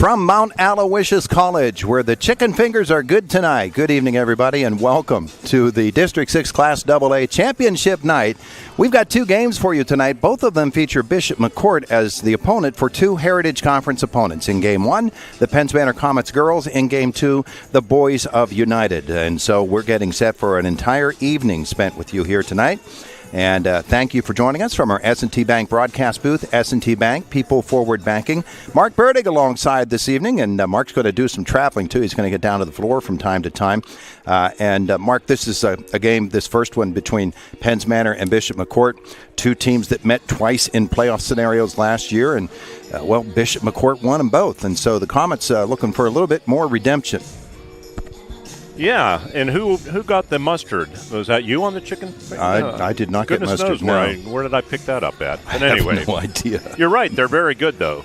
From Mount Aloysius College, where the chicken fingers are good tonight. Good evening, everybody, and welcome to the District 6 Class AA Championship Night. We've got two games for you tonight. Both of them feature Bishop McCort as the opponent for two Heritage Conference opponents. In Game 1, the Penns Manor Comets girls. In Game 2, the boys of United. And so we're getting set for an entire evening spent with you here tonight. And thank you for joining us from our S&T Bank broadcast booth. S&T Bank, People Forward Banking. Mark Bertig alongside this evening, and Mark's going to do some traveling, too. He's going to get down to the floor from time to time. Mark, this is a game, this first one between Penns Manor and Bishop McCort, two teams that met twice in playoff scenarios last year. And, Bishop McCort won them both. And so the Comets looking for a little bit more redemption. Yeah, and who got the mustard? Was that you on the chicken? I did not get mustard, knows where did I pick that up at? But anyway, I have no idea. You're right, they're very good, though.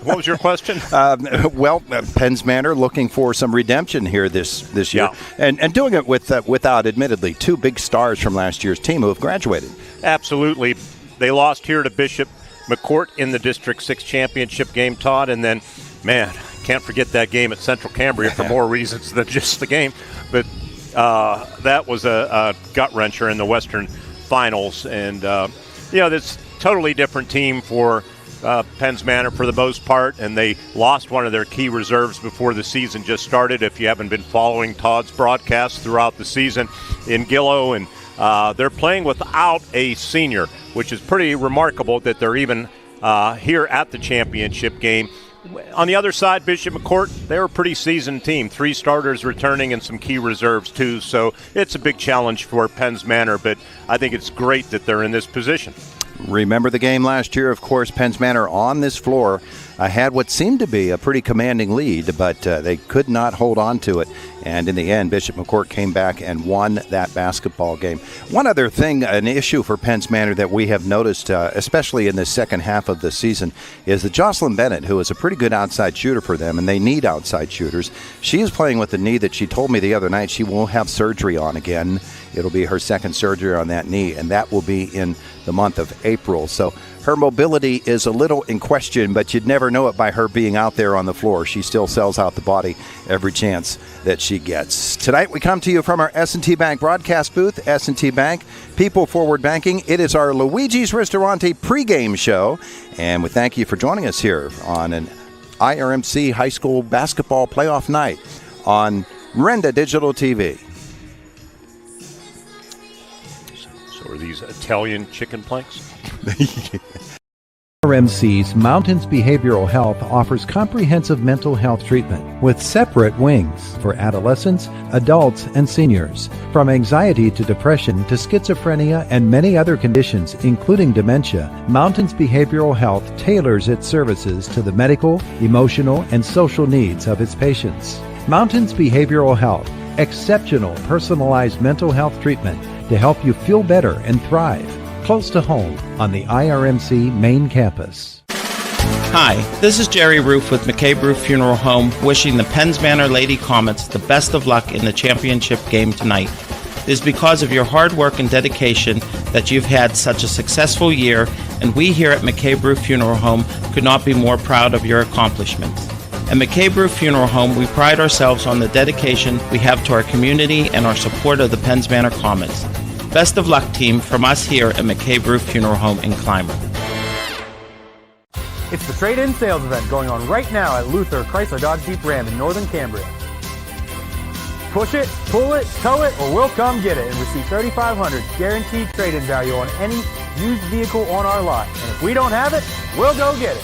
What was your question? Penns Manor looking for some redemption here this year, yeah. and doing it without, admittedly, two big stars from last year's team who have graduated. Absolutely. They lost here to Bishop McCort in the District 6 championship game, Todd, and then, man, can't forget that game at Central Cambria for more reasons than just the game. But that was a gut-wrencher in the Western Finals. And, this totally different team for Penns Manor for the most part, and they lost one of their key reserves before the season just started. If you haven't been following Todd's broadcast throughout the season in Gillow, and they're playing without a senior, which is pretty remarkable that they're even here at the championship game. On the other side, Bishop McCort, they're a pretty seasoned team. 3 starters returning and some key reserves, too. So it's a big challenge for Penns Manor, but I think it's great that they're in this position. Remember the game last year, of course. Penns Manor on this floor had what seemed to be a pretty commanding lead, but they could not hold on to it. And in the end, Bishop McCort came back and won that basketball game. One other thing, an issue for Penns Manor that we have noticed, especially in the second half of the season, is that Jocelyn Bennett, who is a pretty good outside shooter for them, and they need outside shooters, she is playing with a knee that she told me the other night she will have surgery on again. It'll be her second surgery on that knee, and that will be in the month of April. So her mobility is a little in question, but you'd never know it by her being out there on the floor. She still sells out the body every chance that she gets. Tonight we come to you from our S&T Bank broadcast booth. S&T Bank, People Forward Banking. It is our Luigi's Ristorante pregame show, and we thank you for joining us here on an IRMC high school basketball playoff night on Renda Digital TV. So are these Italian chicken planks? IRMC's Mountains Behavioral Health offers comprehensive mental health treatment with separate wings for adolescents, adults, and seniors. From anxiety to depression to schizophrenia and many other conditions, including dementia, Mountains Behavioral Health tailors its services to the medical, emotional, and social needs of its patients. Mountains Behavioral Health, exceptional personalized mental health treatment to help you feel better and thrive. Close to home on the IRMC main campus. Hi, this is Jerry Roof with McCabe Roof Funeral Home, wishing the Penns Manor Lady Comets the best of luck in the championship game tonight. It is because of your hard work and dedication that you've had such a successful year, and we here at McCabe Roof Funeral Home could not be more proud of your accomplishments. At McCabe Roof Funeral Home, we pride ourselves on the dedication we have to our community and our support of the Penns Manor Comets. Best of luck, team, from us here at McCabe Roof Funeral Home in Clymer. It's the trade-in sales event going on right now at Luther Chrysler Dodge Jeep Ram in Northern Cambria. Push it, pull it, tow it, or we'll come get it and receive $3,500 guaranteed trade-in value on any used vehicle on our lot. And if we don't have it, we'll go get it.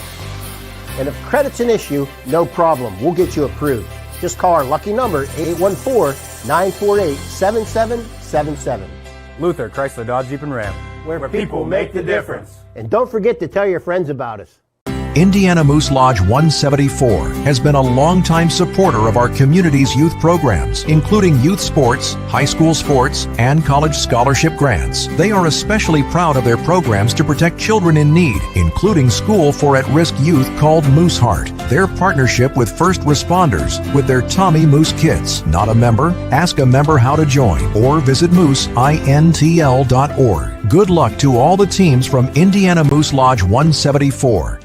And if credit's an issue, no problem. We'll get you approved. Just call our lucky number, 814-948-7777. Luther Chrysler Dodge Jeep and Ram, where people make the difference. And don't forget to tell your friends about us. Indiana Moose Lodge 174 has been a longtime supporter of our community's youth programs, including youth sports, high school sports, and college scholarship grants. They are especially proud of their programs to protect children in need, including School for At-Risk Youth called Moose Heart. Their partnership with first responders with their Tommy Moose Kits. Not a member? Ask a member how to join or visit mooseintl.org. Good luck to all the teams from Indiana Moose Lodge 174.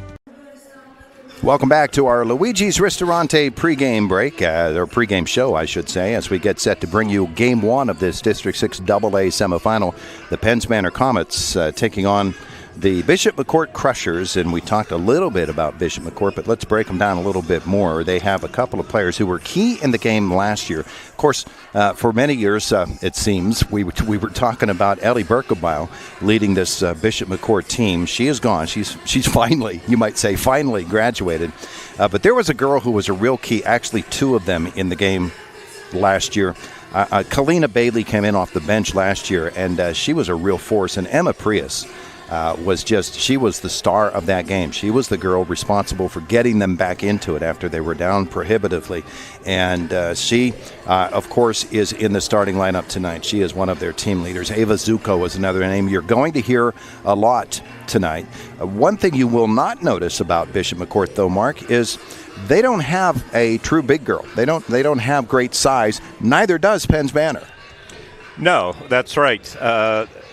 Welcome back to our Luigi's Ristorante pregame break, or pregame show, I should say, as we get set to bring you Game 1 of this District 6 AA semifinal. The Penns Manor Comets taking on the Bishop McCort Crushers, and we talked a little bit about Bishop McCort, but let's break them down a little bit more. They have a couple of players who were key in the game last year. Of course, for many years, it seems, we were talking about Ellie Berkebile leading this Bishop McCort team. She is gone. She's finally, you might say, finally graduated. But there was a girl who was a real key, actually two of them in the game last year. Kalina Bailey came in off the bench last year, and she was a real force. And Emma Prius she was the star of that game. She was the girl responsible for getting them back into it after they were down prohibitively. And she, of course, is in the starting lineup tonight. She is one of their team leaders. Ava Zuko is another name you're going to hear a lot tonight. One thing you will not notice about Bishop McCort, though, Mark, is they don't have a true big girl. They don't have great size. Neither does Penns Manor. No, that's right.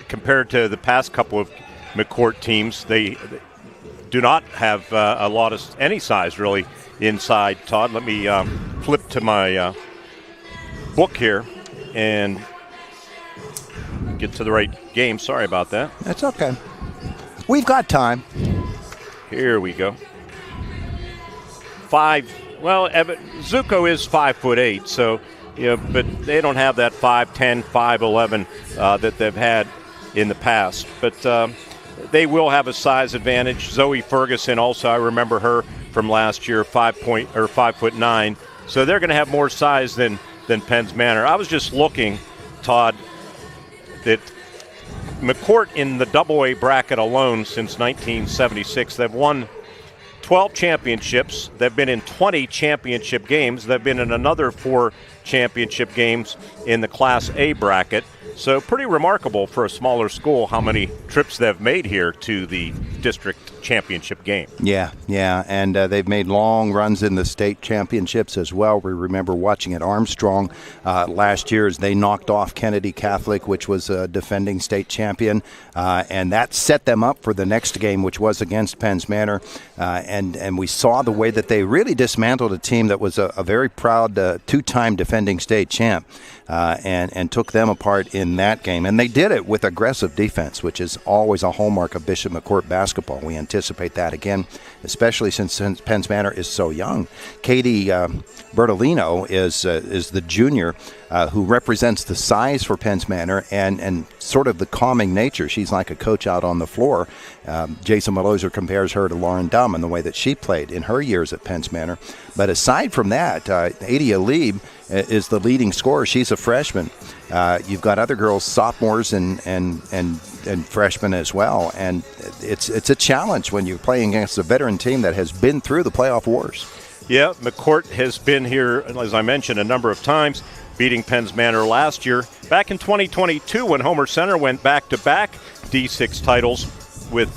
Compared to the past couple of McCort teams, they do not have a lot of any size really inside. Todd, let me flip to my book here and get to the right game. Sorry about that. That's okay. We've got time. Here we go. Zuko is 5'8", so but they don't have that 5'10", 5'11" that they've had in the past. But they will have a size advantage. Zoe Ferguson also, I remember her from last year, 5'9". So they're going to have more size than Penns Manor. I was just looking, Todd, that McCort in the AA bracket alone since 1976, they've won 12 championships. They've been in 20 championship games. They've been in another 4 championship games in the Class A bracket. So pretty remarkable for a smaller school how many trips they've made here to the district championship game. Yeah, and they've made long runs in the state championships as well. We remember watching at Armstrong last year as they knocked off Kennedy Catholic, which was a defending state champion, and that set them up for the next game, which was against Penns Manor, and we saw the way that they really dismantled a team that was a very proud two-time defending state champ, and took them apart in that game. And they did it with aggressive defense, which is always a hallmark of Bishop McCort basketball. We anticipate that again, especially since Penns Manor is so young. Katie Bertolino is the junior who represents the size for Penns Manor and sort of the calming nature. She's like a coach out on the floor. Jason Maloser compares her to Lauren Dumm in the way that she played in her years at Penns Manor. But aside from that, Adi Alib is the leading scorer. She's a freshman. You've got other girls, sophomores and freshmen as well. And it's a challenge when you're playing against a veteran team that has been through the playoff wars. Yeah, McCort has been here, as I mentioned, a number of times, beating Penns Manor last year. Back in 2022, when Homer Center went back-to-back D6 titles with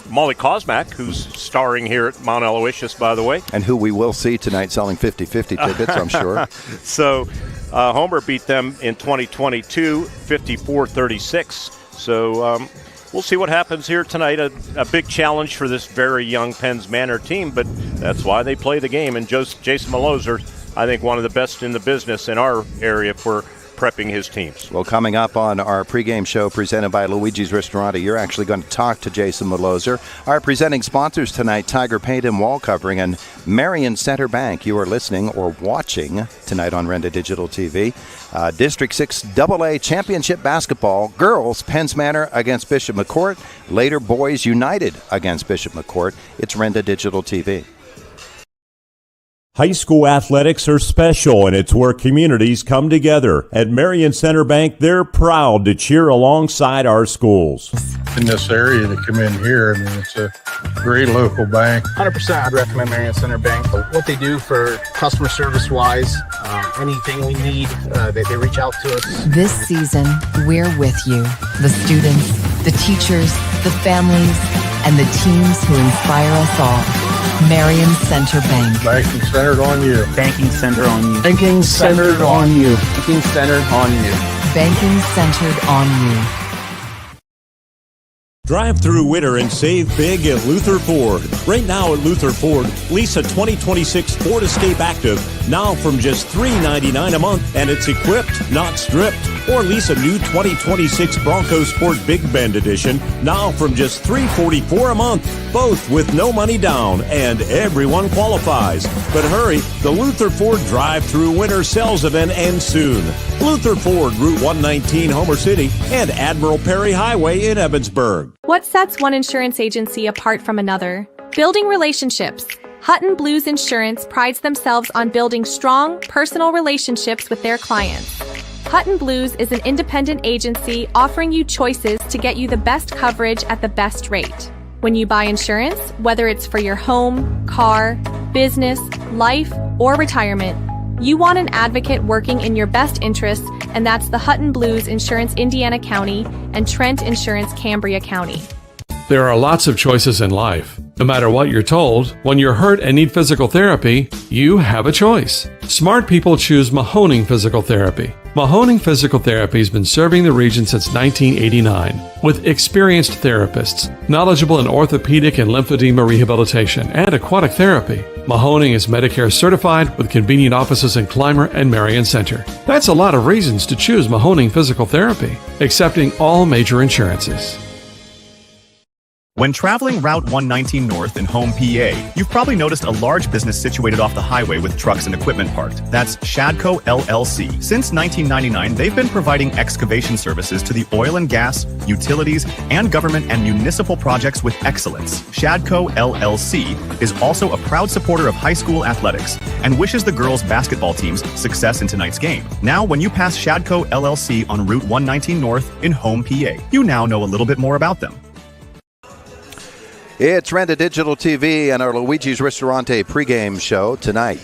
Molly Kosmak, who's starring here at Mount Aloysius, by the way. And who we will see tonight selling 50-50 tickets, I'm sure. So Homer beat them in 2022, 54-36. So we'll see what happens here tonight. A big challenge for this very young Penns Manor team, but that's why they play the game. And Jason Maloser, I think, one of the best in the business in our area for prepping his teams. Well, coming up on our pregame show presented by Luigi's Ristorante, you're actually going to talk to Jason Maloser. Our presenting sponsors tonight, Tiger Paint and Wall Covering and Marion Center Bank. You are listening or watching tonight on Renda Digital TV. District 6 AA Championship Basketball. Girls, Penns Manor against Bishop McCort. Later, boys united against Bishop McCort. It's Renda Digital TV. High school athletics are special, and it's where communities come together. At Marion Center Bank, they're proud to cheer alongside our schools. In this area to come in here, I mean, it's a great local bank. 100% I'd recommend Marion Center Bank. What they do for customer service-wise, anything we need, they reach out to us. This season, we're with you. The students, the teachers, the families, and the teams who inspire us all. Marion Center Bank. Banking centered on you. Banking centered on you. Banking centered on you. Banking centered on you. Banking centered on you. Drive through winter and save big at Luther Ford. Right now at Luther Ford, lease a 2026 Ford Escape Active now from just $399 a month, and it's equipped, not stripped. Or lease a new 2026 Bronco Sport Big Bend Edition now from just $344 a month, both with no money down, and everyone qualifies. But hurry, the Luther Ford drive-through winter sales event ends soon. Luther Ford, Route 119, Homer City, and Admiral Perry Highway in Evansburg. What sets one insurance agency apart from another? Building relationships. Hutton Blues Insurance prides themselves on building strong, personal relationships with their clients. Hutton Blues is an independent agency offering you choices to get you the best coverage at the best rate. When you buy insurance, whether it's for your home, car, business, life, or retirement, you want an advocate working in your best interests, and that's the Hutton Blues Insurance Indiana County and Trent Insurance Cambria County. There are lots of choices in life. No matter what you're told, when you're hurt and need physical therapy, you have a choice. Smart people choose Mahoning Physical Therapy. Mahoning Physical Therapy has been serving the region since 1989 with experienced therapists, knowledgeable in orthopedic and lymphedema rehabilitation and aquatic therapy. Mahoning is Medicare certified with convenient offices in Clymer and Marion Center. That's a lot of reasons to choose Mahoning Physical Therapy, accepting all major insurances. When traveling Route 119 North in Home, PA, you've probably noticed a large business situated off the highway with trucks and equipment parked. That's Shadco LLC. Since 1999, they've been providing excavation services to the oil and gas, utilities, and government and municipal projects with excellence. Shadco LLC is also a proud supporter of high school athletics and wishes the girls' basketball teams success in tonight's game. Now, when you pass Shadco LLC on Route 119 North in Home, PA, you now know a little bit more about them. It's Renda Digital TV and our Luigi's Ristorante pregame show tonight.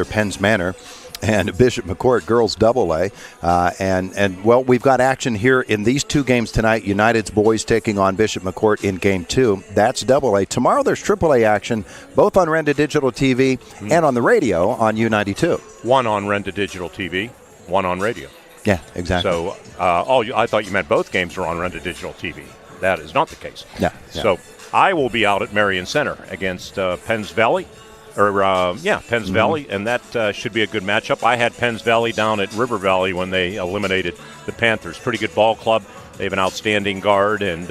Penns Manor and Bishop McCort girls AA. And we've got action here in these two games tonight. United's boys taking on Bishop McCort in game 2. That's AA. Tomorrow there's AAA action, both on Renda Digital TV and on the radio on U92. One on Renda Digital TV, one on radio. Yeah, exactly. So, I thought you meant both games are on Renda Digital TV. That is not the case. Yeah. So I will be out at Marion Center against Penns Valley, Valley, and that should be a good matchup. I had Penns Valley down at River Valley when they eliminated the Panthers. Pretty good ball club. They have an outstanding guard, and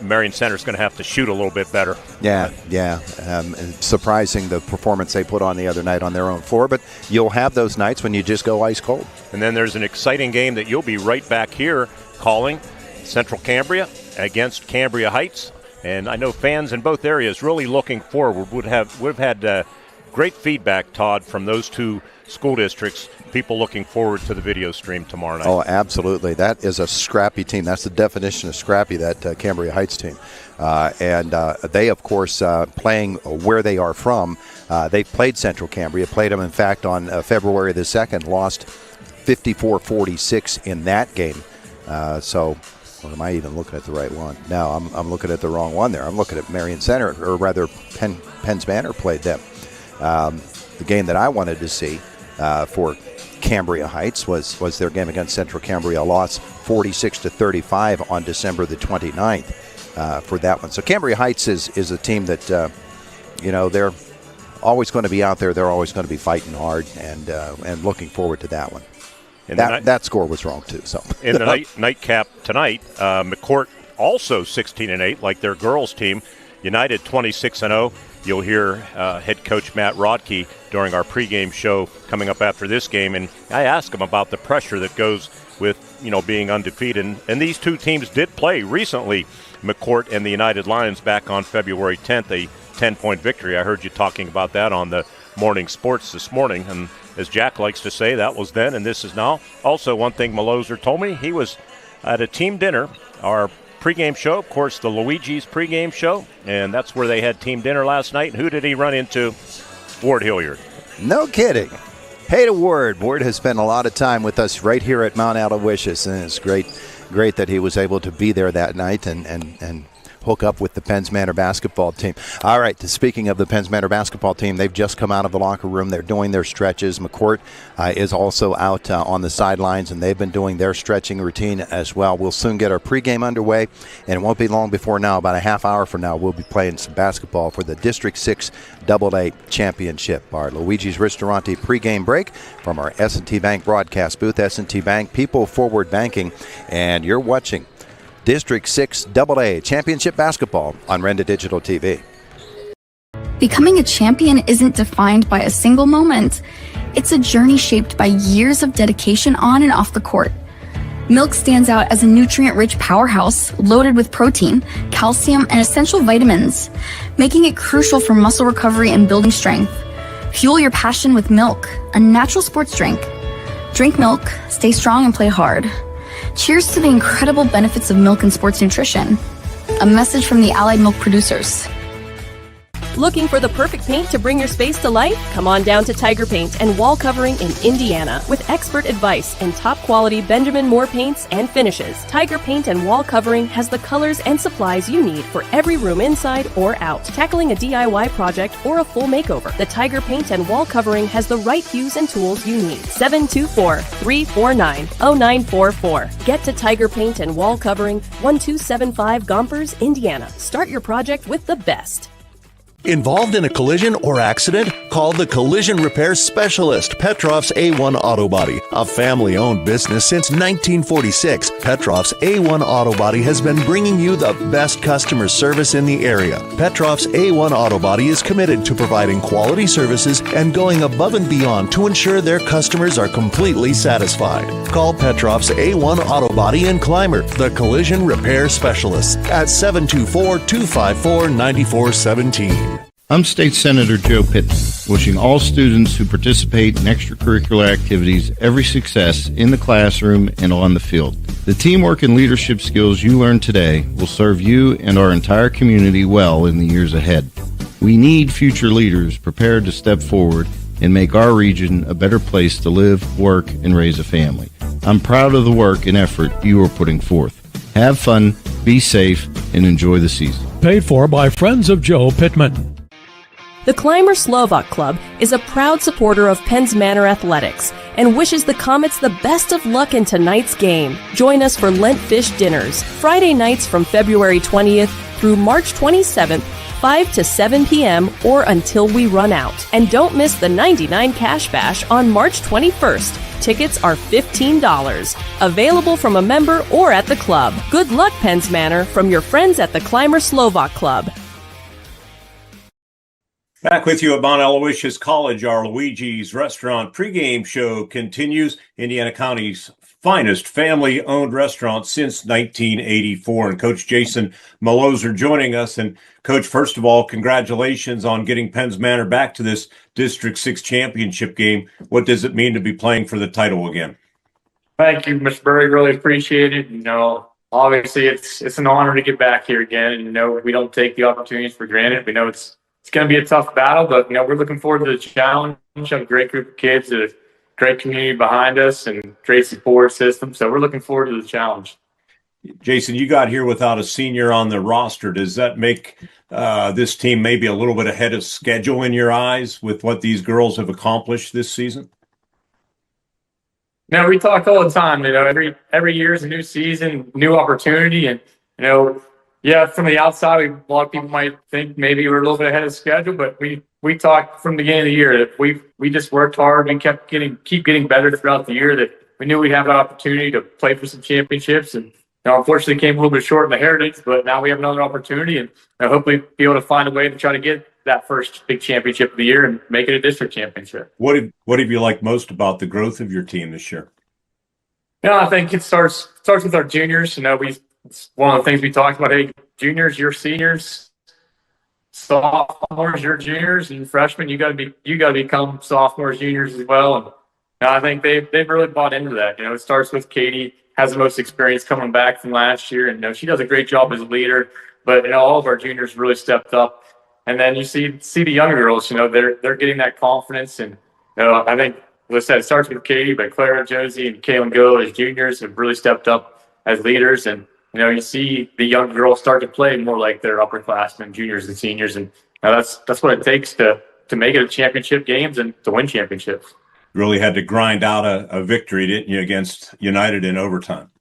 Marion Center's going to have to shoot a little bit better. Yeah. It's surprising the performance they put on the other night on their own floor, but you'll have those nights when you just go ice cold. And then there's an exciting game that you'll be right back here calling, Central Cambria against Cambria Heights. And I know fans in both areas really looking forward. Would have had great feedback, Todd, from those two school districts. People looking forward to the video stream tomorrow night. Oh, absolutely. That is a scrappy team. That's the definition of scrappy, that Cambria Heights team. And they, of course, playing where they are from. They played Central Cambria, played them, in fact, on February the 2nd, lost 54-46 in that game. Or am I even looking at the right one? No, I'm looking at the wrong one there. I'm looking at Marion Center, or rather Penns Manor played them. The game that I wanted to see for Cambria Heights was their game against Central Cambria, loss 46-35 on December the 29th for that one. So Cambria Heights is a team that, they're always going to be out there. They're always going to be fighting hard, and looking forward to that one. That score was wrong, too. So in the nightcap tonight, McCort also 16-8, like their girls' team. United 26-0. You'll hear head coach Matt Rodkey during our pregame show coming up after this game, and I asked him about the pressure that goes with being undefeated. And these two teams did play recently, McCort and the United Lions, back on February 10th, a 10-point victory. I heard you talking about that on the morning sports this morning, and as Jack likes to say, that was then and this is now. Also, one thing Maloser told me, he was at a team dinner, our pregame show, of course, the Luigi's pregame show, and that's where they had team dinner last night. And who did he run into? Ward Hilliard. No kidding. Hey to Ward. Ward has spent a lot of time with us right here at Mount Aloysius, and it's great that he was able to be there that night and hook up with the Penns Manor basketball team. All right, speaking of the Penns Manor basketball team, they've just come out of the locker room. They're doing their stretches. McCort is also out on the sidelines, and they've been doing their stretching routine as well. We'll soon get our pregame underway, and it won't be long before now, about a half hour from now, we'll be playing some basketball for the District 6 AA Championship. Our Luigi's Ristorante pregame break from our S&T Bank broadcast booth. S&T Bank, people forward banking, and you're watching District 6 AA Championship basketball on Renda Digital TV. Becoming a champion isn't defined by a single moment. It's a journey shaped by years of dedication on and off the court. Milk stands out as a nutrient-rich powerhouse loaded with protein, calcium, and essential vitamins, making it crucial for muscle recovery and building strength. Fuel your passion with milk, a natural sports drink. Drink milk, stay strong, and play hard. Cheers to the incredible benefits of milk and sports nutrition. A message from the Allied Milk producers. Looking for the perfect paint to bring your space to life? Come on down to Tiger Paint and Wall Covering in Indiana. With expert advice and top quality Benjamin Moore paints and finishes, Tiger Paint and Wall Covering has the colors and supplies you need for every room inside or out. Tackling a DIY project or a full makeover, the Tiger Paint and Wall Covering has the right hues and tools you need. 724-349-0944. Get to Tiger Paint and Wall Covering, 1275 Gompers, Indiana. Start your project with the best. Involved in a collision or accident? Call the Collision Repair Specialist, Petrov's A1 Auto Body. A family-owned business since 1946, Petrov's A1 Auto Body has been bringing you the best customer service in the area. Petrov's A1 Auto Body is committed to providing quality services and going above and beyond to ensure their customers are completely satisfied. Call Petrov's A1 Auto Body in Clymer, the Collision Repair Specialist, at 724-254-9417. I'm State Senator Joe Pitton, wishing all students who participate in extracurricular activities every success in the classroom and on the field. The teamwork and leadership skills you learn today will serve you and our entire community well in the years ahead. We need future leaders prepared to step forward and make our region a better place to live, work, and raise a family. I'm proud of the work and effort you are putting forth. Have fun, be safe, and enjoy the season. Paid for by Friends of Joe Pittman. The Clymer Slovak Club is a proud supporter of Penns Manor Athletics and wishes the Comets the best of luck in tonight's game. Join us for Lent Fish Dinners, Friday nights from February 20th through March 27th, 5 to 7 p.m. or until we run out. And don't miss the 99 Cash Bash on March 21st. Tickets are $15. Available from a member or at the club. Good luck, Penns Manor, from your friends at the Clymer Slovak Club. Back with you at Mount Aloysius College, our Luigi's Restaurant pregame show continues. Indiana County's finest family-owned restaurant since 1984. And Coach Jason Maloser joining us. And Coach, first of all, congratulations on getting Penns Manor back to this District 6 championship game. What does it mean to be playing for the title again? Thank you, Mr. Bertig. Really appreciate it. Obviously it's an honor to get back here again. And, we don't take the opportunities for granted. We know it's going to be a tough battle, but, we're looking forward to the challenge. We have a great group of kids, a great community behind us, and great support system. So we're looking forward to the challenge. Jason, you got here without a senior on the roster. Does that make this team maybe a little bit ahead of schedule in your eyes with what these girls have accomplished this season? We talk all the time. Every year is a new season, new opportunity, and yeah, from the outside, a lot of people might think maybe we're a little bit ahead of schedule, but we talked from the beginning of the year that we just worked hard and keep getting better throughout the year. That we knew we'd have an opportunity to play for some championships, and unfortunately came a little bit short in the Heritage, but now we have another opportunity, and hopefully be able to find a way to try to get that first big championship of the year and make it a district championship. What have you liked most about the growth of your team this year? I think it starts with our juniors. It's one of the things we talked about. Hey, juniors, you're seniors. Sophomores, you're juniors, and freshmen, you got to become sophomores, juniors as well. And I think they've really bought into that. It starts with Katie, has the most experience coming back from last year, and she does a great job as a leader. But all of our juniors really stepped up. And then you see the younger girls. They're getting that confidence, and I think, as I said, it starts with Katie, but Clara, Josie, and Kaylin Go as juniors have really stepped up as leaders. And you see the young girls start to play more like their upperclassmen, juniors and seniors. And that's what it takes to make it to championship games and to win championships. Really had to grind out a victory, didn't you, against United in overtime?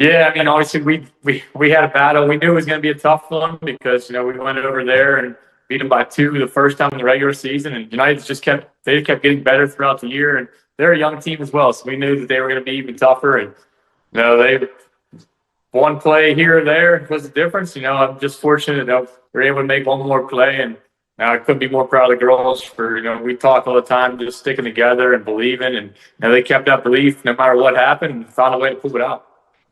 Yeah, I mean, obviously we had a battle. We knew it was going to be a tough one because, we went over there and beat them by 2 the first time in the regular season. And United just kept getting better throughout the year. And they're a young team as well. So we knew that they were going to be even tougher. And, they one play here or there was the difference. I'm just fortunate that we were able to make one more play. And I couldn't be more proud of the girls for, we talk all the time, just sticking together and believing. And they kept that belief no matter what happened and found a way to prove it out.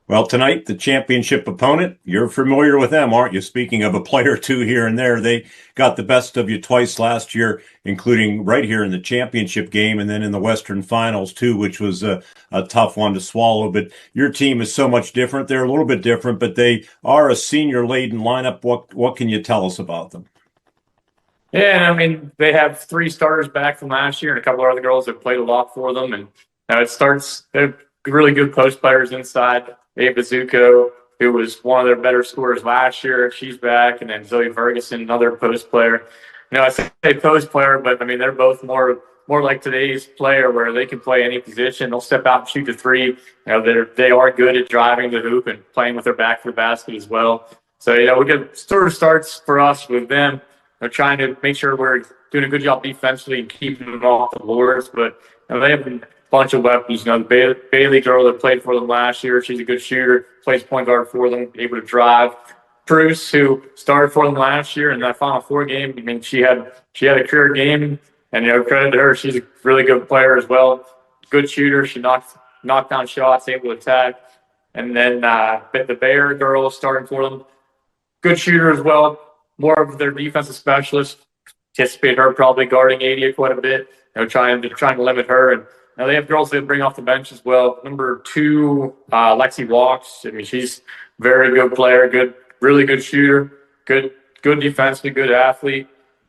Well, tonight, the championship opponent, you're familiar with them, aren't you? Speaking of a player or two here and there, they got the best of you twice last year, including right here in the championship game and then in the Western Finals, too, which was a tough one to swallow. But your team is so much different. They're a little bit different, but they are a senior-laden lineup. What can you tell us about them? Yeah, I mean, they have 3 starters back from last year and a couple of other girls that played a lot for them. And they're really good post players inside. Ava Zuko, who was one of their better scorers last year, she's back. And then Zoe Ferguson, another post player. I say post player, but I mean, they're both more like today's player where they can play any position. They'll step out and shoot the 3. They are good at driving the hoop and playing with their back to the basket as well. So, we get sort of starts for us with them. They're trying to make sure we're doing a good job defensively and keeping them off the boards. But they have a bunch of weapons. The Bailey girl that played for them last year, she's a good shooter, plays point guard for them, able to drive. Bruce, who started for them last year in that Final Four game, I mean, she had a career game, and credit to her, she's a really good player as well. Good shooter, she knocked down shots, able to attack. And then the Bayer girl starting for them, good shooter as well. More of their defensive specialist. Anticipate her probably guarding 80 quite a bit. Trying to limit her. And they have girls they bring off the bench as well. Number 2, Lexi Walks. I mean, she's a very good player, really good shooter, good defensively, good athlete.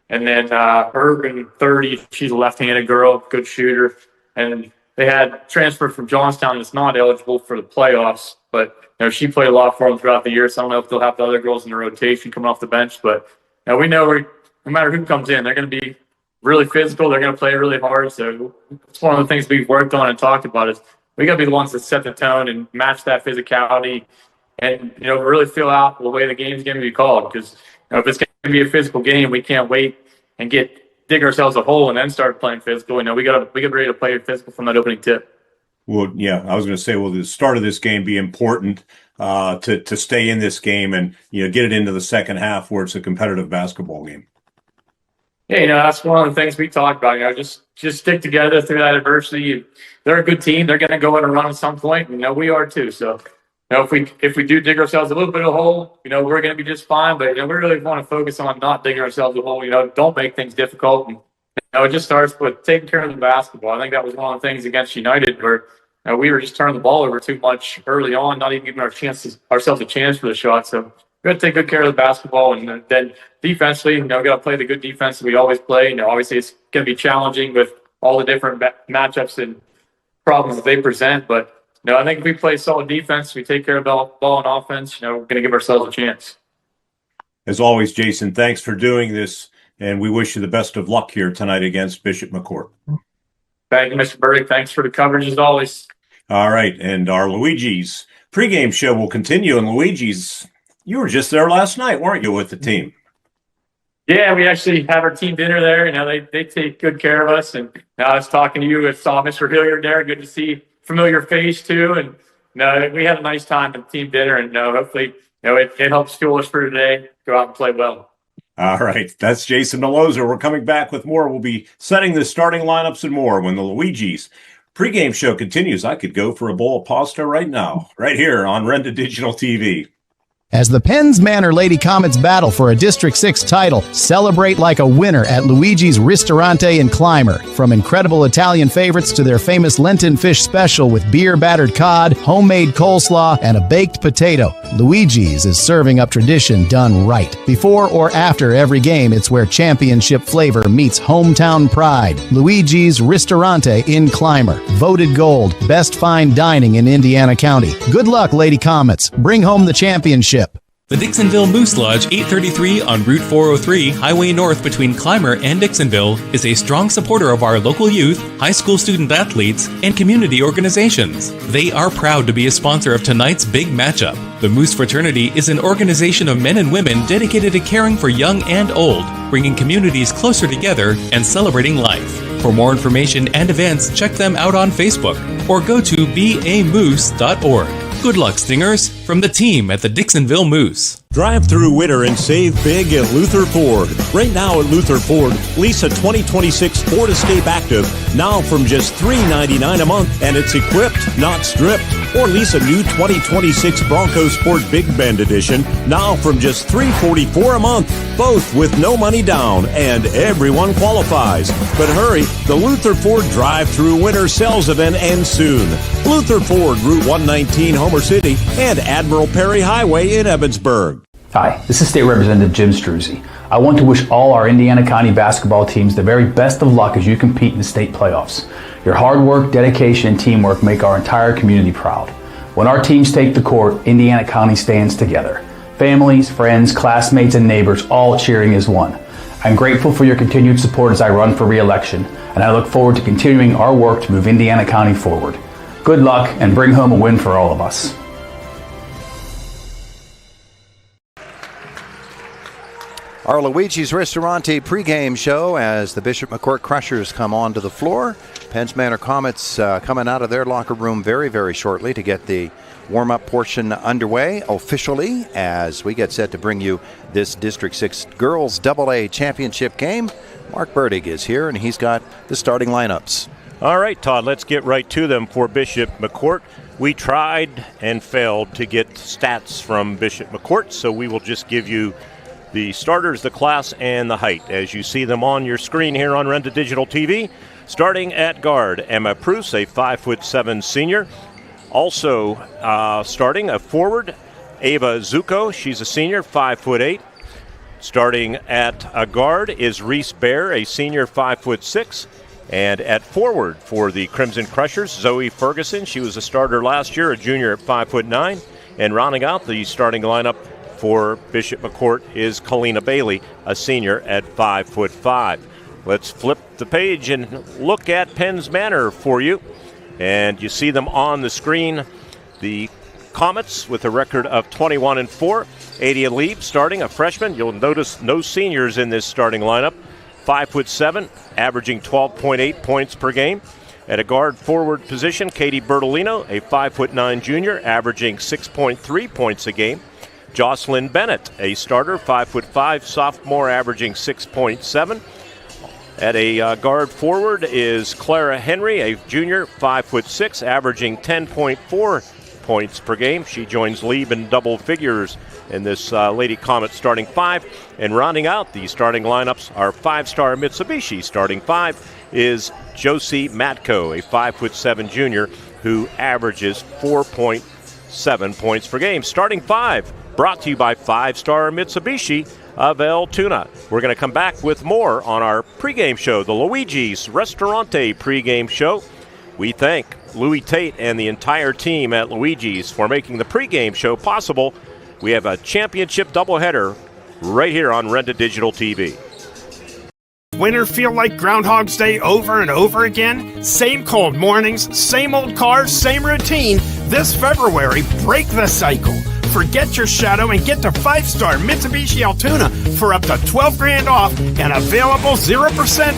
And then Urban 30, she's a left-handed girl, good shooter. And they had transferred from Johnstown that's not eligible for the playoffs, but she played a lot for them throughout the year, so I don't know if they'll have the other girls in the rotation coming off the bench. But we know no matter who comes in, they're going to be really physical. They're going to play really hard. So it's one of the things we've worked on and talked about is we got to be the ones that set the tone and match that physicality and, really feel out the way the game's going to be called. Because if it's going to be a physical game, we can't wait and dig ourselves a hole and then start playing physical. We get ready to play physical from that opening tip. Well, yeah, I was going to say, will the start of this game be important to stay in this game and get it into the second half where it's a competitive basketball game? Yeah, that's one of the things we talked about. Just stick together through that adversity. They're a good team. They're going to go in and run at some point. We are too. So, if we do dig ourselves a little bit of a hole, we're going to be just fine. But we really want to focus on not digging ourselves a hole. Don't make things difficult. And, it just starts with taking care of the basketball. I think that was one of the things against United where we were just turning the ball over too much early on, not even giving ourselves a chance for the shot. So we got to take good care of the basketball, and then defensively, got to play the good defense that we always play. Obviously it's going to be challenging with all the different matchups and problems that they present. But I think if we play solid defense, we take care of the ball and offense. We're going to give ourselves a chance. As always, Jason, thanks for doing this. And we wish you the best of luck here tonight against Bishop McCort. Thank you, Mr. Bertig. Thanks for the coverage as always. All right. And our Luigi's pregame show will continue. And Luigi's, you were just there last night, weren't you, with the team? Yeah, we actually have our team dinner there. They take good care of us. And I was talking to you. I saw Mr. Hilliard there. Good to see familiar face, too. And we had a nice time at the team dinner. And hopefully, it helps fuel us for today. Go out and play well. All right. That's Jason Delozer. We're coming back with more. We'll be setting the starting lineups and more when the Luigi's pregame show continues. I could go for a bowl of pasta right now, right here on Renda Digital TV. As the Penns Manor Lady Comets battle for a District 6 title, celebrate like a winner at Luigi's Ristorante in Clymer. From incredible Italian favorites to their famous Lenten fish special with beer-battered cod, homemade coleslaw, and a baked potato, Luigi's is serving up tradition done right. Before or after every game, it's where championship flavor meets hometown pride. Luigi's Ristorante in Clymer. Voted gold. Best fine dining in Indiana County. Good luck, Lady Comets. Bring home the championship. The Dixonville Moose Lodge 833 on Route 403, Highway North between Clymer and Dixonville, is a strong supporter of our local youth, high school student athletes, and community organizations. They are proud to be a sponsor of tonight's big matchup. The Moose Fraternity is an organization of men and women dedicated to caring for young and old, bringing communities closer together and celebrating life. For more information and events, check them out on Facebook or go to bamoose.org. Good luck, Stingers, from the team at the Dixonville Moose. Drive through winter and save big at Luther Ford. Right now at Luther Ford, lease a 2026 Ford Escape Active now from just $399 a month, and it's equipped, not stripped. Or lease a new 2026 Bronco Sport Big Bend Edition now from just $344 a month, both with no money down, and everyone qualifies. But hurry, the Luther Ford drive-through winter sales event ends soon. Luther Ford, Route 119, Homer City, and Admiral Perry Highway in Evansburg. Hi, this is State Representative Jim Struzzi. I want to wish all our Indiana County basketball teams the very best of luck as you compete in the state playoffs. Your hard work, dedication, and teamwork make our entire community proud. When our teams take the court, Indiana County stands together. Families, friends, classmates, and neighbors all cheering as one. I'm grateful for your continued support as I run for re-election, and I look forward to continuing our work to move Indiana County forward. Good luck, and bring home a win for all of us. Our Luigi's Ristorante pregame show as the Bishop McCort Crushers come onto the floor. Penns Manor Comets coming out of their locker room very, very shortly to get the warm-up portion underway officially as we get set to bring you this District 6 Girls AA Championship game. Mark Bertig is here, and he's got the starting lineups. All right, Todd, let's get right to them for Bishop McCort. We tried and failed to get stats from Bishop McCort, so we will just give you the starters, the class, and the height as you see them on your screen here on Renda Digital TV. Starting at guard, Emma Preuss, a 5'7" senior. Also starting a forward, Ava Zuko. She's a senior, 5'8". Starting at a guard is Reese Bear, a senior, 5'6". And at forward for the Crimson Crushers, Zoe Ferguson. She was a starter last year, a junior at 5'9". And rounding out the starting lineup for Bishop McCort is Kalina Bailey, a senior at 5'5". Let's flip the page and look at Penns Manor for you. And you see them on the screen. The Comets with a record of 21-4. Adia Lieb starting, a freshman. You'll notice no seniors in this starting lineup. 5'7", averaging 12.8 points per game. At a guard forward position, Katie Bertolino, a 5'9" junior, averaging 6.3 points a game. Jocelyn Bennett, a starter, 5'5", sophomore, averaging 6.7. At a guard forward is Clara Henry, a junior, 5'6", averaging 10.4 points per game. She joins Lieb in double figures in this Lady Comet starting five. And rounding out the starting lineups are five-star Mitsubishi. Starting five is Josie Matko, a 5'7" junior who averages 4.7 points per game. Starting five, brought to you by five-star Mitsubishi of Altoona. We're going to come back with more on our pregame show, the Luigi's Ristorante pregame show. We thank Louis Tate and the entire team at Luigi's for making the pregame show possible. We have a championship doubleheader right here on Renda Digital TV. Winter feel like Groundhog's Day over and over again? Same cold mornings, same old cars, same routine. This February, break the cycle. Forget your shadow and get to five-star Mitsubishi Altoona for up to $12,000 off and available 0%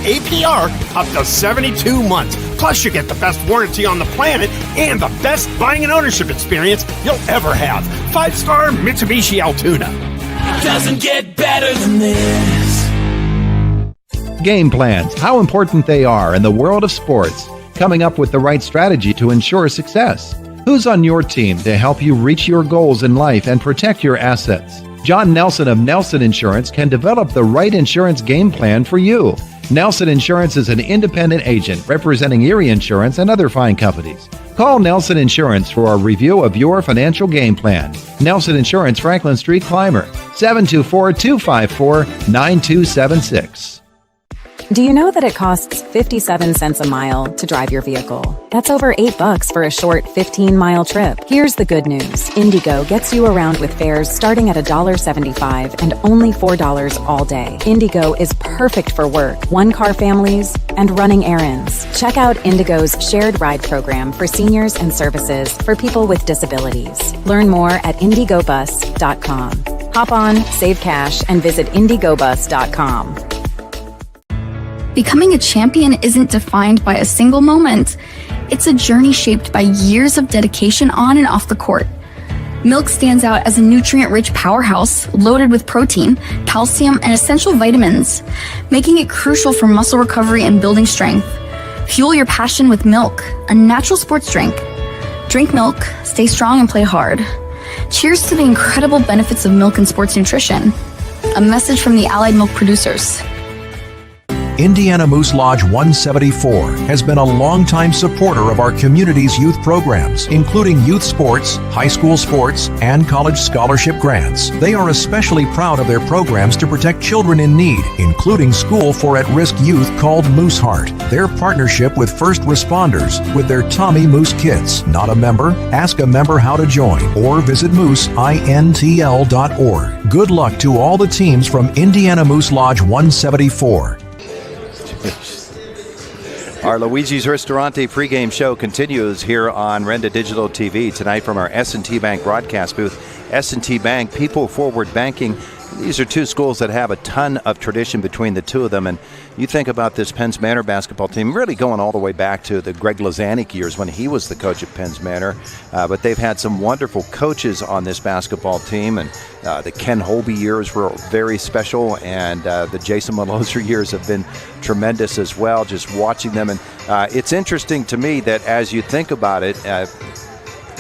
APR up to 72 months. Plus, you get the best warranty on the planet and the best buying and ownership experience you'll ever have. Five-star Mitsubishi Altoona. It doesn't get better than this. Game plans, how important they are in the world of sports. Coming up with the right strategy to ensure success. Who's on your team to help you reach your goals in life and protect your assets? John Nelson of Nelson Insurance can develop the right insurance game plan for you. Nelson Insurance is an independent agent representing Erie Insurance and other fine companies. Call Nelson Insurance for a review of your financial game plan. Nelson Insurance, Franklin Street, Clymer, 724-254-9276. Do you know that it costs 57 cents a mile to drive your vehicle? That's over $8 for a short 15-mile trip. Here's the good news. Indigo gets you around with fares starting at $1.75 and only $4 all day. Indigo is perfect for work, one-car families, and running errands. Check out Indigo's shared ride program for seniors and services for people with disabilities. Learn more at indigobus.com. Hop on, save cash, and visit indigobus.com. Becoming a champion isn't defined by a single moment. It's a journey shaped by years of dedication on and off the court. Milk stands out as a nutrient-rich powerhouse loaded with protein, calcium, and essential vitamins, making it crucial for muscle recovery and building strength. Fuel your passion with milk, a natural sports drink. Drink milk, stay strong, and play hard. Cheers to the incredible benefits of milk and sports nutrition. A message from the Allied Milk Producers. Indiana Moose Lodge 174 has been a longtime supporter of our community's youth programs, including youth sports, high school sports, and college scholarship grants. They are especially proud of their programs to protect children in need, including School for At-Risk Youth called Moose Heart. Their partnership with first responders with their Tommy Moose Kits. Not a member? Ask a member how to join or visit mooseintl.org. Good luck to all the teams from Indiana Moose Lodge 174. Our Luigi's Ristorante pregame show continues here on Renda Digital TV tonight from our S&T Bank broadcast booth. S&T Bank, People Forward Banking. These are two schools that have a ton of tradition between the two of them. And you think about this Penns Manor basketball team really going all the way back to the Greg Lazanik years when he was the coach at Penns Manor. But they've had some wonderful coaches on this basketball team. And the Ken Holby years were very special. And the Jason Maloser years have been tremendous as well, just watching them. And it's interesting to me that as you think about it,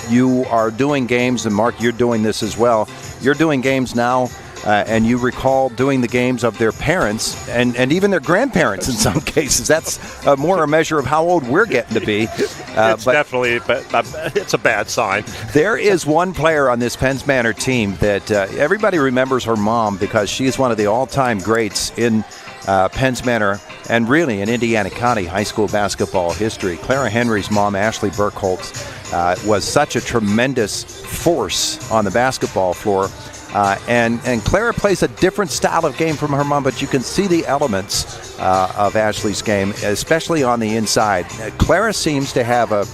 you are doing games, and Mark, you're doing this as well. You're doing games now. And you recall doing the games of their parents and even their grandparents in some cases. That's more a measure of how old we're getting to be. It's definitely it's a bad sign. There is one player on this Penns Manor team that everybody remembers her mom because she's one of the all-time greats in Penns Manor and really in Indiana County high school basketball history. Clara Henry's mom, Ashley Burkholtz, was such a tremendous force on the basketball floor. And Clara plays a different style of game from her mom, but you can see the elements of Ashley's game, especially on the inside. Clara seems to have a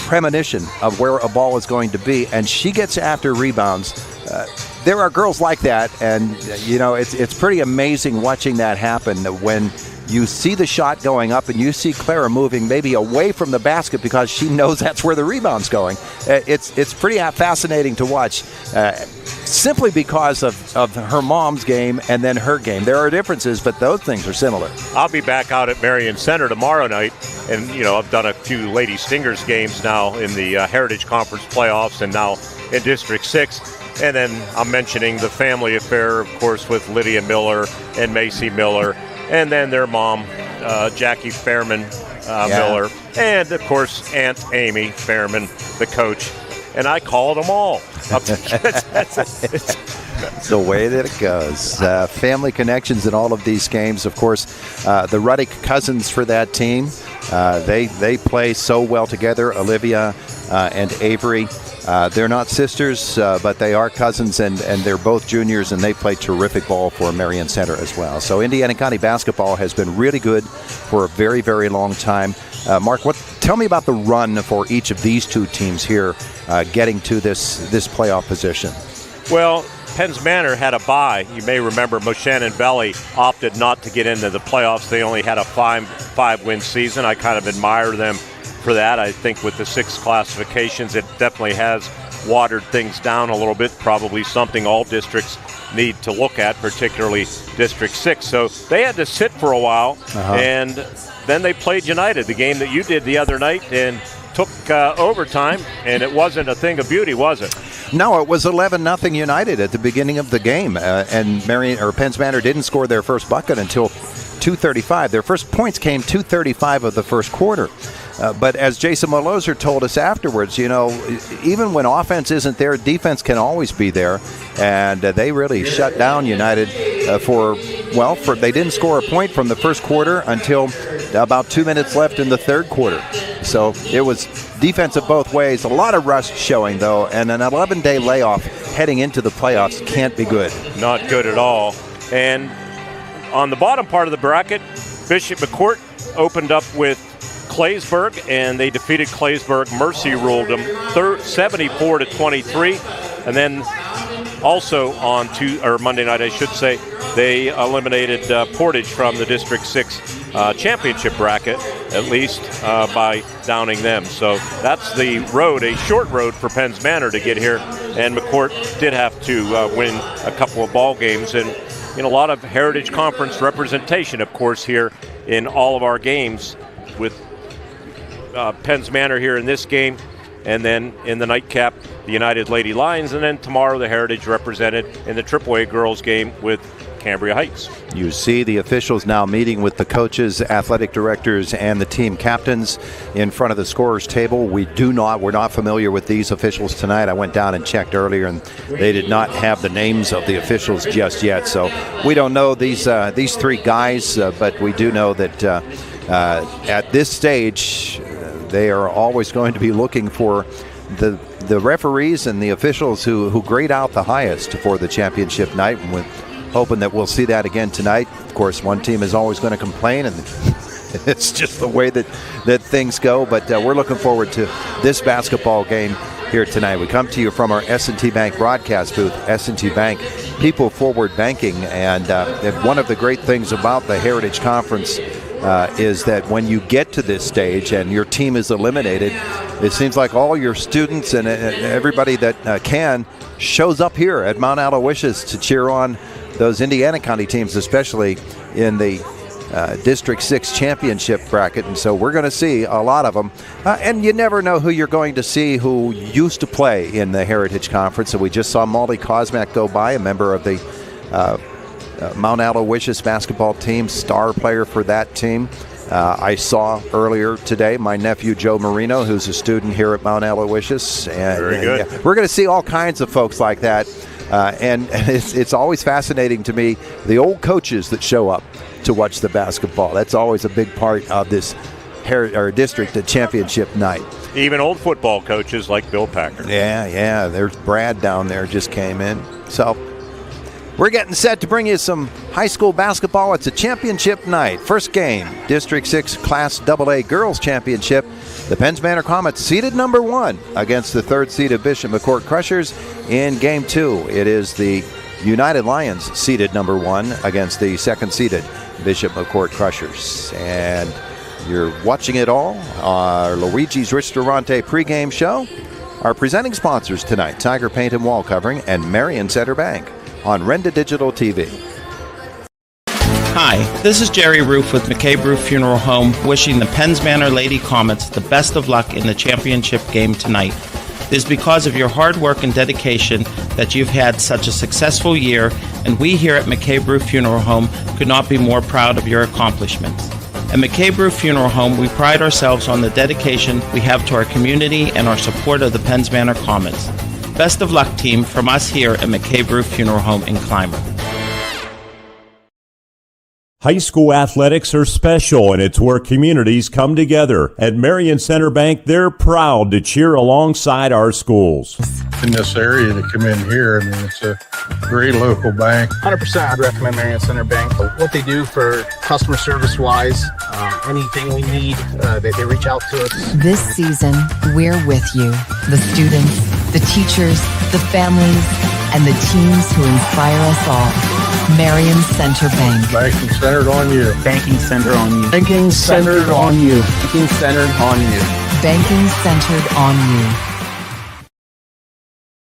premonition of where a ball is going to be, and she gets after rebounds. There are girls like that, and it's pretty amazing watching that happen when you see the shot going up and you see Clara moving maybe away from the basket because she knows that's where the rebound's going. It's pretty fascinating to watch. Simply because of her mom's game and then her game. There are differences, but those things are similar. I'll be back out at Marion Center tomorrow night, and I've done a few Lady Stingers games now in the Heritage Conference playoffs and now in District 6. And then I'm mentioning the family affair, of course, with Lydia Miller and Macy Miller, and then their mom, Jackie Fairman Miller, and, of course, Aunt Amy Fairman, the coach. And I called them all. It's the way that it goes. Family connections in all of these games. Of course, the Ruddick cousins for that team, they play so well together, Olivia and Avery. They're not sisters, but they are cousins, and they're both juniors, and they play terrific ball for Marion Center as well. So Indiana County basketball has been really good for a very, very long time. Mark, tell me about the run for each of these two teams here getting to this playoff position. Well, Penns Manor had a bye. You may remember Moshannon Valley opted not to get into the playoffs. They only had a five-win season. I kind of admire them for that. I think with the 6 classifications, it definitely has watered things down a little bit, probably something all districts need to look at, particularly District 6. So they had to sit for a while, and then they played United, the game that you did the other night, and took overtime, and it wasn't a thing of beauty, was it? No, it was 11-0 United at the beginning of the game, and Penns Manor didn't score their first bucket until 2:35. Their first points came 2:35 of the first quarter. But as Jason Maloser told us afterwards, even when offense isn't there, defense can always be there. And they really shut down United they didn't score a point from the first quarter until about 2 minutes left in the third quarter. So it was defensive both ways. A lot of rust showing, though, and an 11-day layoff heading into the playoffs can't be good. Not good at all. And on the bottom part of the bracket, Bishop McCort opened up with Claysburg, and they defeated Claysburg. Mercy ruled them 74-23. And then also on Monday night, I should say, they eliminated Portage from the District 6 championship bracket, at least by downing them. So that's the road, a short road for Penns Manor to get here. And McCort did have to win a couple of ball games, and a lot of Heritage Conference representation, of course, here in all of our games, with Penns Manor here in this game, and then in the nightcap, the United Lady Lions, and then tomorrow the Heritage represented in the AAA girls game with Cambria Heights. You see the officials now meeting with the coaches, athletic directors, and the team captains in front of the scorers table. We're not familiar with these officials tonight. I went down and checked earlier, and they did not have the names of the officials just yet. So we don't know these three guys, but we do know that at this stage, they are always going to be looking for the referees and the officials who grade out the highest for the championship night, and we're hoping that we'll see that again tonight. Of course, one team is always going to complain, and it's just the way that things go, but we're looking forward to this basketball game here tonight. We come to you from our S&T Bank broadcast booth. S&T Bank, people forward banking, and one of the great things about the Heritage Conference is that when you get to this stage and your team is eliminated, it seems like all your students and everybody that can shows up here at Mount Aloysius to cheer on those Indiana County teams, especially in the District 6 championship bracket. And so we're going to see a lot of them. And you never know who you're going to see who used to play in the Heritage Conference. So we just saw Molly Kosmak go by, a member of the Mount Aloysius basketball team, star player for that team. I saw earlier today my nephew Joe Marino, who's a student here at Mount Aloysius. And, very good. We're going to see all kinds of folks like that. And it's always fascinating to me, the old coaches that show up to watch the basketball. That's always a big part of this district championship night. Even old football coaches like Bill Packer. Yeah. There's Brad down there, just came in. So we're getting set to bring you some high school basketball. It's a championship night. First game, District 6 Class AA Girls Championship. The Penns Manor Comets seeded number 1 against the third-seeded Bishop McCort Crushers. In Game 2, it is the United Lions seeded number 1 against the second-seeded Bishop McCort Crushers. And you're watching it all, our Luigi's Ristorante pregame show. Our presenting sponsors tonight, Tiger Paint and Wall Covering and Marion Center Bank on Renda Digital TV. Hi, this is Jerry Roof with McCabe Roof Funeral Home, wishing the Penns Manor Lady Comets the best of luck in the championship game tonight. It is because of your hard work and dedication that you've had such a successful year, and we here at McCabe Roof Funeral Home could not be more proud of your accomplishments. At McCabe Roof Funeral Home, we pride ourselves on the dedication we have to our community and our support of the Penns Manor Comets. Best of luck, team, from us here at McCabe Roof Funeral Home in Clymer. High school athletics are special, and it's where communities come together. At Marion Center Bank, they're proud to cheer alongside our schools. In this area to come in here, I mean, it's a great local bank. 100% I'd recommend Marion Center Bank. What they do for customer service-wise, anything we need, they reach out to us. This season, we're with you. The students, the teachers, the families, and the teams who inspire us all. Marion Center Bank. Banking centered on you. Banking centered on you. Banking centered on you. Banking centered on you. Banking centered on you.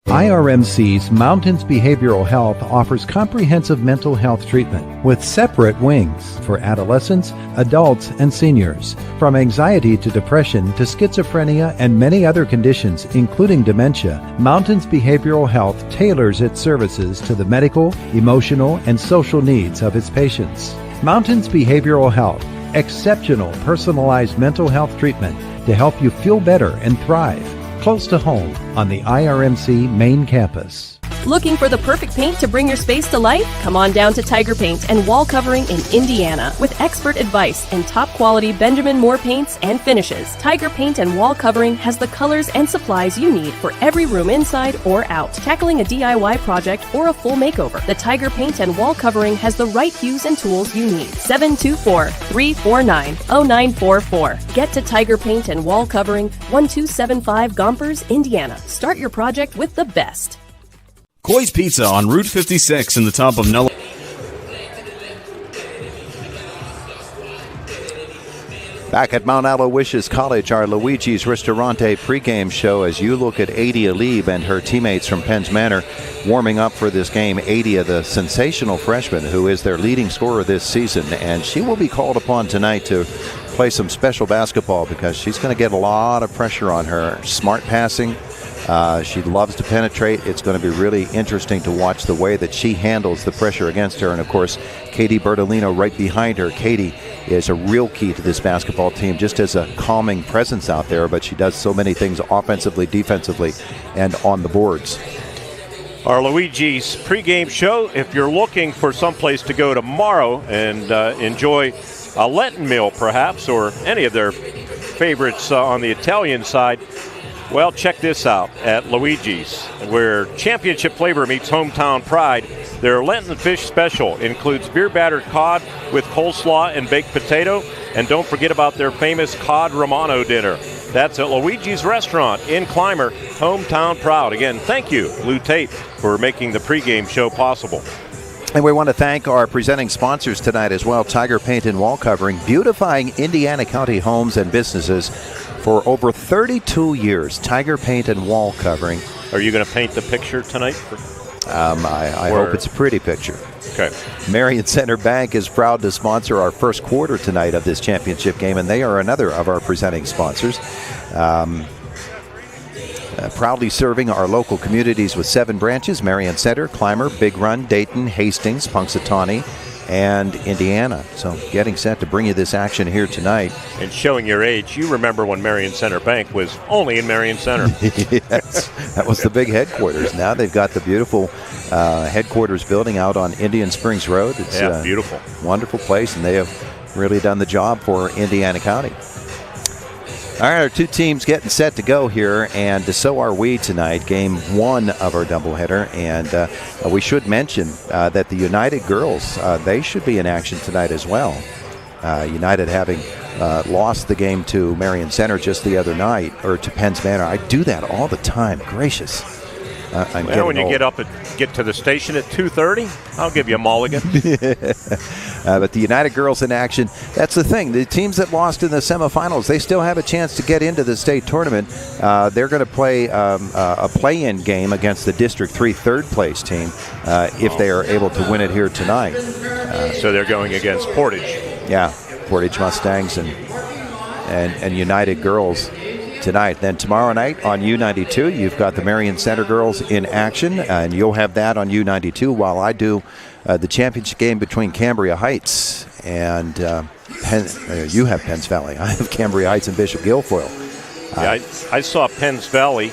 IRMC's Mountains Behavioral Health offers comprehensive mental health treatment with separate wings for adolescents, adults, and seniors. From anxiety to depression to schizophrenia and many other conditions, including dementia, Mountains Behavioral Health tailors its services to the medical, emotional, and social needs of its patients. Mountains Behavioral Health, exceptional personalized mental health treatment to help you feel better and thrive. Close to home on the IRMC main campus. Looking for the perfect paint to bring your space to life? Come on down to Tiger Paint and Wall Covering in Indiana. With expert advice and top quality Benjamin Moore paints and finishes, Tiger Paint and Wall Covering has the colors and supplies you need for every room inside or out. Tackling a DIY project or a full makeover, the Tiger Paint and Wall Covering has the right hues and tools you need. 724-349-0944. Get to Tiger Paint and Wall Covering, 1275 Gompers, Indiana. Start your project with the best. Coy's Pizza on Route 56 in the top of Null. Back at Mount Aloysius College, our Luigi's Ristorante pregame show as you look at Adia Lieb and her teammates from Penns Manor warming up for this game. Adia, the sensational freshman who is their leading scorer this season, and she will be called upon tonight to play some special basketball because she's going to get a lot of pressure on her. Smart passing. She loves to penetrate. It's going to be really interesting to watch the way that she handles the pressure against her. And, of course, Katie Bertolino right behind her. Katie is a real key to this basketball team, just as a calming presence out there, but she does so many things offensively, defensively, and on the boards. Our Luigi's pregame show, if you're looking for someplace to go tomorrow and enjoy a Lenten meal perhaps, or any of their favorites on the Italian side, well, check this out at Luigi's, where championship flavor meets hometown pride. Their Lenten fish special includes beer-battered cod with coleslaw and baked potato. And don't forget about their famous cod Romano dinner. That's at Luigi's Restaurant in Clymer, hometown proud. Again, thank you, Lou Tate, for making the pregame show possible. And we want to thank our presenting sponsors tonight as well, Tiger Paint and Wall Covering, beautifying Indiana County homes and businesses for over 32 years. Tiger Paint and Wall Covering. Are you going to paint the picture tonight? I hope it's a pretty picture. Okay. Marion Center Bank is proud to sponsor our first quarter tonight of this championship game, and they are another of our presenting sponsors. Proudly serving our local communities with 7 branches: Marion Center, Clymer, Big Run, Dayton, Hastings, Punxsutawney, and Indiana. So getting set to bring you this action here tonight. And showing your age, you remember when Marion Center Bank was only in Marion Center. Yes, that was the big headquarters. Now they've got the beautiful headquarters building out on Indian Springs Road. It's beautiful. Wonderful place, and they have really done the job for Indiana County. All right, our two teams getting set to go here, and so are we tonight. Game 1 of our doubleheader, and we should mention that the United girls, they should be in action tonight as well. United having lost the game to Marion Center just the other night, or to Penns Manor. I do that all the time. Gracious. When you get to the station at 2:30, I'll give you a mulligan. But the United girls in action. That's the thing. The teams that lost in the semifinals, they still have a chance to get into the state tournament. They're going to play a play-in game against the District 3 third-place team if they are able to win it here tonight. So they're going against Portage. Yeah, Portage Mustangs and United girls tonight. Then tomorrow night on U92, you've got the Marion Center girls in action, and you'll have that on U92 while I do the championship game between Cambria Heights and you have Penns Valley. I have Cambria Heights and Bishop Guilfoyle. I saw Penns Valley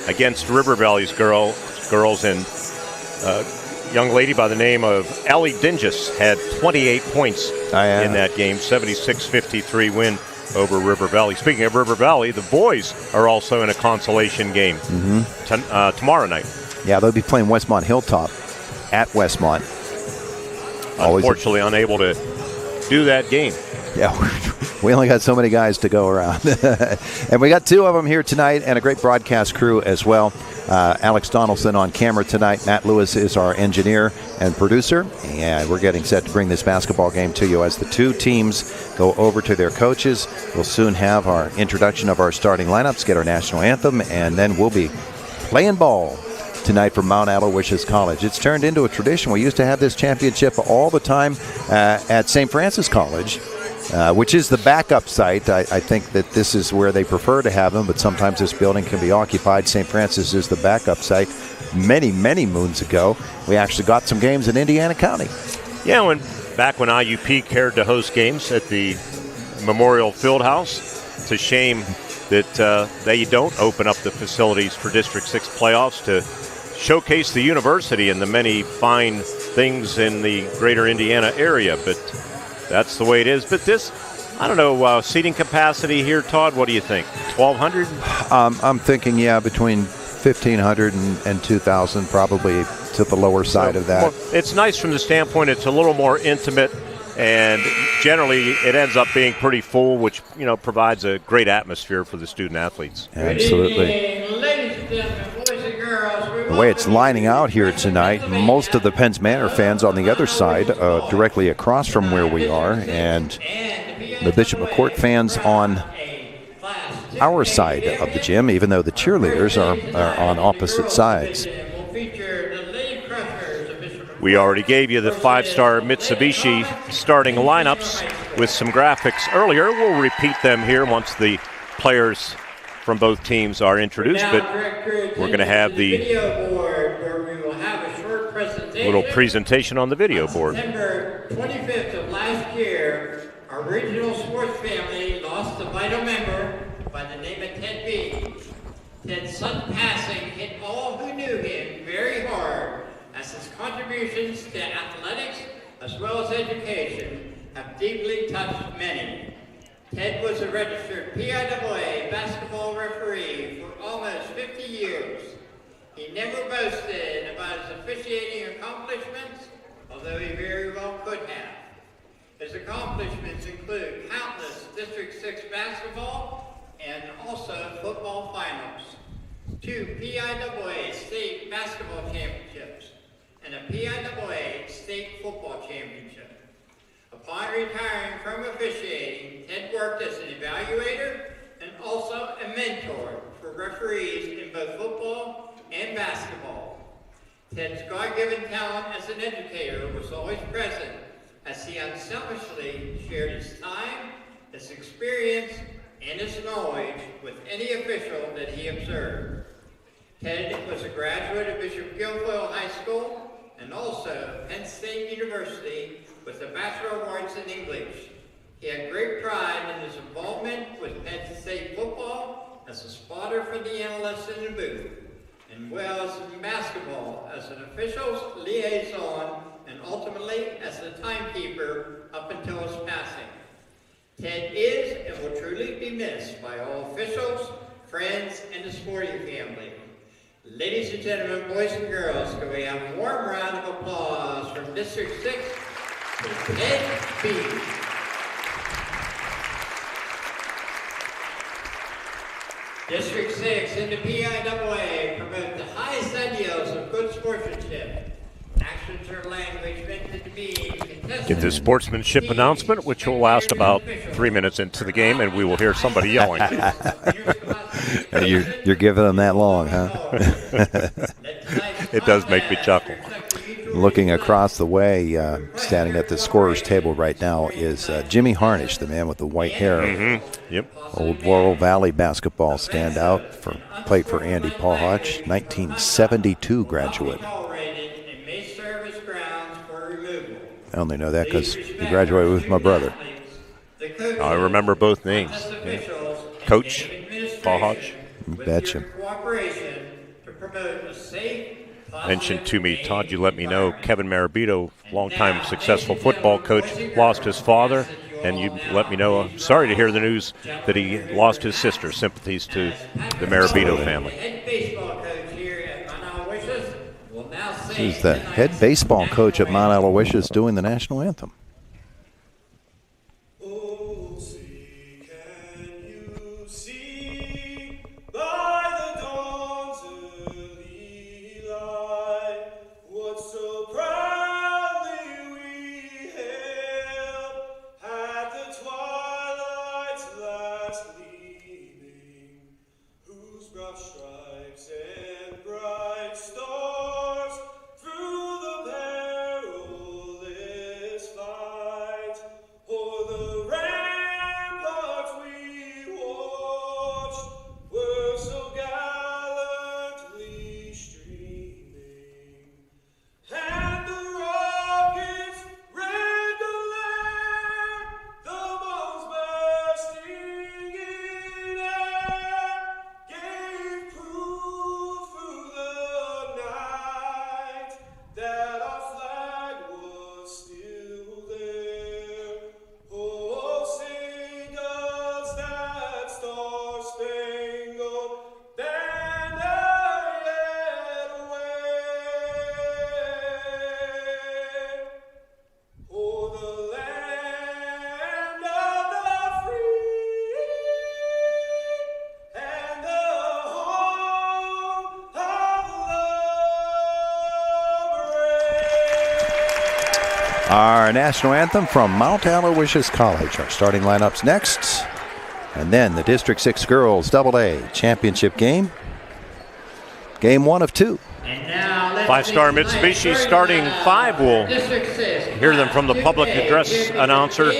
against River Valley's girls, and a young lady by the name of Allie Dingus had 28 points in that game, 76-53 win over River Valley. Speaking of River Valley, the boys are also in a consolation game tomorrow night. Yeah, they'll be playing Westmont Hilltop at Westmont. Unfortunately, unable to do that game. Yeah, we only got so many guys to go around. And we got 2 of them here tonight and a great broadcast crew as well. Alex Donaldson on camera tonight. Matt Lewis is our engineer and producer. And we're getting set to bring this basketball game to you as the 2 teams go over to their coaches. We'll soon have our introduction of our starting lineups, get our national anthem, and then we'll be playing ball tonight from Mount Aloysius College. It's turned into a tradition. We used to have this championship all the time at St. Francis College, which is the backup site. I think that this is where they prefer to have them, but sometimes this building can be occupied. St. Francis is the backup site. Many, many moons ago, we actually got some games in Indiana County. Yeah, back when IUP cared to host games at the Memorial Fieldhouse. It's a shame that they don't open up the facilities for District 6 playoffs to showcase the university and the many fine things in the greater Indiana area, but that's the way it is. But this, I don't know, seating capacity here, Todd, what do you think? 1,200? I'm thinking, between 1,500 and 2,000, probably to the lower side of that. Well, it's nice from the standpoint it's a little more intimate, and generally it ends up being pretty full, which provides a great atmosphere for the student athletes. Absolutely. Ladies and gentlemen, boys and girls, the way it's lining out here tonight, most of the Penns Manor fans on the other side, directly across from where we are, and the Bishop McCort fans on our side of the gym, even though the cheerleaders are on opposite sides. We already gave you the 5-star Mitsubishi starting lineups with some graphics earlier. We'll repeat them here once the players from both teams are introduced, but we're going to have the little presentation on the video board. September 25th of last year, our regional sports family lost a vital member by the name of Ted B. Ted's sudden passing hit all who knew him very hard, as his contributions to athletics as well as education have deeply touched many. Ted was a registered PIAA basketball referee for almost 50 years. He never boasted about his officiating accomplishments, although he very well could have. His accomplishments include countless District 6 basketball and also football finals, 2 PIAA state basketball championships, and a PIAA state football championship. Upon retiring from officiating, Ted worked as an evaluator and also a mentor for referees in both football and basketball. Ted's God-given talent as an educator was always present, as he unselfishly shared his time, his experience, and his knowledge with any official that he observed. Ted was a graduate of Bishop Guilfoyle High School and also Penn State University with a Bachelor of Arts in English. He had great pride in his involvement with Penn State football as a spotter for the analysts in the booth, and well as in basketball as an officials liaison and ultimately as the timekeeper up until his passing. Ted is and will truly be missed by all officials, friends, and the sporting family. Ladies and gentlemen, boys and girls, can we have a warm round of applause from District 6 to Ted B. District 6 and the PIAA promote the highest ideals of good sportsmanship. Actions or language meant to be contested. Get this sportsmanship announcement, which will last about 3 minutes into the game, and we will hear somebody yelling. You're giving them that long, huh? It does make me chuckle. Looking across the way, standing at the scorer's table right now is Jimmy Harnish, the man with the white hair. Mm-hmm. Yep. Old Laurel Valley basketball standout, played for Andy Paulhotch, 1972 graduate. I only know that because he graduated with my brother. I remember both names. Yeah. Coach Paulhotch. Betcha. Mentioned to me, Todd, you let me know, Kevin Marabito, longtime successful football coach, lost his father, and you let me know, I'm sorry to hear the news that he lost his sister. Sympathies to the Marabito family. He's the head baseball coach at Mount Aloysius doing the national anthem. Stripes and Our national anthem from Mount Aloysius College. Our starting lineups next. And then the District 6 Girls AA Championship game. Game 1 of 2. Five-star Mitsubishi starting 5. We'll hear them from the public address announcer.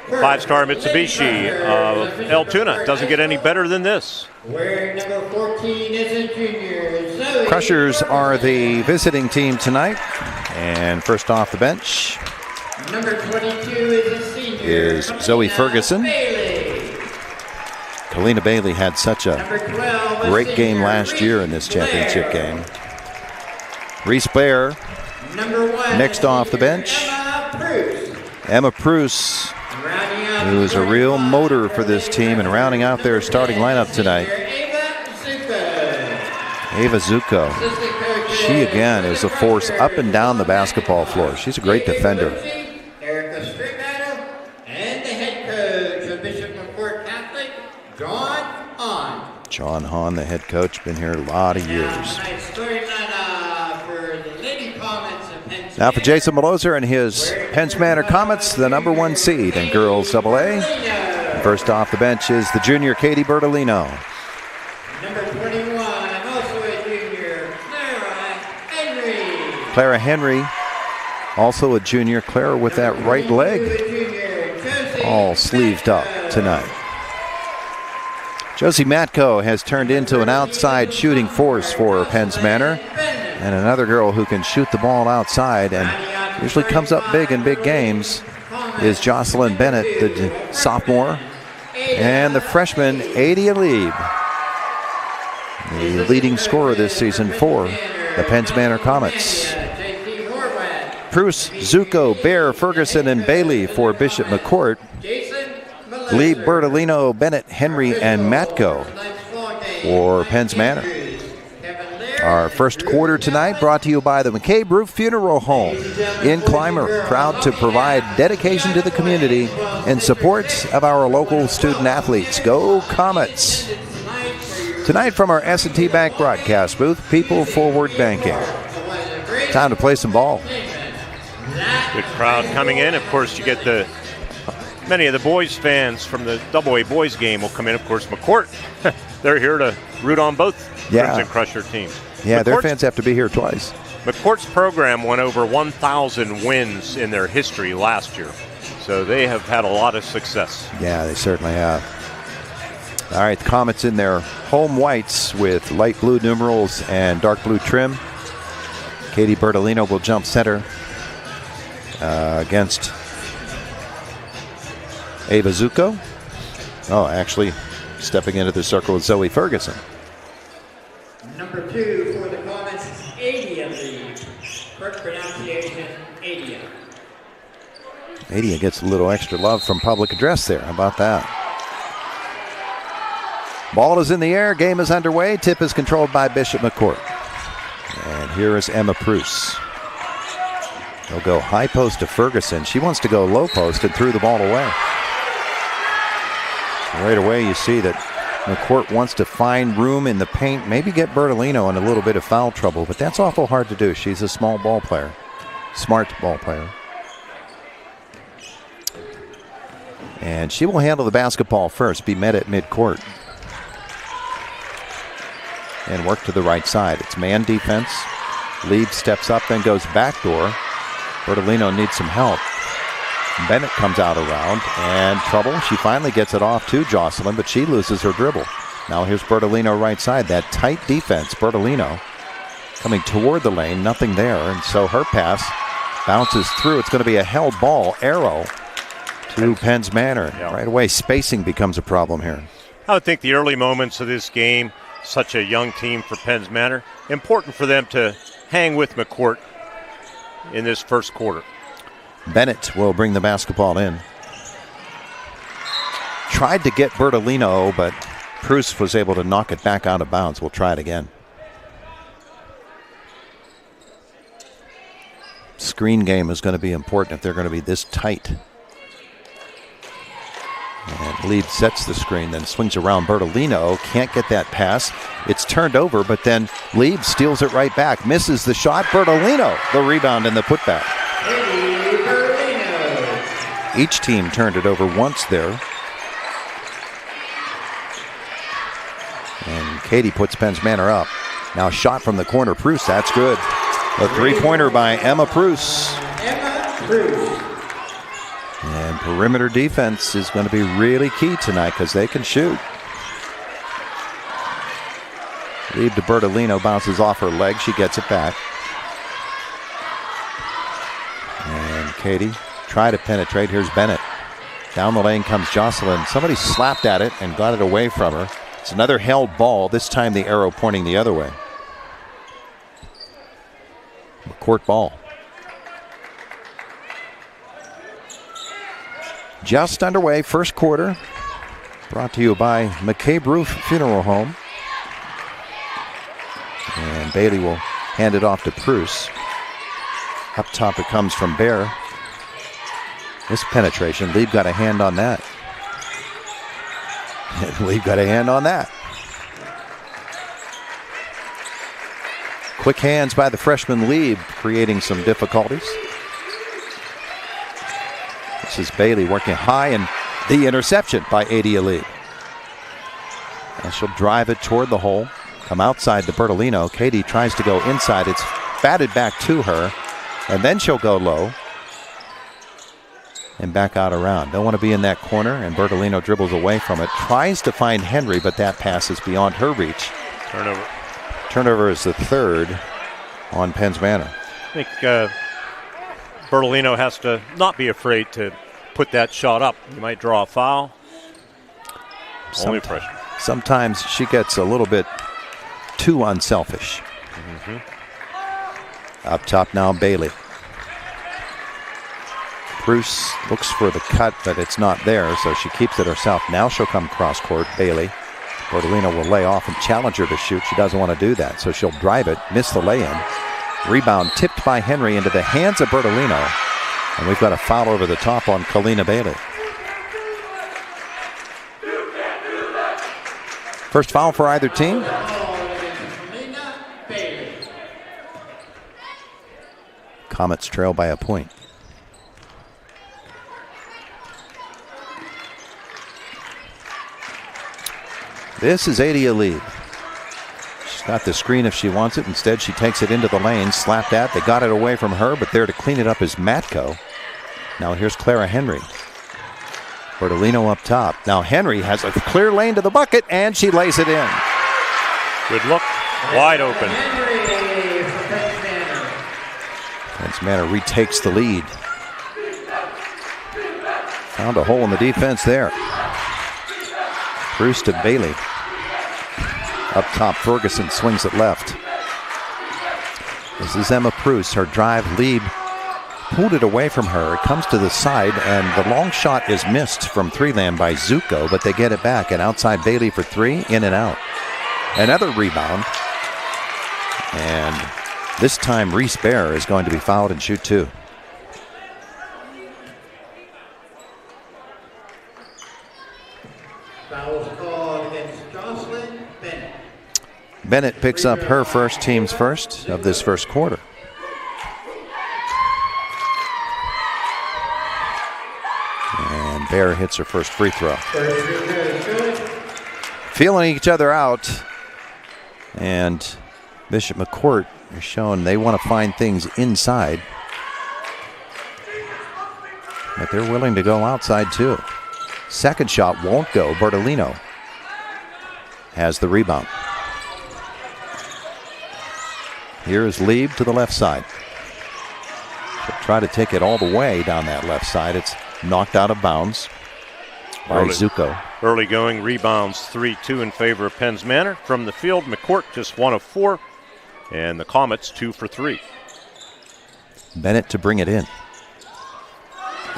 Five-star Mitsubishi of El Tuna. Doesn't get any better than this. Wearing number 14 is a junior, Zoe. Crushers are the visiting team tonight. And first off the bench Number 22 is a senior. Is Zoe Ferguson. Bailey. Kalina Bailey had such a great game last year in this championship game. Reese Blair next off the bench. Emma Pruce, who is a real motor for this team and rounding out their starting lineup tonight. Ava Zuko. She again is a force up and down the basketball floor. She's a great defender. And the head coach of Bishop McCort Catholic, John Hahn. John Hahn, the head coach, been here a lot of years. Now for Jason Maloser and his Penns Manor Comets, the number 1 seed in Girls AA. First off the bench is the junior Katie Bertolino. Number 21, also a junior, Clara Henry. Clara Henry, also a junior. Clara with that right leg all sleeved up tonight. Josie Matko has turned into an outside shooting force for Penns Manor. And another girl who can shoot the ball outside and usually comes up big in big games is Jocelyn Bennett, the sophomore. And the freshman, Adi Alib, the leading scorer this season for the Penns Manor Comets. Pruce, Zuko, Bear, Ferguson, and Bailey for Bishop McCort. Lee, Bertolino, Bennett, Henry, and Matko for Penns Manor. Our first quarter tonight brought to you by the McCabe Roof Funeral Home in Clymer, proud to provide dedication to the community in support of our local student athletes. Go Comets! Tonight from our S&T Bank broadcast booth, People Forward Banking. Time to play some ball. Good crowd coming in. Of course, you get many of the boys fans from the AA boys game will come in. Of course, McCort, they're here to root on both Crimson Crusher teams. Yeah, their fans have to be here twice. McCourt's program went over 1,000 wins in their history last year. So they have had a lot of success. Yeah, they certainly have. All right, the Comets in their home whites with light blue numerals and dark blue trim. Katie Bertolino will jump center against Ava Zuko. Oh, actually stepping into the circle with Zoe Ferguson. Number 2 for the Comets, Adia Lee. Correct pronunciation, Adia. Adia gets a little extra love from public address there. How about that? Ball is in the air. Game is underway. Tip is controlled by Bishop McCort. And here is Emma Pruce. They'll go high post to Ferguson. She wants to go low post and threw the ball away. Right away you see that McCort wants to find room in the paint, maybe get Bertolino in a little bit of foul trouble, but that's awful hard to do. She's a small ball player, smart ball player. And she will handle the basketball first, be met at midcourt. And work to the right side. It's man defense. Lead steps up, then goes backdoor. Bertolino needs some help. Bennett comes out around and trouble. She finally gets it off to Jocelyn, but she loses her dribble. Now here's Bertolino right side. That tight defense. Bertolino coming toward the lane. Nothing there. And so her pass bounces through. It's going to be a held ball. Arrow to Penns Manor. Yeah. Right away, spacing becomes a problem here. I would think the early moments of this game, such a young team for Penns Manor, important for them to hang with McCort in this first quarter. Bennett will bring the basketball in. Tried to get Bertolino, but Pruce was able to knock it back out of bounds. We'll try it again. Screen game is going to be important if they're going to be this tight. And Lieb sets the screen, then swings around Bertolino. Can't get that pass. It's turned over, but then Lieb steals it right back. Misses the shot. Bertolino, the rebound and the putback. Each team turned it over once there. And Katie puts Penns Manor up. Now shot from the corner, Pruce, that's good. A three-pointer by Emma Pruce. And perimeter defense is going to be really key tonight because they can shoot. Lead to Bertolino, bounces off her leg. She gets it back. And Katie try to penetrate. Here's Bennett. Down the lane comes Jocelyn. Somebody slapped at it and got it away from her. It's another held ball, this time the arrow pointing the other way. McCort ball. Just underway, first quarter. Brought to you by McCabe Roof Funeral Home. And Bailey will hand it off to Pruce. Up top it comes from Bear. This penetration, Lieb got a hand on that. Lieb got a hand on that. Quick hands by the freshman Lieb, creating some difficulties. This is Bailey working high, and the interception by Adia Lieb. And she'll drive it toward the hole. Come outside to Bertolino. Katie tries to go inside. It's batted back to her, and then she'll go low and back out around. Don't want to be in that corner, and Bertolino dribbles away from it. Tries to find Henry, but that pass is beyond her reach. Turnover. Turnover is the third on Penns Manor. I think Bertolino has to not be afraid to put that shot up. You might draw a foul. Only pressure. Sometimes she gets a little bit too unselfish. Up top now, Bailey. Bruce looks for the cut, but it's not there, so she keeps it herself. Now she'll come cross court, Bailey. Bertolino will lay off and challenge her to shoot. She doesn't want to do that, so she'll drive it, miss the lay-in. Rebound tipped by Henry into the hands of Bertolino. And we've got a foul over the top on Kalina Bailey. First foul for either team. Comets trail by a point. This is Adia Lieb. She's got the screen if she wants it. Instead, she takes it into the lane, slapped at. They got it away from her, but there to clean it up is Matko. Now here's Clara Henry. Bertolino up top. Now Henry has a clear lane to the bucket, and she lays it in. Good look. Wide open. Penns Manor retakes the lead. Found a hole in the defense there. Bruce to Bailey. Up top, Ferguson swings it left. This is Emma Pruce. Her drive, Lieb pulled it away from her. It comes to the side, and the long shot is missed from three-land by Zuko, but they get it back. And outside Bailey for three, in and out. Another rebound. And this time, Reese Bear is going to be fouled and shoot two. Bennett picks up her first, team's first of this first quarter. And Bear hits her first free throw. Feeling each other out. And Bishop McCort is showing they want to find things inside. But they're willing to go outside too. Second shot won't go. Bertolino has the rebound. Here is Lieb to the left side. She'll try to take it all the way down that left side. It's knocked out of bounds by Zuko. Early going rebounds, 3-2 in favor of Penns Manor. From the field, McCort just 1 of 4. And the Comets 2 for 3. Bennett to bring it in.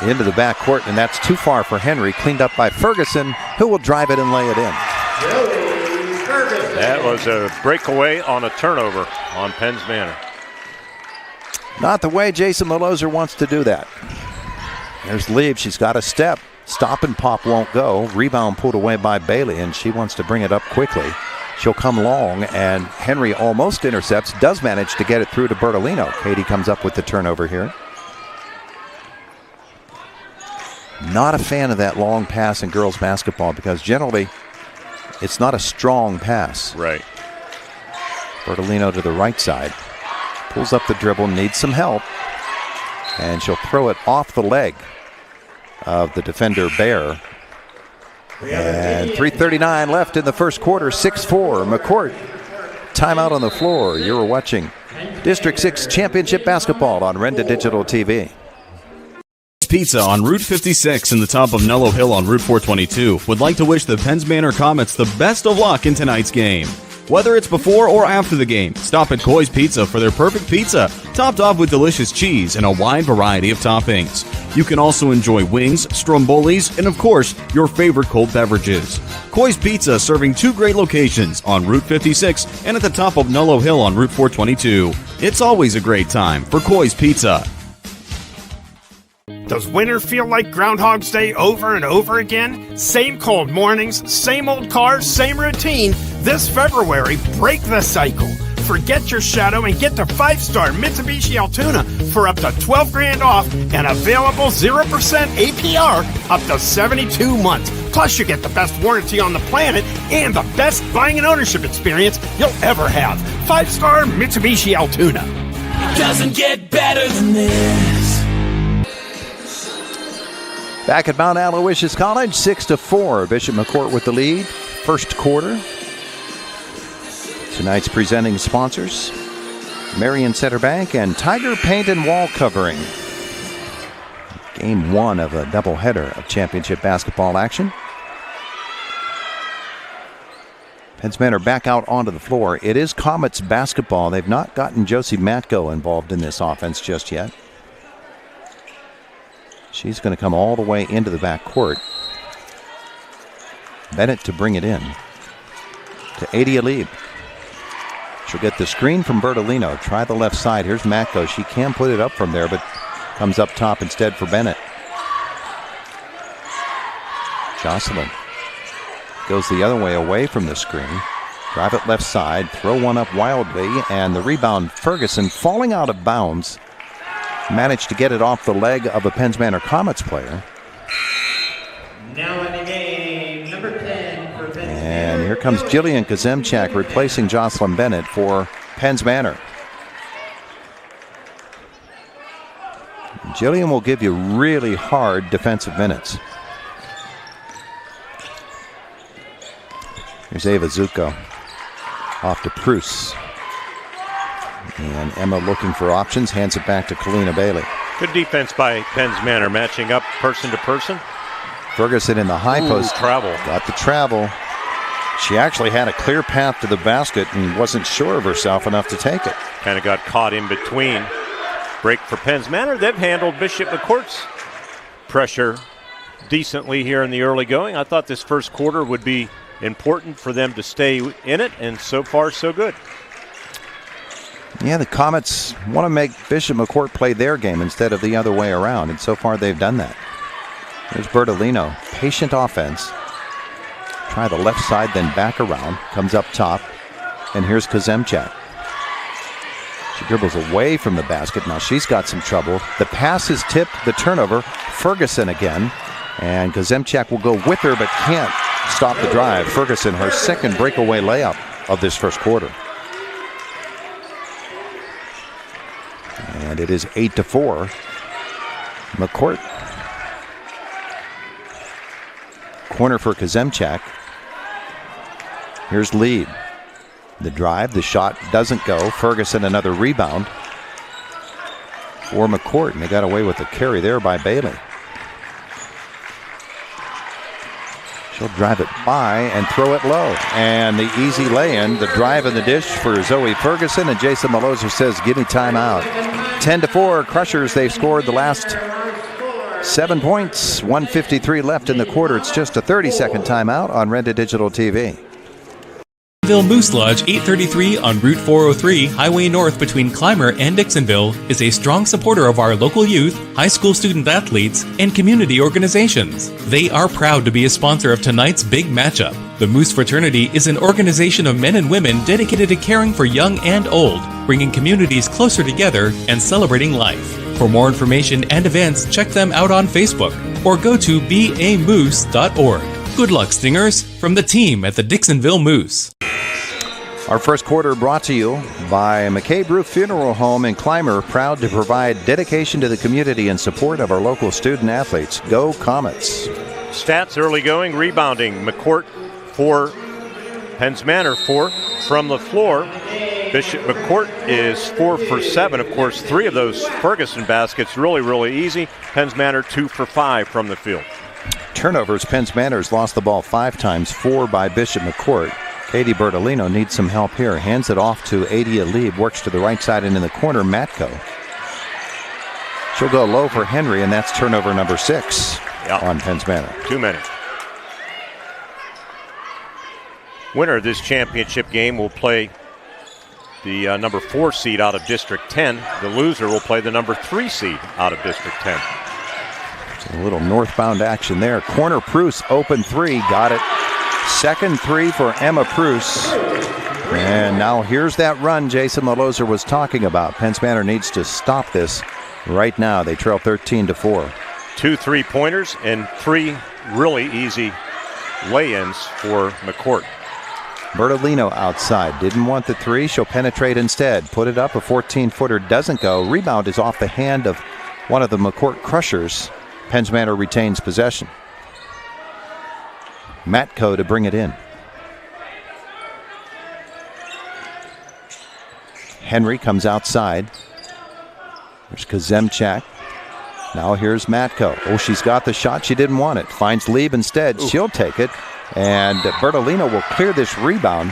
Into the backcourt, and that's too far for Henry. Cleaned up by Ferguson, who will drive it and lay it in. That was a breakaway on a turnover on Penns Manor. Not the way Jason Maloser wants to do that. There's Lieb. She's got a step. Stop and pop won't go. Rebound pulled away by Bailey, and she wants to bring it up quickly. She'll come long, and Henry almost intercepts. Does manage to get it through to Bertolino. Katie comes up with the turnover here. Not a fan of that long pass in girls basketball because generally it's not a strong pass. Right. Bertolino to the right side. Pulls up the dribble, needs some help. And she'll throw it off the leg of the defender, Bear. And 3:39 left in the first quarter, 6-4. McCort, timeout on the floor. You're watching District 6 Championship Basketball on Renda Digital TV. Pizza on Route 56 in the top of Nello Hill on Route 422 would like to wish the Penns Manor Comets the best of luck in tonight's game. Whether it's before or after the game, stop at Coy's Pizza for their perfect pizza, topped off with delicious cheese and a wide variety of toppings. You can also enjoy wings, strombolis, and of course, your favorite cold beverages. Coy's Pizza serving 2 great locations on Route 56 and at the top of Nello Hill on Route 422. It's always a great time for Coy's Pizza. Does winter feel like Groundhog's Day over and over again? Same cold mornings, same old cars, same routine. This February, break the cycle. Forget your shadow and get the 5-star Mitsubishi Altoona for up to $12,000 off and available 0% APR up to 72 months. Plus, you get the best warranty on the planet and the best buying and ownership experience you'll ever have. 5-star Mitsubishi Altoona. It doesn't get better than this. Back at Mount Aloysius College, 6-4. Bishop McCort with the lead. First quarter. Tonight's presenting sponsors, Marion Center Bank and Tiger Paint and Wall Covering. Game 1 of a doubleheader of championship basketball action. Penns Manor back out onto the floor. It is Comets basketball. They've not gotten Josie Matko involved in this offense just yet. She's going to come all the way into the backcourt. Bennett to bring it in to Adi Alib. She'll get the screen from Bertolino. Try the left side. Here's Matko. She can put it up from there, but comes up top instead for Bennett. Jocelyn goes the other way away from the screen. Drive it left side. Throw one up wildly, and the rebound, Ferguson, falling out of bounds. Managed to get it off the leg of a Penns Manor Comets player. Now in the game, number 10 for Penns And here comes Jillian Kazemchak replacing Jocelyn Bennett for Penns Manor. Jillian will give you really hard defensive minutes. Here's Ava Zuko off to Pruce. And Emma looking for options, hands it back to Kalina Bailey. Good defense by Penns Manor, matching up person to person. Ferguson in the high post. Travel. Got the travel. She actually had a clear path to the basket and wasn't sure of herself enough to take it. Kind of got caught in between. Break for Penns Manor. They've handled Bishop McCort's pressure decently here in the early going. I thought this first quarter would be important for them to stay in it, and so far so good. Yeah, the Comets want to make Bishop McCort play their game instead of the other way around, and so far they've done that. There's Bertolino, patient offense. Try the left side, then back around. Comes up top, and here's Kazemchak. She dribbles away from the basket. Now she's got some trouble. The pass is tipped, the turnover. Ferguson again, and Kazemchak will go with her, but can't stop the drive. Ferguson, her second breakaway layup of this first quarter. And it is 8-4. McCort. Corner for Kazemchak. Here's Lead. The drive, the shot doesn't go. Ferguson another rebound for McCort, and they got away with the carry there by Bailey. She'll drive it by and throw it low. And the easy lay-in, the drive and the dish for Zoe Ferguson, and Jason Malozer says, give me timeout. 10-4, Crushers, they've scored the last 7 points. 1:53 left in the quarter. It's just a 30-second timeout on Renda Digital TV. Moose Lodge 833 on Route 403, Highway North between Clymer and Dixonville, is a strong supporter of our local youth, high school student athletes, and community organizations. They are proud to be a sponsor of tonight's big matchup. The Moose Fraternity is an organization of men and women dedicated to caring for young and old, bringing communities closer together and celebrating life. For more information and events, check them out on Facebook. or go to bamoose.org. Good luck, Stingers, from the team at the Dixonville Moose. Our first quarter brought to you by McCabe Roof Funeral Home in Clymer, proud to provide dedication to the community in support of our local student athletes. Go Comets. Stats early going, rebounding. McCort 4, Penns Manor 4 from the floor. Bishop McCort is 4 for 7. Of course, 3 of those Ferguson baskets really, really easy. Penns Manor 2 for 5 from the field. Turnovers, Penns Manor's lost the ball 5 times, 4 by Bishop McCort. Katie Bertolino needs some help here. Hands it off to Adia Lieb. Works to the right side and in the corner, Matko. She'll go low for Henry, and that's turnover number 6 on Penns Manor. Too many. Winner of this championship game will play the number 4 seed out of District 10. The loser will play the number 3 seed out of District 10. A little northbound action there. Corner Pruce, open 3, got it. Second 3 for Emma Pruce. And now here's that run Jason Laloser was talking about. Penns Manor needs to stop this right now. They trail 13-4. 2 3-pointers and 3 really easy lay-ins for McCort. Bertolino outside. Didn't want the 3. She'll penetrate instead. Put it up. A 14-footer doesn't go. Rebound is off the hand of one of the McCort Crushers. Penns Manor retains possession. Matko to bring it in. Henry comes outside. There's Kazemchak. Now here's Matko. Oh, she's got the shot. She didn't want it. Finds Lieb instead. She'll take it. And Bertolino will clear this rebound.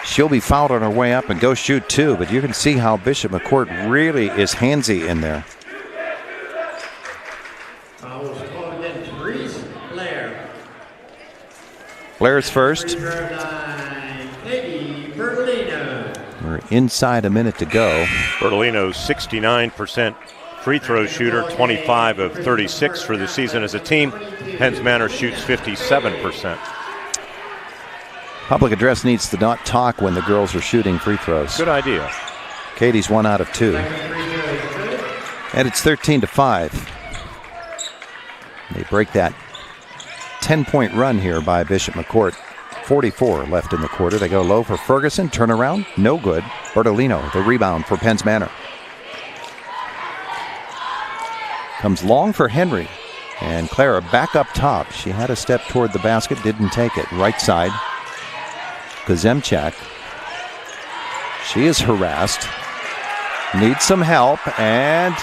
She'll be fouled on her way up and go shoot 2. But you can see how Bishop McCort really is handsy in there. Blair's first. We're inside a minute to go. Bertolino's 69% free throw shooter, 25 of 36 for the season as a team. Penns Manor shoots 57%. Public address needs to not talk when the girls are shooting free throws. Good idea. Katie's 1 out of 2. And it's 13-5. They break that 10-point run here by Bishop McCort. 44 left in the quarter. They go low for Ferguson. Turnaround, no good. Bertolino, the rebound for Penns Manor. Comes long for Henry. And Clara back up top. She had a step toward the basket, didn't take it. Right side. Kazemchak. She is harassed. Needs some help and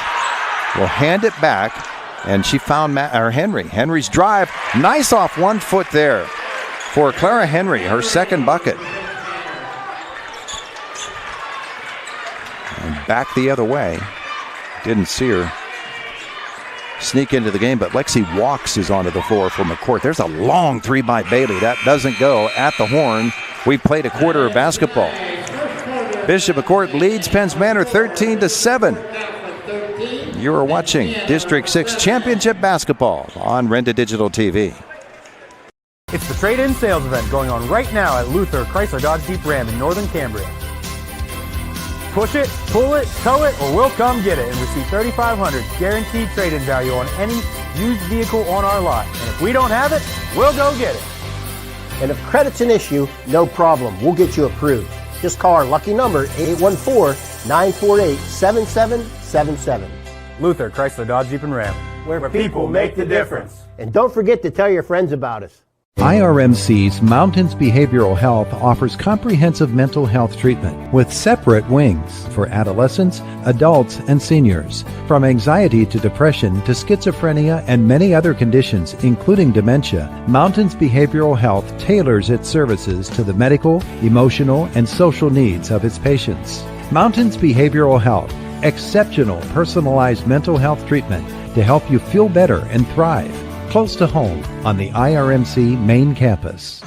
will hand it back. And she found Henry. Henry's drive. Nice off 1 foot there for Clara Henry, her second bucket. And back the other way. Didn't see her sneak into the game, but Lexi Walks is onto the floor for McCort. There's a long 3 by Bailey. That doesn't go at the horn. We've played a quarter of basketball. Bishop McCort leads Penns Manor 13-7. You are watching District 6 Championship Basketball on Renda Digital TV. It's the trade-in sales event going on right now at Luther Chrysler Dodge Jeep Ram in Northern Cambria. Push it, pull it, tow it, or we'll come get it and receive $3,500 guaranteed trade-in value on any used vehicle on our lot. And if we don't have it, we'll go get it. And if credit's an issue, no problem. We'll get you approved. Just call our lucky number, 814-948-7777. Luther Chrysler Dodge Jeep and Ram, where people make the difference. And don't forget to tell your friends about us. IRMC's Mountains Behavioral Health offers comprehensive mental health treatment with separate wings for adolescents, adults, and seniors. From anxiety to depression to schizophrenia and many other conditions, including dementia, Mountains Behavioral Health tailors its services to the medical, emotional, and social needs of its patients. Mountains Behavioral Health, exceptional personalized mental health treatment to help you feel better and thrive. Close to home on the IRMC main campus.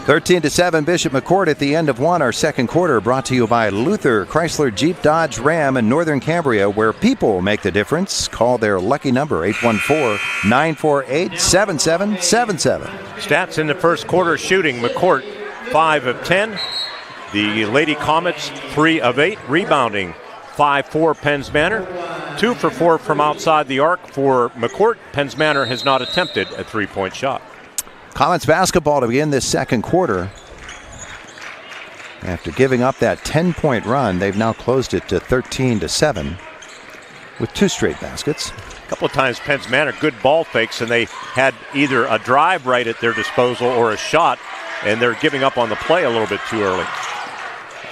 13-7, Bishop McCort at the end of 1. Our second quarter brought to you by Luther Chrysler Jeep Dodge Ram in Northern Cambria, where people make the difference. Call their lucky number, 814-948-7777. Stats in the first quarter shooting. McCort 5 of 10. The Lady Comets 3 of 8. Rebounding 5-4 Penns Manor. 2 for 4 from outside the arc for McCort. Penns Manor has not attempted a three-point shot. Comets basketball to begin this second quarter. After giving up that 10-point run, they've now closed it to 13-7 with 2 straight baskets. A couple of times Penns Manor, good ball fakes, and they had either a drive right at their disposal or a shot, and they're giving up on the play a little bit too early.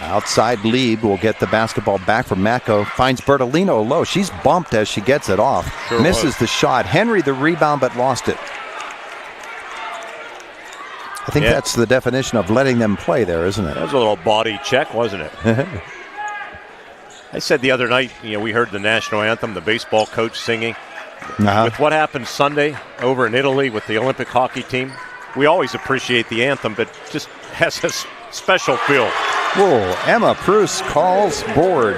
Outside Lieb will get the basketball back from Matko. Finds Bertolino low. She's bumped as she gets it off. Sure misses was. the shot. Henry the rebound, but lost it. I think that's the definition of letting them play there, isn't it? That was a little body check, wasn't it? I said the other night, we heard the national anthem, the baseball coach singing. With what happened Sunday over in Italy with the Olympic hockey team, we always appreciate the anthem, but just has a special feel. Whoa, Emma Pruce calls board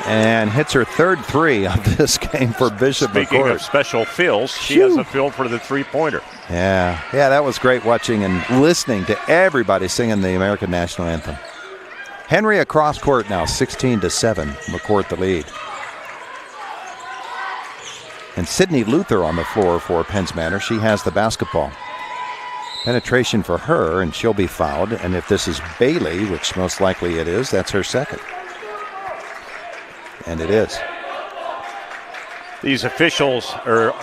and hits her third 3 of this game for Bishop McCort. Speaking of special feels, she has a feel for the three-pointer. Yeah, that was great watching and listening to everybody singing the American national anthem. Henry across court now, 16-7. McCort the lead. And Sydney Luther on the floor for Penns Manor. She has the basketball. Penetration for her, and she'll be fouled. And if this is Bailey, which most likely it is, that's her second. And it is. These officials are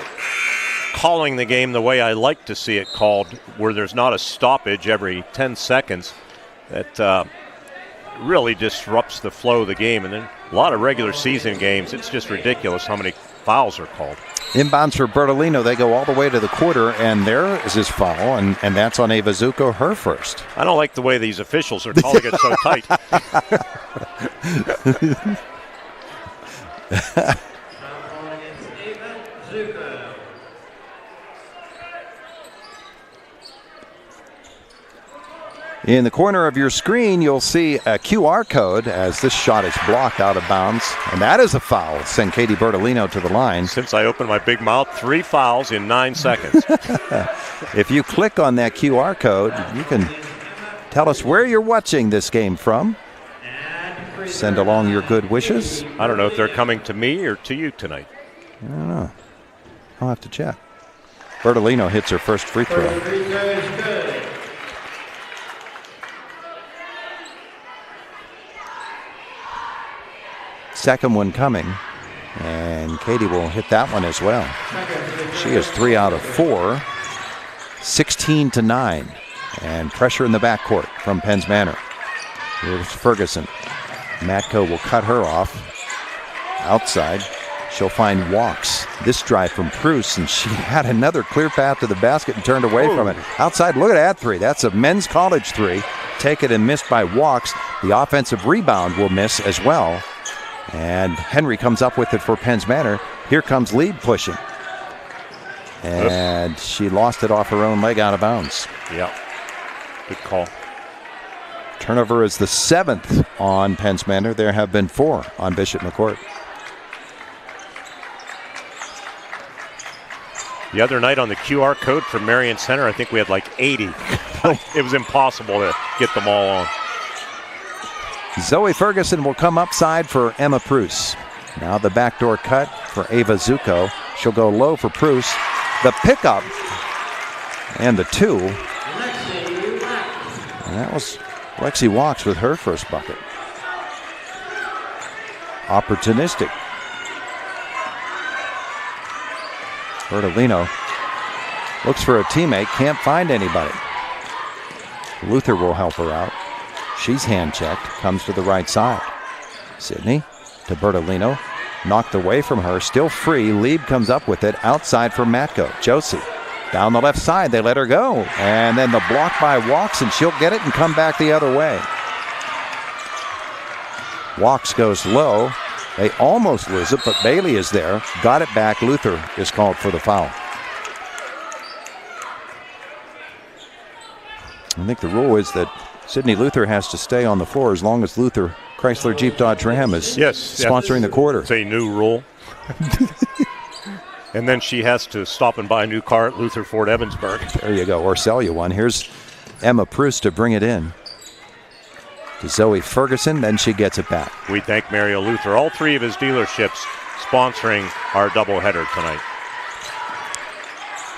calling the game the way I like to see it called, where there's not a stoppage every 10 seconds. That really disrupts the flow of the game. And then a lot of regular season games, it's just ridiculous how many fouls are called. Inbounds for Bertolino. They go all the way to the quarter, and there is his foul, and that's on Ava Zuko, her first. I don't like the way these officials are calling it so tight. In the corner of your screen, you'll see a QR code as this shot is blocked out of bounds. And that is a foul. Send Katie Bertolino to the line. Since I opened my big mouth, 3 fouls in 9 seconds. If you click on that QR code, you can tell us where you're watching this game from. Send along your good wishes. I don't know if they're coming to me or to you tonight. I don't know. I'll have to check. Bertolino hits her first free throw. Second one coming, and Katie will hit that one as well. She is 3 out of 4, 16-9, and pressure in the backcourt from Penns Manor. Here's Ferguson. Matko will cut her off. Outside, she'll find Walks. This drive from Pruce, and she had another clear path to the basket and turned away from it. Outside, look at that 3. That's a men's college 3. Take it and missed by Walks. The offensive rebound will miss as well. And Henry comes up with it for Penns Manor. Here comes Lieb pushing. And she lost it off her own leg out of bounds. Yeah, good call. Turnover is the 7th on Penns Manor. There have been 4 on Bishop McCort. The other night on the QR code for Marion Center, I think we had like 80. It was impossible to get them all on. Zoe Ferguson will come upside for Emma Pruce. Now the backdoor cut for Ava Zuko. She'll go low for Pruce. The pickup and the 2. And that was Lexi Walks with her first bucket. Opportunistic. Bertolino looks for a teammate, can't find anybody. Luther will help her out. She's hand-checked, comes to the right side. Sydney to Bertolino, knocked away from her, still free. Lieb comes up with it, outside for Matko. Josie down the left side, they let her go. And then the block by Walks, and she'll get it and come back the other way. Walks goes low. They almost lose it, but Bailey is there. Got it back. Luther is called for the foul. I think the rule is that Sydney Luther has to stay on the floor as long as Luther Chrysler Jeep Dodge Ram is sponsoring the quarter. It's a new rule. And then she has to stop and buy a new car at Luther Ford Evansburg. There you go, or sell you one. Here's Emma Pruce to bring it in. To Zoe Ferguson, then she gets it back. We thank Mario Luther. All 3 of his dealerships sponsoring our doubleheader tonight.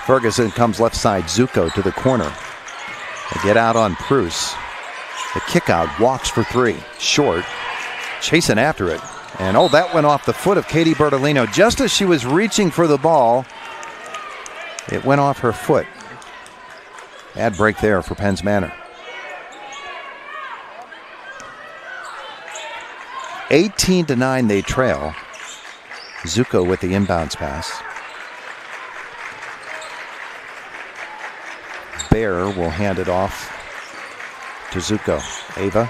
Ferguson comes left side. Zuko to the corner. They get out on Pruce. The kick out, walks for three. Short. Chasing after it. And that went off the foot of Katie Bertolino. Just as she was reaching for the ball, it went off her foot. Bad break there for Penns Manor. 18-9 they trail. Zuko with the inbounds pass. Bear will hand it off to Zuko. Ava.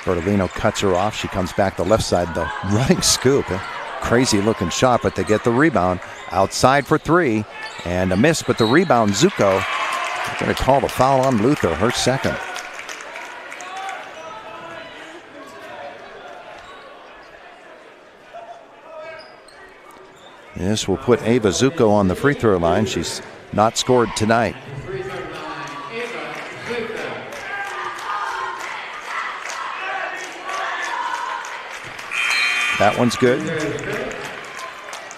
Bertolino cuts her off. She comes back the left side. The running scoop. A crazy looking shot, but they get the rebound. Outside for three. And a miss, but the rebound, Zuko. They're going to call the foul on Luther, her second. This will put Ava Zuko on the free throw line. She's not scored tonight. That one's good.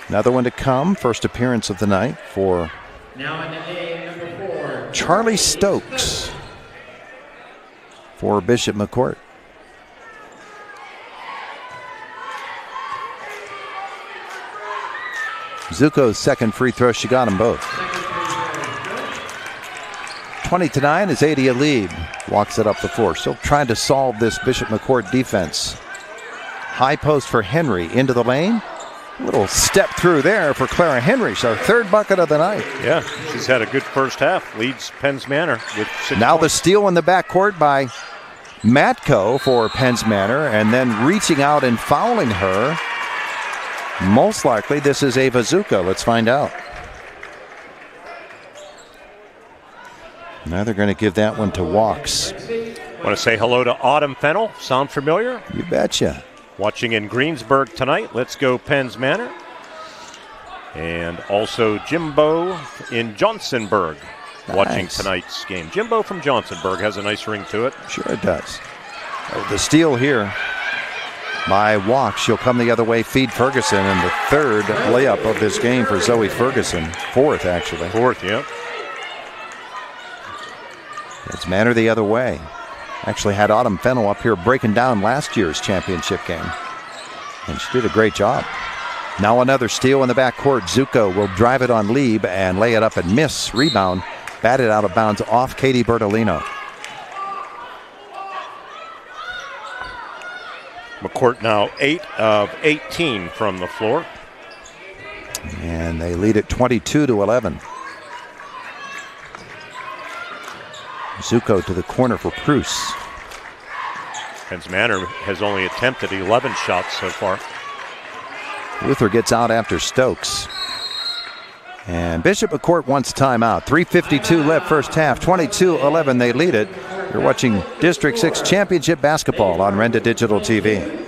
Another one to come. First appearance of the night for Charlie Stokes for Bishop McCort. Zuko's second free throw, she got them both. 20-9 is Adia Lieb. Walks it up the floor. Still trying to solve this Bishop McCort defense. High post for Henry into the lane. Little step through there for Clara Henry. So third bucket of the night. Yeah, she's had a good first half. Leads Penns Manor with 6 Now points. the steal in the backcourt by Matko for Penns Manor, and then reaching out and fouling her. Most likely this is Ava Zuko. Let's find out. Now they're going to give that one to Walks. Want to say hello to Autumn Fennell. Sound familiar? You betcha. Watching in Greensburg tonight. Let's go Penns Manor. And also Jimbo in Johnsonburg watching tonight's game. Jimbo from Johnsonburg has a nice ring to it. Sure it does. The steal here by Walks. She'll come the other way, feed Ferguson, and the third layup of this game for Zoe Ferguson. Fourth, actually. Fourth, yeah. It's Manor the other way. Actually had Autumn Fennell up here breaking down last year's championship game. And she did a great job. Now another steal in the backcourt. Zuko will drive it on Lieb and lay it up and miss. Rebound. Batted out of bounds off Katie Bertolino. McCort now 8 of 18 from the floor. And they lead it 22-11. Zuko to the corner for Pruce. Penns Manor has only attempted 11 shots so far. Luther gets out after Stokes. And Bishop McCort wants timeout. 3:52 left first half. 22-11 they lead it. You're watching District 6 Championship Basketball on Renda Digital TV.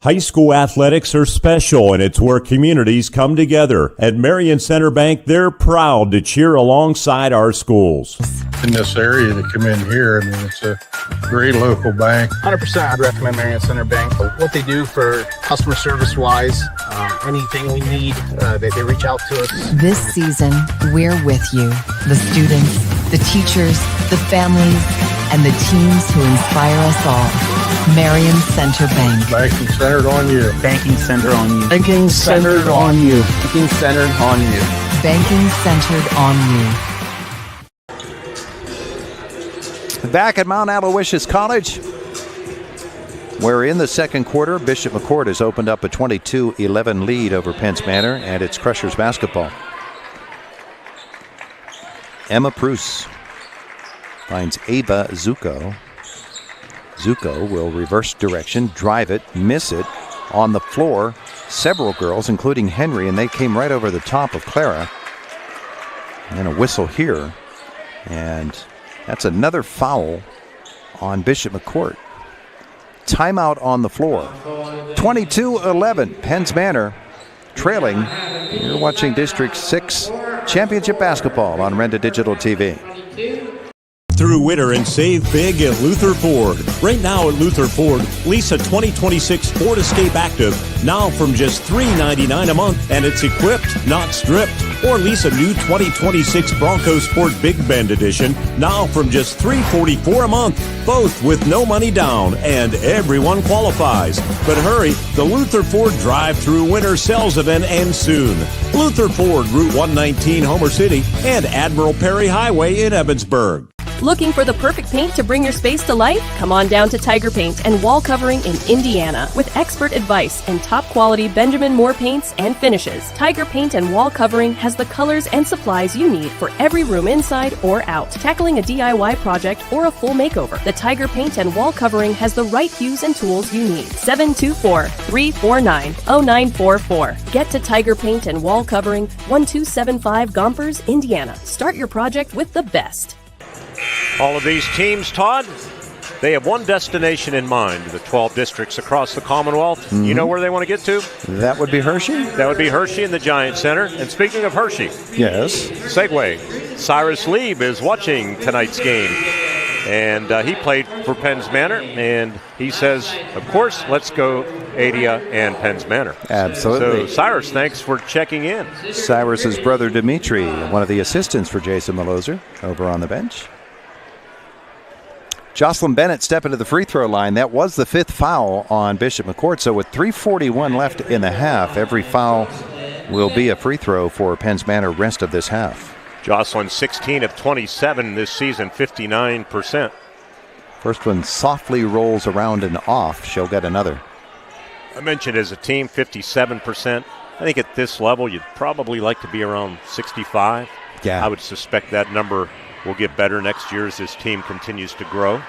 High school athletics are special, and it's where communities come together. At Marion Center Bank, they're proud to cheer alongside our schools. In this area to come in here, I mean, it's a great local bank. 100% I'd recommend Marion Center Bank. What they do for customer service wise, anything we need, they reach out to us. This season, we're with you. The students, the teachers, the families, and the teams who inspire us all. Marion Center Bank. Banking centered on you. Banking centered on you. Banking centered on you. Banking centered on you. Banking centered on you. Back at Mount Aloysius College, where in the second quarter, Bishop McCort has opened up a 22-11 lead over Penns Manor, and it's Crushers basketball. Emma Pruce finds Ava Zuko. Zuko will reverse direction, drive it, miss it. On the floor, several girls, including Henry, and they came right over the top of Clara. And then a whistle here. And that's another foul on Bishop McCort. Timeout on the floor. 22-11, Penns Manor trailing. You're watching District 6 Championship Basketball on Renda Digital TV. through winter and save big at Luther Ford. Right now at Luther Ford, lease a 2026 Ford Escape Active now from just $399 a month, and it's equipped, not stripped. Or lease a new 2026 Bronco Sport Big Bend Edition now from just $344 a month, both with no money down, and everyone qualifies. But hurry, the Luther Ford drive-through winter sales event ends soon. Luther Ford, Route 119, Homer City, and Admiral Perry Highway in Evansburg. Looking for the perfect paint to bring your space to life? Come on down to Tiger Paint and Wall Covering in Indiana. With expert advice and top quality Benjamin Moore paints and finishes, Tiger Paint and Wall Covering has the colors and supplies you need for every room inside or out. Tackling a DIY project or a full makeover, the Tiger Paint and Wall Covering has the right hues and tools you need. 724-349-0944. Get to Tiger Paint and Wall Covering, 1275 Gompers, Indiana. Start your project with the best. All of these teams, Todd, they have one destination in mind, the 12 districts across the Commonwealth. Mm-hmm. You know where they want to get to? That would be Hershey? That would be Hershey in the Giant Center. And speaking of Hershey, yes. Segue. Cyrus Lieb is watching tonight's game. And he played for Penns Manor, and he says, of course, let's go Adia and Penns Manor. Absolutely. So, Cyrus, thanks for checking in. Cyrus's brother, Dimitri, one of the assistants for Jason Maloser, over on the bench. Jocelyn Bennett stepping to the free throw line. That was the fifth foul on Bishop McCort. So with 3:41 left in the half, every foul will be a free throw for Penns Manor rest of this half. Jocelyn 16 of 27 this season, 59%. First one softly rolls around and off. She'll get another. I mentioned as a team, 57%. I think at this level, you'd probably like to be around 65. Yeah. I would suspect that number will get better next year as this team continues to grow.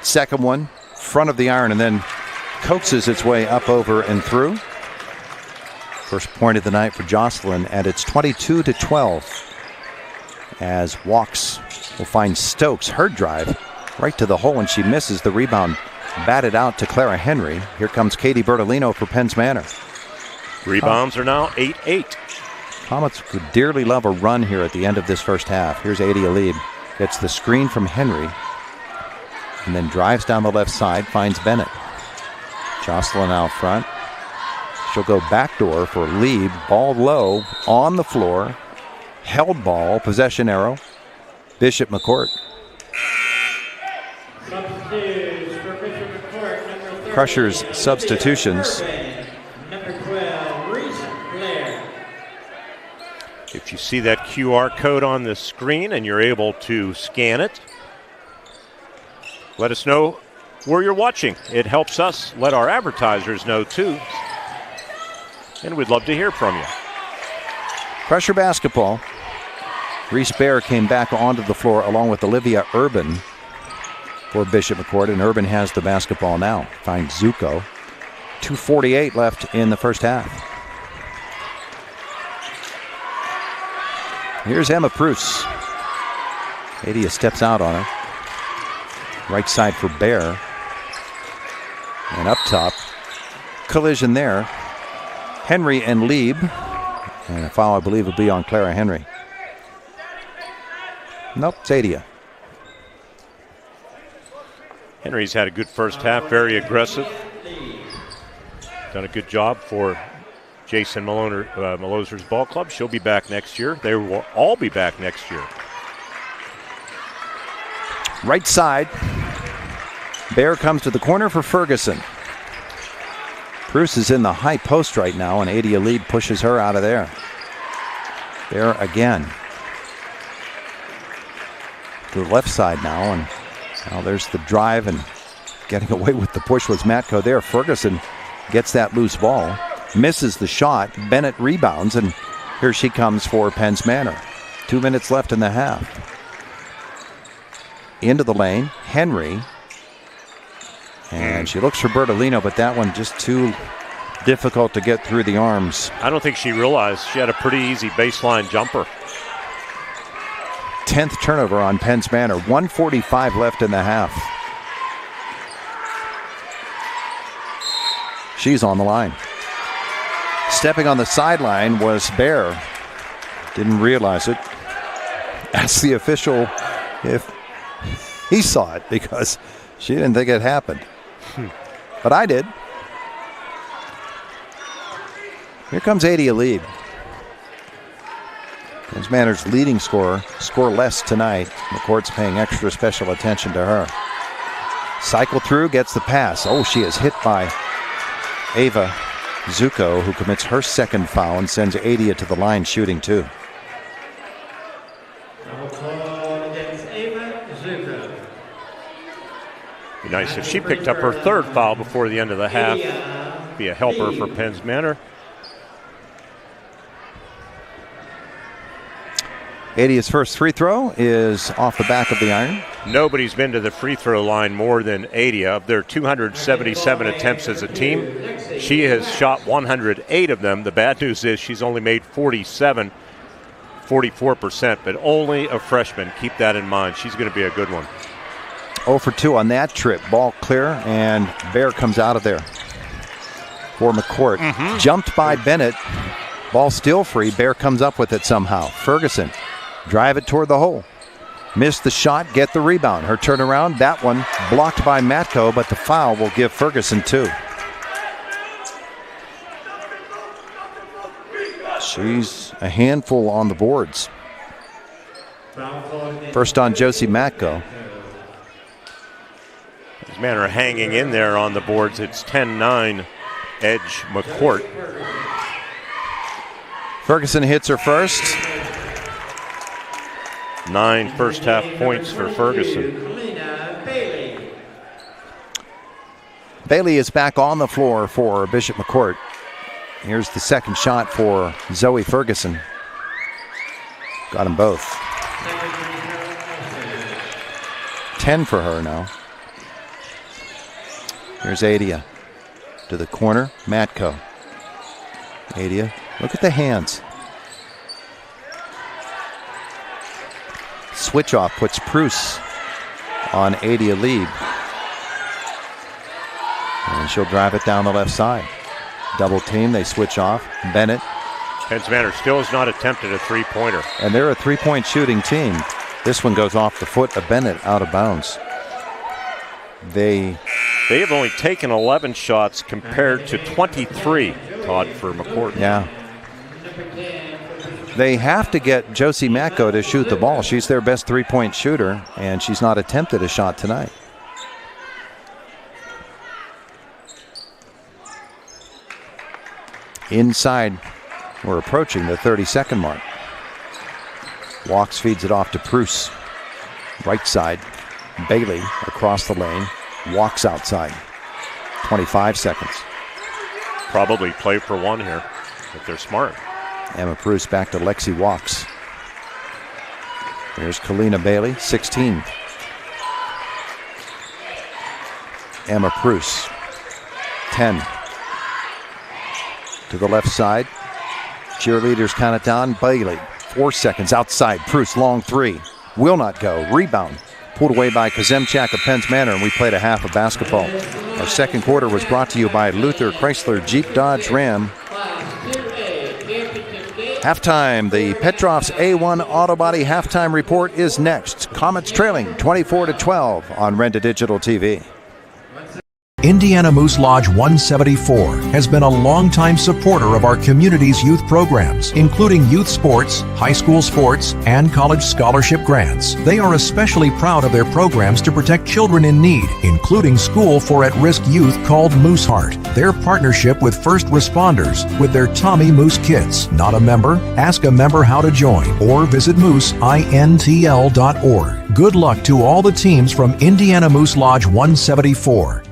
Second one, front of the iron, and then coaxes its way up, over, and through. First point of the night for Jocelyn, and it's 22-12. As Walks will find Stokes, her drive, right to the hole, and she misses the rebound. Batted out to Clara Henry. Here comes Katie Bertolino for Penns Manor. Rebounds are now 8-8. Comets would dearly love a run here at the end of this first half. Here's Adia Lieb. Gets the screen from Henry. And then drives down the left side, finds Bennett. Jocelyn out front. She'll go backdoor for Lieb. Ball low, on the floor. Held ball, possession arrow. Bishop McCort. Crusher's substitutions. If you see that QR code on the screen and you're able to scan it, let us know where you're watching. It helps us let our advertisers know too. And we'd love to hear from you. Crusher basketball. Reese Bear came back onto the floor along with Olivia Urban for Bishop McCort, and Urban has the basketball now. Finds Zuko. 2:48 left in the first half. Here's Emma Pruce. Adia steps out on her. Right side for Bear. And up top. Collision there. Henry and Lieb. And a foul, I believe, will be on Clara Henry. Nope, it's Adia. Henry's had a good first half, very aggressive. Done a good job for Jason Maloser's ball club. She'll be back next year. They will all be back next year. Right side. Bear comes to the corner for Ferguson. Bruce is in the high post right now, and Adia Lieb pushes her out of there. Bear again. To the left side now, and now there's the drive, and getting away with the push was Matko there. Ferguson gets that loose ball. Misses the shot. Bennett rebounds, and here she comes for Penns Manor. 2 minutes left in the half. Into the lane, Henry. And she looks for Bertolino, but that one just too difficult to get through the arms. I don't think she realized she had a pretty easy baseline jumper. 10th turnover on Penns Manor. 1:45 left in the half. She's on the line. Stepping on the sideline was Bear. Didn't realize it. ask the official if he saw it, because she didn't think it happened. But I did. Here comes Adia Lieb. Penns Manor's leading scorer, scoreless tonight. McCourt's paying extra special attention to her. Cycle through, gets the pass. Oh, she is hit by Ava Zuko, who commits her second foul and sends Adia to the line shooting 2. Be nice if she picked up her third foul before the end of the half. Be a helper for Penns Manor. Adia's first free throw is off the back of the iron. Nobody's been to the free throw line more than Adia. Of their 277 attempts as a team, she has shot 108 of them. The bad news is she's only made 44%, but only a freshman. Keep that in mind. She's going to be a good one. 0 for 2 on that trip. Ball clear, and Bear comes out of there for McCourt. Jumped by Bennett. Ball still free. Bear comes up with it somehow. Ferguson, drive it toward the hole. Missed the shot, get the rebound. Her turnaround, that one blocked by Matko, but the foul will give Ferguson 2. She's a handful on the boards. First on Josie Matko. Penns Manor hanging in there on the boards. It's 10-9 edge McCourt. Ferguson hits her first. 9 first half points for Ferguson. Bailey is back on the floor for Bishop McCort. Here's the second shot for Zoe Ferguson. Got them both. 10 for her now. Here's Adia to the corner. Matko. Adia, look at the hands. Switch off puts Pruce on Adia Lieb. And she'll drive it down the left side. Double team, they switch off. Bennett. Penns Manor still has not attempted a three-pointer. And they're a three-point shooting team. This one goes off the foot of Bennett, out of bounds. They have only taken 11 shots compared to 23, Todd, for McCort. Yeah. They have to get Josie Matko to shoot the ball. She's their best three-point shooter, and she's not attempted a shot tonight. Inside, we're approaching the 30-second mark. Walks, feeds it off to Pruce. Right side, Bailey across the lane. Walks outside. 25 seconds. Probably play for one here, if they're smart. Emma Pruce back to Lexi Walks. There's Kalina Bailey, 16. Emma Pruce, 10. To the left side. Cheerleaders count it down. Bailey, 4 seconds outside. Pruce, long three. Will not go. Rebound. Pulled away by Kazemchak of Penns Manor, and we played a half of basketball. Our second quarter was brought to you by Luther Chrysler Jeep Dodge Ram. Halftime, the Petrov's A1 Auto Body halftime report is next. Comets trailing 24-12 on Renda Digital TV. Indiana Moose Lodge 174 has been a longtime supporter of our community's youth programs, including youth sports, high school sports, and college scholarship grants. They are especially proud of their programs to protect children in need, including School for At-Risk Youth called Moose Heart. Their partnership with first responders with their Tommy Moose Kits. Not a member? Ask a member how to join or visit mooseintl.org. Good luck to all the teams from Indiana Moose Lodge 174.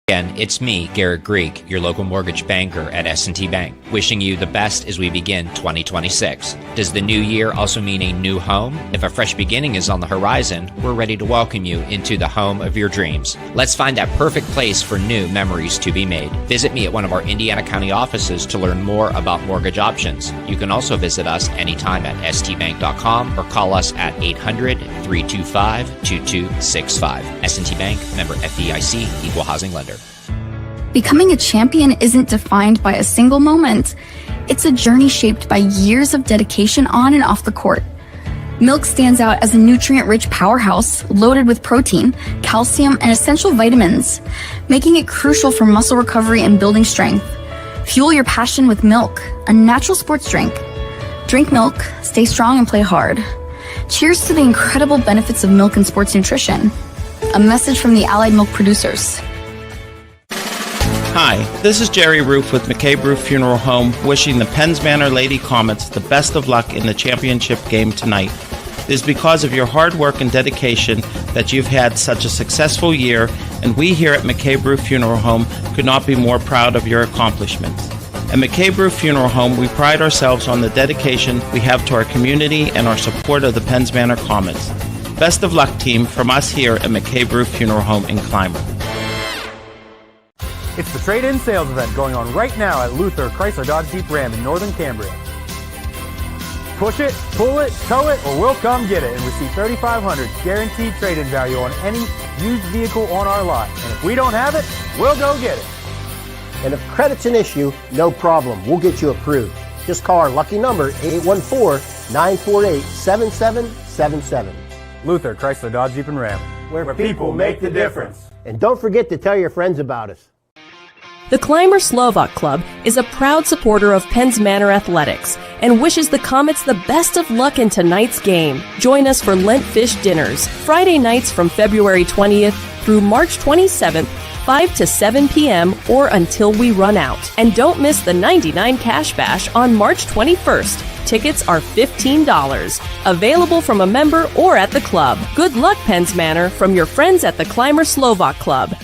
Again, it's me, Garrett Greek, your local mortgage banker at S&T Bank, wishing you the best as we begin 2026. Does the new year also mean a new home? If a fresh beginning is on the horizon, we're ready to welcome you into the home of your dreams. Let's find that perfect place for new memories to be made. Visit me at one of our Indiana County offices to learn more about mortgage options. You can also visit us anytime at stbank.com or call us at 800-325-2265. S&T Bank, member FDIC, equal housing lender. Becoming a champion isn't defined by a single moment. It's a journey shaped by years of dedication on and off the court. Milk stands out as a nutrient-rich powerhouse loaded with protein, calcium, and essential vitamins, making it crucial for muscle recovery and building strength. Fuel your passion with milk, a natural sports drink. Drink milk, stay strong, and play hard. Cheers to the incredible benefits of milk and sports nutrition. A message from the Allied Milk Producers. Hi, this is Jerry Roof with McCabe Roof Funeral Home, wishing the Penns Manor Lady Comets the best of luck in the championship game tonight. It is because of your hard work and dedication that you've had such a successful year, and we here at McCabe Roof Funeral Home could not be more proud of your accomplishments. At McCabe Roof Funeral Home, we pride ourselves on the dedication we have to our community and our support of the Penns Manor Comets. Best of luck, team, from us here at McCabe Roof Funeral Home in Clymer. It's the trade-in sales event going on right now at Luther Chrysler Dodge Jeep Ram in Northern Cambria. Push it, pull it, tow it, or we'll come get it and receive $3,500 guaranteed trade-in value on any used vehicle on our lot. And if we don't have it, we'll go get it. And if credit's an issue, no problem. We'll get you approved. Just call our lucky number, 814-948-7777. Luther Chrysler Dodge Jeep and Ram, where people make the difference. And don't forget to tell your friends about us. The Clymer Slovak Club is a proud supporter of Penns Manor Athletics and wishes the Comets the best of luck in tonight's game. Join us for Lent Fish Dinners, Friday nights from February 20th through March 27th, 5 to 7 p.m. or until we run out. And don't miss the 99 Cash Bash on March 21st. Tickets are $15. Available from a member or at the club. Good luck, Penns Manor, from your friends at the Clymer Slovak Club.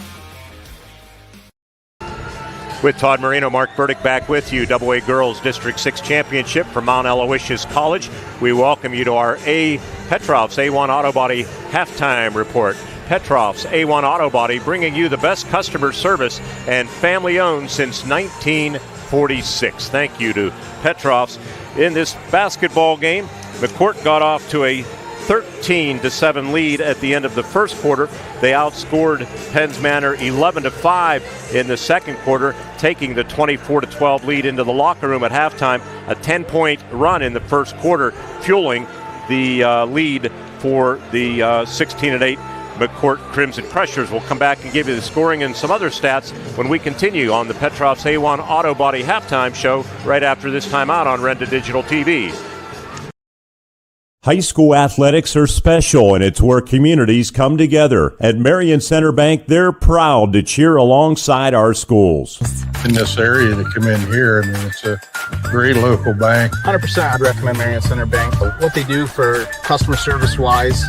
With Todd Marino, Mark Bertig back with you. AA Girls District 6 Championship from Mount Aloysius College. We welcome you to our Petrov's A1 Auto Body halftime report. Petrov's A1 Auto Body, bringing you the best customer service and family-owned since 1946. Thank you to Petrov's. In this basketball game, McCort got off to a 13-7 lead at the end of the first quarter. They outscored Penns Manor 11-5 in the second quarter, taking the 24-12 lead into the locker room at halftime. A 10-point run in the first quarter, fueling the lead for the 16-8 McCort Crimson Crushers. We'll come back and give you the scoring and some other stats when we continue on the Petrov's A1 Auto Body halftime show right after this timeout on Renda Digital TV. High school athletics are special, and it's where communities come together. At Marion Center Bank, they're proud to cheer alongside our schools. In this area to come in here, I mean, it's a great local bank. 100% I'd recommend Marion Center Bank. What they do for customer service-wise,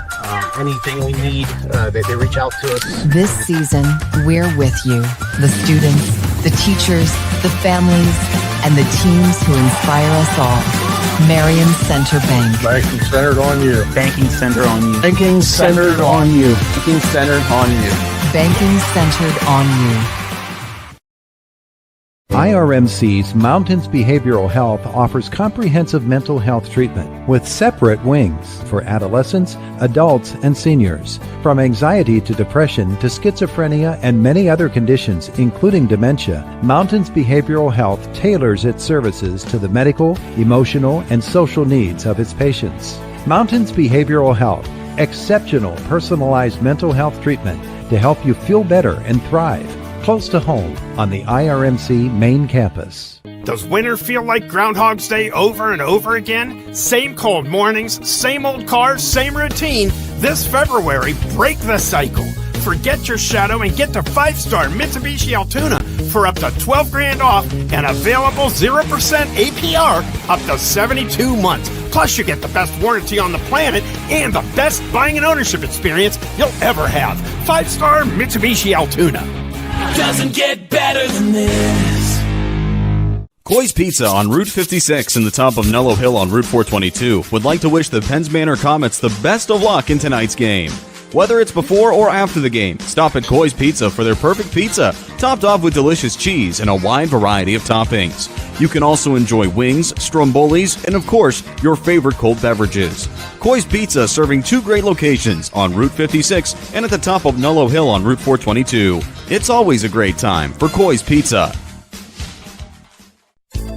anything we need, they reach out to us. This season, we're with you. The students, the teachers, the families, and the teams who inspire us all. Marion Center Bank. Banking centered on you. Banking centered on you. Banking centered on you. Banking centered on you. Banking centered on you. IRMC's Mountains Behavioral Health offers comprehensive mental health treatment with separate wings for adolescents, adults, and seniors. From anxiety to depression to schizophrenia and many other conditions, including dementia, Mountains Behavioral Health tailors its services to the medical, emotional, and social needs of its patients. Mountains Behavioral Health, exceptional personalized mental health treatment to help you feel better and thrive. Close to home on the IRMC main campus. Does winter feel like Groundhog's Day over and over again? Same cold mornings, same old cars, same routine. This February, break the cycle. Forget your shadow and get to 5-star Mitsubishi Altoona for up to $12,000 off and available 0% APR up to 72 months. Plus, you get the best warranty on the planet and the best buying and ownership experience you'll ever have. 5-star Mitsubishi Altoona. Doesn't get better than this. Coy's Pizza on Route 56 in the top of Nello Hill on Route 422 would like to wish the Penns Manor Comets the best of luck in tonight's game. Whether it's before or after the game, stop at Coy's Pizza for their perfect pizza, topped off with delicious cheese and a wide variety of toppings. You can also enjoy wings, strombolis, and of course, your favorite cold beverages. Coy's Pizza serving 2 great locations on Route 56 and at the top of Nello Hill on Route 422. It's always a great time for Coy's Pizza.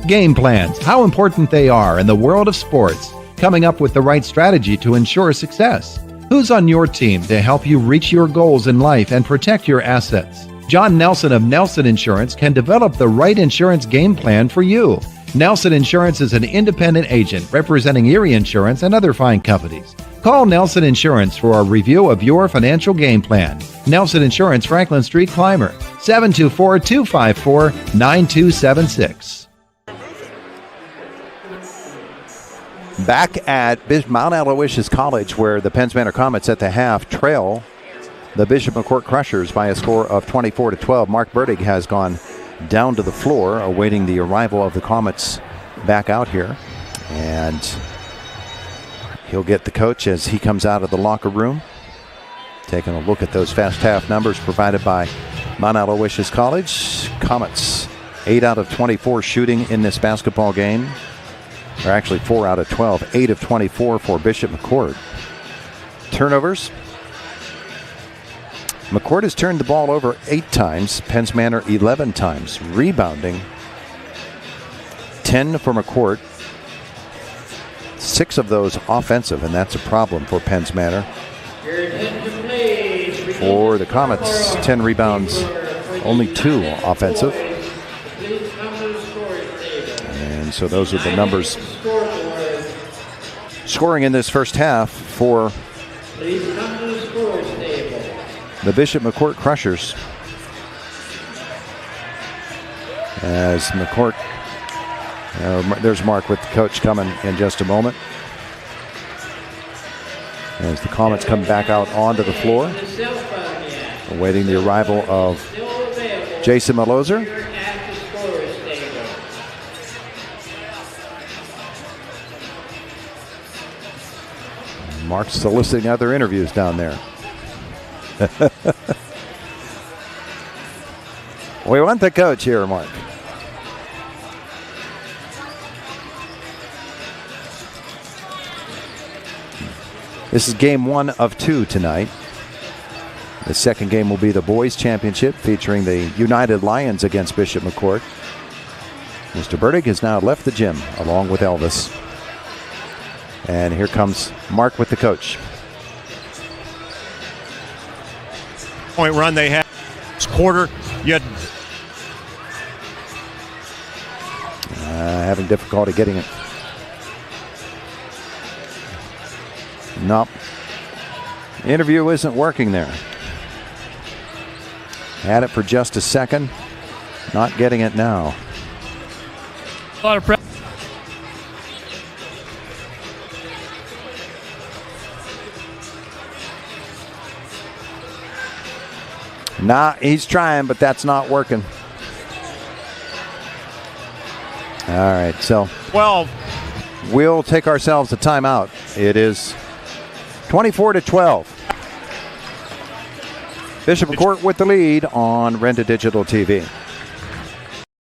Game plans, how important they are in the world of sports. coming up with the right strategy to ensure success. Who's on your team to help you reach your goals in life and protect your assets? John Nelson of Nelson Insurance can develop the right insurance game plan for you. Nelson Insurance is an independent agent representing Erie Insurance and other fine companies. Call Nelson Insurance for a review of your financial game plan. Nelson Insurance, Franklin Street, Clymer, 724-254-9276. Back at Mount Aloysius College, where the Penns Manor Comets at the half trail the Bishop McCort Crushers by a score of 24-12. Mark Bertig has gone down to the floor, awaiting the arrival of the Comets back out here. And he'll get the coach as he comes out of the locker room. Taking a look at those fast half numbers provided by Mount Aloysius College. Comets 8 out of 24 shooting in this basketball game. Or actually 4 out of 12. 8 of 24 for Bishop McCort. Turnovers. McCort has turned the ball over 8 times. Penns Manor 11 times. Rebounding 10 for McCort. 6 of those offensive, and that's a problem for Penns Manor. For the Comets, 10 rebounds, only 2 offensive. And so those are the numbers scoring in this first half for the Bishop McCort Crushers. As McCort, there's Mark with the coach coming in just a moment. As the Comets come back out onto the floor, awaiting the arrival of Jason Maloser. Mark's soliciting other interviews down there. We want the coach here, Mark. This is game 1 of 2 tonight. The second game will be the boys' championship featuring the United Lions against Bishop McCort. Mr. Bertig has now left the gym along with Elvis. And here comes Mark with the coach. Point run they had this quarter. You had having difficulty getting it. Nope. The interview isn't working there. Had it for just a second. Not getting it now. A lot of pressure. Nah, he's trying, but that's not working. All right, so we'll take ourselves a timeout. It is 24-12. Bishop McCort with the lead on Renda Digital TV.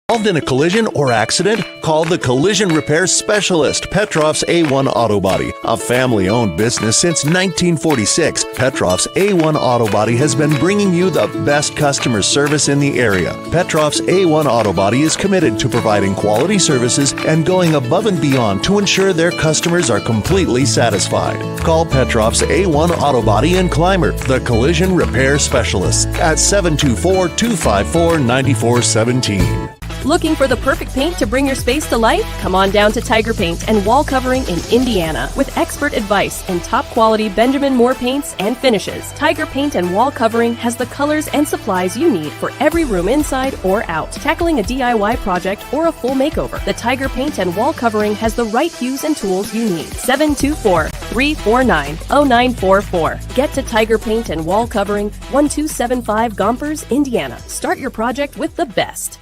Involved in a collision or accident? Call the collision repair specialist, Petrov's A1 Auto Body. A family-owned business since 1946, Petrov's A1 Auto Body has been bringing you the best customer service in the area. Petrov's A1 Auto Body is committed to providing quality services and going above and beyond to ensure their customers are completely satisfied. Call Petrov's A1 Auto Body in Clymer, the collision repair specialist, at 724-254-9417. Looking for the perfect paint to bring your space to life? Come on down to Tiger Paint and Wall Covering in Indiana. With expert advice and top quality Benjamin Moore paints and finishes, Tiger Paint and Wall Covering has the colors and supplies you need for every room inside or out. Tackling a DIY project or a full makeover, the Tiger Paint and Wall Covering has the right hues and tools you need. 724-349-0944. Get to Tiger Paint and Wall Covering, 1275 Gompers, Indiana. Start your project with the best.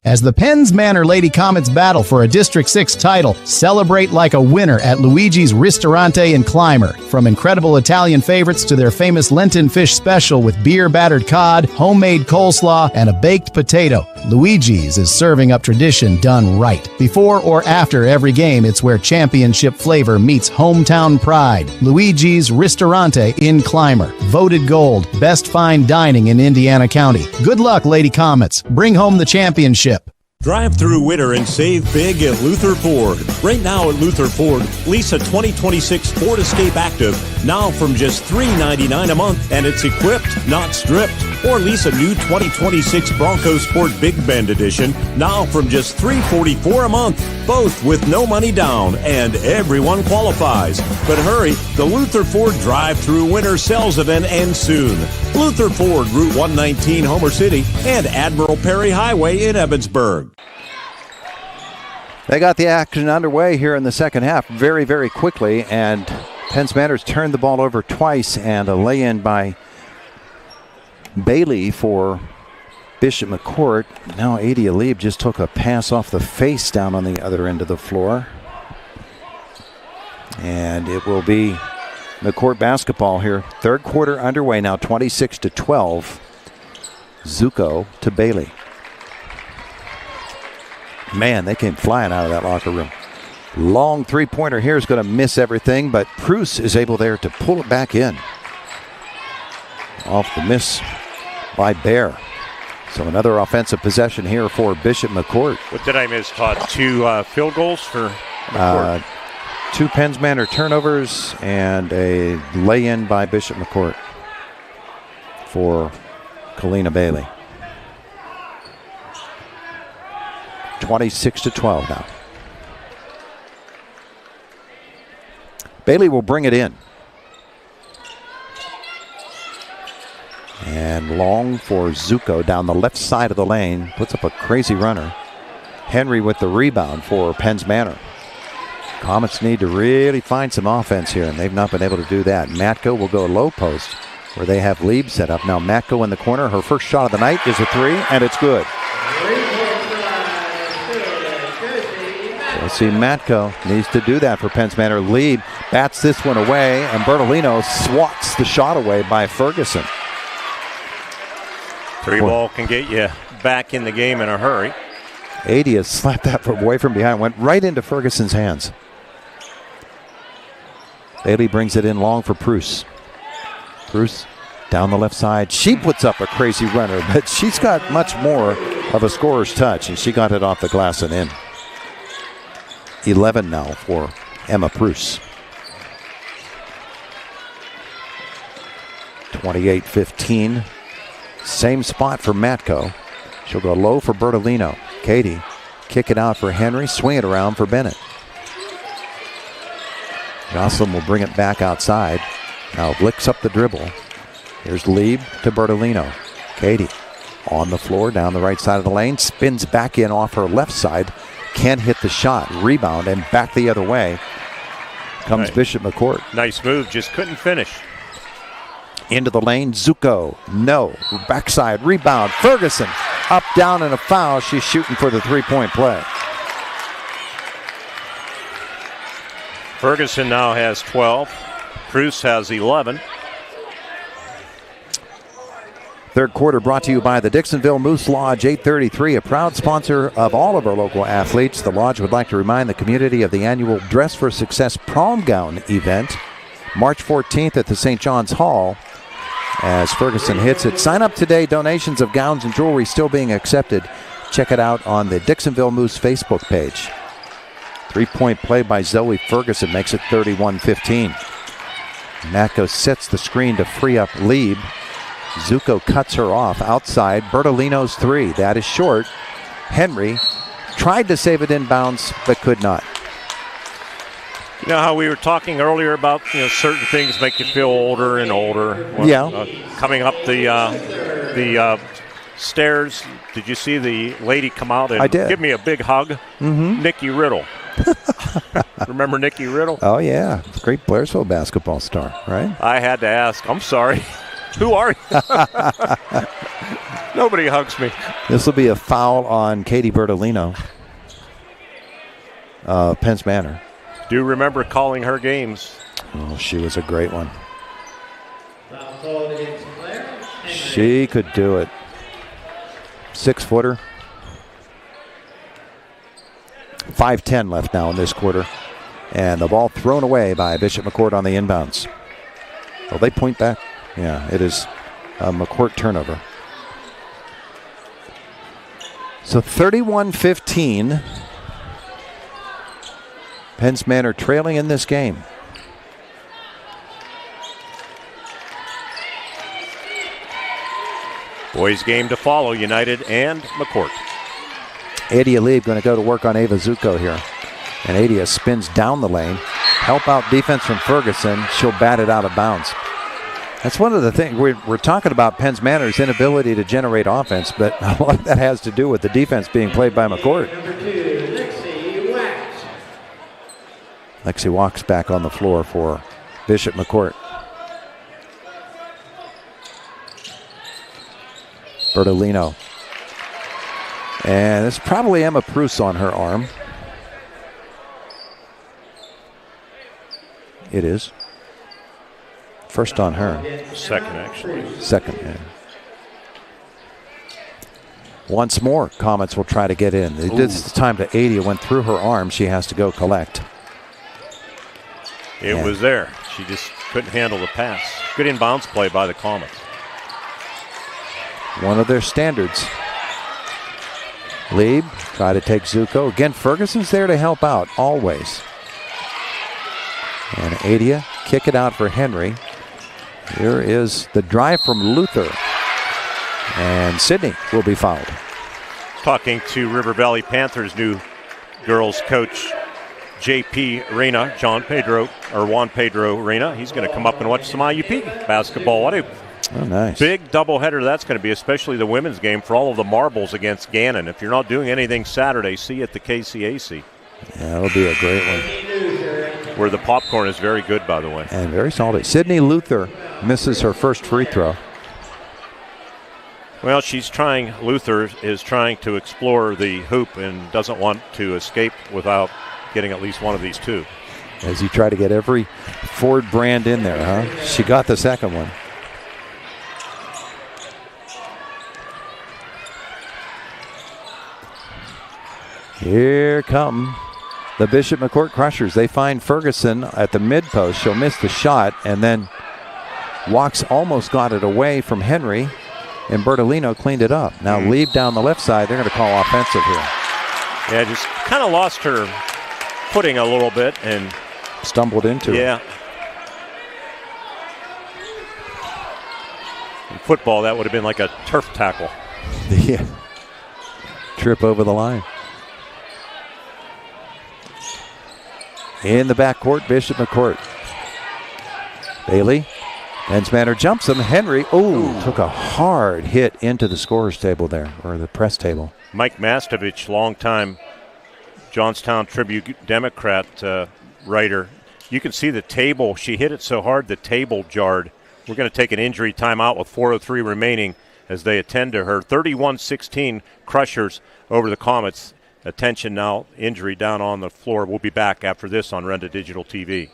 As the Penns Manor Lady Comets battle for a District 6 title, celebrate like a winner at Luigi's Ristorante in Clymer. From incredible Italian favorites to their famous Lenten fish special with beer-battered cod, homemade coleslaw, and a baked potato, Luigi's is serving up tradition done right. Before or after every game, it's where championship flavor meets hometown pride. Luigi's Ristorante in Clymer. Voted gold, best fine dining in Indiana County. Good luck, Lady Comets. Bring home the championship. Drive through winter and save big at Luther Ford. Right now at Luther Ford, lease a 2026 Ford Escape Active now from just $399 a month, and it's equipped, not stripped. Or lease a new 2026 Bronco Sport Big Bend Edition now from just $344 a month, both with no money down, and everyone qualifies. But hurry, the Luther Ford drive-through winter sales event ends soon. Luther Ford, Route 119, Homer City, and Admiral Perry Highway in Evansburg. They got the action underway here in the second half very, very quickly, and Penns Manor's turned the ball over twice, and a lay-in by Bailey for Bishop McCort. Now Adi Alib just took a pass off the face down on the other end of the floor. And it will be McCort basketball here. Third quarter underway now, 26-12. Zuko to Bailey. Man, they came flying out of that locker room. Long three-pointer here is going to miss everything, but Preuss is able there to pull it back in. Off the miss by Bear. So another offensive possession here for Bishop McCort. What did I miss, Todd? 2 field goals for McCort? 2 Penns Manor turnovers and a lay-in by Bishop McCort for Kalina Bailey. 26-12 now. Bailey will bring it in. And long for Zuko down the left side of the lane. Puts up a crazy runner. Henry with the rebound for Penns Manor. Comets need to really find some offense here, and they've not been able to do that. Matko will go low post where they have Lieb set up. Now Matko in the corner. Her first shot of the night is a 3, and it's good. We'll see Matko needs to do that for Penns Manor. Lieb bats this one away, and Bertolino swats the shot away by Ferguson. 3 ball can get you back in the game in a hurry. Adi has slapped that away from behind, went right into Ferguson's hands. Bailey brings it in long for Preuss. Preuss down the left side. She puts up a crazy runner, but she's got much more of a scorer's touch, and she got it off the glass and in. 11 now for Emma Preuss. 28-15. Same spot for Matko. She'll go low for Bertolino. Katie, kick it out for Henry. Swing it around for Bennett. Jocelyn will bring it back outside. Now licks up the dribble. Here's Lieb to Bertolino. Katie on the floor down the right side of the lane. Spins back in off her left side. Can't hit the shot. Rebound and back the other way comes Bishop McCort. Nice move, just couldn't finish. Into the lane, Zuko, no. Backside, rebound, Ferguson, up, down, and a foul. She's shooting for the three-point play. Ferguson now has 12. Preuss has 11. Third quarter brought to you by the Dixonville Moose Lodge 833, a proud sponsor of all of our local athletes. The Lodge would like to remind the community of the annual Dress for Success prom gown event, March 14th at the St. John's Hall. As Ferguson hits it, sign up today. Donations of gowns and jewelry still being accepted. Check it out on the Dixonville Moose Facebook page. Three-point play by Zoe Ferguson makes it 31-15. Matko sets the screen to free up Lieb. Zuko cuts her off outside. Bertolino's 3. That is short. Henry tried to save it inbounds, but could not. You know how we were talking earlier about certain things make you feel older and older. Well, yeah. Coming up the stairs, did you see the lady come out and give me a big hug? Mm-hmm. Nikki Riddle. Remember Nikki Riddle? Oh yeah, great Blairsville basketball star, right? I had to ask. I'm sorry. Who are you? Nobody hugs me. This will be a foul on Katie Bertolino. Penns Manor. Do remember calling her games. Oh, she was a great one. She could do it. 6-footer. 5:10 left now in this quarter. And the ball thrown away by Bishop McCort on the inbounds. Well, they point back. Yeah, it is a McCort turnover. So 31-15. Penns Manor trailing in this game. Boys game to follow, United and McCort. Adia Lieb going to go to work on Ava Zuko here. And Adia spins down the lane. Help out defense from Ferguson. She'll bat it out of bounds. That's one of the things. We're talking about Penns Manor's inability to generate offense, but a lot of that has to do with the defense being played by McCort. Lexi walks back on the floor for Bishop McCort. Bertolino. And it's probably Emma Pruce on her arm. It is. First on her. Second, actually. Second, yeah. Once more, Comets will try to get in. This time to Adia went through her arm. She has to go collect. It was there. She just couldn't handle the pass. Good inbounds play by the Comets. One of their standards. Lieb try to take Zuko. Again, Ferguson's there to help out, always. And Adia kick it out for Henry. Here is the drive from Luther. And Sydney will be fouled. Talking to River Valley Panthers' new girls coach, JP Reyna, Juan Pedro Reyna. He's going to come up and watch some IUP basketball. What a nice big doubleheader that's going to be, especially the women's game for all of the marbles against Gannon. If you're not doing anything Saturday, see you at the KCAC. Yeah, that'll be a great one. Where the popcorn is very good, by the way. And very solid. Sydney Luther misses her first free throw. Well, Luther is trying to explore the hoop and doesn't want to escape without getting at least one of these two. As you try to get every Ford brand in there, huh? She got the second one. Here come the Bishop McCort Crushers. They find Ferguson at the mid post. She'll miss the shot and then almost got it away from Henry, and Bertolino cleaned it up. Now Lieb down the left side. They're going to call offensive here. Yeah, just kind of lost her footing a little bit and stumbled into it. Yeah. In football, that would have been like a turf tackle. Yeah. Trip over the line. In the backcourt, Bishop McCort. Bailey. Penns Manor jumps him. Henry, took a hard hit into the scorer's table there, or the press table. Mike Mastovich, longtime Johnstown Tribune Democrat writer. You can see the table. She hit it so hard the table jarred. We're going to take an injury timeout with 4:03 remaining as they attend to her. 31-16 Crushers over the Comets. Attention now, injury down on the floor. We'll be back after this on Renda Digital TV.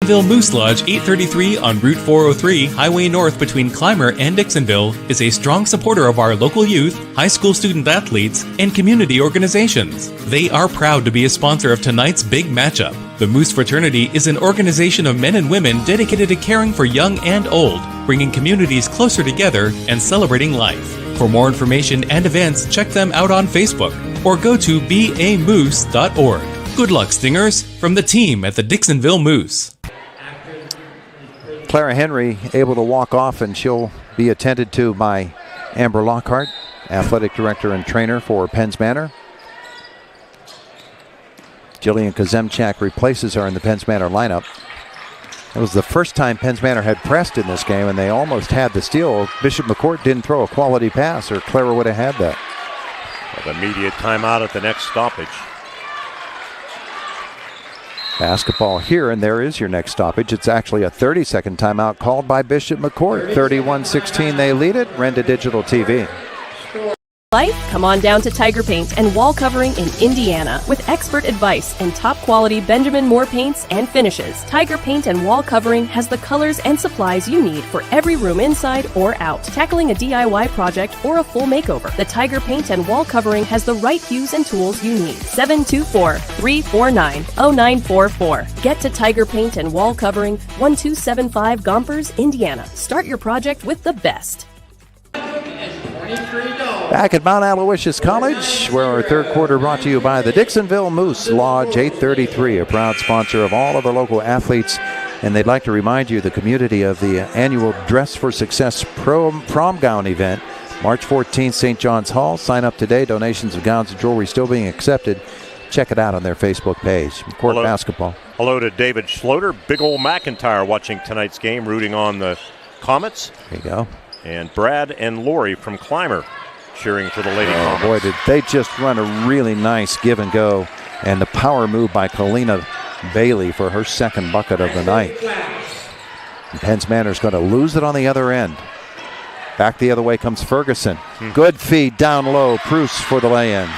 Moose Lodge 833 on Route 403, Highway North between Clymer and Dixonville, is a strong supporter of our local youth, high school student athletes, and community organizations. They are proud to be a sponsor of tonight's big matchup. The Moose Fraternity is an organization of men and women dedicated to caring for young and old, bringing communities closer together and celebrating life. For more information and events, check them out on Facebook or go to bamoose.org. Good luck, Stingers, from the team at the Dixonville Moose. Clara Henry able to walk off, and she'll be attended to by Amber Lockhart, athletic director and trainer for Penns Manor. Jillian Kazemchak replaces her in the Penns Manor lineup. It was the first time Penns Manor had pressed in this game, and they almost had the steal. Bishop McCort didn't throw a quality pass, or Clara would have had that. Well, immediate timeout at the next stoppage. Basketball here, and there is your next stoppage. It's actually a 30-second timeout called by Bishop McCort. 31-16, they lead it. Renda Digital TV. Life? Come on down to Tiger Paint and Wall Covering in Indiana. With expert advice and top quality Benjamin Moore paints and finishes, Tiger Paint and Wall Covering has the colors and supplies you need for every room inside or out. Tackling a DIY project or a full makeover, the Tiger Paint and Wall Covering has the right hues and tools you need. 724-349-0944. Get to Tiger Paint and Wall Covering, 1275 Gompers, Indiana. Start your project with the best. $23. Back at Mount Aloysius College, where our third quarter brought to you by the Dixonville Moose Lodge 833, a proud sponsor of all of our local athletes. And they'd like to remind you the community of the annual Dress for Success prom gown event, March 14th, St. John's Hall. Sign up today. Donations of gowns and jewelry still being accepted. Check it out on their Facebook page. Court basketball. Hello to David Schloter, Big Ol' McIntyre watching tonight's game, rooting on the Comets. There you go. And Brad and Lori from Clymer cheering for the Lady Comets. Boy, did they just run a really nice give and go. And the power move by Kalina Bailey for her second bucket of the night. And Penns Manor is going to lose it on the other end. Back the other way comes Ferguson. Good feed down low. Bruce for the lay-in.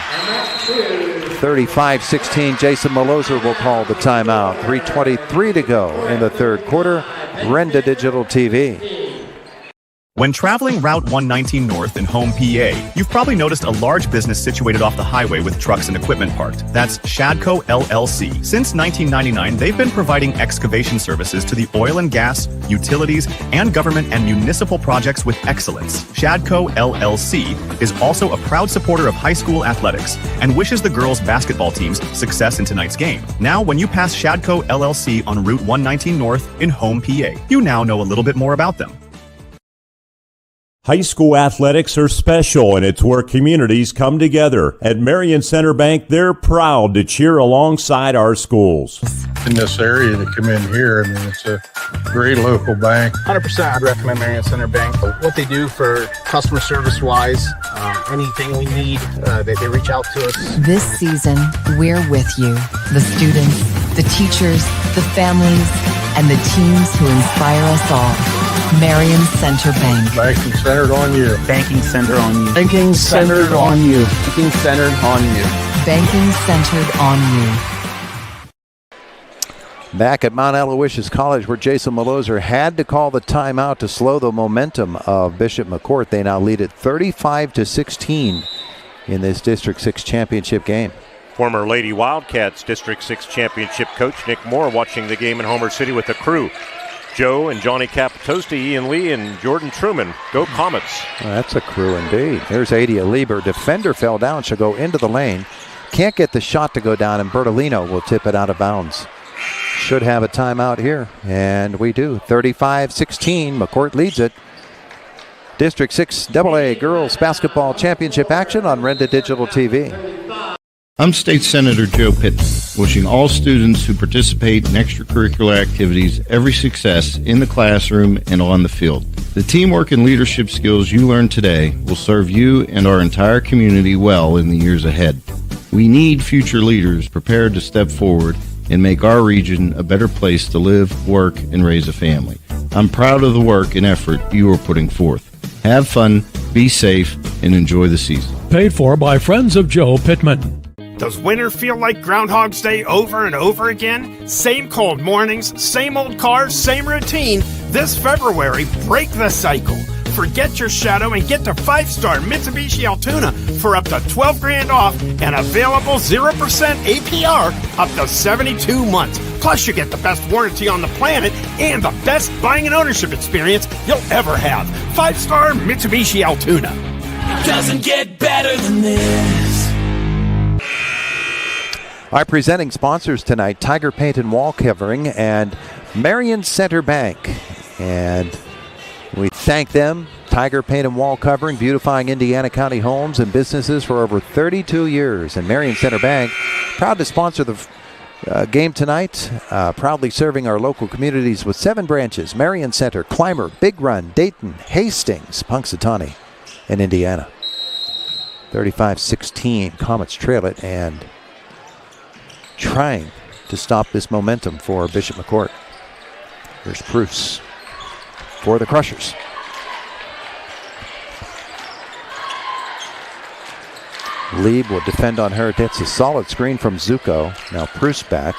35-16. Jason Maloser will call the timeout. 3:23 to go in the third quarter. Renda Digital TV. When traveling Route 119 North in Home, PA, you've probably noticed a large business situated off the highway with trucks and equipment parked. That's Shadco LLC. Since 1999, they've been providing excavation services to the oil and gas, utilities, and government and municipal projects with excellence. Shadco LLC is also a proud supporter of high school athletics and wishes the girls' basketball teams success in tonight's game. Now, when you pass Shadco LLC on Route 119 North in Home, PA, you now know a little bit more about them. High school athletics are special, and it's where communities come together. At Marion Center Bank, they're proud to cheer alongside our schools. In this area to come in here, I mean, it's a great local bank. 100% I'd recommend Marion Center Bank. What they do for customer service-wise, anything we need, they reach out to us. This season, we're with you. The students, the teachers, the families, and the teams who inspire us all. Marion Center Bank. Banking centered on you. Banking centered on you. Banking centered on you. Banking centered on you. Banking centered on you. Back at Mount Aloysius College, where Jason Maloser had to call the timeout to slow the momentum of Bishop McCort. They now lead it 35-16 in this District 6 championship game. Former Lady Wildcats District 6 championship coach Nick Moore watching the game in Homer City with the crew. Joe and Johnny Capitosti, Ian Lee, and Jordan Truman. Go Comets. Well, that's a crew indeed. There's Adia Lieber. Defender fell down. She'll go into the lane. Can't get the shot to go down, and Bertolino will tip it out of bounds. Should have a timeout here, and we do. 35-16. McCort leads it. District 6 AA Girls Basketball Championship action on Renda Digital TV. I'm State Senator Joe Pittman, wishing all students who participate in extracurricular activities every success in the classroom and on the field. The teamwork and leadership skills you learn today will serve you and our entire community well in the years ahead. We need future leaders prepared to step forward and make our region a better place to live, work, and raise a family. I'm proud of the work and effort you are putting forth. Have fun, be safe, and enjoy the season. Paid for by Friends of Joe Pittman. Does winter feel like Groundhog's Day over and over again? Same cold mornings, same old cars, same routine. This February, break the cycle. Forget your shadow and get to 5-star Mitsubishi Altoona for up to $12,000 off and available 0% APR up to 72 months. Plus, you get the best warranty on the planet and the best buying and ownership experience you'll ever have. 5-star Mitsubishi Altoona. It doesn't get better than this. Our presenting sponsors tonight, Tiger Paint and Wall Covering and Marion Center Bank. And we thank them, Tiger Paint and Wall Covering, beautifying Indiana County homes and businesses for over 32 years. And Marion Center Bank, proud to sponsor the game tonight, proudly serving our local communities with 7 branches: Marion Center, Clymer, Big Run, Dayton, Hastings, Punxsutawney, and Indiana. 35-16, Comets trail it and trying to stop this momentum for Bishop McCort. Here's Bruce for the Crushers. Lieb will defend on her. That's a solid screen from Zuko. Now Bruce back.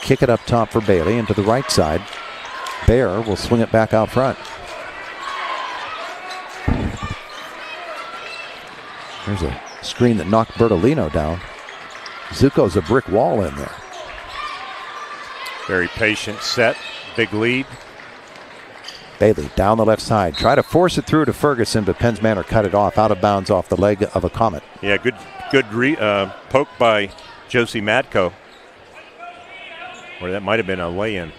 Kick it up top for Bailey into the right side. Bear will swing it back out front. There's a screen that knocked Bertolino down. Zuko's a brick wall in there. Very patient set. Big lead. Bailey down the left side. Try to force it through to Ferguson, but Penns Manor cut it off, out of bounds off the leg of a Comet. Yeah, good poke by Josie Matko. Or that might have been a lay-in.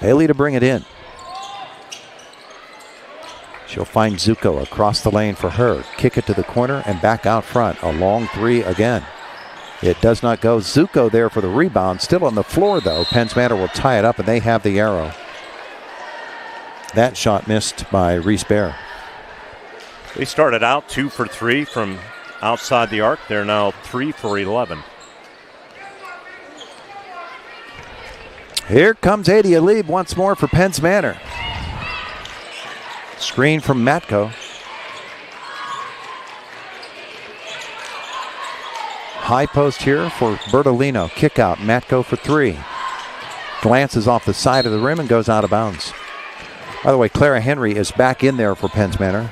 Bailey to bring it in. She'll find Zuko across the lane for her. Kick it to the corner and back out front. A long three again. It does not go. Zuko there for the rebound. Still on the floor, though. Penns Manor will tie it up, and they have the arrow. That shot missed by Reese Bear. They started out 2 for 3 from outside the arc. They're now 3 for 11. Here comes Adia Lieb once more for Penns Manor. Screen from Matko. High post here for Bertolino. Kick out. Matko for 3. Glances off the side of the rim and goes out of bounds. By the way, Clara Henry is back in there for Penns Manor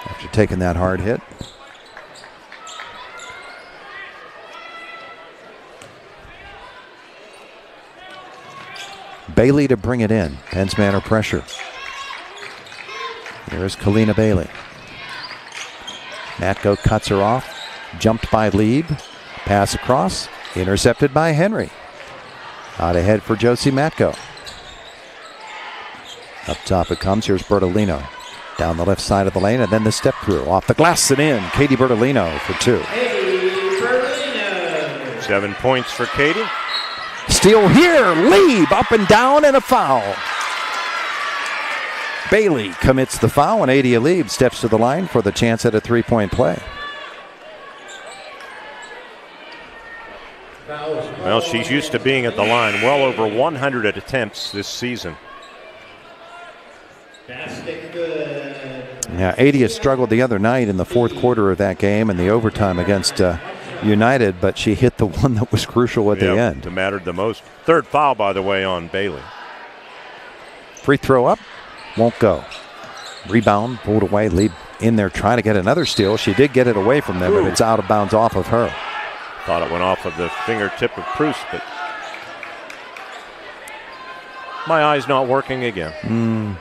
after taking that hard hit. Bailey to bring it in. Penns Manor pressure. Here's Kalina Bailey. Matko cuts her off. Jumped by Lieb. Pass across. Intercepted by Henry. Out ahead for Josie Matko. Up top it comes. Here's Bertolino. Down the left side of the lane, and then the step through. Off the glass and in. Katie Bertolino for 2. 7 points for Katie. Steal here. Lieb up and down and a foul. Bailey commits the foul, and Adia Lieb steps to the line for the chance at a 3-point play. Well, she's used to being at the line. Well over 100 attempts this season. Yeah, Adia struggled the other night in the fourth quarter of that game and the overtime against United, but she hit the one that was crucial at the end. That mattered the most. Third foul, by the way, on Bailey. Free throw up. Won't go. Rebound, pulled away. Lieb in there trying to get another steal. She did get it away from them, but it's out of bounds off of her. Thought it went off of the fingertip of Proust, but my eye's not working again.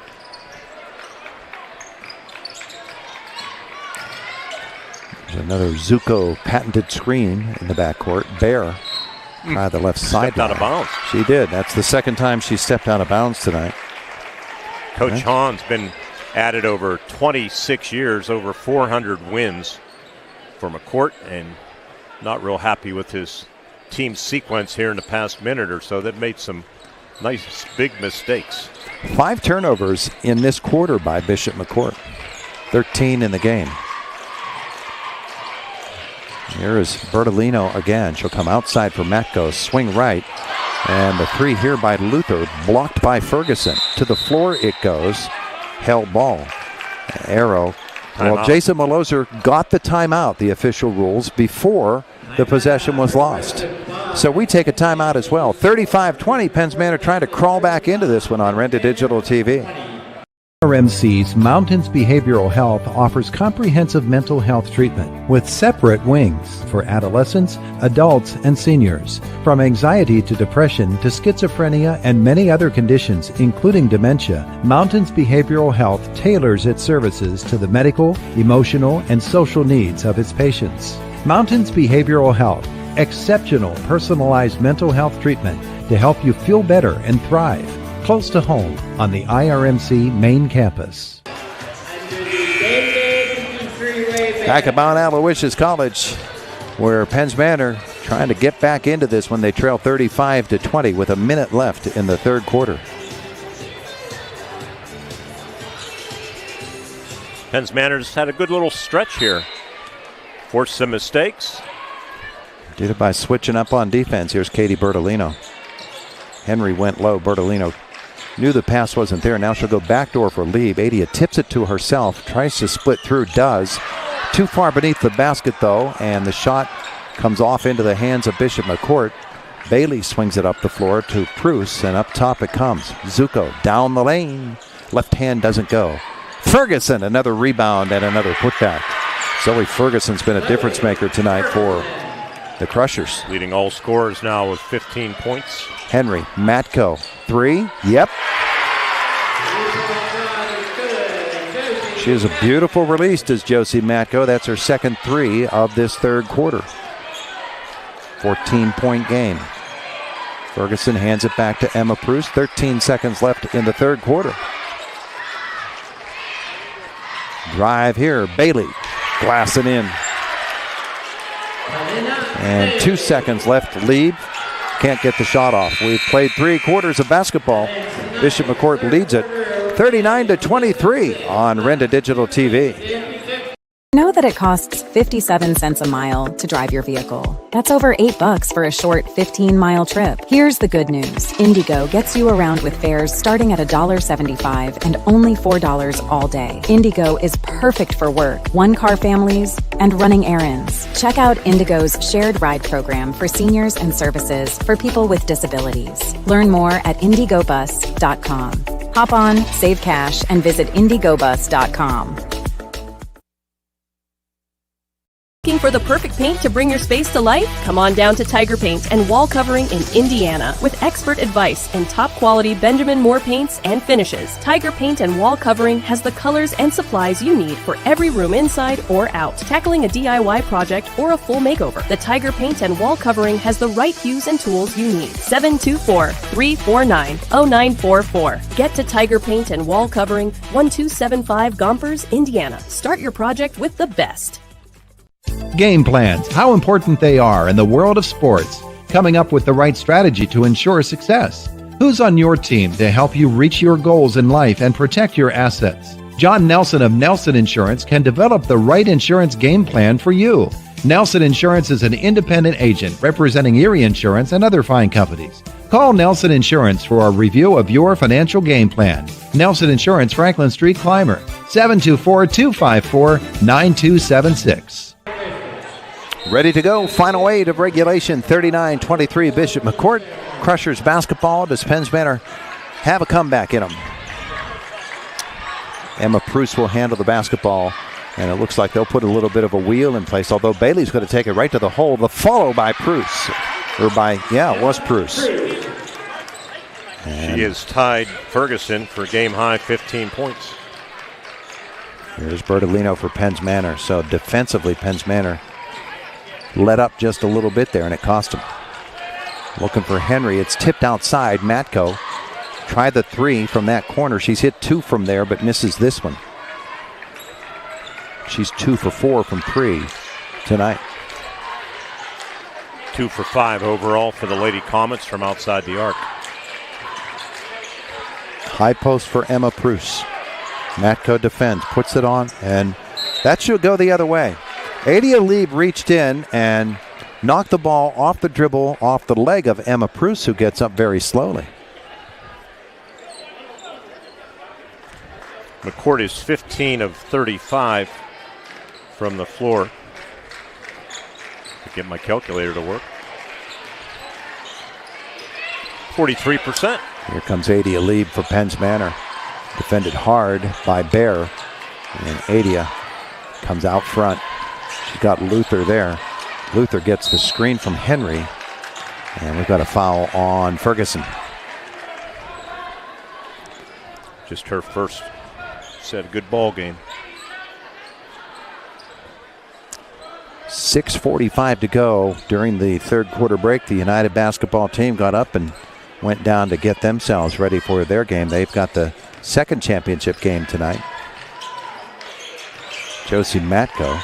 There's another Zuko patented screen in the backcourt. Bear by the left side. Stepped out of bounds. She did. That's the second time she stepped out of bounds tonight. Coach Hahn's been at it over 26 years, over 400 wins for McCort, and not real happy with his team sequence here in the past minute or so. That made some nice big mistakes. 5 turnovers in this quarter by Bishop McCort. 13 in the game. Here is Bertolino again. She'll come outside for Matko. Swing right. And the 3 here by Luther, blocked by Ferguson. To the floor it goes. Held ball. Arrow. Well, Jason Maloser got the timeout, the official rules, before the possession was lost. So we take a timeout as well. 35-20, Penns Manor trying to crawl back into this one on Renda Digital TV. RMC's Mountains Behavioral Health offers comprehensive mental health treatment with separate wings for adolescents, adults, and seniors. From anxiety to depression to schizophrenia and many other conditions, including dementia, Mountains Behavioral Health tailors its services to the medical, emotional, and social needs of its patients. Mountains Behavioral Health, exceptional personalized mental health treatment to help you feel better and thrive. Close to home on the IRMC main campus. Back at Mount Aloysius College, where Penns Manor trying to get back into this when they trail 35-20 with a minute left in the third quarter. Penns Manor's had a good little stretch here. Forced some mistakes. Did it by switching up on defense. Here's Katie Bertolino. Henry went low. Bertolino knew the pass wasn't there. Now she'll go backdoor for Lieb. Adia tips it to herself. Tries to split through. Does. Too far beneath the basket, though. And the shot comes off into the hands of Bishop McCort. Bailey swings it up the floor to Proust. And up top it comes. Zuko down the lane. Left hand doesn't go. Ferguson, another rebound and another putback. Zoe Ferguson's been a difference maker tonight for the Crushers. Leading all scorers now with 15 points. Henry, Matko, 3. Yep. She is a beautiful release, does Josie Matko. That's her second three of this third quarter. 14-point game. Ferguson hands it back to Emma Preuss. 13 seconds left in the third quarter. Drive here. Bailey glassing in. And 2 seconds left. Lead. Can't get the shot off. We've played 3 quarters of basketball. Bishop McCort leads it 39-23 on Renda Digital TV. Know that it costs 57 cents a mile to drive your vehicle. That's over $8 for a short 15-mile trip. Here's the good news. Indigo gets you around with fares starting at $1.75 and only $4 all day. Indigo is perfect for work, one-car families, and running errands. Check out Indigo's shared ride program for seniors and services for people with disabilities. Learn more at indigobus.com. Hop on, save cash, and visit indigobus.com. Looking for the perfect paint to bring your space to life? Come on down to Tiger Paint and Wall Covering in Indiana. With expert advice and top quality Benjamin Moore paints and finishes, Tiger Paint and Wall Covering has the colors and supplies you need for every room inside or out. Tackling a DIY project or a full makeover, the Tiger Paint and Wall Covering has the right hues and tools you need. 724-349-0944. Get to Tiger Paint and Wall Covering, 1275 Gompers, Indiana. Start your project with the best. Game plans, how important they are in the world of sports. Coming up with the right strategy to ensure success. Who's on your team to help you reach your goals in life and protect your assets? John Nelson of Nelson Insurance can develop the right insurance game plan for you. Nelson Insurance is an independent agent representing Erie Insurance and other fine companies. Call Nelson Insurance for a review of your financial game plan. Nelson Insurance, Franklin Street, Clymer, 724-254-9276. Ready to go. Final 8 of regulation. 39-23 Bishop McCort. Crushers basketball. Does Penns Manor have a comeback in them? Emma Preuss will handle the basketball. And it looks like they'll put a little bit of a wheel in place, although Bailey's going to take it right to the hole. The follow by Preuss. Or by, it was Preuss. She has tied Ferguson for game-high 15 points. Here's Bertolino for Penns Manor. So defensively, Penns Manor let up just a little bit there, and it cost him. Looking for Henry. It's tipped outside. Matko tried the 3 from that corner. She's hit 2 from there, but misses this one. She's 2 for 4 from 3 tonight. 2 for 5 overall for the Lady Comets from outside the arc. High post for Emma Preuss. Matko defends, puts it on, and that should go the other way. Adia Lieb reached in and knocked the ball off the dribble, off the leg of Emma Preuss, who gets up very slowly. McCort is 15 of 35 from the floor. Get my calculator to work. 43%. Here comes Adia Lieb for Penns Manor. Defended hard by Bear. And Adia comes out front. She's got Luther there. Luther gets the screen from Henry. And we've got a foul on Ferguson. Just her first. She had a good ball game. 6:45 to go during the third quarter break. The United basketball team got up and went down to get themselves ready for their game. They've got the second championship game tonight. Josie Matko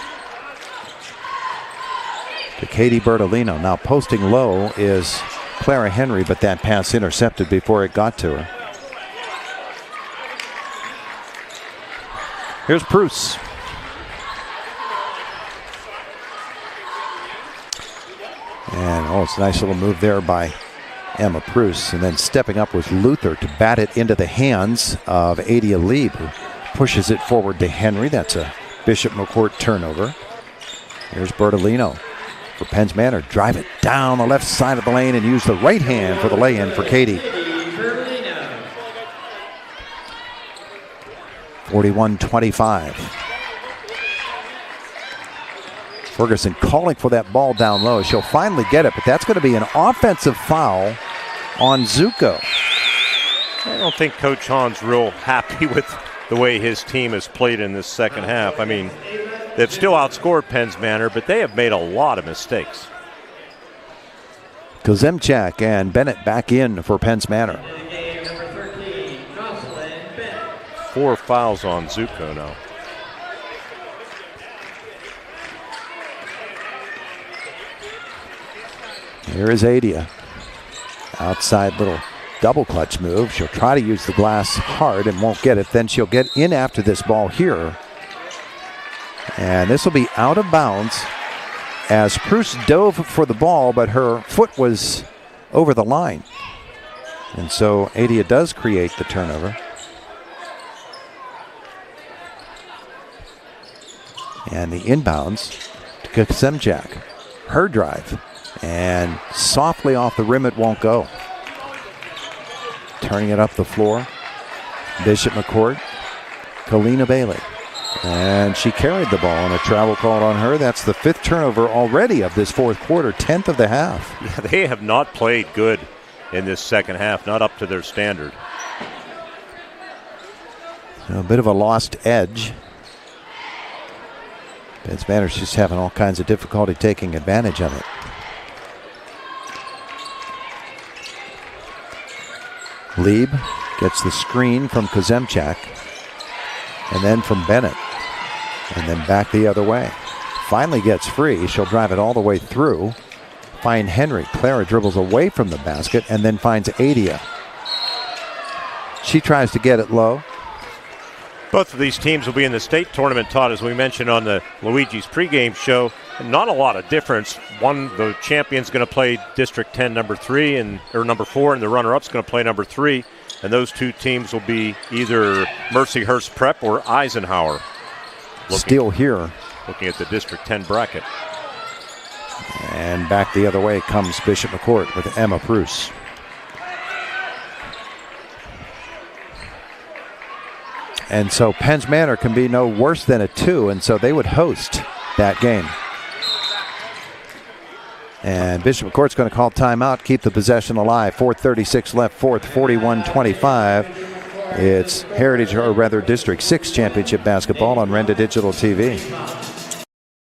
to Katie Bertolino. Now posting low is Clara Henry, but that pass intercepted before it got to her. Here's Preuss. And it's a nice little move there by Emma Preuss. And then stepping up was Luther to bat it into the hands of Adia Lieb, who pushes it forward to Henry. That's a Bishop McCort turnover. Here's Bertolino for Penns Manor. Drive it down the left side of the lane and use the right hand for the lay-in for Katie. 41-25. Ferguson calling for that ball down low. She'll finally get it, but that's going to be an offensive foul on Zuko. I don't think Coach Hahn's real happy with the way his team has played in this second half. I mean, they've still outscored Penns Manor, but they have made a lot of mistakes. Kozemchak and Bennett back in for Penns Manor. 4 fouls on Zuko now. Here is Adia. Outside little double clutch move. She'll try to use the glass hard and won't get it. Then she'll get in after this ball here. And this will be out of bounds as Preuss dove for the ball, but her foot was over the line. And so Adia does create the turnover. And the inbounds to Kozemchak. Her drive. And softly off the rim, it won't go. Turning it up the floor. Bishop McCort. Kalina Bailey. And she carried the ball, and a travel called on her. That's the 5th turnover already of this 4th quarter, 10th of the half. Yeah, they have not played good in this second half, not up to their standard. A bit of a lost edge. Penns Manor's just having all kinds of difficulty taking advantage of it. Lieb gets the screen from Kozemchak, and then from Bennett, and then back the other way. Finally gets free. She'll drive it all the way through. Find Henry. Clara dribbles away from the basket and then finds Adia. She tries to get it low. Both of these teams will be in the state tournament, Todd, as we mentioned on the Luigi's pregame show. Not a lot of difference. The champion's going to play District 10 number 3 or number 4, and the runner-up's going to play number 3. And those two teams will be either Mercyhurst Prep or Eisenhower. Still here. Looking at the District 10 bracket. And back the other way comes Bishop McCort with Emma Preuss. And so Penns Manor can be no worse than a 2, and so they would host that game. And Bishop McCort's going to call timeout, keep the possession alive. 4:36 left, 4th, 41-25. It's Heritage, or rather District 6 Championship basketball on Renda Digital TV.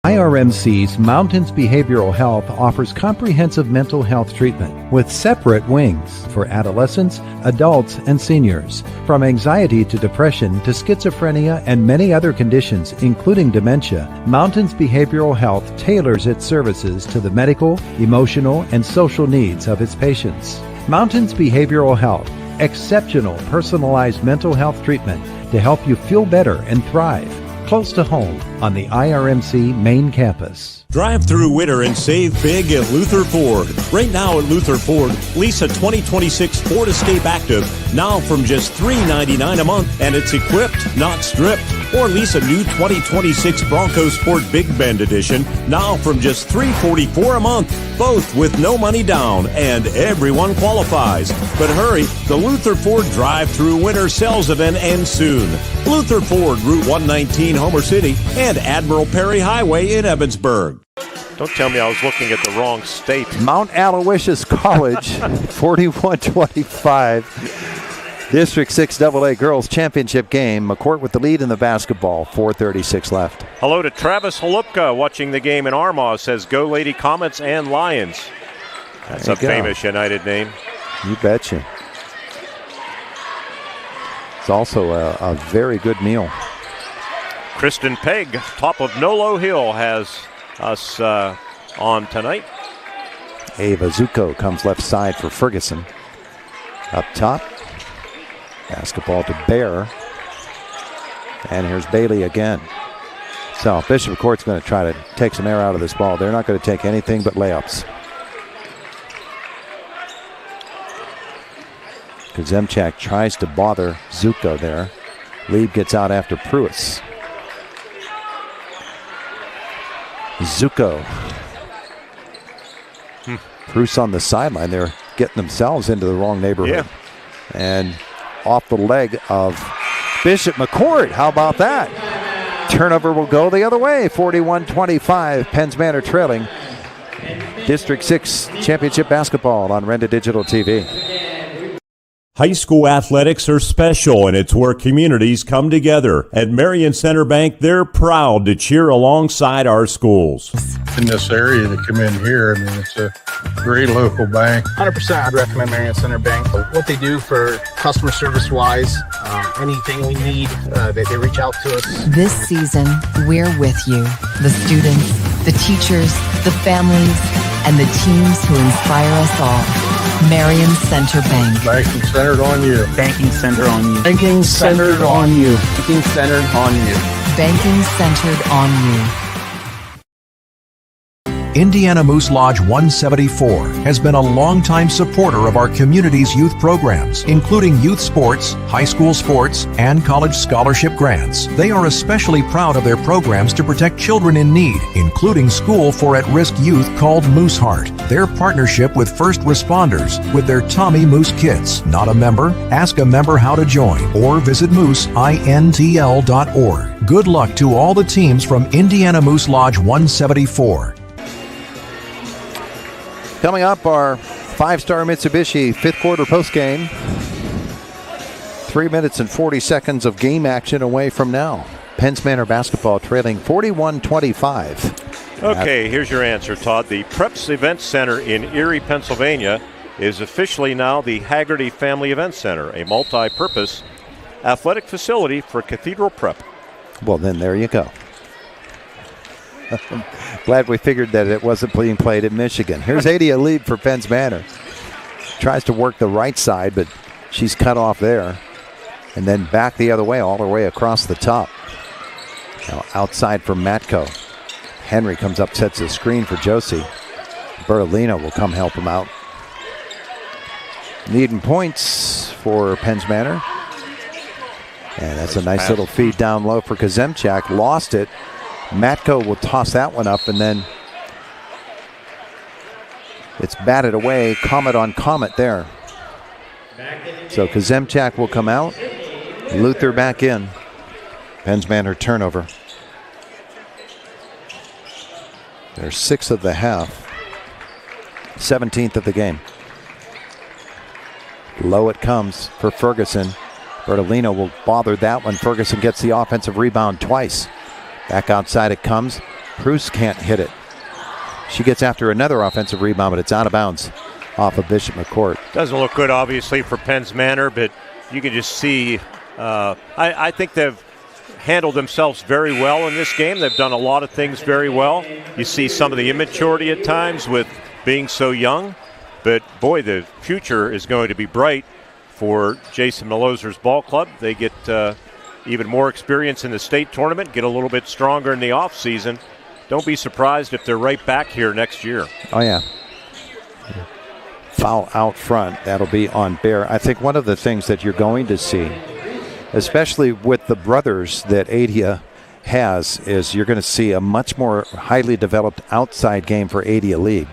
IRMC's Mountains Behavioral Health offers comprehensive mental health treatment with separate wings for adolescents, adults, and seniors. From anxiety to depression to schizophrenia and many other conditions, including dementia, Mountains Behavioral Health tailors its services to the medical, emotional, and social needs of its patients. Mountains Behavioral Health, exceptional personalized mental health treatment to help you feel better and thrive. Close to home on the IRMC main campus. Drive through winter and save big at Luther Ford. Right now at Luther Ford, lease a 2026 Ford Escape Active now from just $399 a month, and it's equipped, not stripped. Or lease a new 2026 Bronco Sport Big Bend Edition now from just $344 a month, both with no money down, and everyone qualifies. But hurry, the Luther Ford drive-through winter sales event ends soon. Luther Ford, Route 119, Homer City, and Admiral Perry Highway in Evansburg. Don't tell me I was looking at the wrong state. Mount Aloysius College, 41-25. District 6 AA Girls Championship game. McCort with the lead in the basketball. 4:36 left. Hello to Travis Holupka watching the game in Armagh. Says, go Lady Comets and Lions. That's a famous United name. You betcha. It's also a very good meal. Kristen Pegg, top of Nolo Hill, has us on tonight. Ava Zuko comes left side for Ferguson. Up top. Basketball to Bear. And here's Bailey again. So Bishop McCort's going to try to take some air out of this ball. They're not going to take anything but layups. Kozemchak tries to bother Zuko there. Lieb gets out after Pruitt. Zuko. Pruitt on the sideline. They're getting themselves into the wrong neighborhood. Yeah. And off the leg of Bishop McCort. How about that? Turnover will go the other way. 41-25. Penns Manor trailing. District 6 Championship basketball on Renda Digital TV. High school athletics are special, and it's where communities come together. At Marion Center Bank, they're proud to cheer alongside our schools. In this area to come in here, I mean, it's a great local bank. 100% I'd recommend Marion Center Bank. What they do for customer service-wise, anything we need, they reach out to us. This season, we're with you. The students, the teachers, the families, and the teams who inspire us all. Marion Center Bank. Banking centered on you. Banking centered on you. Banking centered on you. Banking centered on you. Banking centered on you. Indiana Moose Lodge 174 has been a longtime supporter of our community's youth programs, including youth sports, high school sports, and college scholarship grants. They are especially proud of their programs to protect children in need, including School for At-Risk Youth called Moose Heart. Their partnership with first responders with their Tommy Moose Kits. Not a member? Ask a member how to join or visit mooseintl.org. Good luck to all the teams from Indiana Moose Lodge 174. Coming up, our five-star Mitsubishi fifth quarter postgame. 3 minutes and 40 seconds of game action away from now. Penns Manor basketball trailing 41-25. Okay, here's your answer, Todd. The Preps Event Center in Erie, Pennsylvania is officially now the Haggerty Family Event Center, a multi-purpose athletic facility for Cathedral Prep. Well, then there you go. Glad we figured that it wasn't being played in Michigan. Here's Adia lead for Penns Manor. Tries to work the right side, but she's cut off there. And then back the other way, all the way across the top. Now outside for Matko. Henry comes up, sets the screen for Josie. Bertolino will come help him out. Needing points for Penns Manor. And that's a nice little feed down low for Kazemchak. Lost it. Matko will toss that one up, and then it's batted away. Comet on Comet there. So Kazemchak will come out. Luther back in. Penns Manor turnover. They're 6th of the half. 17th of the game. Low it comes for Ferguson. Bertolino will bother that one. Ferguson gets the offensive rebound twice. Back outside it comes. Bruce can't hit it. She gets after another offensive rebound, but it's out of bounds off of Bishop McCort. Doesn't look good, obviously, for Penns Manor, but you can just see, I think they've handled themselves very well in this game. They've done a lot of things very well. You see some of the immaturity at times with being so young, but boy, the future is going to be bright for Jason Melozer's ball club. They get even more experience in the state tournament, get a little bit stronger in the offseason. Don't be surprised if they're right back here next year. Oh, yeah. Foul out front. That'll be on Bear. I think one of the things that you're going to see, especially with the brothers that Adia has, is you're going to see a much more highly developed outside game for Adia League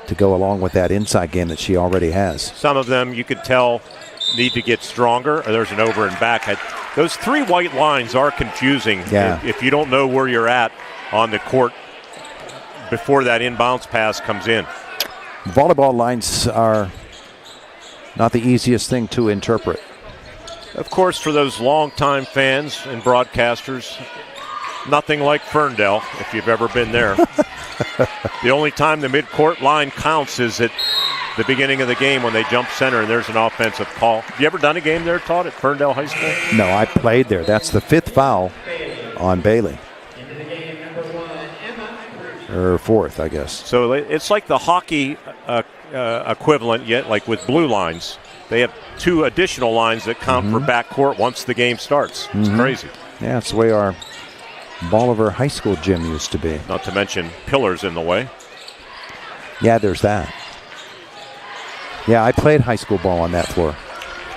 to go along with that inside game that she already has. Some of them, you could tell, need to get stronger. There's an over and back. Those three white lines are confusing if you don't know where you're at on the court before that inbounds pass comes in. Volleyball lines are not the easiest thing to interpret. Of course, for those longtime fans and broadcasters, nothing like Ferndale, if you've ever been there. The only time the midcourt line counts is at the beginning of the game when they jump center and there's an offensive call. Have you ever done a game there, Todd, at Ferndale High School? No, I played there. That's the 5th foul on Bailey. Or 4th, I guess. So it's like the hockey equivalent, yet like with blue lines. They have 2 additional lines that count for backcourt once the game starts. It's crazy. Yeah, it's the way our Bolivar High School gym used to be. Not to mention pillars in the way. Yeah, there's that. Yeah, I played high school ball on that floor.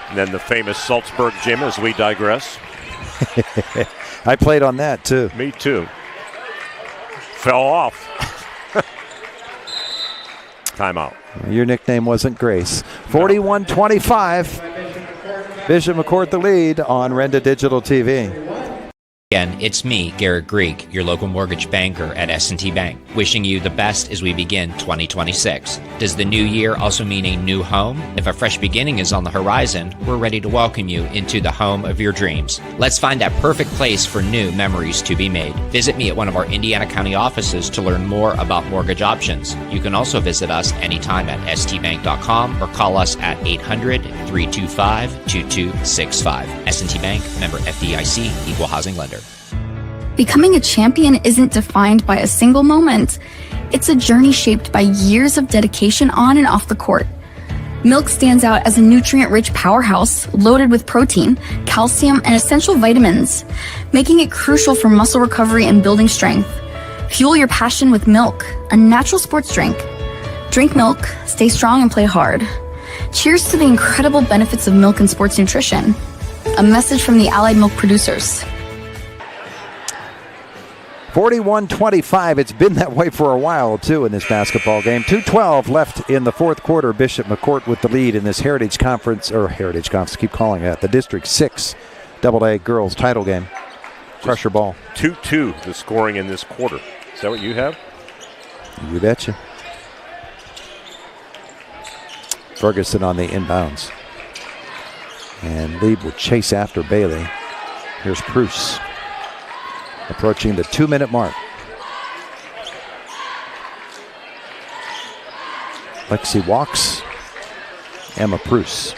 And then the famous Salzburg gym, as we digress. I played on that, too. Me, too. Fell off. Timeout. Your nickname wasn't Grace. 41-25. Bishop McCort the lead on Renda Digital TV. again, it's me, Garrett Greek, your local mortgage banker at S&T Bank, wishing you the best as we begin 2026. Does the new year also mean a new home? If a fresh beginning is on the horizon, we're ready to welcome you into the home of your dreams. Let's find that perfect place for new memories to be made. Visit me at one of our Indiana County offices to learn more about mortgage options. You can also visit us anytime at stbank.com or call us at 800-325-2265. S&T Bank, member FDIC, equal housing lender. Becoming a champion isn't defined by a single moment. It's a journey shaped by years of dedication on and off the court. Milk stands out as a nutrient-rich powerhouse loaded with protein, calcium, and essential vitamins, making it crucial for muscle recovery and building strength. Fuel your passion with milk, a natural sports drink. Drink milk, stay strong, and play hard. Cheers to the incredible benefits of milk and sports nutrition. A message from the Allied Milk Producers. 41-25. It's been that way for a while, too, in this basketball game. 2:12 left in the fourth quarter. Bishop McCort with the lead in this Heritage Conference, keep calling it, the District 6 AA girls title game. Crusher ball. 2-2, the scoring in this quarter. Is that what you have? You betcha. Ferguson on the inbounds. And Lieb will chase after Bailey. Here's Pruce. Approaching the 2-minute mark. Lexi walks. Emma Pruce.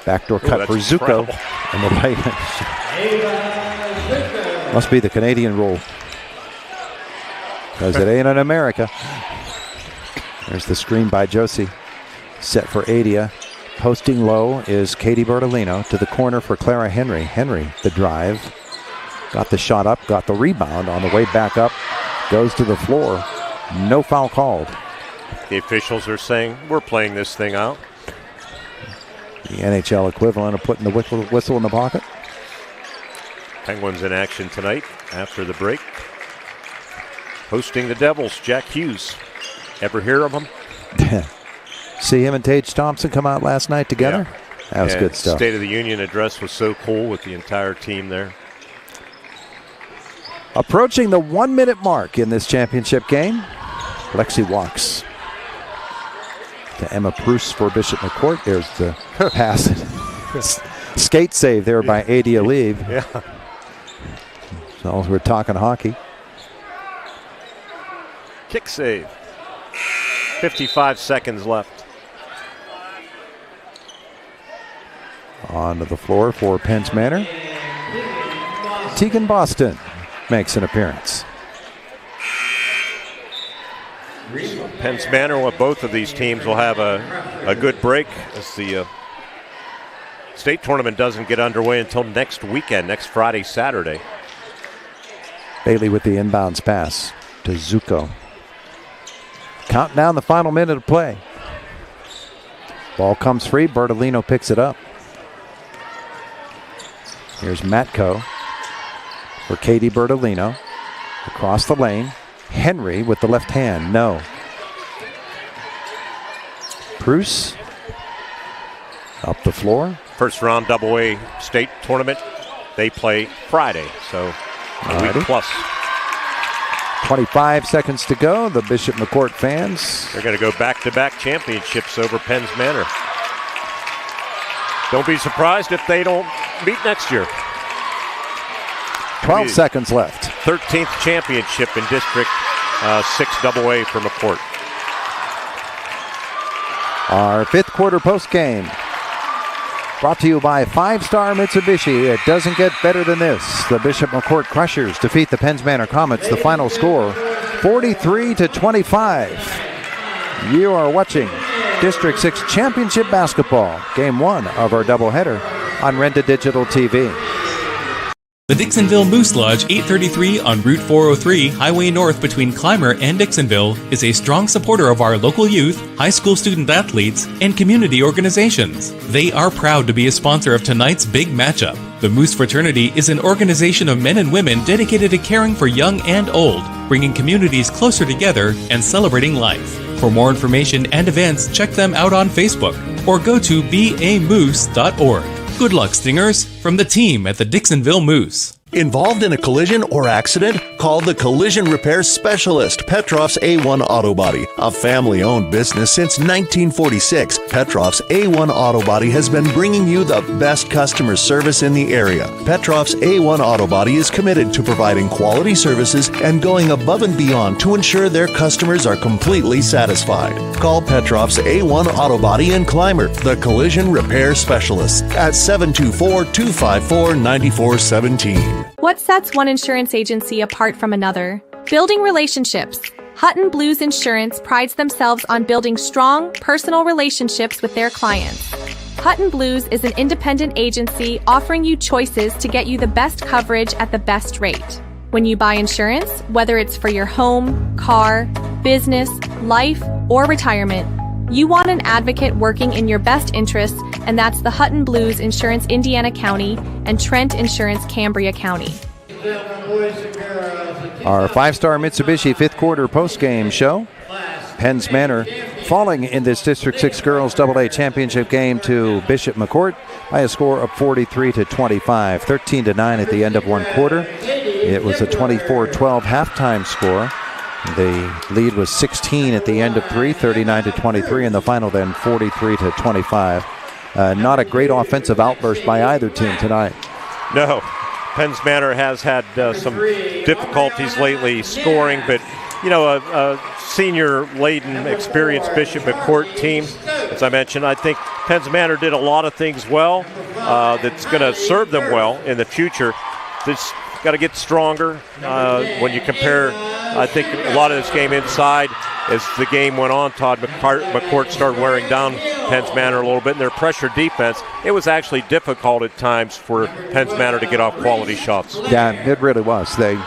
Backdoor cut for Zuko. And the lay. Must be the Canadian rule. Because it ain't in America. There's the screen by Josie. Set for Adia. Posting low is Katie Bertolino to the corner for Clara Henry. Henry, the drive. Got the shot up, got the rebound on the way back up. Goes to the floor. No foul called. The officials are saying, we're playing this thing out. The NHL equivalent of putting the whistle in the pocket. Penguins in action tonight after the break. Hosting the Devils, Jack Hughes. Ever hear of him? See him and Tage Thompson come out last night together? Yeah. That was good stuff. State of the Union address was so cool with the entire team there. Approaching the 1-minute mark in this championship game. Lexi walks to Emma Pruce for Bishop McCort. There's the pass. Skate save there by Adia Lieb. Yeah. So we're talking hockey. Kick save. 55 seconds left. Onto the floor for Penns Manor. Tegan Boston makes an appearance. Penns Manor, well, both of these teams will have a good break as the state tournament doesn't get underway until next weekend, next Friday, Saturday. Bailey with the inbounds pass to Zuko. Counting down the final minute of play. Ball comes free. Bertolino picks it up. Here's Matko for Katie Bertolino. Across the lane. Henry with the left hand. No. Pruce up the floor. First round AA state tournament. They play Friday, so a week plus. 25 seconds to go. The Bishop McCort fans. They're going to go back-to-back championships over Penns Manor. Don't be surprised if they don't meet next year. 12 seconds left. 13th championship in District 6 AA for McCort. Our fifth quarter post game brought to you by 5-Star Mitsubishi. It doesn't get better than this. The Bishop McCort Crushers defeat the Penns Manor Comets. The final score, 43-25. You are watching District 6 Championship Basketball, Game 1 of our doubleheader on Renda Digital TV. The Dixonville Moose Lodge 833 on Route 403, Highway North between Clymer and Dixonville, is a strong supporter of our local youth, high school student athletes, and community organizations. They are proud to be a sponsor of tonight's big matchup. The Moose Fraternity is an organization of men and women dedicated to caring for young and old, bringing communities closer together and celebrating life. For more information and events, check them out on Facebook or go to bamoose.org. Good luck, Stingers, from the team at the Dixonville Moose. Involved in a collision or accident? Call the Collision Repair Specialist, Petrov's A1 Auto Body. A family-owned business since 1946, Petrov's A1 Auto Body has been bringing you the best customer service in the area. Petrov's A1 Auto Body is committed to providing quality services and going above and beyond to ensure their customers are completely satisfied. Call Petrov's A1 Auto Body in Clymer, the Collision Repair Specialist, at 724-254-9417. What sets one insurance agency apart from another? Building relationships. Hutton Blues Insurance prides themselves on building strong, personal relationships with their clients. Hutton Blues is an independent agency offering you choices to get you the best coverage at the best rate. When you buy insurance, whether it's for your home, car, business, life, or retirement, you want an advocate working in your best interests, and that's the Hutton Blues Insurance Indiana County and Trent Insurance Cambria County. Our 5-star Mitsubishi fifth quarter postgame show. Penns Manor falling in this District 6 Girls AA Championship game to Bishop McCort by a score of 43-25, 13-9 at the end of one quarter. It was a 24-12 halftime score. The lead was 16 at the end of 3, 39-23 in the final, then 43-25. Not a great offensive outburst by either team tonight. No. Penns Manor has had some difficulties lately scoring, but, you know, a senior-laden, experienced Bishop McCort team, as I mentioned, I think Penns Manor did a lot of things well that's going to serve them well in the future. This got to get stronger when you compare. I think a lot of this game inside, as the game went on, Todd McCort started wearing down Penns Manor a little bit in their pressure defense. It was actually difficult at times for Penns Manor to get off quality shots. Yeah, it really was. They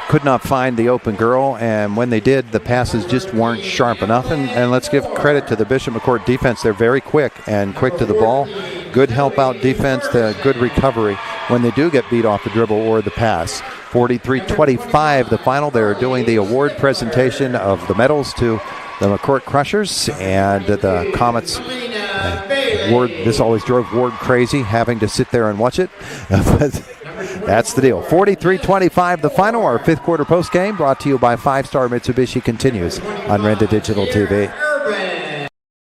could not find the open girl, and when they did, the passes just weren't sharp enough. And let's give credit to the Bishop McCort defense. They're very quick to the ball. Good help out defense, good recovery when they do get beat off the dribble or the pass. 43-25 the final. They're doing the award presentation of the medals to the McCort Crushers, and the Comets. Ward, this always drove Ward crazy, having to sit there and watch it. But that's the deal. 43-25 the final. Our fifth quarter post game brought to you by 5-star Mitsubishi continues on Renda Digital TV.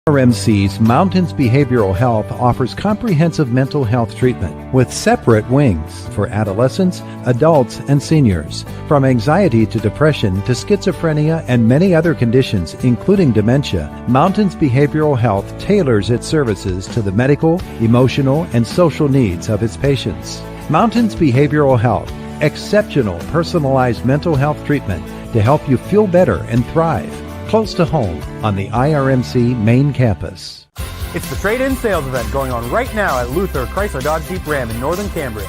RMC's Mountains Behavioral Health offers comprehensive mental health treatment with separate wings for adolescents, adults, and seniors. From anxiety to depression to schizophrenia and many other conditions, including dementia, Mountains Behavioral Health tailors its services to the medical, emotional, and social needs of its patients. Mountains Behavioral Health, exceptional personalized mental health treatment to help you feel better and thrive. Close to home on the IRMC main campus. It's the trade-in sales event going on right now at Luther Chrysler Dodge Jeep Ram in Northern Cambria.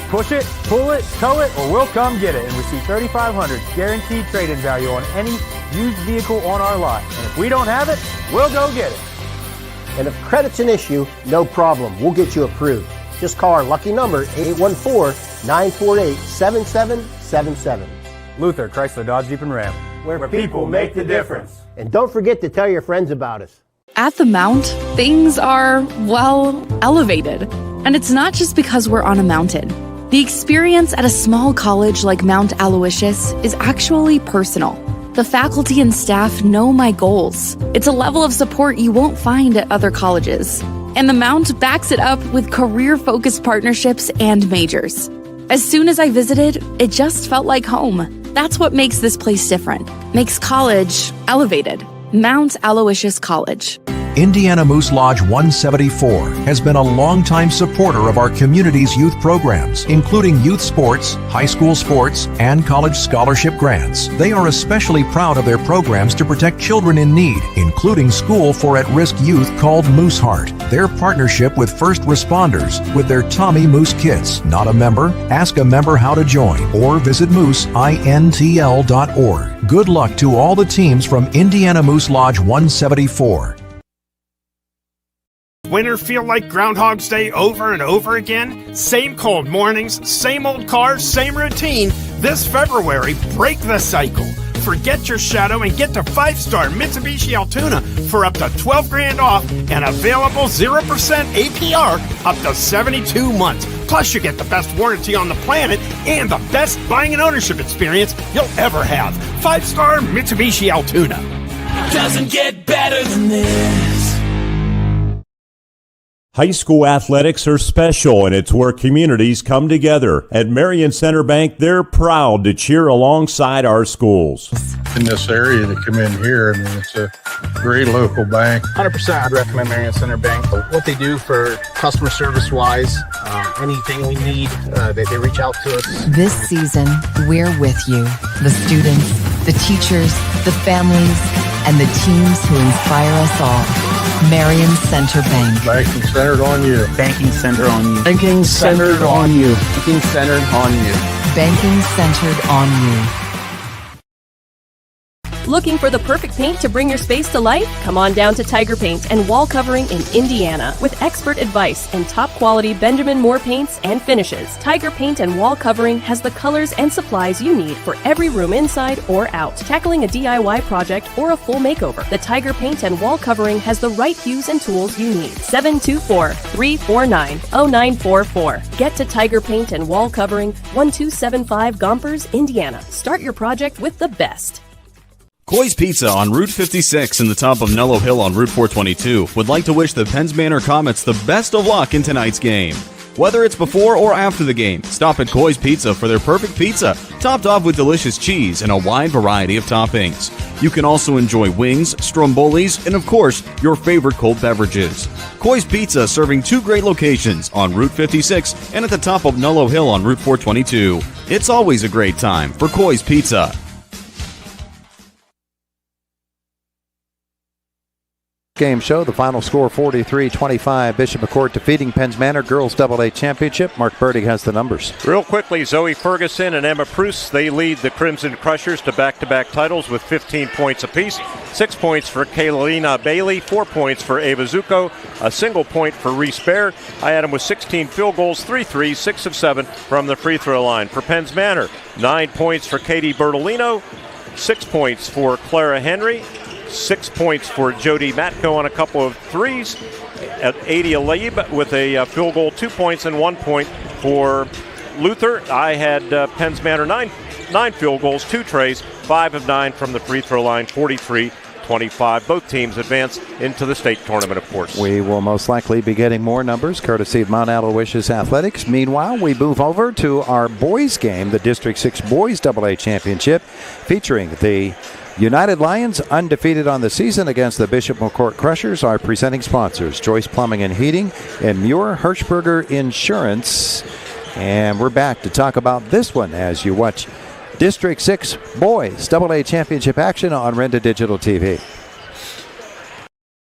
Push it, pull it, tow it, or we'll come get it and receive $3,500 guaranteed trade-in value on any used vehicle on our lot. And if we don't have it, we'll go get it. And if credit's an issue, no problem. We'll get you approved. Just call our lucky number, 814-948-7777. Luther Chrysler Dodge Jeep and Ram. Where people make the difference. And don't forget to tell your friends about us. At the Mount, things are, well, elevated. And it's not just because we're on a mountain. The experience at a small college like Mount Aloysius is actually personal. The faculty and staff know my goals. It's a level of support you won't find at other colleges. And the Mount backs it up with career-focused partnerships and majors. As soon as I visited, it just felt like home. That's what makes this place different. Makes college elevated. Mount Aloysius College. Indiana Moose Lodge 174 has been a longtime supporter of our community's youth programs, including youth sports, high school sports, and college scholarship grants. They are especially proud of their programs to protect children in need, including School for At-Risk Youth called Moose Heart. Their partnership with first responders with their Tommy Moose Kits. Not a member? Ask a member how to join or visit mooseintl.org. Good luck to all the teams from Indiana Moose Lodge 174. Winter feel like Groundhog's Day over and over again? Same cold mornings, same old cars, same routine. This February, break the cycle. Forget your shadow and get to 5-star Mitsubishi Altoona for up to $12,000 off and available 0% APR up to 72 months. Plus, you get the best warranty on the planet and the best buying and ownership experience you'll ever have. 5-star Mitsubishi Altoona. Doesn't get better than this. High school athletics are special, and it's where communities come together. At Marion Center Bank, they're proud to cheer alongside our schools. In this area to come in here, I mean, it's a great local bank. 100% I'd recommend Marion Center Bank. What they do for customer service-wise, anything we need, they reach out to us. This season, we're with you, the students, the teachers, the families, and the teams who inspire us all. Marion Center Bank. Banking centered on you. Banking centered on you. Banking centered on you. Banking centered on you. Banking centered on you. Looking for the perfect paint to bring your space to life? Come on down to Tiger Paint and Wall Covering in Indiana. With expert advice and top quality Benjamin Moore paints and finishes, Tiger Paint and Wall Covering has the colors and supplies you need for every room inside or out. Tackling a DIY project or a full makeover, the Tiger Paint and Wall Covering has the right hues and tools you need. 724-349-0944. Get to Tiger Paint and Wall Covering, 1275 Gompers, Indiana. Start your project with the best. Coy's Pizza on Route 56 in the top of Nello Hill on Route 422 would like to wish the Penns Manor Comets the best of luck in tonight's game. Whether it's before or after the game, stop at Coy's Pizza for their perfect pizza, topped off with delicious cheese and a wide variety of toppings. You can also enjoy wings, strombolis, and of course, your favorite cold beverages. Coy's Pizza serving 2 great locations on Route 56 and at the top of Nello Hill on Route 422. It's always a great time for Coy's Pizza. Game show, the final score 43-25. Bishop McCort defeating Penns Manor Girls AA Championship. Mark Bertig has the numbers. Real quickly, Zoe Ferguson and Emma Pruce, they lead the Crimson Crushers to back-to-back titles with 15 points apiece. 6 points for Kaylina Bailey, 4 points for Ava Zuko, a single point for Reese Baird. I had him with 16 field goals, 3 threes, 6 of 7 from the free throw line. For Penns Manor, 9 points for Katie Bertolino, 6 points for Clara Henry, 6 points for Jody Matko on a couple of threes. At Adi Alib with a field goal, 2 points, and 1 point for Luther. I had Penns Manor 9 field goals, 2 trays, 5 of 9 from the free throw line, 43-25. Both teams advance into the state tournament, of course. We will most likely be getting more numbers courtesy of Mount Aloysius Athletics. Meanwhile, we move over to our boys game, the District 6 Boys AA Championship, featuring the United Lions, undefeated on the season against the Bishop McCort Crushers. Our presenting sponsors, Joyce Plumbing and Heating and Muir Hirschberger Insurance. And we're back to talk about this one as you watch District 6 Boys AA Championship action on Renda Digital TV.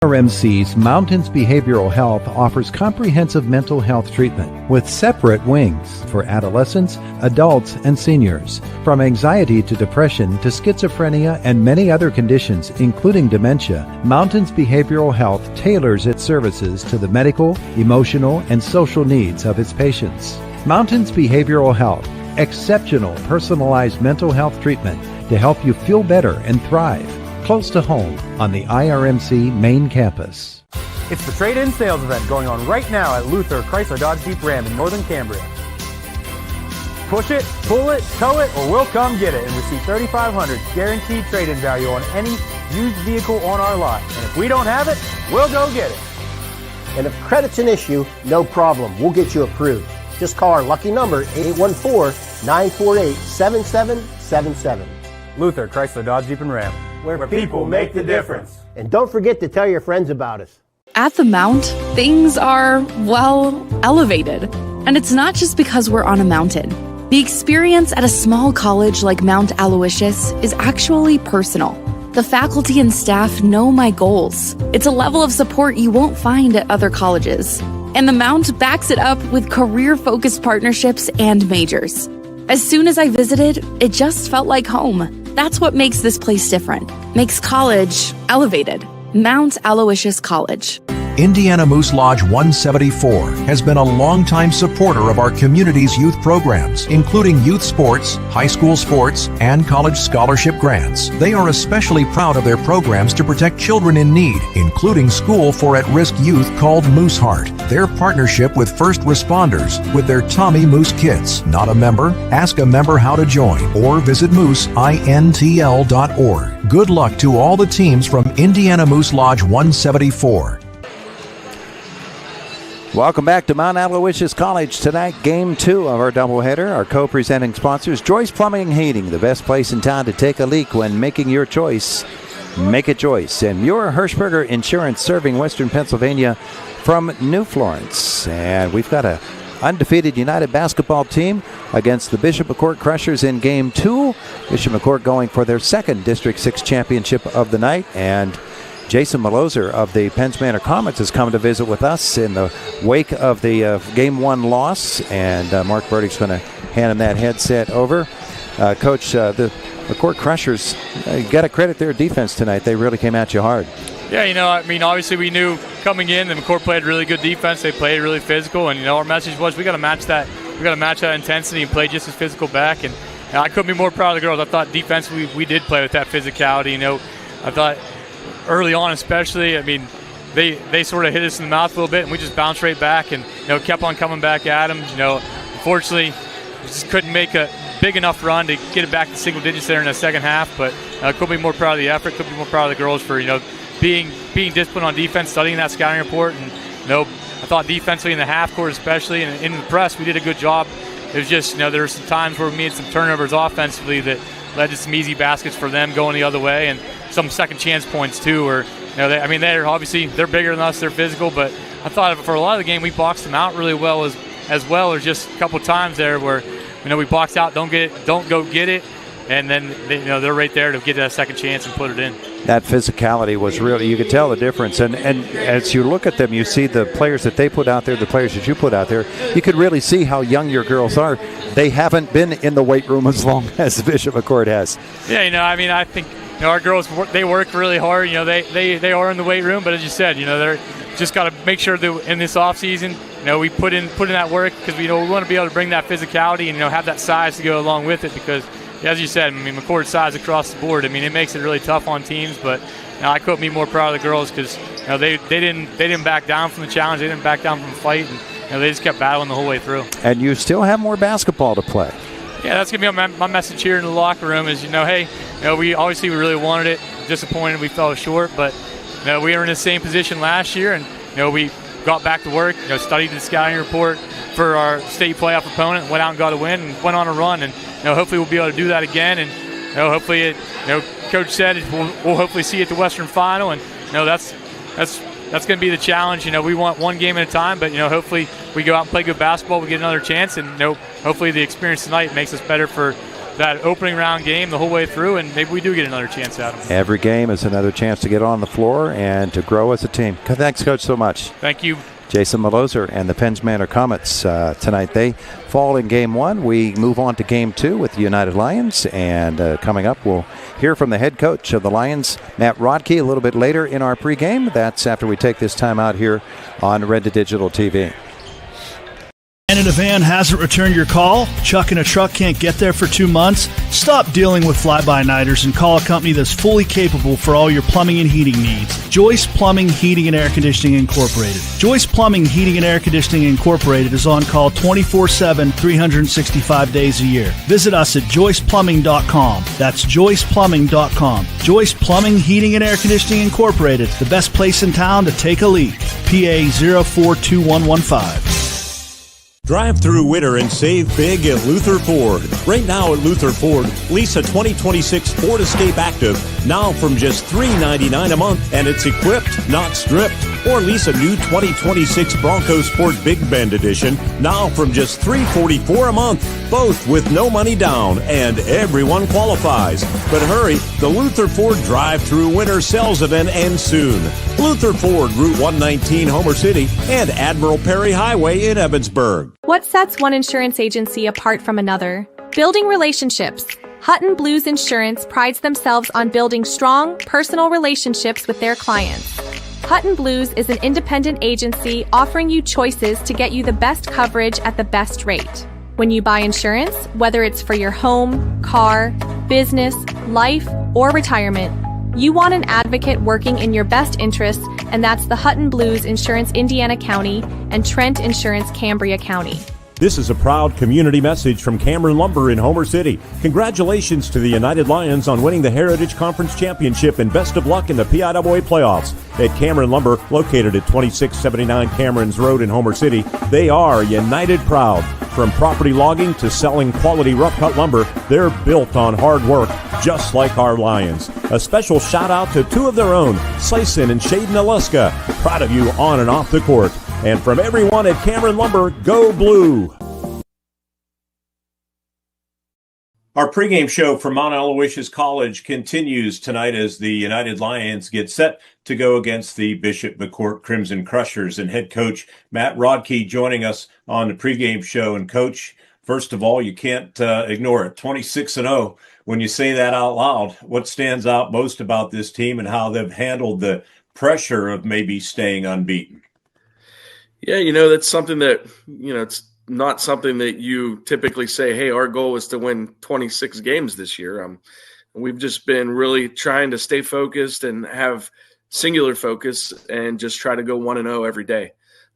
RMC's Mountains Behavioral Health offers comprehensive mental health treatment with separate wings for adolescents, adults, and seniors. From anxiety to depression to schizophrenia and many other conditions, including dementia, Mountains Behavioral Health tailors its services to the medical, emotional, and social needs of its patients. Mountains Behavioral Health, exceptional personalized mental health treatment to help you feel better and thrive. Close to home on the IRMC main campus. It's the trade-in sales event going on right now at Luther Chrysler Dodge Jeep Ram in Northern Cambria. Push it, pull it, tow it, or we'll come get it and receive $3,500 guaranteed trade-in value on any used vehicle on our lot. And if we don't have it, we'll go get it. And if credit's an issue, no problem. We'll get you approved. Just call our lucky number, 814-948-7777. Luther Chrysler Dodge Jeep and Ram, where people make the difference. And don't forget to tell your friends about us. At the Mount, things are, well, elevated. And it's not just because we're on a mountain. The experience at a small college like Mount Aloysius is actually personal. The faculty and staff know my goals. It's a level of support you won't find at other colleges. And the Mount backs it up with career-focused partnerships and majors. As soon as I visited, it just felt like home. That's what makes this place different. Makes college elevated. Mount Aloysius College. Indiana Moose Lodge 174 has been a longtime supporter of our community's youth programs, including youth sports, high school sports, and college scholarship grants. They are especially proud of their programs to protect children in need, including School for At-Risk Youth called Moose Heart. Their partnership with first responders with their Tommy Moose Kits. Not a member? Ask a member how to join or visit mooseintl.org. Good luck to all the teams from Indiana Moose Lodge 174. Welcome back to Mount Aloysius College tonight. Game 2 of our doubleheader. Our co-presenting sponsors, Joyce Plumbing and Heating, the best place in town to take a leak when making your choice. Make it Joyce. And Muir Hirschberger Insurance, serving Western Pennsylvania from New Florence. And we've got a undefeated United basketball team against the Bishop McCort Crushers in Game 2. Bishop McCort going for their second District 6 championship of the night. And Jason Maloser of the Penns Manor Comets has come to visit with us in the wake of the Game 1 loss. And Mark Bertig's going to hand him that headset over. Coach, the McCort Crushers, you got to credit their defense tonight. They really came at you hard. Yeah, obviously we knew coming in that McCort played really good defense. They played really physical, and our message was we got to match that. We got to match that intensity and play just as physical back. And I couldn't be more proud of the girls. I thought defensively we did play with that physicality. I thought early on, especially, they sort of hit us in the mouth a little bit, and we just bounced right back and kept on coming back at them. Unfortunately, we just couldn't make a big enough run to get it back to single digits there in the second half. But couldn't be more proud of the effort. Couldn't be more proud of the girls for being disciplined on defense, studying that scouting report. And I thought defensively in the half court especially, and in the press we did a good job. It was just there were some times where we made some turnovers offensively that led to some easy baskets for them going the other way, and some second chance points too. Where they're obviously they're bigger than us, they're physical, but I thought for a lot of the game we boxed them out really well as well. There's just a couple times there where we boxed out, don't go get it. And then they're right there to get that second chance and put it in. That physicality was really, you could tell the difference. And as you look at them, you see the players that they put out there, the players that you put out there, you could really see how young your girls are. They haven't been in the weight room as long as Bishop McCort has. Yeah, I think our girls, they work really hard. They are in the weight room, but as you said, they're just got to make sure that in this off season, we put in that work because we want to be able to bring that physicality and have that size to go along with it because. As you said, McCort's size across the board. It makes it really tough on teams. But I couldn't be more proud of the girls because they didn't back down from the challenge. They didn't back down from the fight, and they just kept battling the whole way through. And you still have more basketball to play. Yeah, that's gonna be my message here in the locker room. Is we obviously really wanted it. Disappointed we fell short, but we were in the same position last year, and we got back to work. Studied the scouting report for our state playoff opponent, went out and got a win, and went on a run. And hopefully we'll be able to do that again. And hopefully, Coach said we'll hopefully see it at the Western Final. And that's going to be the challenge. We want one game at a time, but hopefully we go out and play good basketball. We get another chance, and hopefully the experience tonight makes us better for that opening round game the whole way through, and maybe we do get another chance at them. Every game is another chance to get on the floor and to grow as a team. Thanks, Coach, so much. Thank you. Jason Maloser and the Penns Manor Comets tonight. They fall in Game 1. We move on to Game 2 with the United Lions. And coming up, we'll hear from the head coach of the Lions, Matt Rodkey, a little bit later in our pregame. That's after we take this time out here on Renda Digital TV. And in a van hasn't returned your call? Chuck in a truck can't get there for 2 months? Stop dealing with fly-by-nighters and call a company that's fully capable for all your plumbing and heating needs. Joyce Plumbing, Heating, and Air Conditioning Incorporated. Joyce Plumbing, Heating, and Air Conditioning Incorporated is on call 24/7, 365 days a year. Visit us at joyceplumbing.com. That's joyceplumbing.com. Joyce Plumbing, Heating, and Air Conditioning Incorporated, the best place in town to take a leak. PA 042115. Drive through winter and save big at Luther Ford. Right now at Luther Ford, lease a 2026 Ford Escape Active now from just $399 a month, and it's equipped, not stripped. Or lease a new 2026 Bronco Sport Big Bend Edition now from just $344 a month, both with no money down, and everyone qualifies. But hurry, the Luther Ford drive-through winter sales event ends soon. Luther Ford, Route 119, Homer City, and Admiral Perry Highway in Evansburg. What sets one insurance agency apart from another? Building relationships. Hutton Blues Insurance prides themselves on building strong, personal relationships with their clients. Hutton Blues is an independent agency offering you choices to get you the best coverage at the best rate. When you buy insurance, whether it's for your home, car, business, life, or retirement, you want an advocate working in your best interests, and that's the Hutton Blues Insurance Indiana County and Trent Insurance Cambria County. This is a proud community message from Cameron Lumber in Homer City. Congratulations to the United Lions on winning the Heritage Conference Championship, and best of luck in the PIAA playoffs. At Cameron Lumber, located at 2679 Cameron's Road in Homer City, they are United Proud. From property logging to selling quality rough-cut lumber, they're built on hard work, just like our Lions. A special shout-out to two of their own, Sison and Shaden Aluska. Proud of you on and off the court. And from everyone at Cameron Lumber, go Blue! Our pregame show from Mount Aloysius College continues tonight as the United Lions get set to go against the Bishop McCort Crimson Crushers. And head coach Matt Rodkey joining us on the pregame show. And coach, first of all, you can't ignore it. 26-0. When you say that out loud, what stands out most about this team and how they've handled the pressure of maybe staying unbeaten? Yeah, that's something that, it's not something that you typically say, hey, our goal is to win 26 games this year. We've just been really trying to stay focused and have singular focus and just try to go 1-0 every day.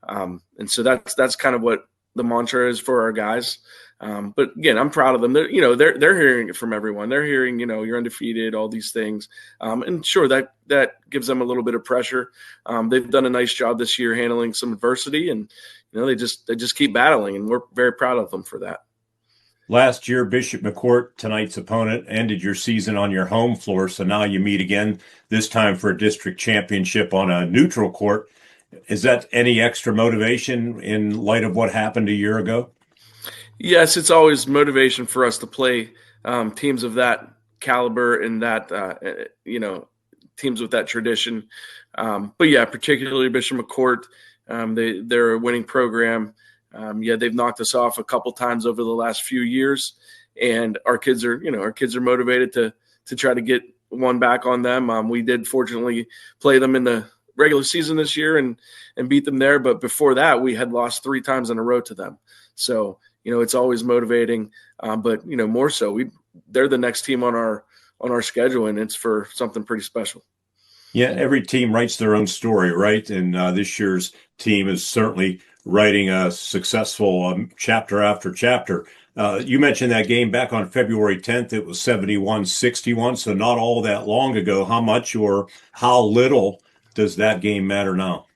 And so that's kind of what the mantra is for our guys. But again, I'm proud of them. They're hearing it from everyone. They're hearing, you're undefeated, all these things. And sure, that gives them a little bit of pressure. They've done a nice job this year handling some adversity, and they just keep battling, and we're very proud of them for that. Last year, Bishop McCort, tonight's opponent, ended your season on your home floor, so now you meet again, this time for a district championship on a neutral court. Is that any extra motivation in light of what happened a year ago? Yes, it's always motivation for us to play teams of that caliber and that, teams with that tradition. But yeah, particularly Bishop McCort, they're a winning program. They've knocked us off a couple times over the last few years, and our kids are motivated to try to get one back on them. We did fortunately play them in the regular season this year and beat them there. But before that, we had lost 3 times in a row to them. So, it's always motivating, but more so, they're the next team on our schedule, and it's for something pretty special. Yeah, every team writes their own story, right? And this year's team is certainly writing a successful chapter after chapter. You mentioned that game back on February 10th. It was 71-61, so not all that long ago. How much or how little does that game matter now?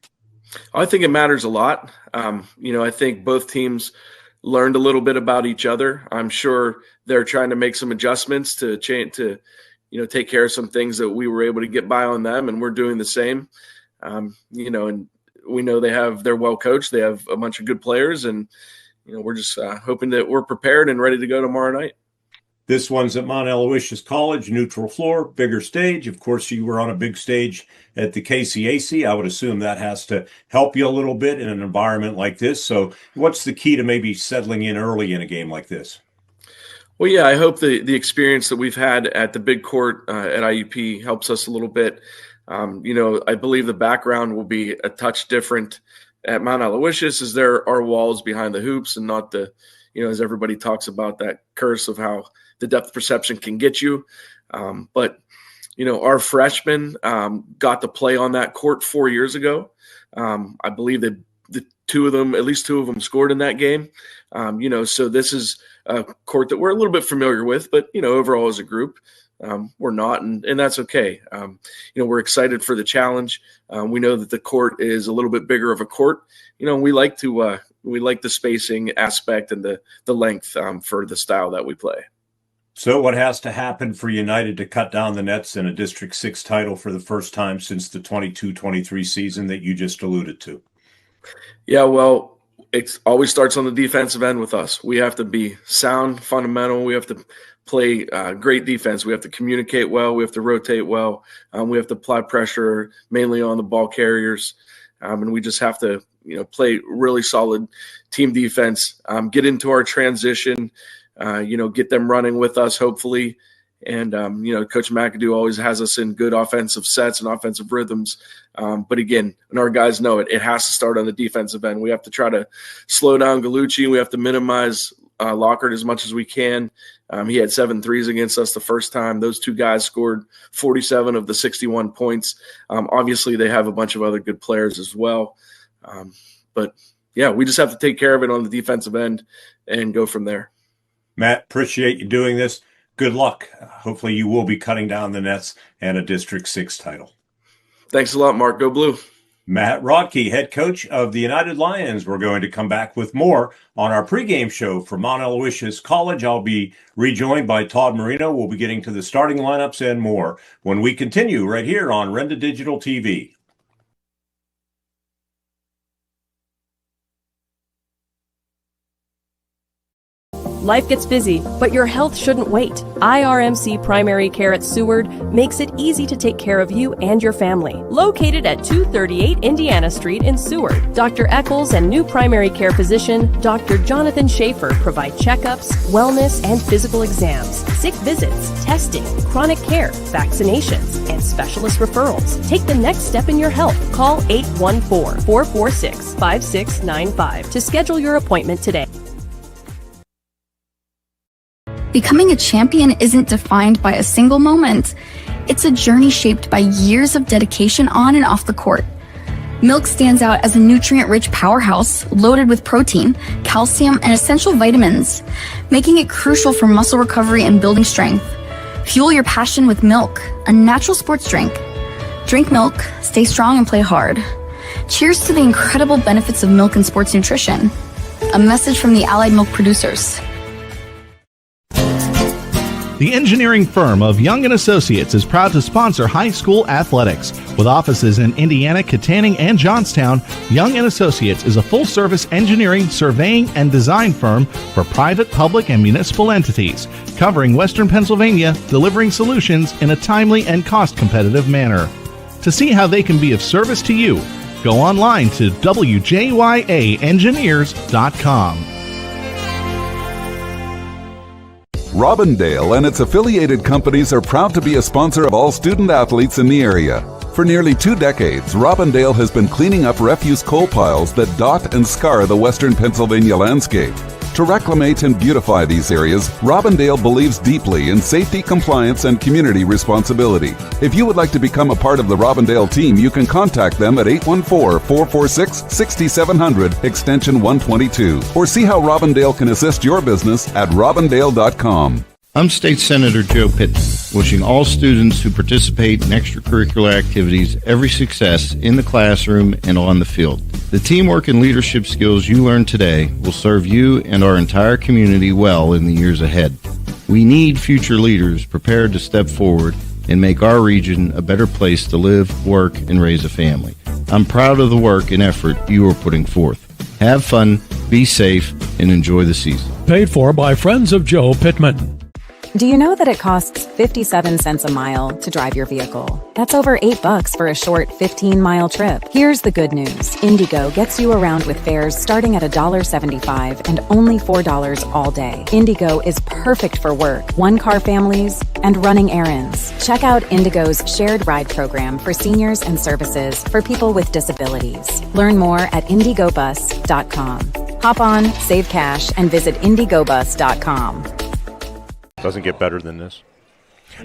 I think it matters a lot. I think both teams learned a little bit about each other. I'm sure they're trying to make some adjustments to take care of some things that we were able to get by on them, and we're doing the same. And we know they're well coached. They have a bunch of good players, and we're just hoping that we're prepared and ready to go tomorrow night. This one's at Mount Aloysius College, neutral floor, bigger stage. Of course, you were on a big stage at the KCAC. I would assume that has to help you a little bit in an environment like this. So what's the key to maybe settling in early in a game like this? Well, yeah, I hope the experience that we've had at the big court at IUP helps us a little bit. I believe the background will be a touch different at Mount Aloysius, as there are walls behind the hoops and not the, as everybody talks about that curse of how the depth perception can get you. But our freshmen got to play on that court 4 years ago. I believe that at least two of them scored in that game. So this is a court that we're a little bit familiar with, but, overall as a group, we're not, and that's okay. We're excited for the challenge. We know that the court is a little bit bigger of a court. We like the spacing aspect and the length for the style that we play. So what has to happen for United to cut down the nets in a District 6 title for the first time since the 22-23 season that you just alluded to? Yeah, well, it always starts on the defensive end with us. We have to be sound, fundamental. We have to play great defense. We have to communicate well. We have to rotate well. We have to apply pressure mainly on the ball carriers. And we just have to, play really solid team defense, get into our transition, get them running with us, hopefully, And, Coach McAdoo always has us in good offensive sets and offensive rhythms. But again, and our guys know it has to start on the defensive end. We have to try to slow down Gallucci. We have to minimize Lockhart as much as we can. He had 7 threes against us the first time. Those two guys scored 47 of the 61 points. Obviously, they have a bunch of other good players as well. But, yeah, we just have to take care of it on the defensive end and go from there. Matt, appreciate you doing this. Good luck. Hopefully you will be cutting down the nets and a District 6 title. Thanks a lot, Mark. Go Blue. Matt Rodkey, head coach of the United Lions. We're going to come back with more on our pregame show from Mount Aloysius College. I'll be rejoined by Todd Marino. We'll be getting to the starting lineups and more when we continue right here on Renda Digital TV. Life gets busy, but your health shouldn't wait. IRMC Primary Care at Seward makes it easy to take care of you and your family. Located at 238 Indiana Street in Seward, Dr. Eccles and new primary care physician, Dr. Jonathan Schaefer, provide checkups, wellness, and physical exams, sick visits, testing, chronic care, vaccinations, and specialist referrals. Take the next step in your health. Call 814-446-5695 to schedule your appointment today. Becoming a champion isn't defined by a single moment. It's a journey shaped by years of dedication on and off the court. Milk stands out as a nutrient-rich powerhouse loaded with protein, calcium, and essential vitamins, making it crucial for muscle recovery and building strength. Fuel your passion with milk, a natural sports drink. Drink milk, stay strong, and play hard. Cheers to the incredible benefits of milk and sports nutrition. A message from the Allied Milk producers. The engineering firm of Young & Associates is proud to sponsor high school athletics. With offices in Indiana, Katanning, and Johnstown, Young & Associates is a full-service engineering, surveying, and design firm for private, public, and municipal entities, covering Western Pennsylvania, delivering solutions in a timely and cost-competitive manner. To see how they can be of service to you, go online to wjyaengineers.com. Robindale and its affiliated companies are proud to be a sponsor of all student athletes in the area. For nearly 2 decades, Robindale has been cleaning up refuse coal piles that dot and scar the western Pennsylvania landscape. To reclimate and beautify these areas, Robindale believes deeply in safety, compliance, and community responsibility. If you would like to become a part of the Robindale team, you can contact them at 814-446-6700, extension 122, or see how Robindale can assist your business at robindale.com. I'm State Senator Joe Pittman, wishing all students who participate in extracurricular activities every success in the classroom and on the field. The teamwork and leadership skills you learn today will serve you and our entire community well in the years ahead. We need future leaders prepared to step forward and make our region a better place to live, work, and raise a family. I'm proud of the work and effort you are putting forth. Have fun, be safe, and enjoy the season. Paid for by Friends of Joe Pittman. Do you know that it costs 57 cents a mile to drive your vehicle? That's over $8 for a short 15-mile trip. Here's the good news. Indigo gets you around with fares starting at $1.75 and only $4 all day. Indigo is perfect for work, one-car families, and running errands. Check out Indigo's shared ride program for seniors and services for people with disabilities. Learn more at indigobus.com. Hop on, save cash, and visit indigobus.com. Doesn't get better than this.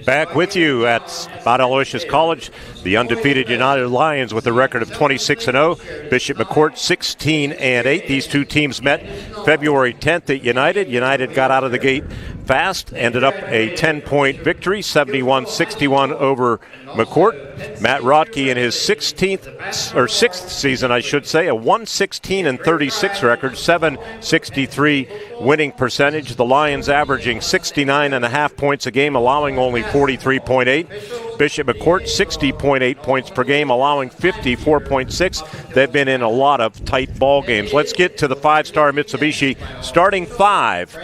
Back with you at Mount Aloysius College, the undefeated United Lions with a record of 26-0. Bishop McCort 16-8. These two teams met February 10th at United. United got out of the gate fast, ended up a 10-point victory, 71-61 over McCort. Matt Rodkey in his sixth season, I should say, a 116-36 record, 763 winning percentage. The Lions averaging 69.5 points a game, allowing only 43.8. Bishop McCort 60.8 points per game, allowing 54.6. They've been in a lot of tight ball games. Let's get to the five-star Mitsubishi starting five.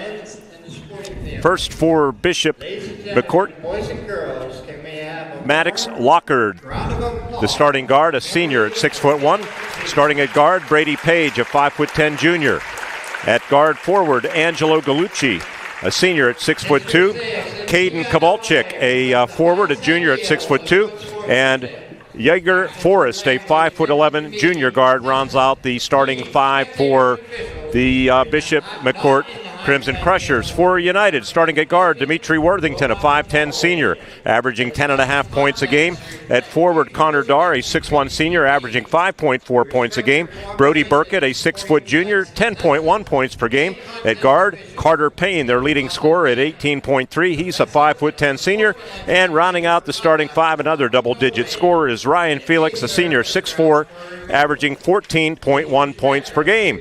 First for Bishop McCort, Maddox Lockard, the starting guard, a senior at 6'1". Starting at guard, Brady Page, a 5'10" junior. At guard forward, Angelo Gallucci, a senior at 6'2". Caden Kowalczyk, a forward, a junior at 6'2". And Jaeger Forrest, a 5'11" junior guard, rounds out the starting five for the Bishop McCort Crimson Crushers. For United, starting at guard, Dimitri Worthington, a 5'10" senior, averaging 10.5 points a game. At forward, Connor Darr, a 6'1" senior, averaging 5.4 points a game. Brody Burkett, a 6' junior, 10.1 points per game. At guard, Carter Payne, their leading scorer at 18.3. He's a 5'10" senior. And rounding out the starting five, another double-digit scorer is Ryan Felix, a senior, 6'4", averaging 14.1 points per game.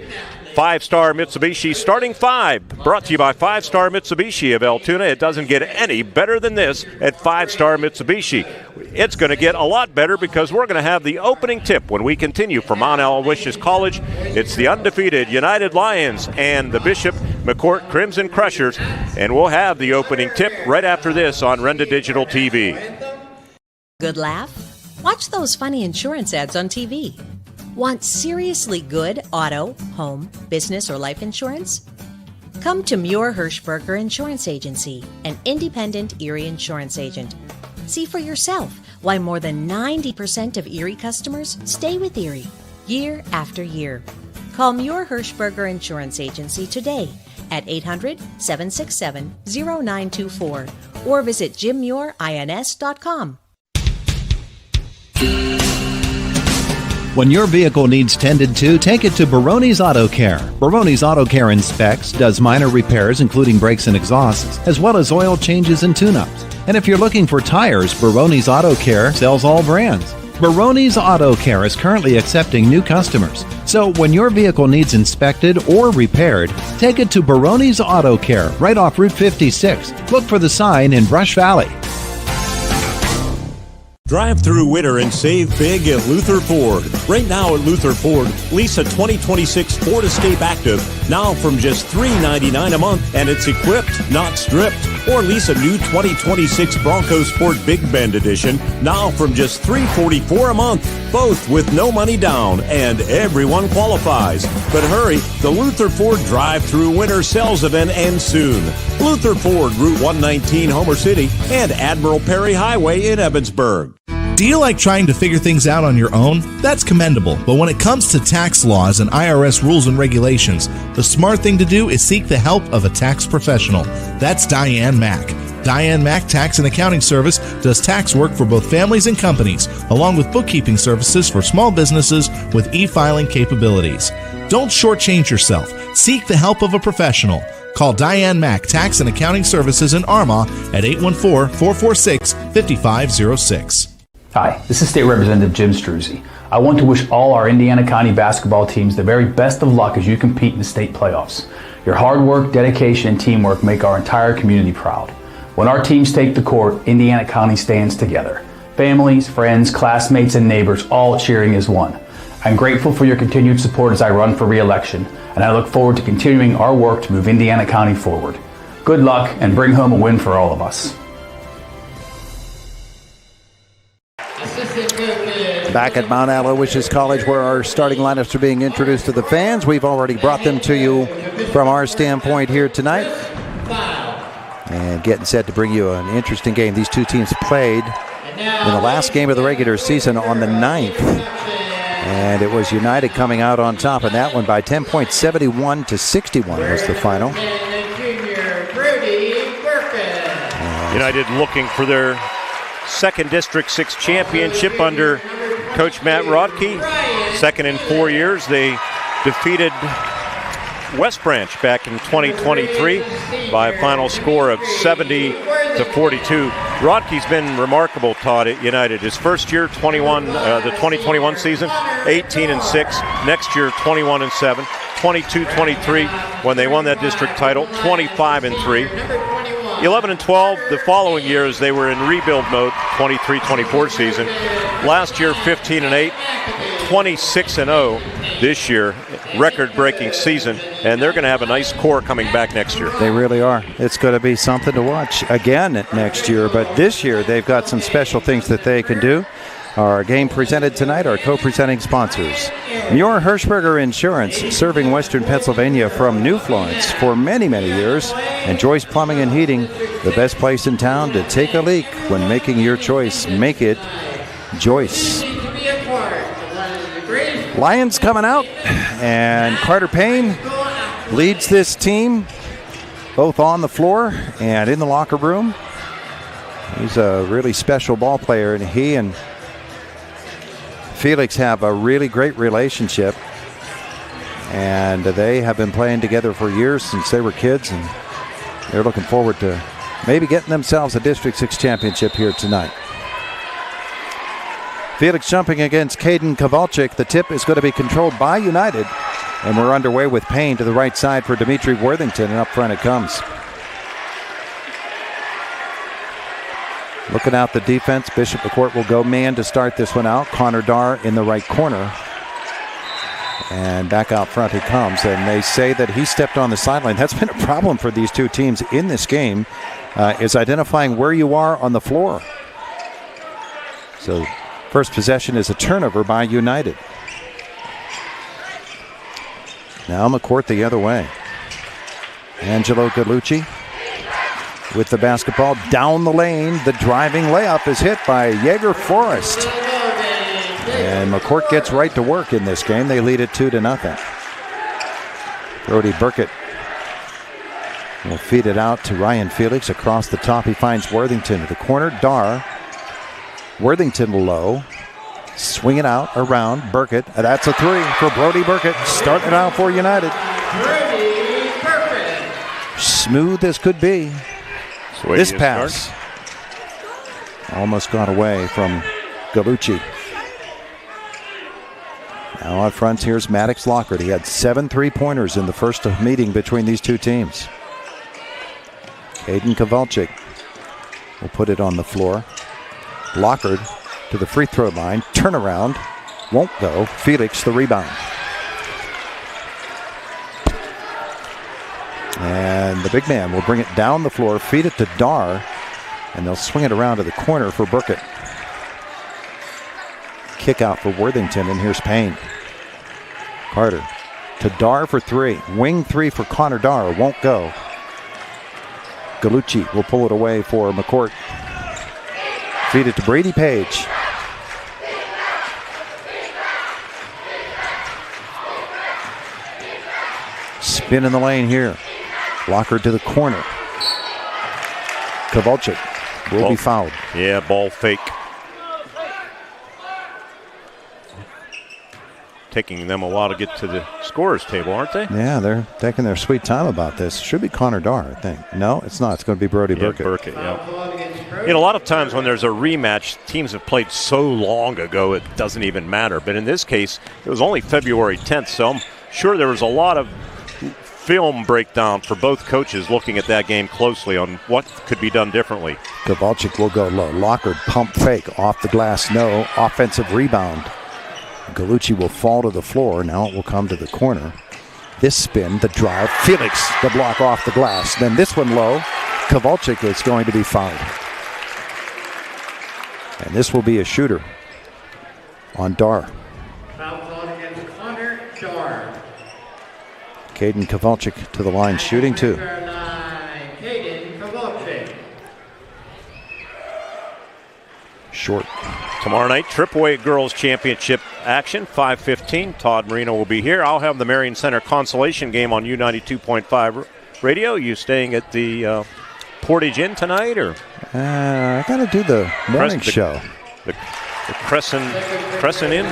Five-Star Mitsubishi starting five, brought to you by Five-Star Mitsubishi of Altoona. It doesn't get any better than this at Five-Star Mitsubishi. It's going to get a lot better because we're going to have the opening tip when we continue from Mount Aloysius College. It's the undefeated United Lions and the Bishop McCort Crimson Crushers, and we'll have the opening tip right after this on Renda Digital TV. Good laugh? Watch those funny insurance ads on TV. Want seriously good auto, home, business, or life insurance? Come to Muir Hirschberger Insurance Agency, an independent Erie insurance agent. See for yourself why more than 90% of Erie customers stay with Erie year after year. Call Muir Hirschberger Insurance Agency today at 800-767-0924 or visit jimmuirins.com. When your vehicle needs tended to, take it to Baroni's Auto Care. Baroni's Auto Care inspects, does minor repairs including brakes and exhausts, as well as oil changes and tune-ups. And if you're looking for tires, Baroni's Auto Care sells all brands. Baroni's Auto Care is currently accepting new customers. So when your vehicle needs inspected or repaired, take it to Baroni's Auto Care right off Route 56. Look for the sign in Brush Valley. Drive through winter and save big at Luther Ford. Right now at Luther Ford, lease a 2026 Ford Escape Active now from just $399 a month, and it's equipped, not stripped. Or lease a new 2026 Bronco Sport Big Bend Edition now from just $344 a month, both with no money down, and everyone qualifies. But hurry, the Luther Ford drive-through winter sales event ends soon. Luther Ford, Route 119, Homer City, and Admiral Perry Highway in Evansburg. Do you like trying to figure things out on your own? That's commendable, but when it comes to tax laws and IRS rules and regulations, the smart thing to do is seek the help of a tax professional. That's Diane Mack. Diane Mack Tax and Accounting Service does tax work for both families and companies, along with bookkeeping services for small businesses with e-filing capabilities. Don't shortchange yourself. Seek the help of a professional. Call Diane Mack Tax and Accounting Services in Armagh at 814-446-5506. Hi, this is State Representative Jim Struzzi. I want to wish all our Indiana County basketball teams the very best of luck as you compete in the state playoffs. Your hard work, dedication, and teamwork make our entire community proud. When our teams take the court, Indiana County stands together. Families, friends, classmates, and neighbors all cheering as one. I'm grateful for your continued support as I run for re-election, and I look forward to continuing our work to move Indiana County forward. Good luck, and bring home a win for all of us. Back at Mount Aloysius College, where our starting lineups are being introduced to the fans. We've already brought them to you from our standpoint here tonight. And getting set to bring you an interesting game. These two teams played in the last game of the regular season on the 9th. And it was United coming out on top in that one by 10 points. 71-61 was the final. United looking for their second District 6 championship under Coach Matt Rodkey. Second in 4 years. They defeated West Branch back in 2023 by a final score of 70-42. Rodkey's been remarkable, Todd, at United. His first year, the 2021 season, 18-6. Next year, 21-7. 22-23 when they won that district title, 25-3. 11-12 the following years. They were in rebuild mode, 23-24 season. Last year, 15-8, 26-0 this year, record-breaking season, and they're going to have a nice core coming back next year. They really are. It's going to be something to watch again next year, but this year they've got some special things that they can do. Our game presented tonight, our co-presenting sponsors. Muir Hirschberger Insurance, serving Western Pennsylvania from New Florence for many, many years. And Joyce Plumbing and Heating, the best place in town to take a leak. When making your choice, make it Joyce. Lions coming out, and Carter Payne leads this team both on the floor and in the locker room. He's a really special ball player, and he and Felix have a really great relationship, and they have been playing together for years since they were kids, and they're looking forward to maybe getting themselves a District 6 championship here tonight. Felix jumping against Caden Kowalczyk. The tip is going to be controlled by United, and we're underway with Payne to the right side for Dimitri Worthington, and up front it comes. Looking out the defense, Bishop McCort will go man to start this one out. Connor Darr in the right corner. And back out front he comes, and they say that he stepped on the sideline. That's been a problem for these two teams in this game, is identifying where you are on the floor. So first possession is a turnover by United. Now McCort the other way. Angelo Gallucci with the basketball down the lane. The driving layup is hit by Jaeger Forrest. And McCort gets right to work in this game. They lead it 2-0. Brody Burkett will feed it out to Ryan Felix. Across the top, he finds Worthington to the corner. Darr. Worthington low. Swing it out around Burkett. That's a three for Brody Burkett. Starting it out for United. Smooth as could be. This pass almost got away from Gallucci. Now on front, here's Maddox Lockard. He had 7 3-pointers in the first meeting between these two teams. Caden Kowalczyk will put it on the floor. Lockard to the free throw line. Turnaround. Won't go. Felix the rebound. And the big man will bring it down the floor, feed it to Darr, and they'll swing it around to the corner for Burkett. Kick out for Worthington, and here's Payne. Carter to Darr for three. Wing three for Connor Darr. Won't go. Gallucci will pull it away for McCort. Feed it to Brady Page. Spin in the lane here. Lockard to the corner. Kowalczyk will be fouled. Yeah, ball fake. Taking them a while to get to the scorer's table, aren't they? Yeah, they're taking their sweet time about this. Should be Connor Darr, I think. No, it's not. It's going to be Brody Burkett. Burkett, yeah. You know, a lot of times when there's a rematch, teams have played so long ago it doesn't even matter. But in this case, it was only February 10th, so I'm sure there was a lot of film breakdown for both coaches looking at that game closely on what could be done differently. Kowalczyk will go low. Lockard pump fake off the glass. No offensive rebound. Gallucci will fall to the floor. Now it will come to the corner. This spin, the drive. Felix, the block off the glass. Then this one low. Kowalczyk is going to be fouled. And this will be a shooter on Darr. Foul called against Connor Darr. Caden Kowalczyk to the line, shooting two. Caden Kowalczyk. Short. Tomorrow night, Triple-A Girls Championship action, 5:15. Todd Marino will be here. I'll have the Marion Center consolation game on U92.5 radio. You staying at the Portage Inn tonight, or? I got to do the morning show. The Crescent Inn?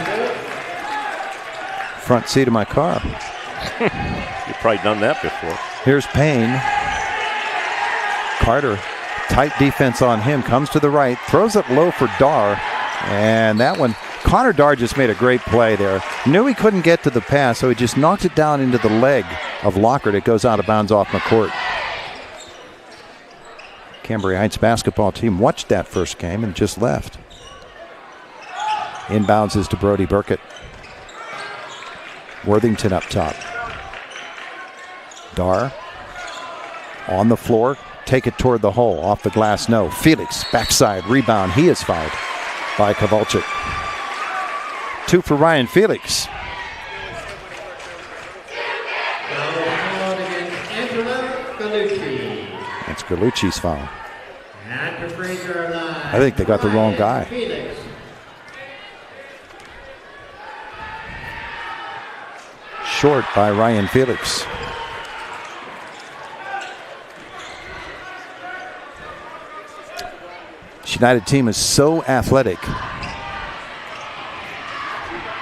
Front seat of my car. You've probably done that before. Here's Payne. Carter, tight defense on him, comes to the right, throws it low for Darr, and that one, Connor Darr just made a great play there. Knew he couldn't get to the pass, so he just knocked it down into the leg of Lockard. It goes out of bounds off McCort. Cambria Heights basketball team watched that first game and just left. Inbounds is to Brody Burkett. Worthington up top. Darr on the floor. Take it toward the hole. Off the glass, no. Felix, backside, rebound. He is fouled. by Kowalczyk. 2 for Ryan Felix. That's Galucci's foul. I think they got the wrong guy. Short by Ryan Felix. This United team is so athletic.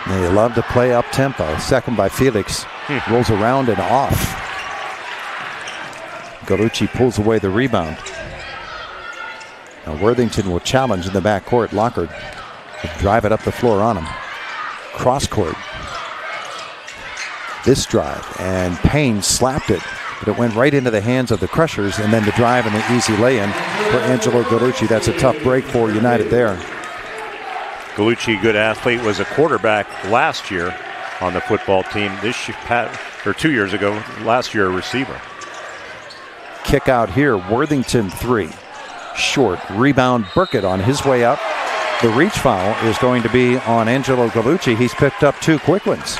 They love to play up tempo. Second by Felix. Rolls around and off. Galucci pulls away the rebound. Now Worthington will challenge in the backcourt. Lockard will drive it up the floor on him. Cross court. This drive, and Payne slapped it, but it went right into the hands of the Crushers, and then the drive and the easy lay-in for Angelo Galucci. That's a tough break for United there. Galucci, good athlete, was a quarterback last year on the football team. This year, or 2 years ago, last year a receiver. Kick out here, Worthington 3. Short, rebound Burkett on his way up. The reach foul is going to be on Angelo Galucci. He's picked up 2 quick ones.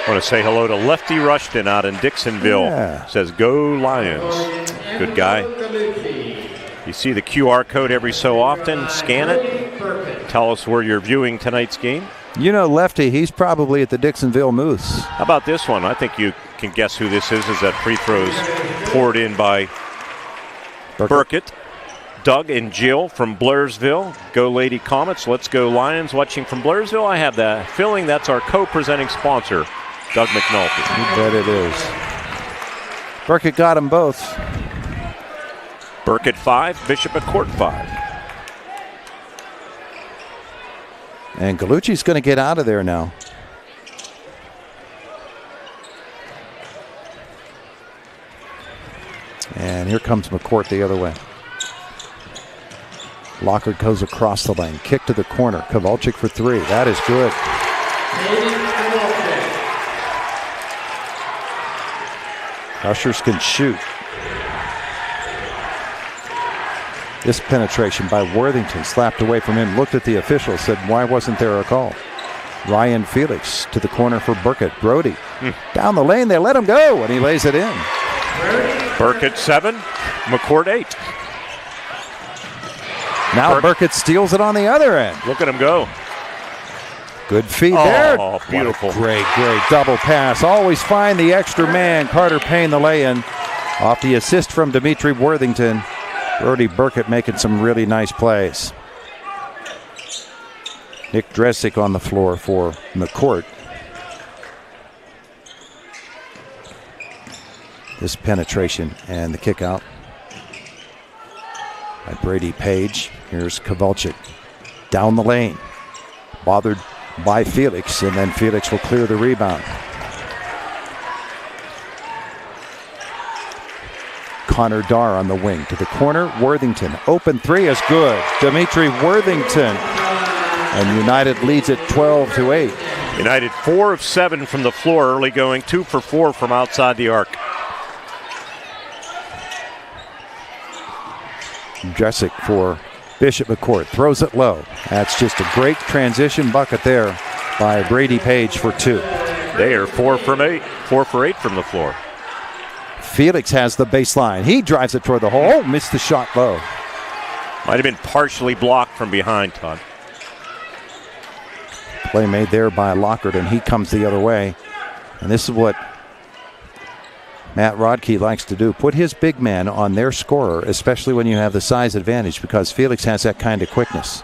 I want to say hello to Lefty Rushton out in Dixonville. Yeah. Says, go Lions. Good guy. You see the QR code every so often. Scan it. Tell us where you're viewing tonight's game. You know Lefty, he's probably at the Dixonville Moose. How about this one? I think you can guess who this is as that free throws poured in by Burkett. Doug and Jill from Blairsville. Go Lady Comets. Let's go Lions. Watching from Blairsville, I have the feeling that's our co-presenting sponsor, Doug McNulty. You bet it is. Burkett got them both. Burkett 5, Bishop McCort 5. And Galucci's going to get out of there now. And here comes McCort the other way. Lockard goes across the lane. Kick to the corner. Kowalczyk for 3. That is good. Ushers can shoot. This penetration by Worthington slapped away from him. Looked at the official, said, why wasn't there a call? Ryan Felix to the corner for Burkett. Brody down the lane. They let him go, and he lays it in. Burkett 7, McCort 8. Now Burkett steals it on the other end. Look at him go. Good feed there. Oh, beautiful. Great double pass. Always find the extra man. Carter Payne the lay-in. Off the assist from Dimitri Worthington. Brody Burkett making some really nice plays. Nick Dresick on the floor for McCort. This penetration and the kick out by Brady Page. Here's Kowalczyk down the lane. Bothered by Felix, and then Felix will clear the rebound. Connor Darr on the wing to the corner. Worthington, open 3 is good. Dimitri Worthington. And United leads it 12-8. United 4 of 7 from the floor early going, 2 for 4 from outside the arc. Dresick for Bishop McCort. Throws it low. That's just a great transition bucket there by Brady Page for 2. They are 4 for 8 from the floor. Felix has the baseline. He drives it toward the hole. Oh, missed the shot low. Might have been partially blocked from behind, Todd. Play made there by Lockard, and he comes the other way. And this is what Matt Rodkey likes to do. Put his big man on their scorer, especially when you have the size advantage, because Felix has that kind of quickness.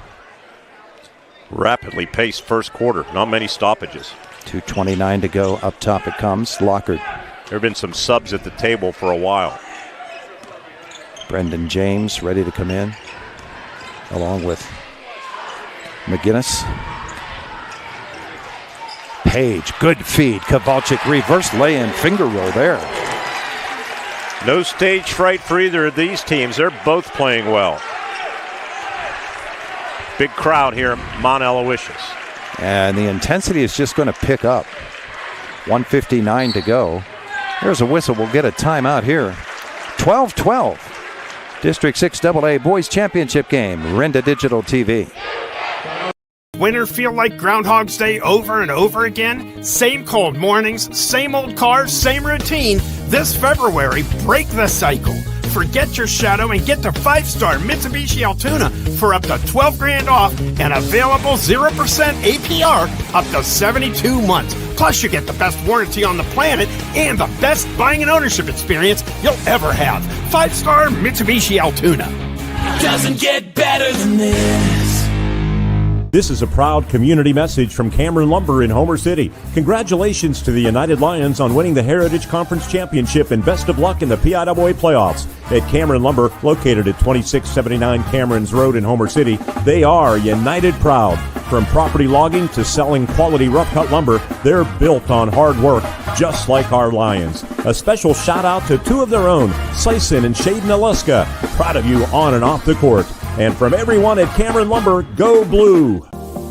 Rapidly paced first quarter. Not many stoppages. 2:29 to go. Up top it comes. Lockard. There have been some subs at the table for a while. Brendan James ready to come in, along with McGinnis. Page, good feed. Kowalczyk reverse lay-in, finger roll there. No stage fright for either of these teams. They're both playing well. Big crowd here at Mount Aloysius. And the intensity is just going to pick up. 1:59 to go. There's a whistle. We'll get a timeout here. 12-12. District 6 AA Boys Championship game, Renda Digital TV. Winter feel like Groundhog's Day over and over again? Same cold mornings, same old cars, same routine. This February, break the cycle. Forget your shadow and get the 5-star Mitsubishi Altoona for up to $12,000 off and available 0% APR up to 72 months. Plus, you get the best warranty on the planet and the best buying and ownership experience you'll ever have. 5-star Mitsubishi Altoona. Doesn't get better than this. This is a proud community message from Cameron Lumber in Homer City. Congratulations to the United Lions on winning the Heritage Conference Championship and best of luck in the PIAA playoffs. At Cameron Lumber, located at 2679 Cameron's Road in Homer City, they are United Proud. From property logging to selling quality rough-cut lumber, they're built on hard work, just like our Lions. A special shout-out to two of their own, Sison and Shaden Aluska. Proud of you on and off the court. And from everyone at Cameron Lumber, go blue!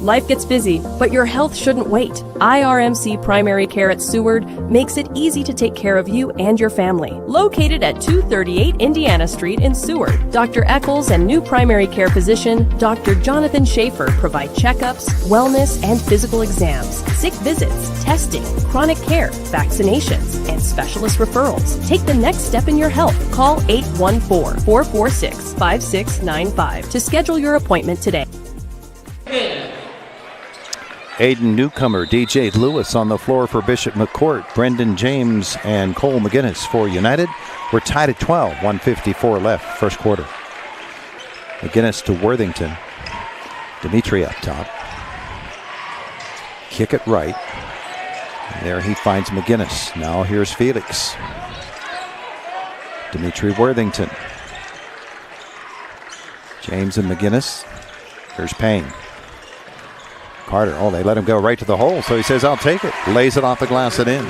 Life gets busy, but your health shouldn't wait. IRMC Primary Care at Seward makes it easy to take care of you and your family. Located at 238 Indiana Street in Seward, Dr. Eccles and new primary care physician, Dr. Jonathan Schaefer, provide checkups, wellness, and physical exams, sick visits, testing, chronic care, vaccinations, and specialist referrals. Take the next step in your health. Call 814-446-5695 to schedule your appointment today. Aiden Newcomer, DJ Lewis on the floor for Bishop McCort. Brendan James and Cole McGinnis for United. We're tied at 12, 1:54 left, first quarter. McGinnis to Worthington. Dimitri up top. Kick it right. There he finds McGinnis. Now here's Felix. Dimitri Worthington. James and McGinnis. Here's Payne. Carter, they let him go right to the hole, so he says, I'll take it. Lays it off the glass and in.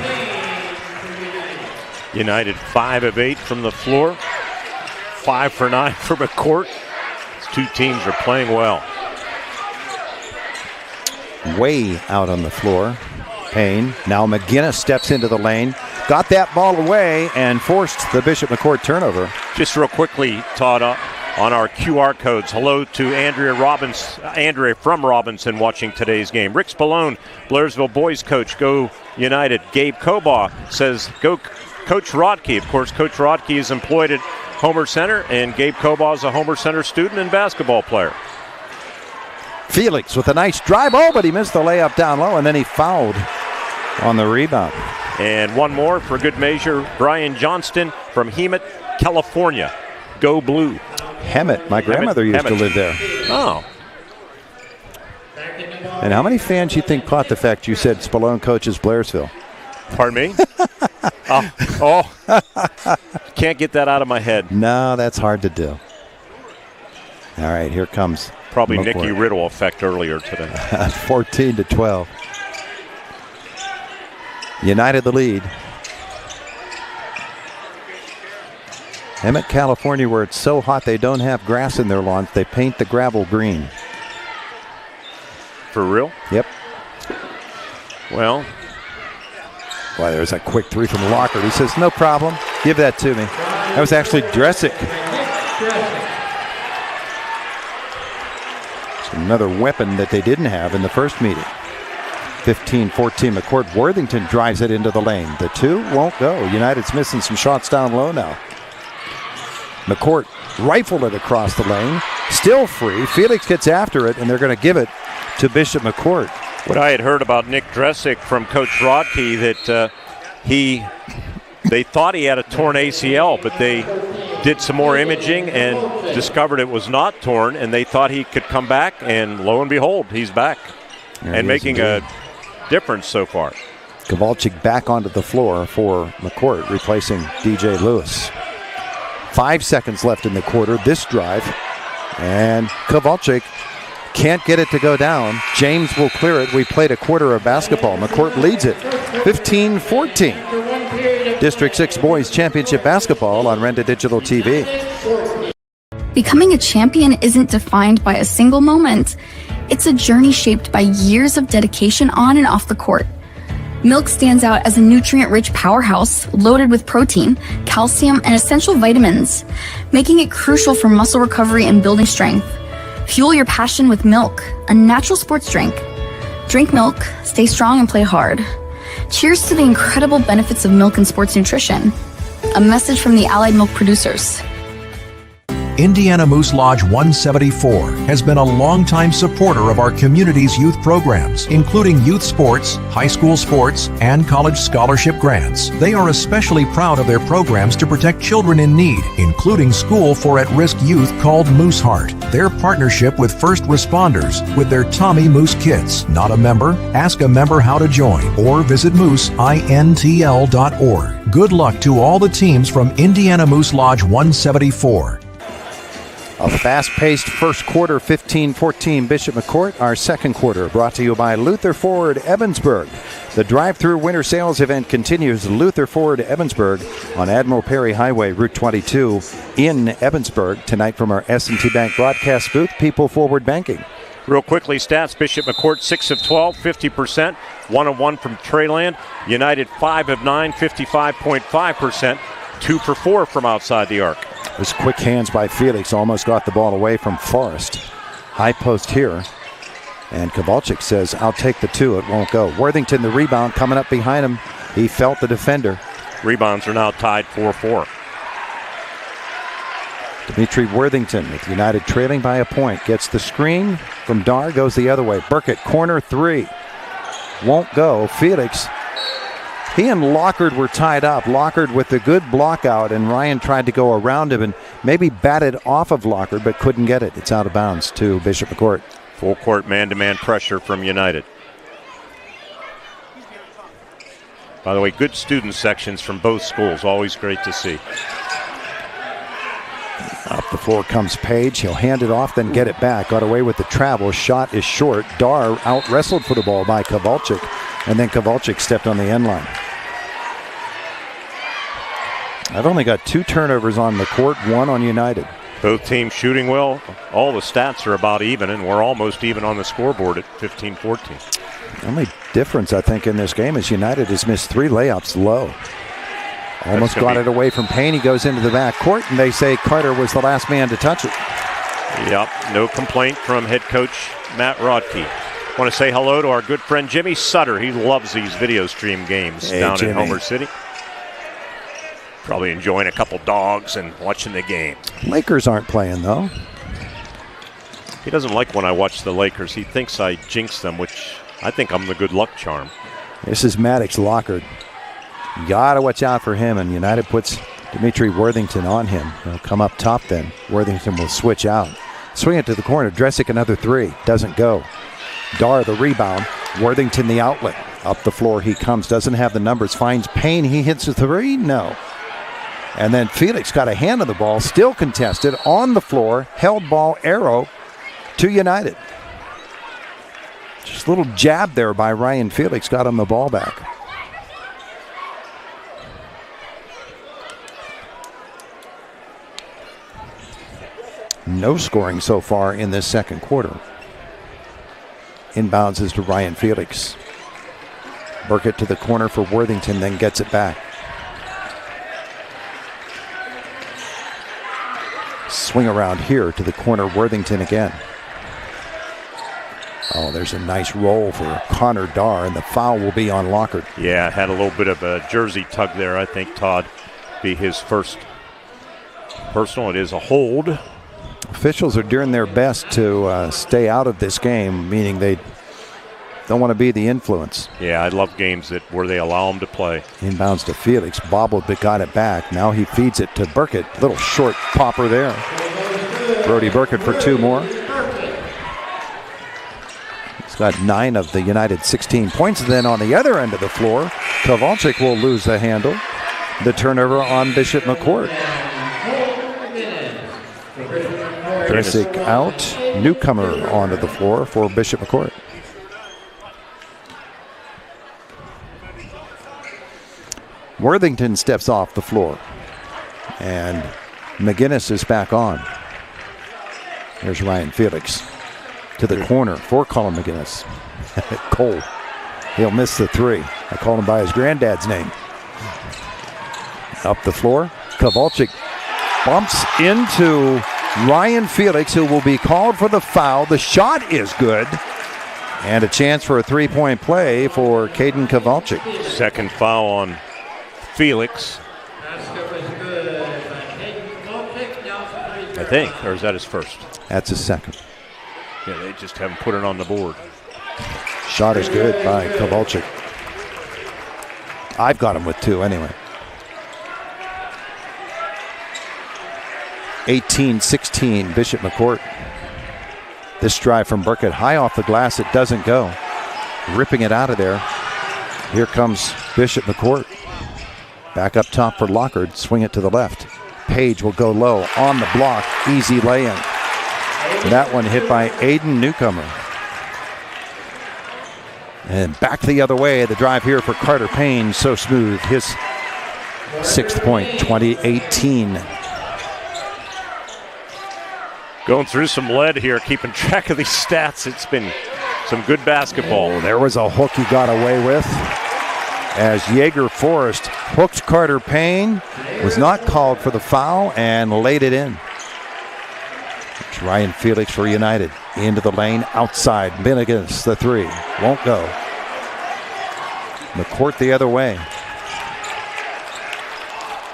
United 5 of 8 from the floor. 5 for 9 for McCort. These two teams are playing well. Way out on the floor. Payne. Now McGinnis steps into the lane. Got that ball away and forced the Bishop McCort turnover. Just real quickly, Todd, on our QR codes. Hello to Andrea from Robinson watching today's game. Rick Spallone, Blairsville boys coach, go United. Gabe Kobaugh says go Coach Rodkey. Of course, Coach Rodkey is employed at Homer Center, and Gabe Kobaugh is a Homer Center student and basketball player. Felix with a nice drive, but he missed the layup down low, and then he fouled on the rebound. And one more for good measure, Brian Johnston from Hemet, California. Go blue. Hemet. My grandmother used to live there. Oh. And how many fans you think caught the fact you said Spallone coaches Blairsville? Pardon me? Can't get that out of my head. No, that's hard to do. All right, here comes. Probably Nicky Riddle effect earlier today. 14-12. United the lead. Hemet, California, where it's so hot they don't have grass in their lawns, they paint the gravel green. For real? Yep. Well. Boy, there's a quick three from Lockhart. He says, no problem. Give that to me. That was actually Dresick. It's another weapon that they didn't have in the first meeting. 15-14 McCort. Worthington drives it into the lane. The two won't go. United's missing some shots down low now. McCort rifled it across the lane. Still free. Felix gets after it, and they're going to give it to Bishop McCort. What I had heard about Nick Dresick from Coach Rodkey, that they thought he had a torn ACL, but they did some more imaging and discovered it was not torn, and they thought he could come back, and lo and behold, he's back and making a difference so far. Kowalczyk back onto the floor for McCort, replacing DJ Lewis. 5 seconds left in the quarter. This drive, and Kowalczyk can't get it to go down. James will clear it. We played a quarter of basketball. McCort leads it 15-14. District 6 Boys Championship Basketball on Renda Digital TV. Becoming a champion isn't defined by a single moment. It's a journey shaped by years of dedication on and off the court. Milk stands out as a nutrient-rich powerhouse loaded with protein, calcium, and essential vitamins, making it crucial for muscle recovery and building strength. Fuel your passion with milk, a natural sports drink. Drink milk, stay strong, and play hard. Cheers to the incredible benefits of milk and sports nutrition. A message from the Allied Milk Producers. Indiana Moose Lodge 174 has been a longtime supporter of our community's youth programs, including youth sports, high school sports, and college scholarship grants. They are especially proud of their programs to protect children in need, including School for At-Risk Youth called Moose Heart. Their partnership with first responders with their Tommy Moose Kits. Not a member? Ask a member how to join or visit mooseintl.org. Good luck to all the teams from Indiana Moose Lodge 174. A fast-paced first quarter, 15-14 Bishop McCort. Our second quarter brought to you by Luther Ford Evansburg. The drive-through winter sales event continues. Luther Ford Evansburg on Admiral Perry Highway, Route 22 in Evansburg. Tonight from our S&T Bank broadcast booth, People Forward Banking. Real quickly, stats. Bishop McCort 6 of 12, 50%. 1 of 1 from Treyland. United 5 of 9, 55.5%. 2 for 4 from outside the arc. Those quick hands by Felix almost got the ball away from Forrest. High post here. And Kowalczyk says, I'll take the 2. It won't go. Worthington, the rebound, coming up behind him. He felt the defender. Rebounds are now tied 4-4. Dimitri Worthington with United trailing by a point. Gets the screen from Dar, goes the other way. Burkett, corner 3. Won't go. Felix. He and Lockard were tied up. Lockard with a good block out, and Ryan tried to go around him and maybe batted off of Lockard, but couldn't get it. It's out of bounds to Bishop McCort. Full court man-to-man pressure from United. By the way, good student sections from both schools. Always great to see. Up the floor comes Page. He'll hand it off, then get it back. Got away with the travel. Shot is short. Dar out-wrestled for the ball by Kowalczyk, and then Kowalczyk stepped on the end line. I've only got 2 turnovers on the court, 1 on United. Both teams shooting well. All the stats are about even, and we're almost even on the scoreboard at 15-14. The only difference, I think, in this game is United has missed 3 layups low. Almost got it away from Payne. He goes into the back court, and they say Carter was the last man to touch it. Yep, no complaint from head coach Matt Rodkey. Want to say hello to our good friend Jimmy Sutter. He loves these video stream games down in Homer City. Probably enjoying a couple dogs and watching the game. Lakers aren't playing, though. He doesn't like when I watch the Lakers. He thinks I jinx them, which I think I'm the good luck charm. This is Maddox Lockard. You got to watch out for him, and United puts Dimitri Worthington on him. He'll come up top then. Worthington will switch out. Swing it to the corner. Dresick another 3. Doesn't go. Dar the rebound. Worthington the outlet. Up the floor he comes. Doesn't have the numbers. Finds Payne. He hits a 3. No. And then Felix got a hand on the ball. Still contested. On the floor. Held ball arrow to United. Just a little jab there by Ryan Felix. Got him the ball back. No scoring so far in this second quarter. Inbounds is to Ryan Felix. Burkett to the corner for Worthington, then gets it back. Swing around here to the corner, Worthington again. Oh, there's a nice roll for Connor Dar, and the foul will be on Lockard. Yeah, had a little bit of a jersey tug there. I think Todd be his first personal. It is a hold. Officials are doing their best to stay out of this game, meaning they don't want to be the influence. Yeah, I love games where they allow them to play. Inbounds to Felix, bobbled but got it back. Now he feeds it to Burkett. Little short popper there. Brody Burkett for 2 more. He's got 9 of the United 16 points. And then on the other end of the floor, Kowalczyk will lose the handle. The turnover on Bishop McCort. Dresick out. Newcomer onto the floor for Bishop McCort. Worthington steps off the floor. And McGinnis is back on. There's Ryan Felix to the corner for Colin McGinnis. Cole He'll miss the three. I called him by his granddad's name. Up the floor, Kowalczyk bumps into Ryan Felix, who will be called for the foul. The shot is good. And a chance for a three-point play for Caden Kowalczyk. Second foul on Felix. I think, or is that his first? That's his second. Yeah, they just haven't put it on the board. Shot is good by Kowalczyk. I've got him with two anyway. 18-16, Bishop McCort. This drive from Burkett, high off the glass, it doesn't go. Ripping it out of there. Here comes Bishop McCort. Back up top for Lockhart, swing it to the left. Page will go low on the block, easy lay-in. That one hit by Aiden Newcomer. And back the other way, the drive here for Carter Payne, so smooth. His sixth point, 2018. Going through some lead here, keeping track of these stats. It's been some good basketball. Oh, there was a hook he got away with as Jaeger Forrest hooked Carter Payne. Was not called for the foul and laid it in. It's Ryan Felix for United. Into the lane, outside. Minigas, the three. Won't go. McCourt the other way.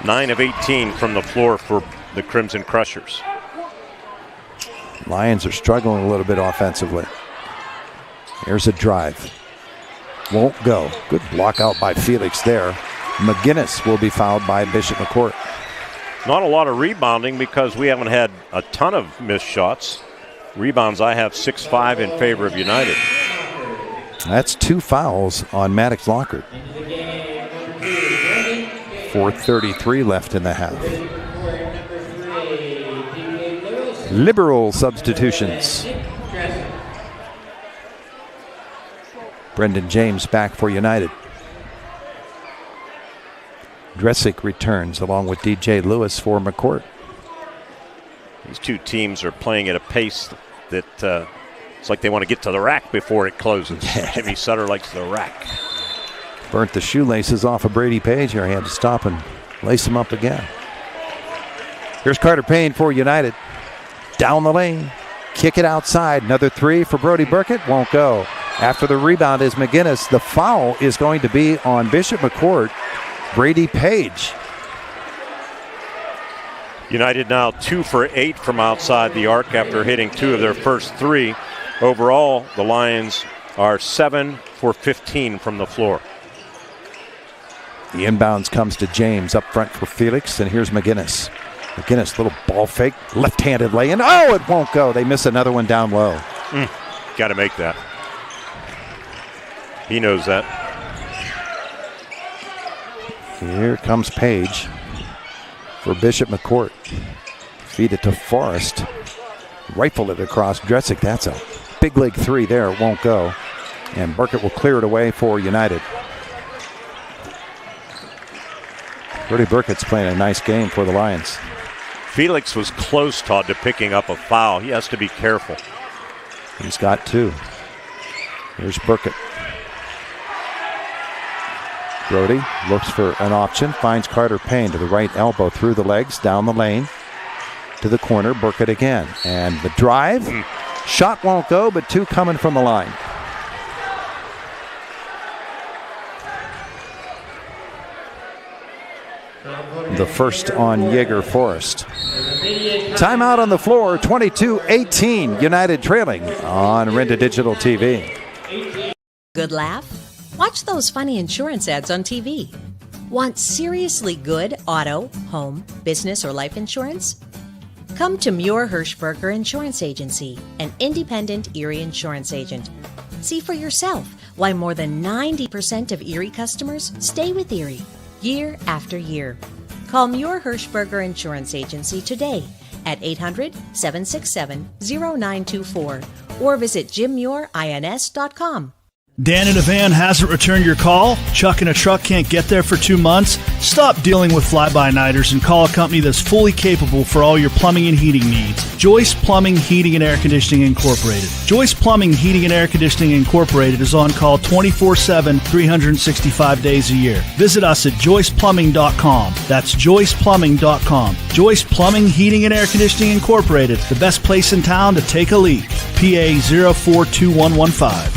9 of 18 from the floor for the Crimson Crushers. Lions are struggling a little bit offensively. Here's a drive. Won't go. Good block out by Felix there. McGinnis will be fouled by Bishop McCort. Not a lot of rebounding because we haven't had a ton of missed shots. Rebounds, I have 6-5 in favor of United. That's two fouls on Maddox Lockhart. 4:33 left in the half. Liberal substitutions. Brendan James back for United. Dresick returns along with DJ Lewis for McCourt. These two teams are playing at a pace that it's like they want to get to the rack before it closes. Jimmy Sutter likes the rack. Burnt the shoelaces off of Brady Page here. He had to stop and lace them up again. Here's Carter Payne for United. Down the lane. Kick it outside. Another three for Brody Burkett. Won't go. After the rebound is McGinnis. The foul is going to be on Bishop McCort. Brady Page. United now 2 for 8 from outside the arc after hitting 2 of their first 3. Overall, the Lions are 7 for 15 from the floor. The inbounds comes to James up front for Felix, and here's McGinnis. McGinnis, little ball fake, left-handed lay-in. Oh, it won't go. They miss another one down low. Got to make that. He knows that. Here comes Page for Bishop McCort. Feed it to Forrest. Rifle it across Dresick. That's a big league three there. It won't go. And Burkett will clear it away for United. Brody Burkett's playing a nice game for the Lions. Felix was close, Todd, to picking up a foul. He has to be careful. He's got 2. Here's Burkett. Brody looks for an option, finds Carter Payne to the right elbow, through the legs, down the lane, to the corner, Burkett again. And the drive, shot won't go, but 2 coming from the line. The first on Jaeger Forrest. Timeout on the floor, 22-18, United trailing on Renda Digital TV. Good laugh? Watch those funny insurance ads on TV. Want seriously good auto, home, business, or life insurance? Come to Muir Hirschberger Insurance Agency, an independent Erie insurance agent. See for yourself why more than 90% of Erie customers stay with Erie year after year. Call Muir Hirschberger Insurance Agency today at 800-767-0924 or visit jimmuirins.com. Dan in a van hasn't returned your call? Chuck in a truck can't get there for 2 months? Stop dealing with fly-by-nighters and call a company that's fully capable for all your plumbing and heating needs. Joyce Plumbing, Heating, and Air Conditioning Incorporated. Joyce Plumbing, Heating, and Air Conditioning Incorporated is on call 24/7, 365 days a year. Visit us at joyceplumbing.com. That's joyceplumbing.com. Joyce Plumbing, Heating, and Air Conditioning Incorporated, the best place in town to take a leak. PA 042115.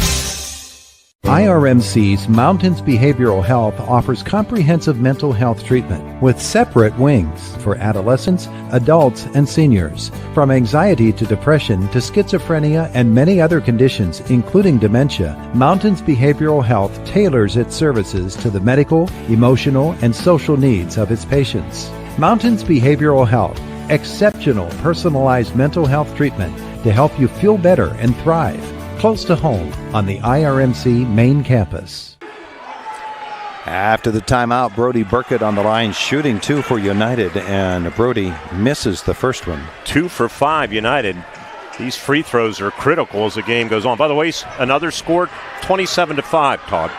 IRMC's Mountains Behavioral Health offers comprehensive mental health treatment with separate wings for adolescents, adults, and seniors. From anxiety to depression to schizophrenia and many other conditions, including dementia, Mountains Behavioral Health tailors its services to the medical, emotional, and social needs of its patients. Mountains Behavioral Health, exceptional personalized mental health treatment to help you feel better and thrive. Close to home on the IRMC main campus. After the timeout, Brody Burkett on the line shooting 2 for United, and Brody misses the first one. 2 for 5 United. These free throws are critical as the game goes on. By the way, another score, 27-5, Todd.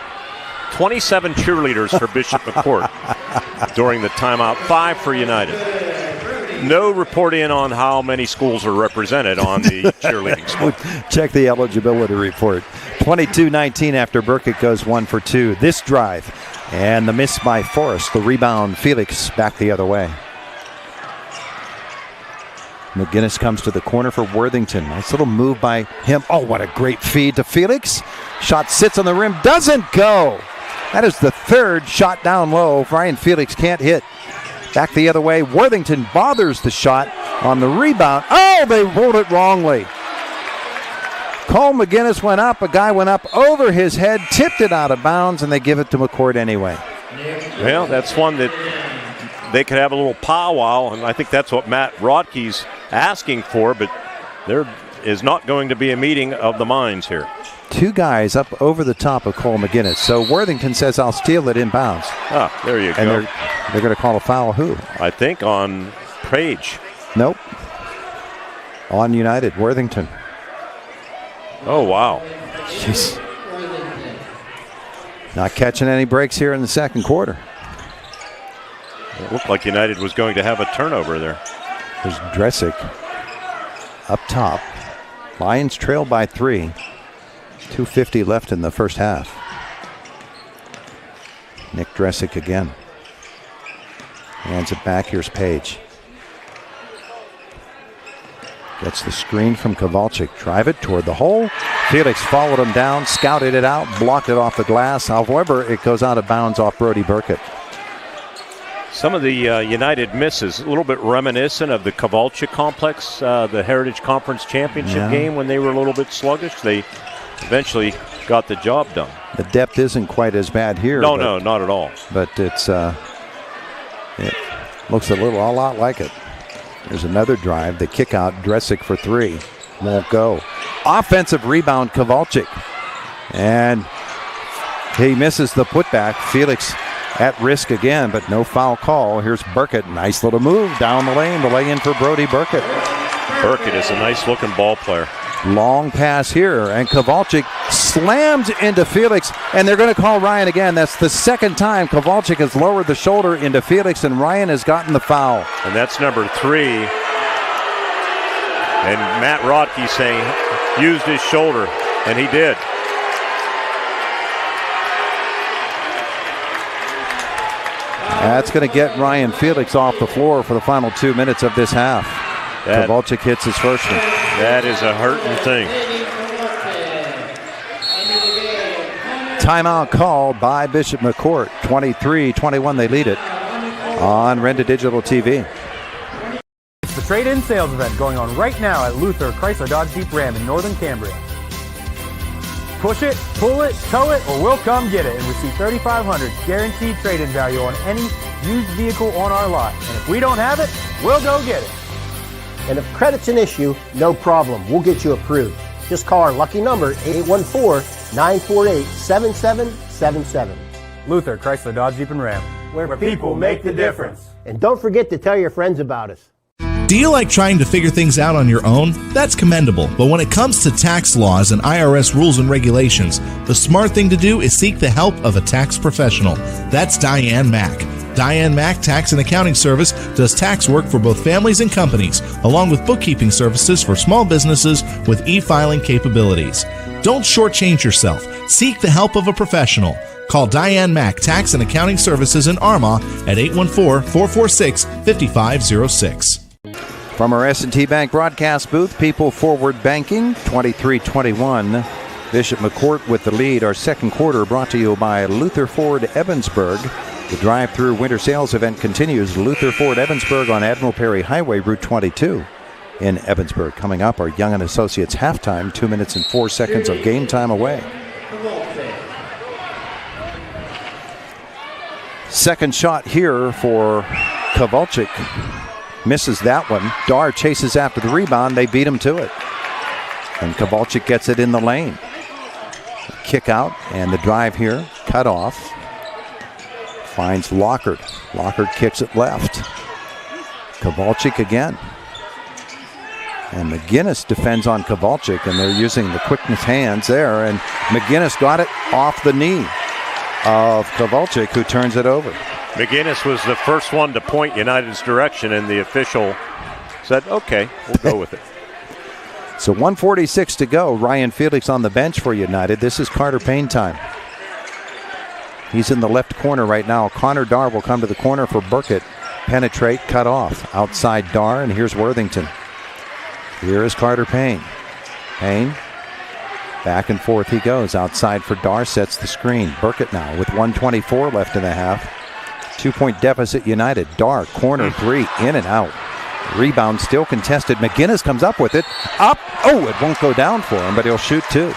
27 cheerleaders for Bishop McCort during the timeout, 5 for United. No reporting on how many schools are represented on the cheerleading squad. Check the eligibility report. 22-19 after Burkett goes 1 for 2. This drive and the miss by Forrest. The rebound, Felix back the other way. McGinnis comes to the corner for Worthington. Nice little move by him. Oh, what a great feed to Felix. Shot sits on the rim, doesn't go. That is the third shot down low. Ryan Felix can't hit. Back the other way. Worthington bothers the shot on the rebound. Oh, they rolled it wrongly. Cole McGinnis went up. A guy went up over his head, tipped it out of bounds, and they give it to McCort anyway. Well, that's one that they could have a little powwow, and I think that's what Matt Rodke's asking for, but there is not going to be a meeting of the minds here. 2 guys up over the top of Cole McGinnis. So Worthington says, I'll steal it inbounds. Ah, there you and go. They're going to call a foul who? I think on Page. Nope. On United, Worthington. Oh, wow. Jeez. Not catching any breaks here in the second quarter. It looked like United was going to have a turnover there. There's Dresick up top. Lions trail by 3. 2:50 left in the first half. Nick Dresick again. Hands it back. Here's Page. Gets the screen from Kowalczyk. Drive it toward the hole. Felix followed him down, scouted it out, blocked it off the glass. However, it goes out of bounds off Brody Burkett. Some of the United misses, a little bit reminiscent of the Kowalczyk complex, the Heritage Conference Championship game when they were a little bit sluggish. They eventually got the job done. The depth isn't quite as bad here. No, not at all. But it looks a lot like it. There's another drive. The kick out, Dresick for 3. Won't go. Offensive rebound, Kowalczyk. And he misses the putback. Felix at risk again, but no foul call. Here's Burkett. Nice little move down the lane. The lay in for Brody Burkett. Burkett is a nice looking ball player. Long pass here, and Kowalczyk slams into Felix, and they're going to call Ryan again. That's the second time Kowalczyk has lowered the shoulder into Felix, and Ryan has gotten the foul. And that's number 3. And Matt Rodke saying used his shoulder, and he did. That's going to get Ryan Felix off the floor for the final 2 minutes of this half. Kowalczyk hits his first one. That is a hurting thing. Timeout called by Bishop McCort. 23-21, they lead it on Renda Digital TV. It's the trade-in sales event going on right now at Luther Chrysler Dodge Jeep Ram in Northern Cambria. Push it, pull it, tow it, or we'll come get it and receive $3,500 guaranteed trade-in value on any used vehicle on our lot. And if we don't have it, we'll go get it. And if credit's an issue, no problem. We'll get you approved. Just call our lucky number, 814-948-7777. Luther Chrysler Dodge Jeep and Ram, where people make the difference. And don't forget to tell your friends about us. Do you like trying to figure things out on your own? That's commendable, but when it comes to tax laws and IRS rules and regulations, the smart thing to do is seek the help of a tax professional. That's Diane Mack. Diane Mack Tax and Accounting Service does tax work for both families and companies, along with bookkeeping services for small businesses with e-filing capabilities. Don't shortchange yourself. Seek the help of a professional. Call Diane Mack Tax and Accounting Services in Armagh at 814-446-5506. From our S&T Bank broadcast booth, People Forward Banking, 23-21. Bishop McCort with the lead. Our second quarter brought to you by Luther Ford Evansburg. The drive-through winter sales event continues. Luther Ford Evansburg on Admiral Perry Highway, Route 22 in Evansburg. Coming up, our Young and Associates halftime, 2 minutes and 4 seconds of game time away. Second shot here for Kowalczyk. Misses that one. Dar chases after the rebound. They beat him to it. And Kowalczyk gets it in the lane. Kick out, and the drive here, cut off. Finds Lockard. Lockard kicks it left. Kowalczyk again. And McGinnis defends on Kowalczyk, and they're using the quickness hands there. And McGinnis got it off the knee of Kowalczyk, who turns it over. McGinnis was the first one to point United's direction, and the official said, okay, we'll go with it. So 1:46 to go. Ryan Felix on the bench for United. This is Carter Payne time. He's in the left corner right now. Connor Dar will come to the corner for Burkett. Penetrate, cut off. Outside Dar, and here's Worthington. Here is Carter Payne. Payne, back and forth he goes. Outside for Dar, sets the screen. Burkett now with 1:24 left in the half. 2-point deficit United. Dar, corner three, in and out. Rebound still contested. McGinnis comes up with it. Up. Oh, it won't go down for him, but he'll shoot two.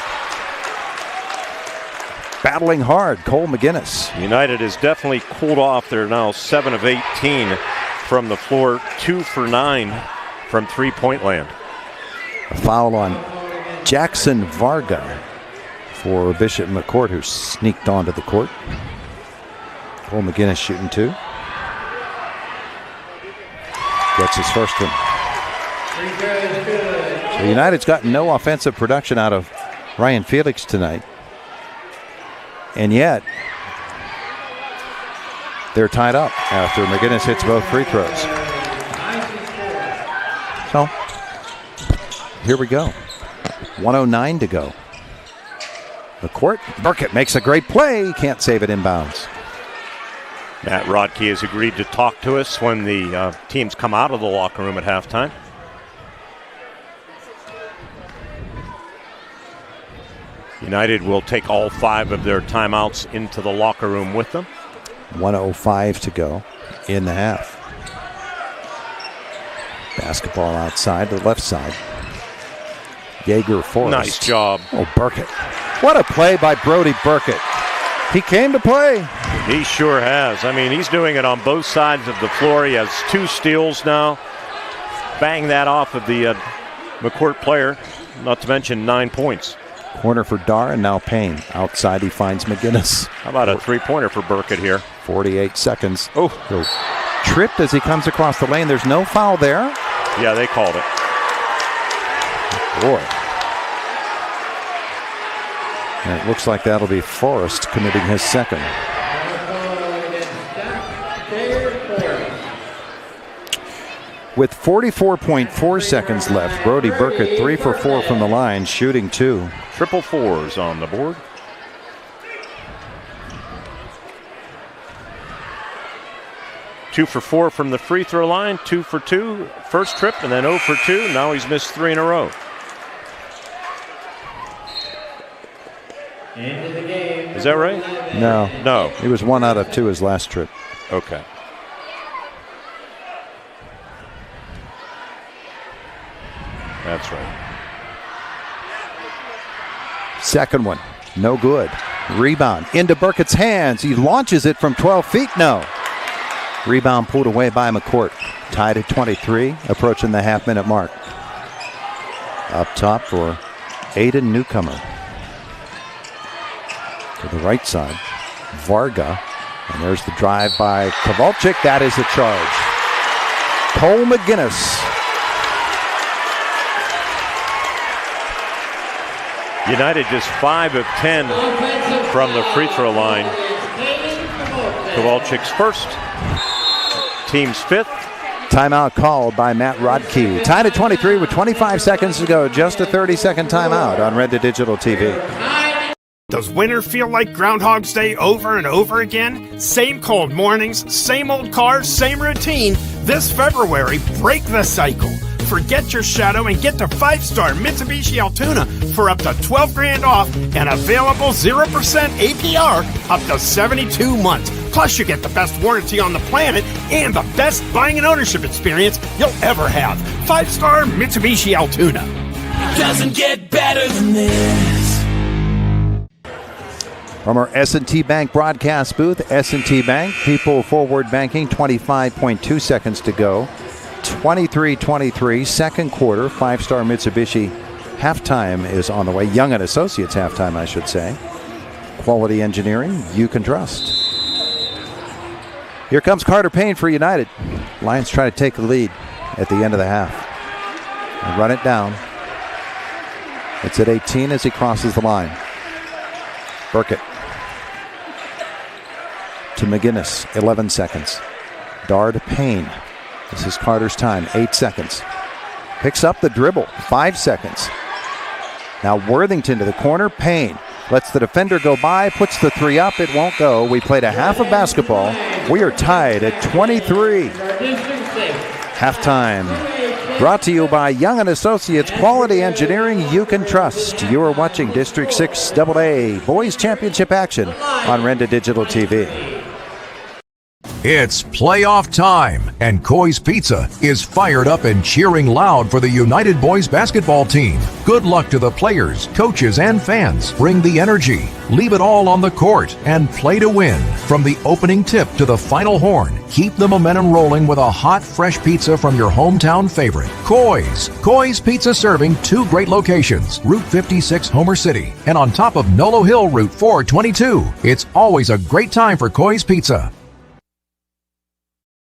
Battling hard, Cole McGinnis. United has definitely cooled off. They're now 7 of 18 from the floor, 2 for 9 from three-point land. A foul on Jackson Varga for Bishop McCort, who sneaked onto the court. Cole McGinnis shooting two. Gets his first one. So United's got no offensive production out of Ryan Felix tonight. And yet, they're tied up after McGinnis hits both free throws. So, here we go. 1:09 to go. McCort. Burkett makes a great play. Can't save it inbounds. Matt Rodkey has agreed to talk to us when the teams come out of the locker room at halftime. United will take all 5 of their timeouts into the locker room with them. 1:05 to go in the half. Basketball outside to the left side. Jaeger Forrest. Nice job. Oh, Burkett. What a play by Brody Burkett. He came to play. He sure has. I mean, he's doing it on both sides of the floor. He has 2 steals now. Bang that off of the McCort player, not to mention 9 points. Corner for Dar, and now Payne. Outside he finds McGinnis. How about a three-pointer for Burkett here? 48 seconds. Oh. Tripped as he comes across the lane. There's no foul there. Yeah, they called it. Boy. And it looks like that'll be Forrest committing his second. With 44.4 seconds left, Brody Burkett 3 for 4 from the line, shooting 2. Triple fours on the board. Two for 4 from the free throw line, 2 for 2, first trip, and then 0 for 2. Now he's missed 3 in a row. Into the game. Is that right? No. No. He was 1 out of 2 his last trip. Okay. That's right. Second one, no good. Rebound into Burkett's hands. He launches it from 12 feet. No. Rebound pulled away by McCort. Tied at 23, approaching the half-minute mark. Up top for Aiden Newcomer. To the right side, Varga. And there's the drive by Kowalczyk. That is the charge. Cole McGinnis United just 5 of 10 from the free throw line. Kowalczyk's first, team's 5th. Timeout called by Matt Rodkey. Tied at 23 with 25 seconds to go. Just a 30-second timeout on Renda Digital TV. Does winter feel like Groundhog's Day over and over again? Same cold mornings, same old cars, same routine. This February, break the cycle. Forget your shadow and get the 5-star Mitsubishi Altoona for up to $12,000 off and available 0% APR up to 72 months. Plus, you get the best warranty on the planet and the best buying and ownership experience you'll ever have. 5-star Mitsubishi Altoona. Doesn't get better than this. From our S&T Bank broadcast booth, S&T Bank, People Forward Banking, 25.2 seconds to go. 23-23, second quarter, 5-star Mitsubishi halftime is on the way. Young and Associates halftime, I should say. Quality engineering you can trust. Here comes Carter Payne for United. Lions try to take the lead at the end of the half. And run it down. It's at 18 as he crosses the line. Burkett to McGinnis, 11 seconds. Dar to Payne. This is Carter's time, 8 seconds. Picks up the dribble, 5 seconds. Now Worthington to the corner, Payne. Lets the defender go by, puts the 3 up, it won't go. We played a half of basketball. We are tied at 23. Halftime. Brought to you by Young & Associates, quality engineering you can trust. You are watching District 6 AA Boys Championship action on Renda Digital TV. It's playoff time, and Coy's Pizza is fired up and cheering loud for the United Boys basketball team. Good luck to the players, coaches, and fans. Bring the energy, leave it all on the court, and play to win. From the opening tip to the final horn, keep the momentum rolling with a hot, fresh pizza from your hometown favorite, Coy's. Coy's Pizza serving 2 great locations, Route 56 Homer City, and on top of Nolo Hill Route 422. It's always a great time for Coy's Pizza.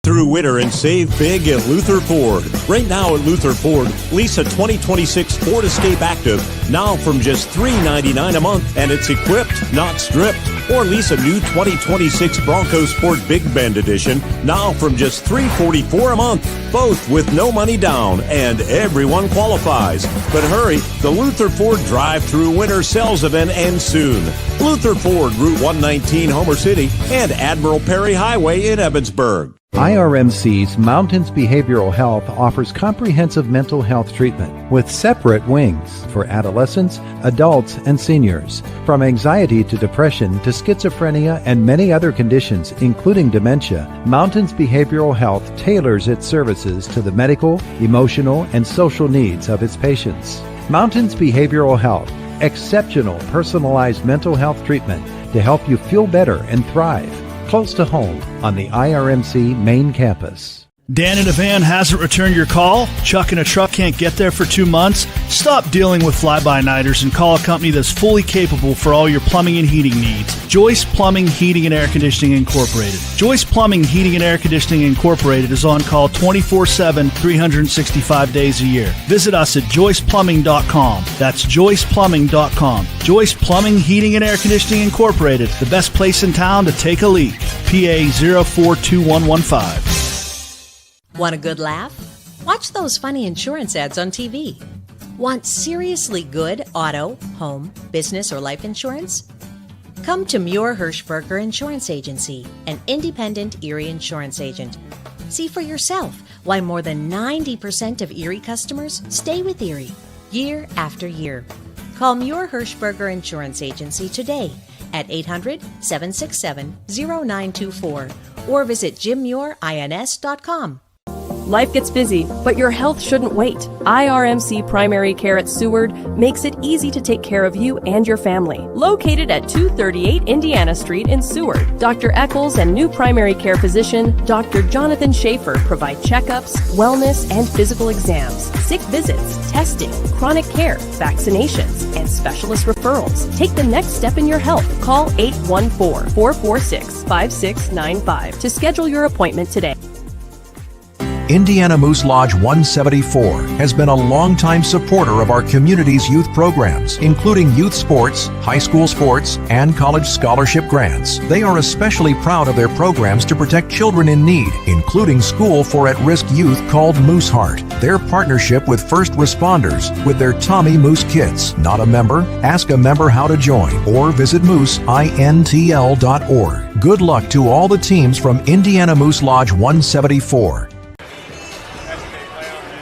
Through winter and save big at Luther Ford. Right now at Luther Ford, lease a 2026 Ford Escape Active now from just $399 a month, and it's equipped, not stripped. Or lease a new 2026 Bronco Sport Big Bend Edition now from just $344 a month, both with no money down, and everyone qualifies. But hurry, the Luther Ford drive-through winter sales event ends soon. Luther Ford, Route 119, Homer City, and Admiral Perry Highway in Evansburg. IRMC's Mountains Behavioral Health offers comprehensive mental health treatment with separate wings for adolescents, adults, and seniors. From anxiety to depression to schizophrenia and many other conditions, including dementia, Mountains Behavioral Health tailors its services to the medical, emotional, and social needs of its patients. Mountains Behavioral Health, exceptional personalized mental health treatment to help you feel better and thrive. Close to home on the IRMC main campus. Dan in a van hasn't returned your call? Chuck in a truck can't get there for 2 months? Stop dealing with fly-by-nighters and call a company that's fully capable for all your plumbing and heating needs. Joyce Plumbing, Heating, and Air Conditioning Incorporated. Joyce Plumbing, Heating, and Air Conditioning Incorporated is on call 24/7, 365 days a year. Visit us at joyceplumbing.com. That's joyceplumbing.com. Joyce Plumbing, Heating, and Air Conditioning Incorporated, the best place in town to take a leak. PA 042115. Want a good laugh? Watch those funny insurance ads on TV. Want seriously good auto, home, business, or life insurance? Come to Muir Hirschberger Insurance Agency, an independent Erie insurance agent. See for yourself why more than 90% of Erie customers stay with Erie year after year. Call Muir Hirschberger Insurance Agency today at 800-767-0924 or visit jimmuirins.com. Life gets busy, but your health shouldn't wait. IRMC Primary Care at Seward makes it easy to take care of you and your family. Located at 238 Indiana Street in Seward, Dr. Eccles and new primary care physician, Dr. Jonathan Schaefer, provide checkups, wellness, and physical exams, sick visits, testing, chronic care, vaccinations, and specialist referrals. Take the next step in your health. Call 814-446-5695 to schedule your appointment today. Indiana Moose Lodge 174 has been a longtime supporter of our community's youth programs, including youth sports, high school sports, and college scholarship grants. They are especially proud of their programs to protect children in need, including School for At-Risk Youth called Moose Heart. Their partnership with first responders with their Tommy Moose Kits. Not a member? Ask a member how to join or visit mooseintl.org. Good luck to all the teams from Indiana Moose Lodge 174.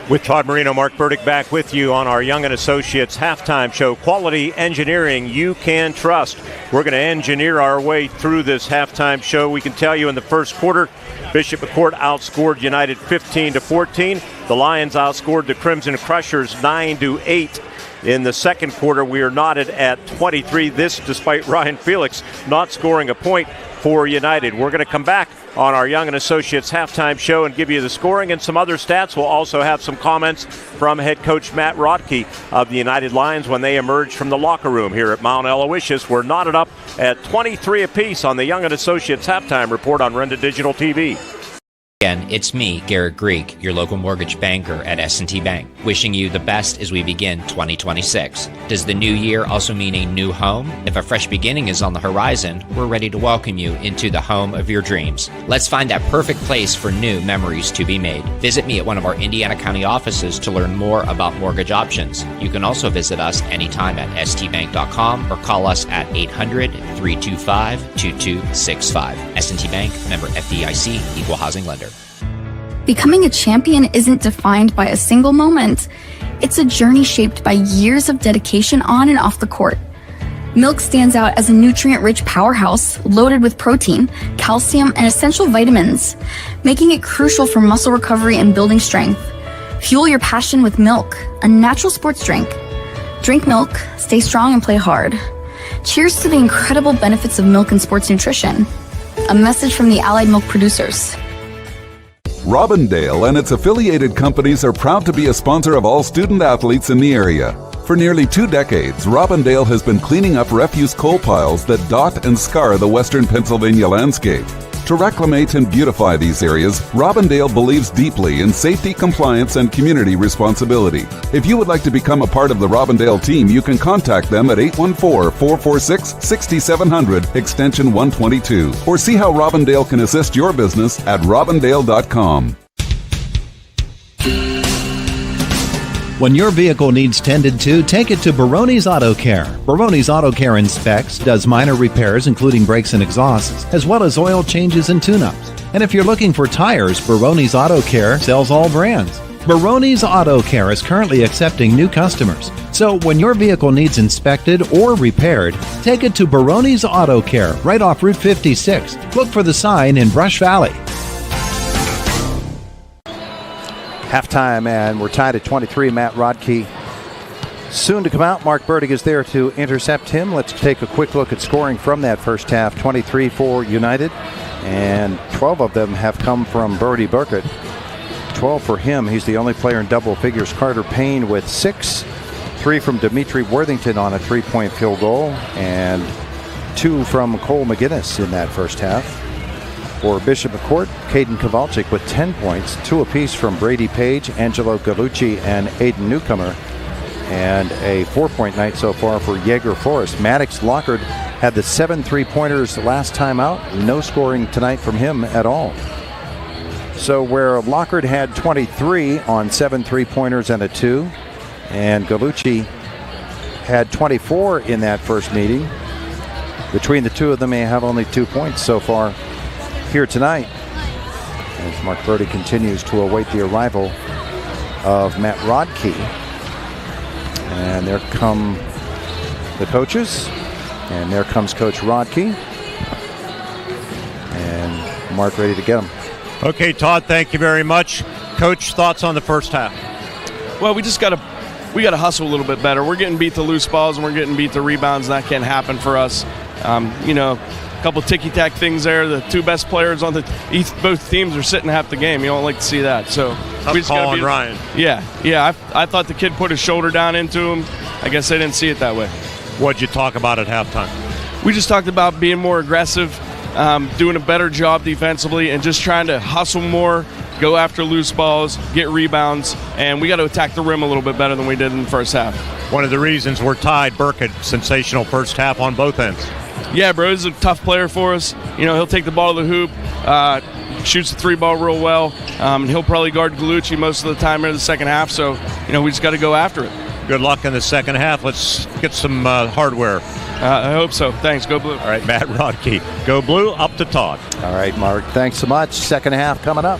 With Todd, Marino, Mark Bertig back with you on our Young & Associates halftime show. Quality engineering you can trust. We're going to engineer our way through this halftime show. We can tell you in the first quarter, Bishop McCort outscored United 15-14. The Lions outscored the Crimson Crushers 9-8. In the second quarter, we are knotted at 23. This despite Ryan Felix not scoring a point for United. We're going to come back on our Young & Associates halftime show and give you the scoring and some other stats. We'll also have some comments from head coach Matt Rodke of the United Lions when they emerge from the locker room here at Mount Aloysius. We're knotted up at 23 apiece on the Young & Associates halftime report on Renda Digital TV. Again, it's me, Garrett Greek, your local mortgage banker at S&T Bank, wishing you the best as we begin 2026. Does the new year also mean a new home? If a fresh beginning is on the horizon, we're ready to welcome you into the home of your dreams. Let's find that perfect place for new memories to be made. Visit me at one of our Indiana County offices to learn more about mortgage options. You can also visit us anytime at stbank.com or call us at 800-325-2265. S&T Bank, member FDIC, equal housing lender. Becoming a champion isn't defined by a single moment. It's a journey shaped by years of dedication on and off the court. Milk stands out as a nutrient-rich powerhouse loaded with protein, calcium, and essential vitamins, making it crucial for muscle recovery and building strength. Fuel your passion with milk, a natural sports drink. Drink milk, stay strong, and play hard. Cheers to the incredible benefits of milk and sports nutrition. A message from the Allied Milk producers. Robindale and its affiliated companies are proud to be a sponsor of all student athletes in the area. For nearly 2 decades, Robindale has been cleaning up refuse coal piles that dot and scar the western Pennsylvania landscape. To reclimate and beautify these areas, Robindale believes deeply in safety, compliance, and community responsibility. If you would like to become a part of the Robindale team, you can contact them at 814-446-6700, extension 122, or see how Robindale can assist your business at robindale.com. When your vehicle needs tended to, take it to Baroni's Auto Care. Baroni's Auto Care inspects, does minor repairs including brakes and exhausts, as well as oil changes and tune-ups. And if you're looking for tires, Baroni's Auto Care sells all brands. Baroni's Auto Care is currently accepting new customers. So when your vehicle needs inspected or repaired, take it to Baroni's Auto Care right off Route 56. Look for the sign in Brush Valley. Halftime, and we're tied at 23. Matt Rodke soon to come out. Mark Bertig is there to intercept him. Let's take a quick look at scoring from that first half. 23 for United, and 12 of them have come from Bertie Burkett. 12 for him. He's the only player in double figures. Carter Payne with 6. 3 from Dimitri Worthington on a 3-point field goal, and 2 from Cole McGinnis in that first half. For Bishop McCort, Caden Kowalczyk with 10 points, 2 apiece from Brady Page, Angelo Gallucci, and Aiden Newcomer, and a 4-point night so far for Jaeger Forrest. Maddox Lockard had the 7 3-pointers last time out. No scoring tonight from him at all. So where Lockard had 23 on 7 3-pointers and a 2, and Gallucci had 24 in that first meeting, between the two of them, they have only 2 points so far here tonight, as Mark Bertig continues to await the arrival of Matt Rodke. And there come the coaches, and there comes Coach Rodke, and Mark ready to get him. Okay, Todd, thank you very much. Coach, thoughts on the first half? Well, we got to hustle a little bit better. We're getting beat to loose balls, and we're getting beat to rebounds, and that can't happen for us. A couple ticky-tack things there. The 2 best players on both teams are sitting half the game. You don't like to see that. So tough we just call on Ryan. Yeah. I thought the kid put his shoulder down into him. I guess they didn't see it that way. What'd you talk about at halftime? We just talked about being more aggressive, doing a better job defensively and just trying to hustle more, go after loose balls, get rebounds, and we got to attack the rim a little bit better than we did in the first half. One of the reasons we're tied, Bertig, sensational first half on both ends. Yeah, bro, he's a tough player for us. He'll take the ball to the hoop, shoots the 3-ball real well, and he'll probably guard Gallucci most of the time in the second half, so, we just got to go after it. Good luck in the second half. Let's get some hardware. I hope so. Thanks. Go Blue. All right, Matt Rodkey. Go Blue, up to Todd. All right, Mark. Thanks so much. Second half coming up.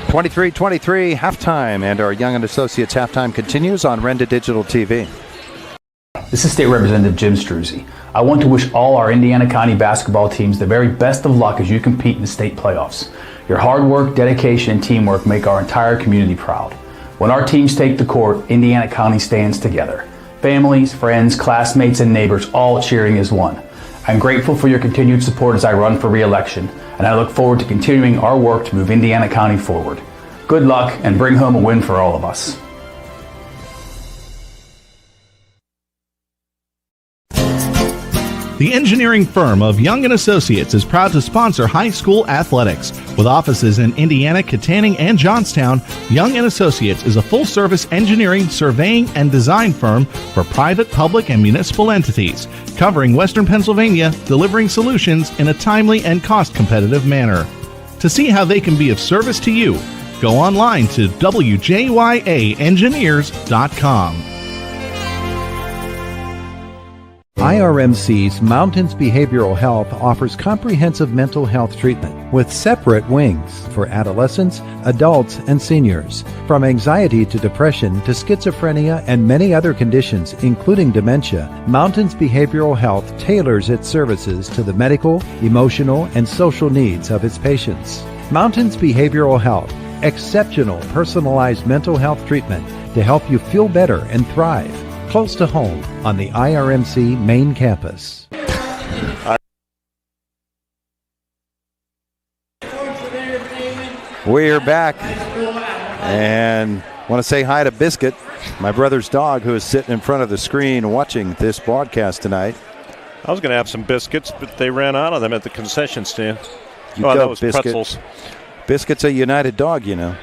23-23 halftime, and our Young and Associates halftime continues on Renda Digital TV. This is State Representative Jim Struzzi. I want to wish all our Indiana County basketball teams the very best of luck as you compete in the state playoffs. Your hard work, dedication, and teamwork make our entire community proud. When our teams take the court, Indiana County stands together. Families, friends, classmates, and neighbors all cheering as one. I'm grateful for your continued support as I run for re-election, and I look forward to continuing our work to move Indiana County forward. Good luck, and bring home a win for all of us. The engineering firm of Young & Associates is proud to sponsor high school athletics. With offices in Indiana, Katanning, and Johnstown, Young & Associates is a full-service engineering, surveying, and design firm for private, public, and municipal entities, covering Western Pennsylvania, delivering solutions in a timely and cost-competitive manner. To see how they can be of service to you, go online to wjyaengineers.com. IRMC's Mountains Behavioral Health offers comprehensive mental health treatment with separate wings for adolescents, adults, and seniors. From anxiety to depression to schizophrenia and many other conditions, including dementia, Mountains Behavioral Health tailors its services to the medical, emotional, and social needs of its patients. Mountains Behavioral Health, exceptional personalized mental health treatment to help you feel better and thrive. Close to home on the IRMC main campus. We're back and want to say hi to Biscuit, my brother's dog, who is sitting in front of the screen watching this broadcast tonight. I was going to have some biscuits, but they ran out of them at the concession stand. That was Biscuit. pretzels. Biscuit's a United dog, Here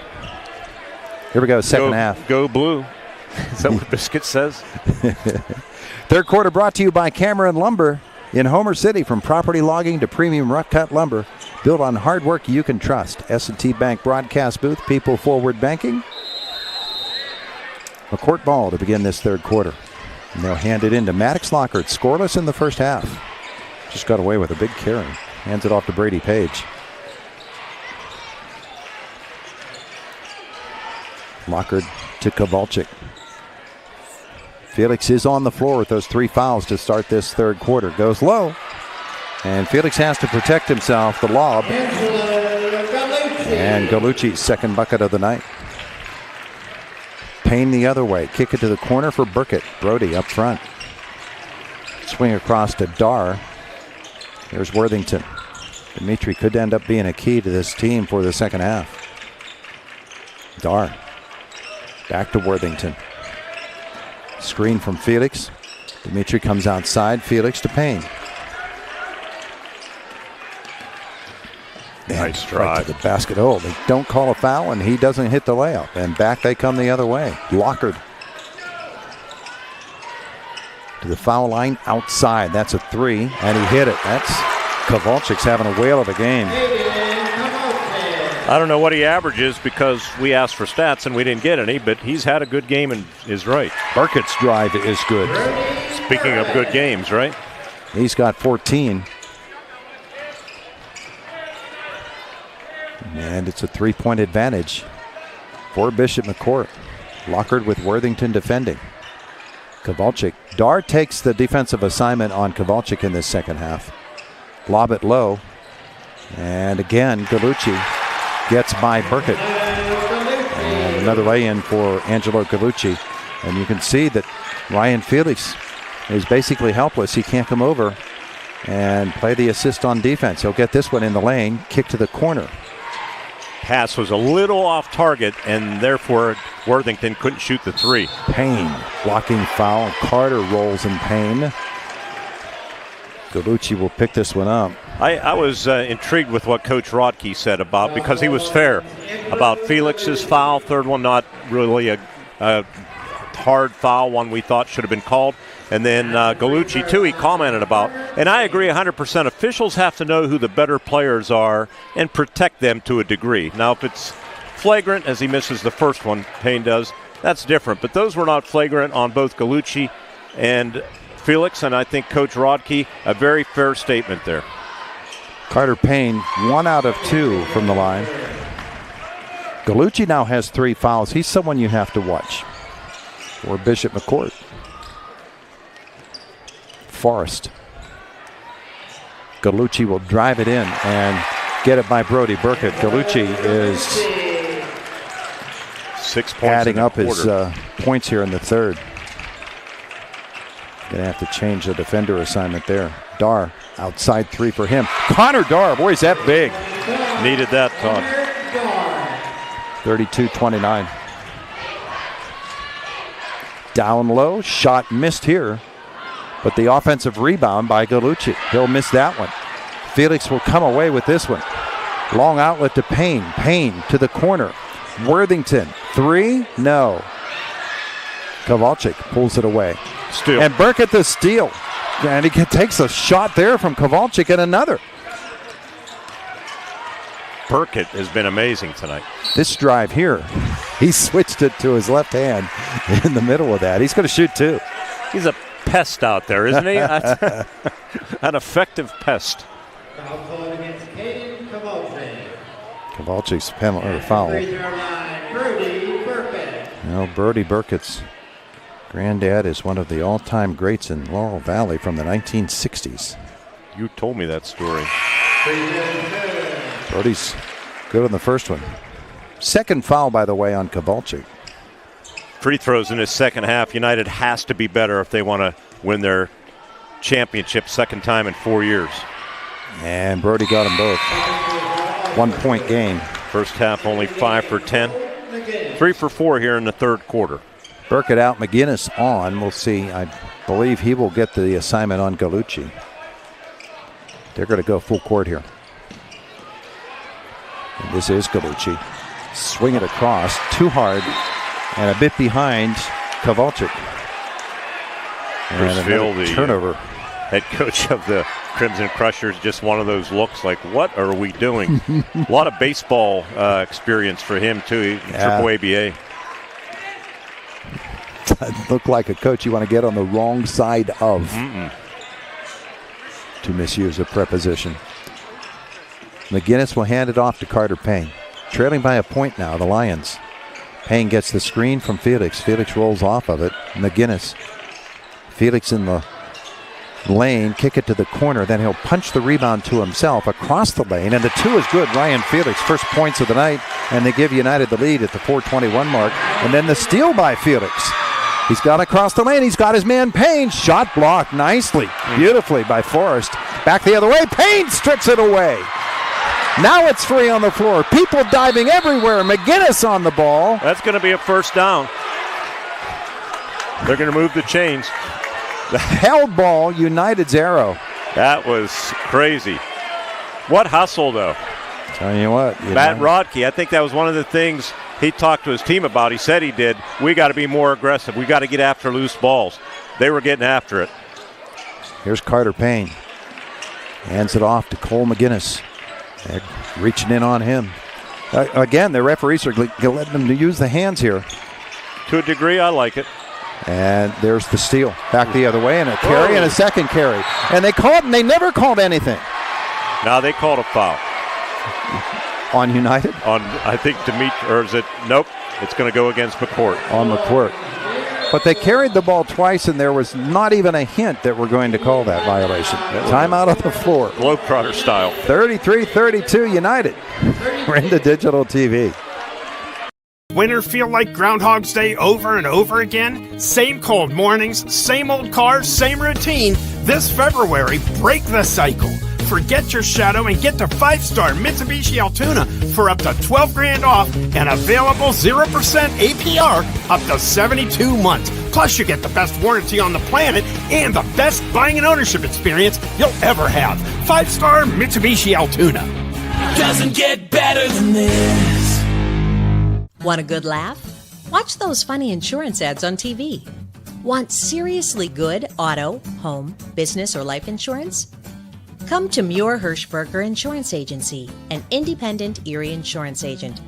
we go, second half. Go Blue. Is that what Biscuit says? Third quarter brought to you by Cameron Lumber in Homer City. From property logging to premium rough cut lumber, built on hard work you can trust. S&T Bank broadcast booth, people forward banking. McCort ball to begin this third quarter. And they'll hand it in to Maddox Lockhart, scoreless in the first half. Just got away with a big carry. Hands it off to Brady Page. Lockhart to Kowalczyk. Felix is on the floor with those 3 fouls to start this third quarter. Goes low. And Felix has to protect himself. The lob. And Gallucci's second bucket of the night. Payne the other way. Kick it to the corner for Burkett. Brody up front. Swing across to Dar. There's Worthington. Dimitri could end up being a key to this team for the second half. Dar. Back to Worthington. Screen from Felix. Dimitri comes outside. Felix to Payne. Nice drive. Right to the basket. Oh, they don't call a foul, and he doesn't hit the layup. And back they come the other way. Lockhart to the foul line outside. That's a 3, and he hit it. That's Kowalczyk's having a whale of a game. I don't know what he averages because we asked for stats and we didn't get any, but he's had a good game and is right. Burkett's drive is good. Speaking of good games, right? He's got 14. And it's a 3-point advantage for Bishop McCort. Lockhart with Worthington defending. Kowalczyk. Dar takes the defensive assignment on Kowalczyk in this second half. Lob it low. And again, Gallucci gets by Burkett. And another lay-in for Angelo Gallucci. And you can see that Ryan Felix is basically helpless. He can't come over and play the assist on defense. He'll get this one in the lane, kick to the corner. Pass was a little off target, and therefore Worthington couldn't shoot the 3. Payne blocking foul. Carter rolls in Payne. Gallucci will pick this one up. I was intrigued with what Coach Rodkey said about, because he was fair about Felix's foul, third one not really a hard foul, one we thought should have been called. And then Gallucci, too, he commented about. And I agree 100%. Officials have to know who the better players are and protect them to a degree. Now, if it's flagrant, as he misses the first one, Payne does, that's different. But those were not flagrant on both Gallucci and Felix, and I think Coach Rodkey, a very fair statement there. Carter Payne, 1 out of 2 from the line. Gallucci now has 3 fouls. He's someone you have to watch. Or Bishop McCort. Forrest. Gallucci will drive it in and get it by Brody Burkett. Gallucci is 6 points adding up quarter. his points here in the third. Going to have to change the defender assignment there. Dar, outside 3 for him. Connor Dar, boy, is that big. Needed that, Todd. 32-29. Down low, shot missed here. But the offensive rebound by Gallucci. He'll miss that one. Felix will come away with this one. Long outlet to Payne. Payne to the corner. Worthington, 3, no. Kowalczyk pulls it away. Steal. And Burkett the steal. And he takes a shot there from Kowalczyk and another. Burkett has been amazing tonight. This drive here, he switched it to his left hand in the middle of that. He's going to shoot 2. He's a pest out there, isn't he? An effective pest. Foul called against Caden Kowalczyk. Kowalczyk's penalty or foul. Bertig Burkett. Bertie Burkett's granddad is one of the all-time greats in Laurel Valley from the 1960s. You told me that story. Brody's good on the first one. Second foul, by the way, on Kowalczyk. Free throws in his second half. United has to be better if they want to win their championship second time in 4 years. And Brody got them both. 1 point game. First half only 5 for 10. 3 for 4 here in the third quarter. Burkett out, McGinnis on. We'll see. I believe he will get the assignment on Gallucci. They're going to go full court here. And this is Gallucci. Swing it across. Too hard. And a bit behind Kowalczyk. And Field, turnover. Head coach of the Crimson Crushers, just one of those looks like, what are we doing? A lot of baseball experience for him, too. Triple ABA. Doesn't look like a coach you want to get on the wrong side of. To misuse a preposition. McGinnis will hand it off to Carter Payne. Trailing by a point now, the Lions. Payne gets the screen from Felix. Felix rolls off of it. McGinnis. Felix in the lane, kick it to the corner, then he'll punch the rebound to himself across the lane, and the 2 is good. Ryan Felix, first points of the night, and they give United the lead at the 4:21 mark. And then the steal by Felix. He's got across the lane. He's got his man Payne. Shot blocked nicely, beautifully by Forrest. Back the other way. Payne strips it away. Now it's free on the floor. People diving everywhere. McGinnis on the ball. That's going to be a first down. They're going to move the chains. The held ball, United's arrow. That was crazy. What hustle, though. Tell you what. Matt Rodkey, I think that was one of the things he talked to his team about. He said he did. We got to be more aggressive. We got to get after loose balls. They were getting after it. Here's Carter Payne. Hands it off to Cole McGinnis. They're reaching in on him. Again, the referees are letting them to use the hands here. To a degree, I like it. And there's the steal. Back the other way, and a carry and a second carry. And they called, and they never called anything. Now they called a foul. On United? On, I think, or is it? Nope. It's going to go against McCort. On McCort. But they carried the ball twice, and there was not even a hint that we're going to call that violation. Timeout on the floor. Globetrotter style. 33-32 United. Renda Digital TV. Winter feel like Groundhog's Day over and over again? Same cold mornings, same old cars, same routine. This February, break the cycle. Forget your shadow and get the 5-star Mitsubishi Altoona for up to $12,000 off and available 0% APR up to 72 months. Plus, you get the best warranty on the planet and the best buying and ownership experience you'll ever have. 5-star Mitsubishi Altoona. Doesn't get better than this. Want a good laugh? Watch those funny insurance ads on TV. Want seriously good auto, home, business, or life insurance? Come to Muir Hirschberger Insurance Agency, an independent Erie insurance agent.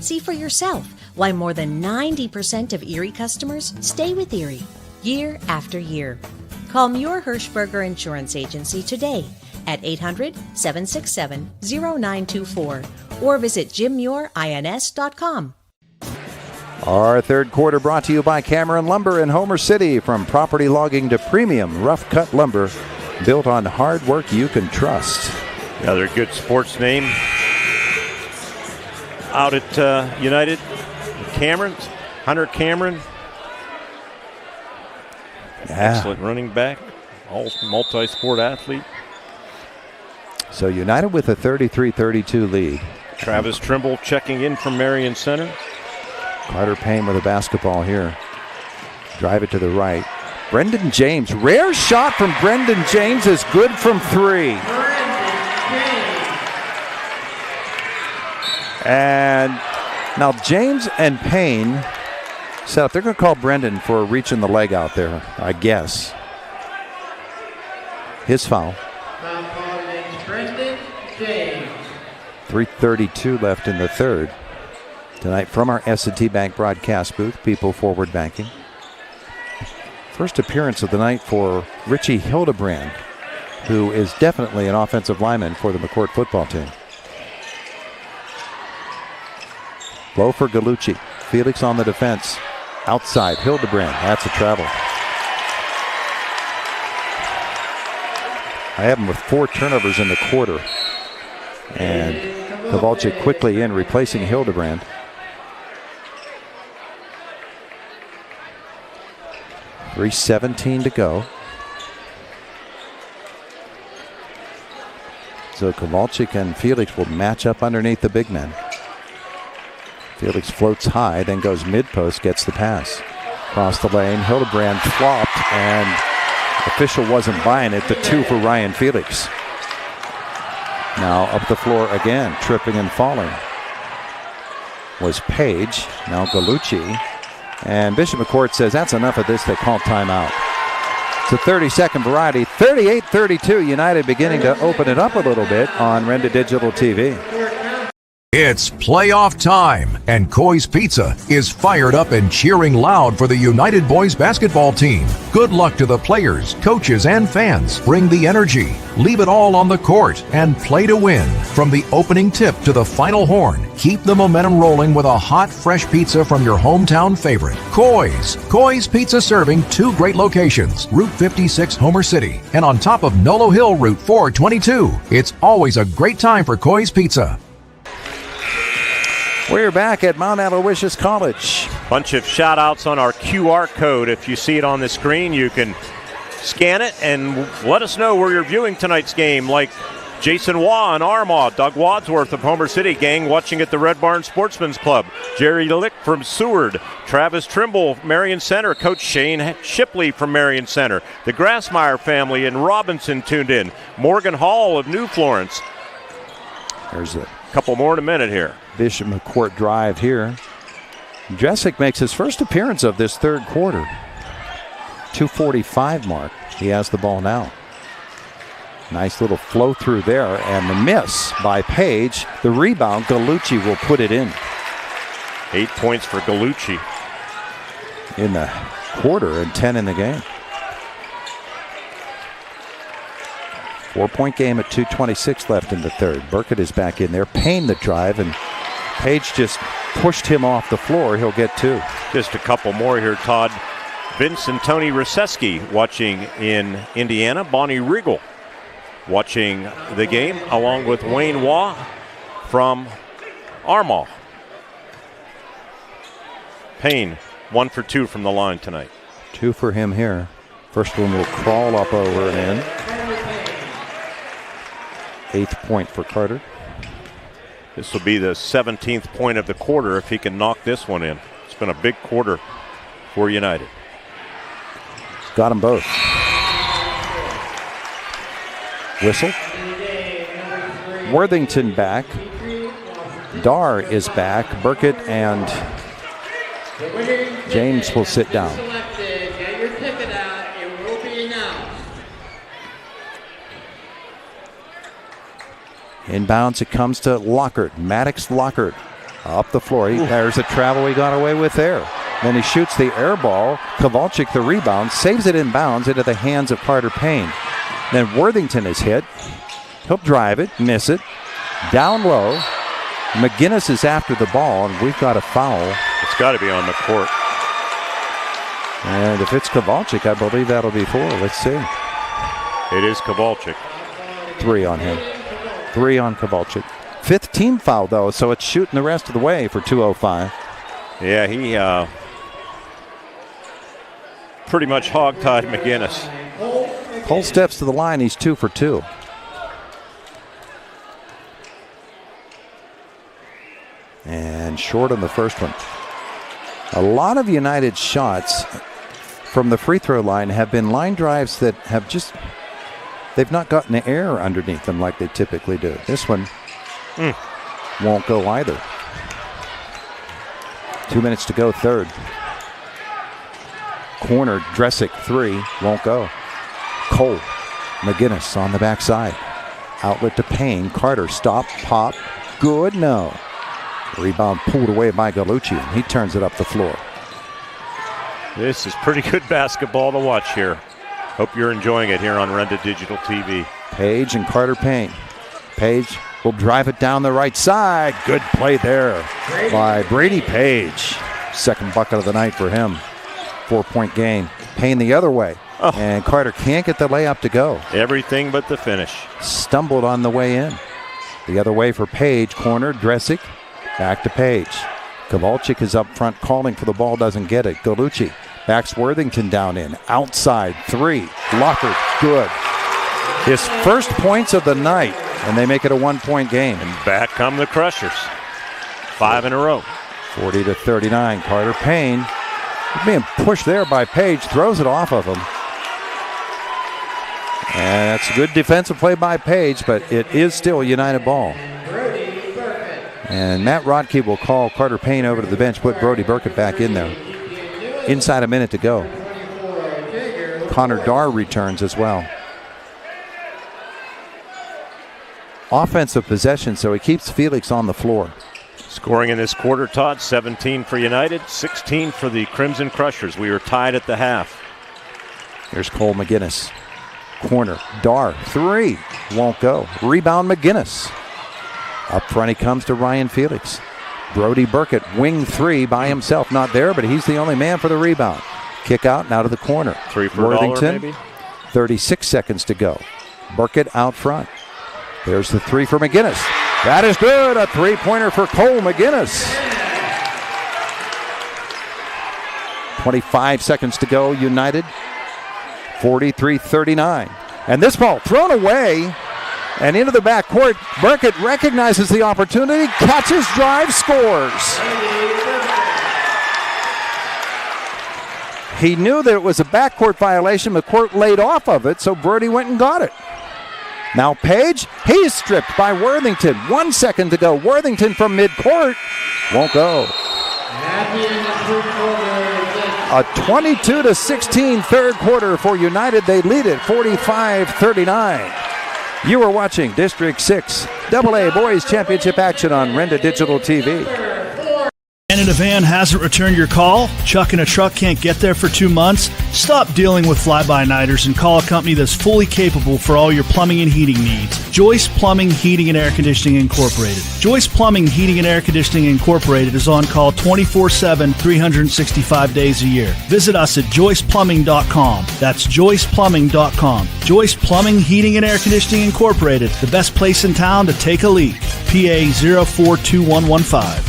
See for yourself why more than 90% of Erie customers stay with Erie year after year. Call Muir Hirschberger Insurance Agency today at 800-767-0924 or visit jimmuirins.com. Our third quarter brought to you by Cameron Lumber in Homer City. From property logging to premium rough-cut lumber, built on hard work you can trust. Another good sports name out at United. Cameron, Hunter Cameron. Yeah. Excellent running back, all multi-sport athlete. So United with a 33-32 lead. Travis Trimble checking in from Marion Center. Carter Payne with a basketball here. Drive it to the right. Brendan James. Rare shot from Brendan James is good from three. And now James and Payne set up. They're going to call Brendan for reaching the leg out there, I guess. His foul. Foul called against Brendan James. 3:32 left in the third. Tonight from our S&T Bank broadcast booth, People Forward Banking. First appearance of the night for Richie Hildebrand, who is definitely an offensive lineman for the McCort football team. Low for Gallucci. Felix on the defense. Outside, Hildebrand. That's a travel. I have him with 4 turnovers in the quarter. And Kowalczyk quickly in, replacing Hildebrand. .3:17 to go. So Kowalczyk and Felix will match up underneath the big men. Felix floats high, then goes mid-post, gets the pass. Across the lane, Hildebrand flopped, and official wasn't buying it. The 2 for Ryan Felix. Now up the floor again, tripping and falling was Page. Now Gallucci. And Bishop McCort says that's enough of this. They call timeout. It's a 30-second variety. 38-32. United beginning to open it up a little bit on Renda Digital TV. It's playoff time, and Coy's Pizza is fired up and cheering loud for the United boys basketball team. Good luck to the players, coaches, and fans. Bring the energy, leave it all on the court, and play to win. From the opening tip to the final horn, keep the momentum rolling with a hot, fresh pizza from your hometown favorite, Coy's. Coy's Pizza serving 2 great locations, Route 56 Homer City, and on top of Nolo Hill Route 422. It's always a great time for Coy's Pizza. We're back at Mount Aloysius College. Bunch of shout outs on our QR code. If you see it on the screen, you can scan it and let us know where you're viewing tonight's game, like Jason Waugh in Armaugh, Doug Wadsworth of Homer City gang watching at the Red Barn Sportsman's Club, Jerry Lick from Seward, Travis Trimble, Marion Center, Coach Shane Shipley from Marion Center, the Grassmeyer family in Robinson tuned in, Morgan Hall of New Florence. There's a couple more in a minute here. Bishop McCort drive here. Jessic makes his first appearance of this third quarter. 2:45 mark. He has the ball now. Nice little flow through there, and the miss by Page. The rebound, Gallucci will put it in. 8 points for Gallucci in the quarter and 10 in the game. 4-point game at 2:26 left in the third. Burkett is back in there. Payne the drive, and Page just pushed him off the floor. He'll get 2. Just a couple more here, Todd. Vince and Tony Ruseski watching in Indiana. Bonnie Regal watching the game, along with Wayne Waugh from Armaugh. Payne, 1 for 2 from the line tonight. 2 for him here. First one will crawl up over and in. 8th point for Carter. This will be the 17th point of the quarter if he can knock this one in. It's been a big quarter for United. Got them both. Whistle. Worthington back. Dar is back. Burkett and James will sit down. Inbounds, it comes to Lockhart. Maddox Lockhart up the floor. There's a travel he got away with there. Then he shoots the air ball. Kowalczyk the rebound, saves it inbounds into the hands of Carter Payne. Then Worthington is hit. He'll drive it, miss it. Down low. McGinnis is after the ball, and we've got a foul. It's got to be on McCort. And if it's Kowalczyk, I believe that'll be 4. Let's see. It is Kowalczyk. 3 on him. 3 on Kowalczyk. 5th team foul, though, so it's shooting the rest of the way for 2:05. Yeah, he pretty much hog-tied McGinnis. Cole steps to the line. He's 2 for 2. And short on the first one. A lot of United shots from the free throw line have been line drives that have just, they've not gotten the air underneath them like they typically do. This one won't go either. 2 minutes to go, third. Corner, Dresick, 3, won't go. Cole, McGinnis on the backside. Outlet to Payne. Carter, stop, pop, good, no. Rebound pulled away by Gallucci, and he turns it up the floor. This is pretty good basketball to watch here. Hope you're enjoying it here on Renda Digital TV. Page and Carter Payne. Page will drive it down the right side. Good play there by Brady Page. Second bucket of the night for him. 4-point game. Payne the other way. And Carter can't get the layup to go. Everything but the finish. Stumbled on the way in. The other way for Page. Corner, Dresick. Back to Page. Kowalczyk is up front calling for the ball, doesn't get it. Gallucci backs Worthington down in. Outside 3. Lockhart, good. His first points of the night, and they make it a 1-point game. And back come the Crushers. 5 in a row. 40-39. Carter Payne being pushed there by Page, throws it off of him. And that's a good defensive play by Page, but it is still a United ball. And Matt Rodkey will call Carter Payne over to the bench, put Brody Burkett back in there. Inside a minute to go. Connor Dar returns as well. Offensive possession, so he keeps Felix on the floor. Scoring in this quarter, Todd, 17 for United, 16 for the Crimson Crushers. We were tied at the half. Here's Cole McGinnis. Corner, Dar, 3. Won't go. Rebound McGinnis. Up front he comes to Ryan Felix. Brody Burkett, wing 3 by himself. Not there, but he's the only man for the rebound. Kick out, now to the corner. 3 for Worthington, $1 maybe? 36 seconds to go. Burkett out front. There's the 3 for McGinnis. That is good. A 3-pointer for Cole McGinnis. 25 seconds to go, United. 43-39. And this ball thrown away and into the backcourt. Burkett recognizes the opportunity, catches, drives, scores. He knew that it was a backcourt violation. McCort laid off of it, so Brody went and got it. Now Page, he's stripped by Worthington. 1 second to go. Worthington from midcourt. Won't go. A 22-16 third quarter for United. They lead it 45-39. You are watching District 6 AA Boys Championship action on Renda Digital TV. Canada Van hasn't returned your call? Chuck and a truck can't get there for 2 months? Stop dealing with fly-by-nighters and call a company that's fully capable for all your plumbing and heating needs. Joyce Plumbing, Heating, and Air Conditioning Incorporated. Joyce Plumbing, Heating, and Air Conditioning Incorporated is on call 24/7, 365 days a year. Visit us at joyceplumbing.com. That's joyceplumbing.com. Joyce Plumbing, Heating, and Air Conditioning Incorporated, the best place in town to take a leak. PIAA 042115.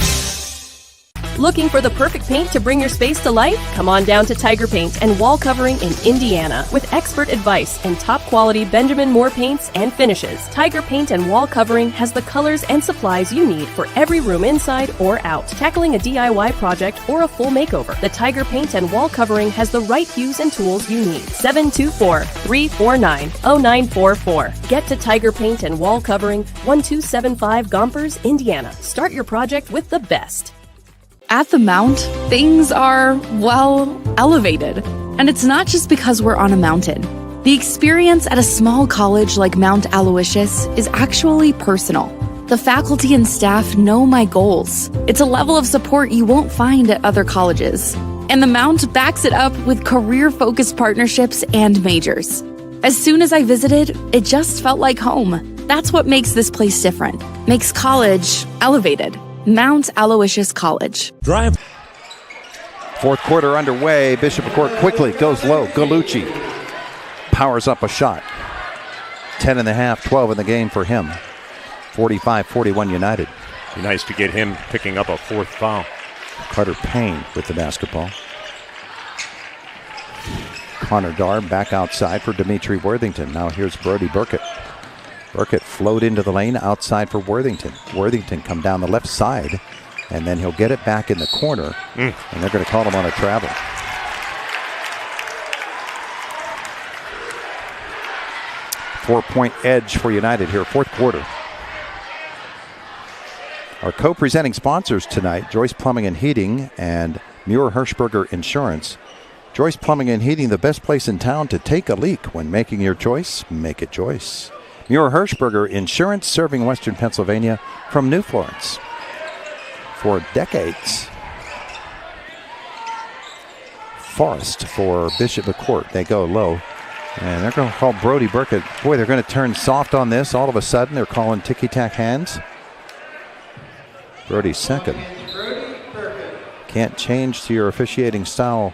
Looking for the perfect paint to bring your space to life? Come on down to Tiger Paint and Wall Covering in Indiana. With expert advice and top quality Benjamin Moore paints and finishes, Tiger Paint and Wall Covering has the colors and supplies you need for every room inside or out. Tackling a DIY project or a full makeover, the Tiger Paint and Wall Covering has the right hues and tools you need. 724-349-0944. Get to Tiger Paint and Wall Covering, 1275 Gompers, Indiana. Start your project with the best. At the Mount, things are, well, elevated. And it's not just because we're on a mountain. The experience at a small college like Mount Aloysius is actually personal. The faculty and staff know my goals. It's a level of support you won't find at other colleges. And the Mount backs it up with career-focused partnerships and majors. As soon as I visited, it just felt like home. That's what makes this place different. Makes college elevated. Mount Aloysius College. Drive. Fourth quarter underway. Bishop McCort quickly goes low. Gallucci powers up a shot. 10.5, 12 in the game for him. 45-41 United. Be nice to get him picking up a fourth foul. Carter Payne with the basketball. Connor Darr back outside for Dimitri Worthington. Now here's Brody Burkett. Burkett flowed into the lane outside for Worthington. Worthington come down the left side, and then he'll get it back in the corner, and they're going to call him on a travel. Four-point edge for United here, fourth quarter. Our co-presenting sponsors tonight, Joyce Plumbing and Heating and Muir Hirschberger Insurance. Joyce Plumbing and Heating, the best place in town to take a leak. When making your choice, make it Joyce. Muir Hirschberger Insurance, serving Western Pennsylvania from New Florence for decades. Forrest for Bishop McCort. They go low. And they're going to call Brody Burkett. Boy, they're going to turn soft on this. All of a sudden, they're calling ticky-tack hands. Brody's second. Can't change to your officiating style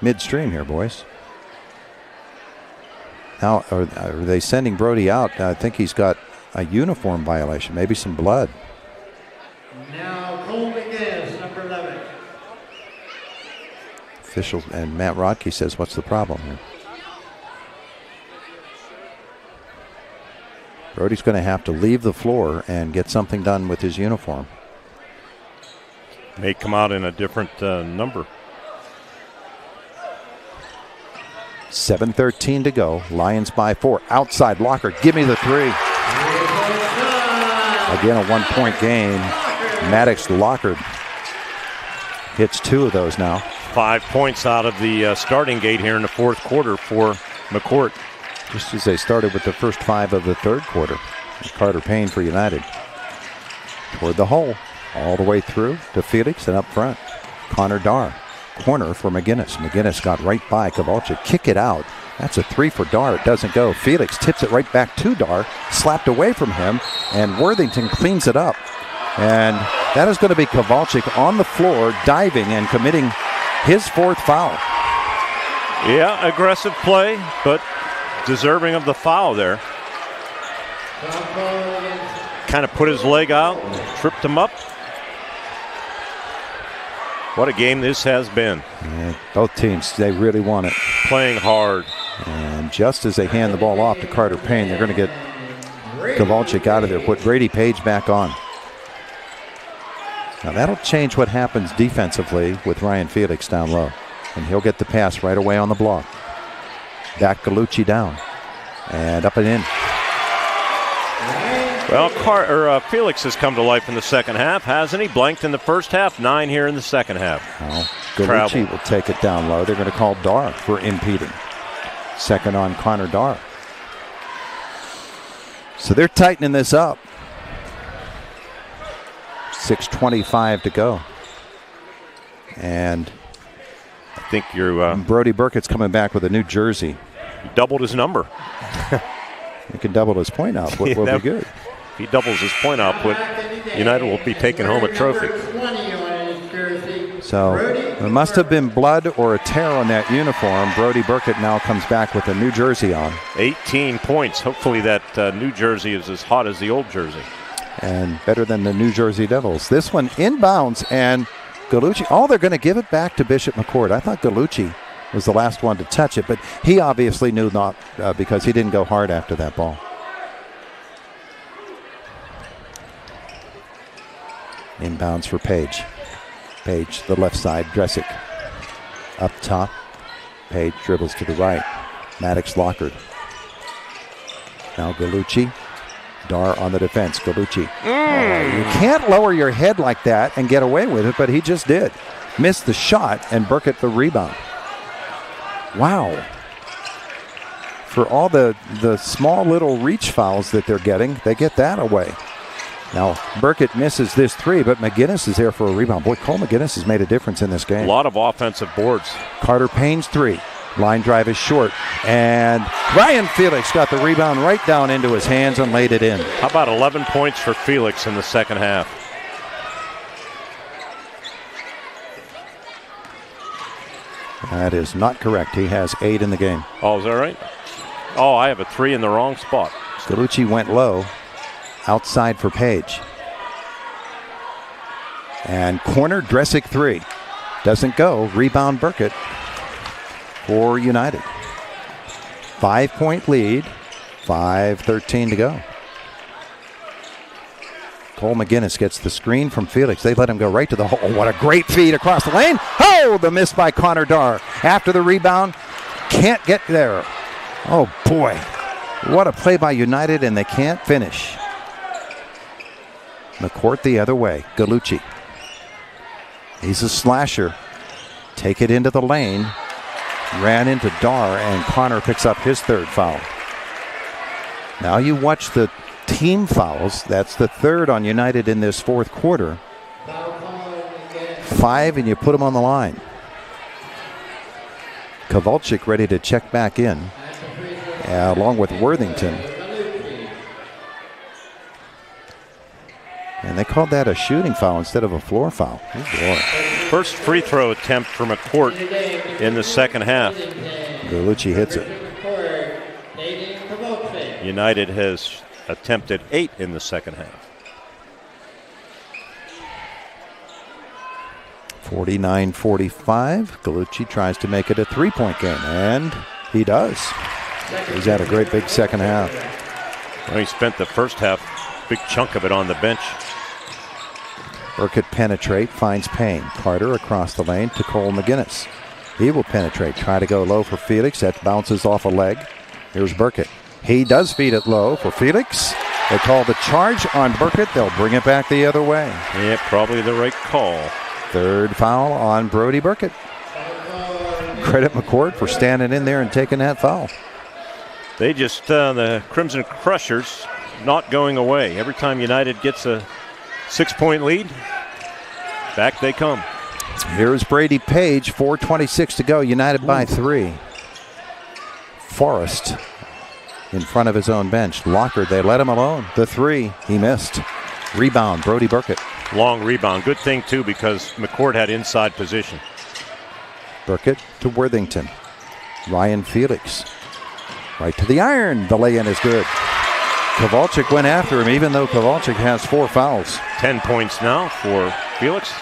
midstream here, boys. Now, are they sending Brody out? I think he's got a uniform violation, maybe some blood. Now Cole McGinnis, number 11. Officials and Matt Rodkey says, what's the problem here? Brody's going to have to leave the floor and get something done with his uniform. May come out in a different number. 7:13 to go. Lions by 4. Outside Locker. Give me the three. Again, a 1-point game. Maddox Locker hits 2 of those now. 5 points out of the starting gate here in the fourth quarter for McCort. Just as they started with the first 5 of the third quarter. Carter Payne for United. Toward the hole. All the way through to Felix and up front. Connor Darr. Corner for McGinnis. McGinnis got right by Kowalczyk. Kick it out. That's a 3 for Darr. It doesn't go. Felix tips it right back to Darr. Slapped away from him. And Worthington cleans it up. And that is going to be Kowalczyk on the floor, diving and committing his 4th foul. Yeah, aggressive play, but deserving of the foul there. Kind of put his leg out and tripped him up. What a game this has been. Yeah, both teams, they really want it. Playing hard. And just as they hand the ball off to Carter Payne, they're going to get Kowalczyk out of there, put Brady Page back on. Now that'll change what happens defensively with Ryan Felix down low. And he'll get the pass right away on the block. Back Gallucci down. And up and in. Well, Felix has come to life in the second half, hasn't he? Blanked in the first half, 9 here in the second half. Well, Gallucci will take it down low. They're going to call Darr for impeding. Second on Connor Darr. So they're tightening this up. 6:25 to go. And I think you're... Brody Burkett's coming back with a new jersey. He doubled his number. He can double his point output. Will be good. If he doubles his point output, United will be taking home a trophy. So there must have been blood or a tear on that uniform. Brody Burkett now comes back with a new jersey on. 18 points. Hopefully that new jersey is as hot as the old jersey. And better than the New Jersey Devils. This one inbounds, and Gallucci. Oh, they're going to give it back to Bishop McCort. I thought Gallucci was the last one to touch it, but he obviously knew not because he didn't go hard after that ball. Inbounds for Page. Page, the left side, Dresick. Up top, Page dribbles to the right. Maddox Lockard. Now Gallucci. Dar on the defense. Gallucci. You can't lower your head like that and get away with it, but he just did. Missed the shot, and Burkett the rebound. Wow. For all the small little reach fouls that they're getting, they get that away. Now, Burkett misses this three, but McGinnis is there for a rebound. Boy, Cole McGinnis has made a difference in this game. A lot of offensive boards. Carter Payne's three. Line drive is short. And Ryan Felix got the rebound right down into his hands and laid it in. How about 11 points for Felix in the second half? That is not correct. He has 8 in the game. Oh, is that right? Oh, I have a 3 in the wrong spot. Gallucci went low. Outside for Page. And corner, Dresick three. Doesn't go. Rebound Burkett for United. 5-point lead. 5:13 to go. Cole McGinnis gets the screen from Felix. They let him go right to the hole. What a great feed across the lane. Oh, the miss by Connor Dar. After the rebound, can't get there. Oh, boy. What a play by United, and they can't finish. McCort the other way. Gallucci. He's a slasher. Take it into the lane. Ran into Dar, and Connor picks up his third foul. Now you watch the team fouls. That's the third on United in this fourth quarter. 5, and you put them on the line. Kowalczyk ready to check back in, along with Worthington. And they called that a shooting foul instead of a floor foul. Oh, boy. First free throw attempt for McCort in the second half. Gallucci hits it. United has attempted 8 in the second half. 49-45. Gallucci tries to make it a 3-point game, and he does. He's had a great big second half. Well, he spent the first half, big chunk of it on the bench. Burkett penetrate, finds Payne. Carter across the lane to Cole McGinnis. He will penetrate, try to go low for Felix. That bounces off a leg. Here's Burkett. He does feed it low for Felix. They call the charge on Burkett. They'll bring it back the other way. Yeah, probably the right call. Third foul on Brody Burkett. Credit McCort for standing in there and taking that foul. They just, the Crimson Crushers, not going away. Every time United gets a 6-point lead, back they come. Here's Brady Page, 4:26 to go. United by 3. Forrest in front of his own bench. Lockard, they let him alone. The 3, he missed. Rebound, Brody Burkett. Long rebound. Good thing, too, because McCort had inside position. Burkett to Worthington. Ryan Felix. Right to the iron. The lay-in is good. Kowalczyk went after him, even though Kowalczyk has 4 fouls. 10 points now for Felix.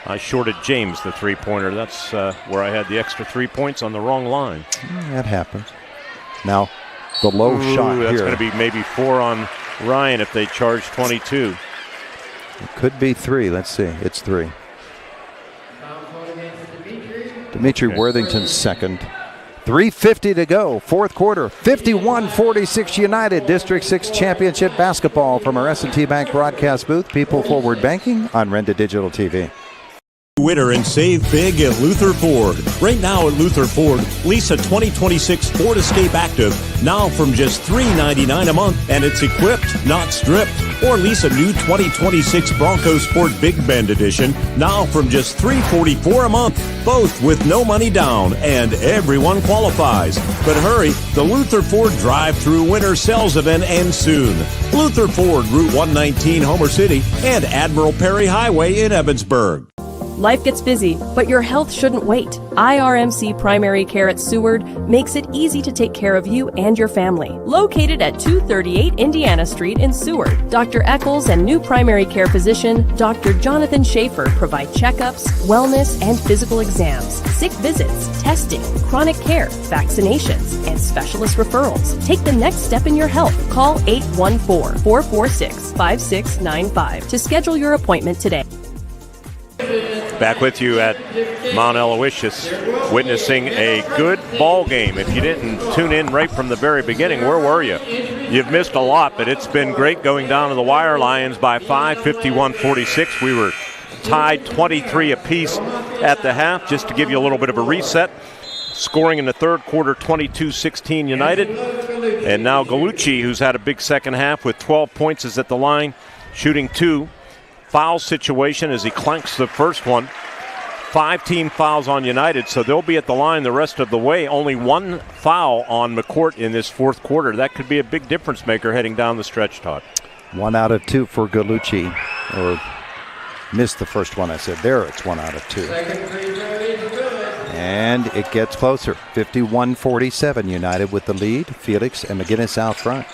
I shorted James the three-pointer. That's where I had the extra 3 points on the wrong line. That happens. Now, the low shot that's here. That's going to be maybe 4 on Ryan if they charge 22. It could be 3. Let's see. It's 3. Dimitri Worthington's second. 3:50 to go. Fourth quarter. 51-46 United. District 6 Championship basketball from our S&T Bank broadcast booth. People Forward Banking on Renda Digital TV. Winter and save big at Luther Ford. Right now at Luther Ford, lease a 2026 Ford Escape Active now from just $399 a month, and it's equipped, not stripped. Or lease a new 2026 Bronco Sport Big Bend Edition now from just $344 a month, both with no money down, and everyone qualifies. But hurry, the Luther Ford Drive-Thru Winter Sales Event ends soon. Luther Ford, Route 119, Homer City, and Admiral Perry Highway in Evansburg. Life gets busy, but your health shouldn't wait. IRMC Primary Care at Seward makes it easy to take care of you and your family. Located at 238 Indiana Street in Seward, Dr. Eccles and new primary care physician Dr. Jonathan Schaefer provide checkups, wellness, and physical exams, sick visits, testing, chronic care, vaccinations, and specialist referrals. Take the next step in your health. Call 814-446-5695 to schedule your appointment today. Back with you at Mount Aloysius, witnessing a good ball game. If you didn't tune in right from the very beginning, where were you? You've missed a lot, but it's been great going down to the wire. Lions by 5, 51-46. We were tied 23 apiece at the half. Just to give you a little bit of a reset, scoring in the third quarter, 22-16 United. And now Gallucci, who's had a big second half with 12 points, is at the line, shooting 2. Foul situation as he clanks the first one. 5 team fouls on United, so they'll be at the line the rest of the way. Only 1 foul on McCort in this fourth quarter. That could be a big difference maker heading down the stretch, Todd. 1 out of 2 for Gallucci, or missed the first one I said. There, it's 1 out of 2. And it gets closer. 51-47 United with the lead. Felix and McGinnis out front.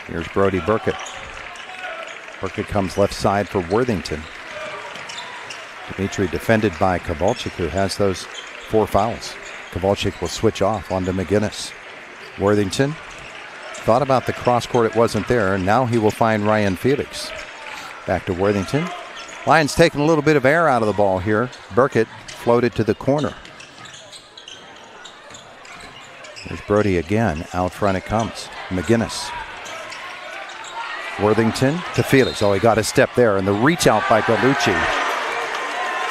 Here's Brody Burkett. Burkett comes left side for Worthington. Dimitri defended by Kowalczyk, who has those 4 fouls. Kowalczyk will switch off onto McGinnis. Worthington thought about the cross court, it wasn't there. Now he will find Ryan Felix. Back to Worthington. Lions taking a little bit of air out of the ball here. Burkett floated to the corner. There's Brody again. Out front it comes. McGinnis. Worthington to Felix. Oh, he got a step there, and the reach out by Gallucci.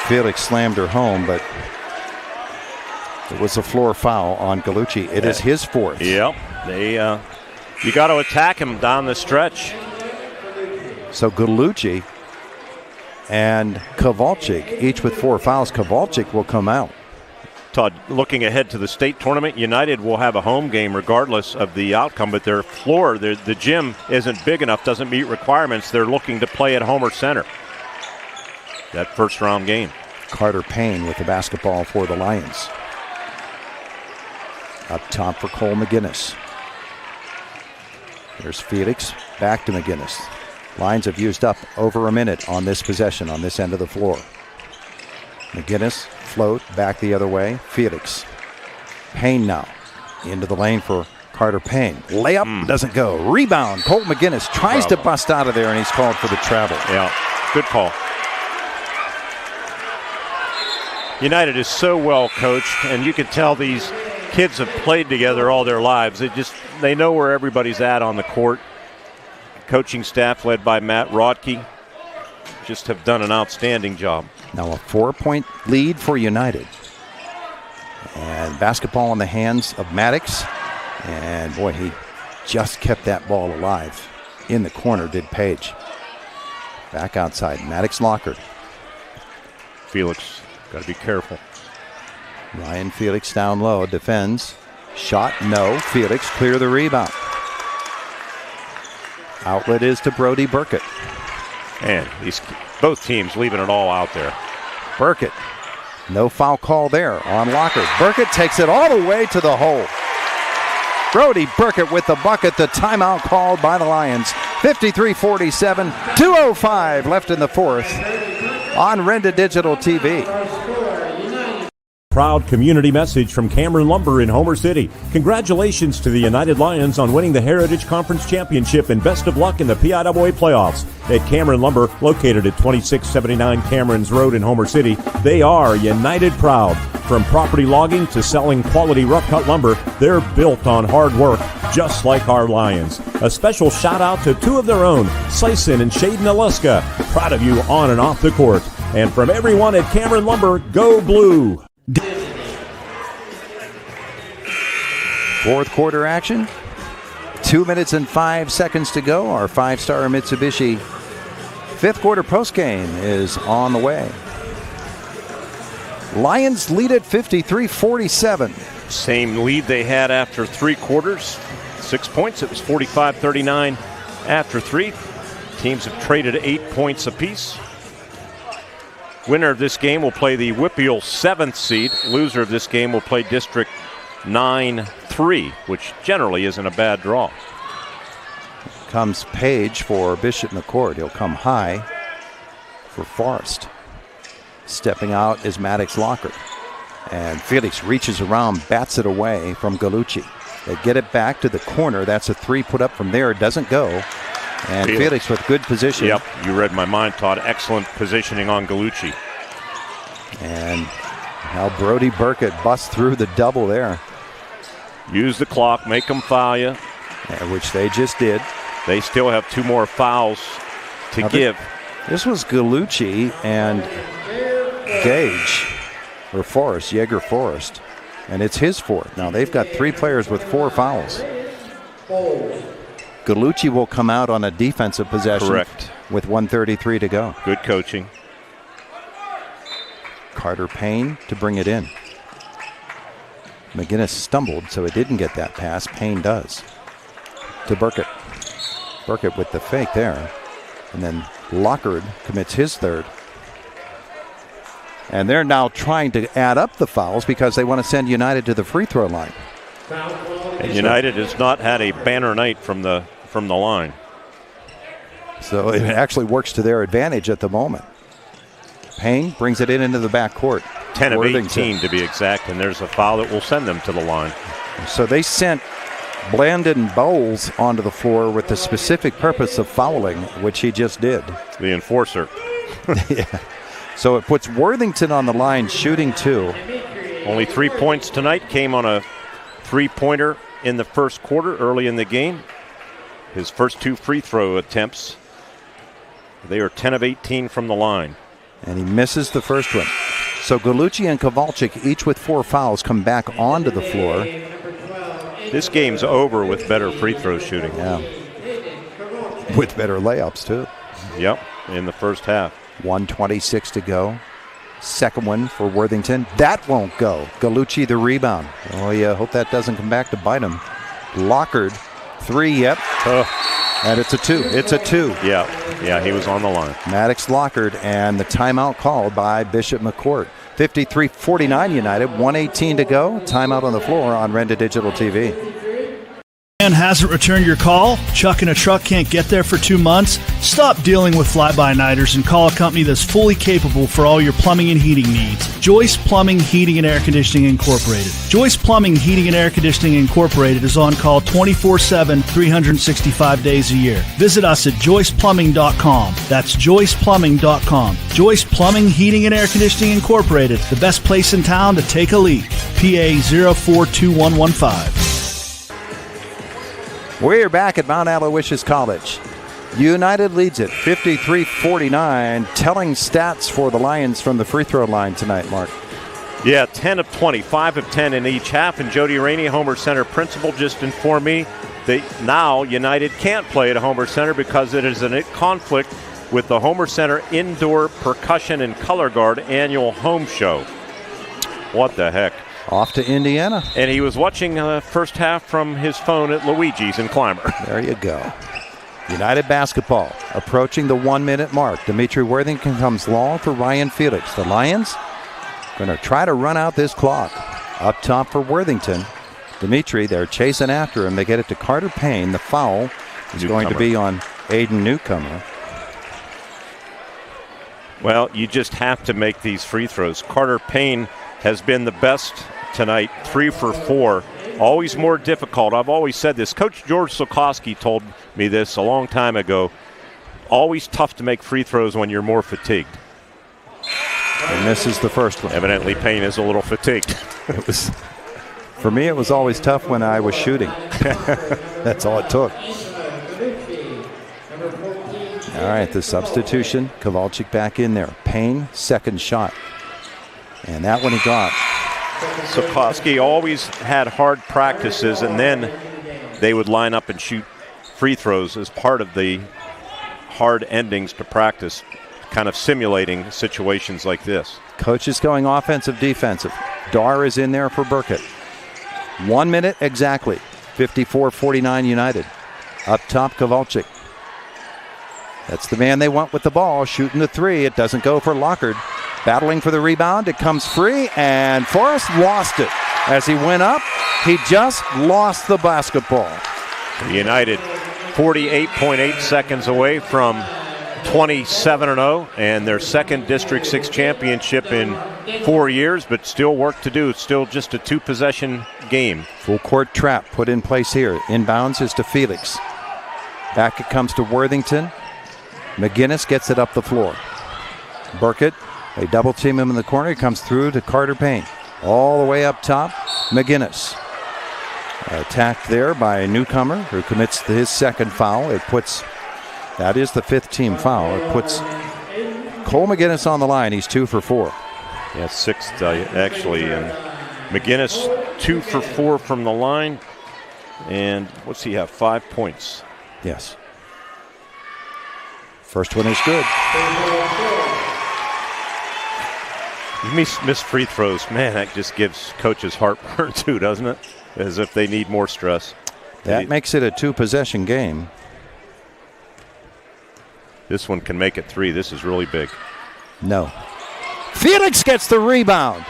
Felix slammed her home, but it was a floor foul on Gallucci. It is his 4th. Yep. You got to attack him down the stretch. So Gallucci and Kowalczyk, each with 4 fouls. Kowalczyk will come out. Todd, looking ahead to the state tournament, United will have a home game regardless of the outcome, but their floor, the gym isn't big enough, doesn't meet requirements. They're looking to play at Homer Center. That first round game. Carter Payne with the basketball for the Lions. Up top for Cole McGinnis. There's Felix, back to McGinnis. Lions have used up over a minute on this possession on this end of the floor. McGinnis, float, back the other way. Felix. Payne now. Into the lane for Carter Payne. Layup doesn't go. Rebound. Cole McGinnis tries to bust out of there, and he's called for the travel. Yeah, good call. United is so well coached, and you can tell these kids have played together all their lives. They know where everybody's at on the court. Coaching staff led by Matt Rodke just have done an outstanding job. Now a 4-point lead for United. And basketball in the hands of Maddox. And boy, he just kept that ball alive. In the corner did Page. Back outside, Maddox Lockard. Felix, got to be careful. Ryan Felix down low, defends. Shot, no. Felix clear the rebound. Outlet is to Brody Burkett. And both teams leaving it all out there. Burkett, no foul call there on Lockard. Burkett takes it all the way to the hole. Brody Burkett with the bucket, the timeout called by the Lions. 53-47, 2:05 left in the fourth on Renda Digital TV. Proud community message from Cameron Lumber in Homer City. Congratulations to the United Lions on winning the Heritage Conference Championship, and best of luck in the PIAA playoffs. At Cameron Lumber, located at 2679 Cameron's Road in Homer City, they are United proud. From property logging to selling quality rough-cut lumber, they're built on hard work, just like our Lions. A special shout-out to 2 of their own, Sison and Shaden Aluska. Proud of you on and off the court. And from everyone at Cameron Lumber, go Blue! Fourth quarter action. 2 minutes and 5 seconds to go. Our 5-star Mitsubishi fifth quarter postgame is on the way. Lions lead at 53-47. Same lead they had after 3 quarters. 6 points. It was 45-39 after 3. Teams have traded 8 points apiece. Winner of this game will play the Whippeal 7th seed. Loser of this game will play District 9-3, which generally isn't a bad draw. Comes Page for Bishop McCort. He'll come high for Forrest. Stepping out is Maddox Lockard. And Felix reaches around, bats it away from Gallucci. They get it back to the corner. That's a 3 put up from there. It doesn't go. And Felix with good position. Yep, you read my mind, Todd. Excellent positioning on Gallucci. And now Brody Burkett busts through the double there. Use the clock, make them foul you. Which they just did. They still have 2 more fouls to give. This was Gallucci and Gage, or Forrest, Jaeger Forrest. And it's his 4th. Now they've got 3 players with 4 fouls. Gallucci will come out on a defensive possession. Correct. With 1:33 to go. Good coaching. Carter Payne to bring it in. McGinnis stumbled, so it didn't get that pass. Payne does. To Burkett. Burkett with the fake there. And then Lockard commits his 3rd. And they're now trying to add up the fouls because they want to send United to the free throw line. And United has not had a banner night from the line. So it actually works to their advantage at the moment. Payne brings it into the backcourt. 10 of 18 to be exact, and there's a foul that will send them to the line. So they sent Blandon Bowles onto the floor with the specific purpose of fouling, which he just did. The enforcer. Yeah. So it puts Worthington on the line shooting 2. Only 3 points tonight. Came on a 3-pointer in the first quarter early in the game. His first 2 free throw attempts. They are 10 of 18 from the line. And he misses the first one. So Gallucci and Kowalczyk, each with 4 fouls, come back onto the floor. This game's over with better free throw shooting. Yeah. With better layups, too. Yep, in the first half. 1:26 to go. Second one for Worthington. That won't go. Gallucci the rebound. Oh, yeah, hope that doesn't come back to bite him. Lockard, 3, yep. And it's a 2. It's a 2. Yeah, he was on the line. Maddox Lockard, and the timeout called by Bishop McCort. 53-49 United, 1:18 to go. Timeout on the floor on Renda Digital TV. And hasn't returned your call? Chuck in a truck can't get there for 2 months? Stop dealing with fly-by-nighters and call a company that's fully capable for all your plumbing and heating needs. Joyce Plumbing, Heating, and Air Conditioning Incorporated. Joyce Plumbing, Heating, and Air Conditioning Incorporated is on call 24/7, 365 days a year. Visit us at joyceplumbing.com. That's joyceplumbing.com. Joyce Plumbing, Heating, and Air Conditioning Incorporated, the best place in town to take a leak. PA 042115. We're back at Mount Aloysius College. United leads it 53-49. Telling stats for the Lions from the free throw line tonight, Mark. Yeah, 10 of 20, 5 of 10 in each half. And Jody Rainey, Homer Center principal, just informed me that now United can't play at Homer Center because it is in conflict with the Homer Center Indoor Percussion and Color Guard annual home show. What the heck? Off to Indiana. And he was watching first half from his phone at Luigi's in Clymer. There you go. United basketball approaching the 1-minute mark. Dimitri Worthington comes long for Ryan Felix. The Lions going to try to run out this clock. Up top for Worthington. Dimitri, they're chasing after him. They get it to Carter Payne. The foul is going to be on Aiden Newcomer. Well, you just have to make these free throws. Carter Payne has been the best tonight, 3 for 4. Always more difficult. I've always said this. Coach George Sokoski told me this a long time ago. Always tough to make free throws when you're more fatigued. And this is the first one. Evidently, Payne is a little fatigued. It was, for me, it was always tough when I was shooting. That's all it took. All right, the substitution. Kowalczyk back in there. Payne, second shot. And that one he got. Sokoski always had hard practices, and then they would line up and shoot free throws as part of the hard endings to practice, kind of simulating situations like this. Coach is going offensive, defensive. Dar is in there for Burkett. 1 minute exactly. 54-49 United. Up top, Kowalczyk. That's the man they want with the ball, shooting the 3. It doesn't go for Lockard. battling for the rebound. It comes free, and Forrest lost it. As he went up, he just lost the basketball. United 48.8 seconds away from 27-0 and their second District 6 championship in 4 years, but still work to do. It's still just a 2-possession game. Full court trap put in place here. Inbounds is to Felix. Back it comes to Worthington. McGinnis gets it up the floor. Burkett, they double team him in the corner. He comes through to Carter Payne. All the way up top, McGinnis. Attacked there by a newcomer who commits his second foul. That is the 5th team foul. It puts Cole McGinnis on the line. He's 2 for 4. Yeah, 6th actually. And McGinnis 2 for 4 from the line. And what's he have? 5 points. Yes. First one is good. You miss free throws. Man, that just gives coaches heartburn too, doesn't it? As if they need more stress. That makes it a 2-possession game. This one can make it 3. This is really big. No. Felix gets the rebound.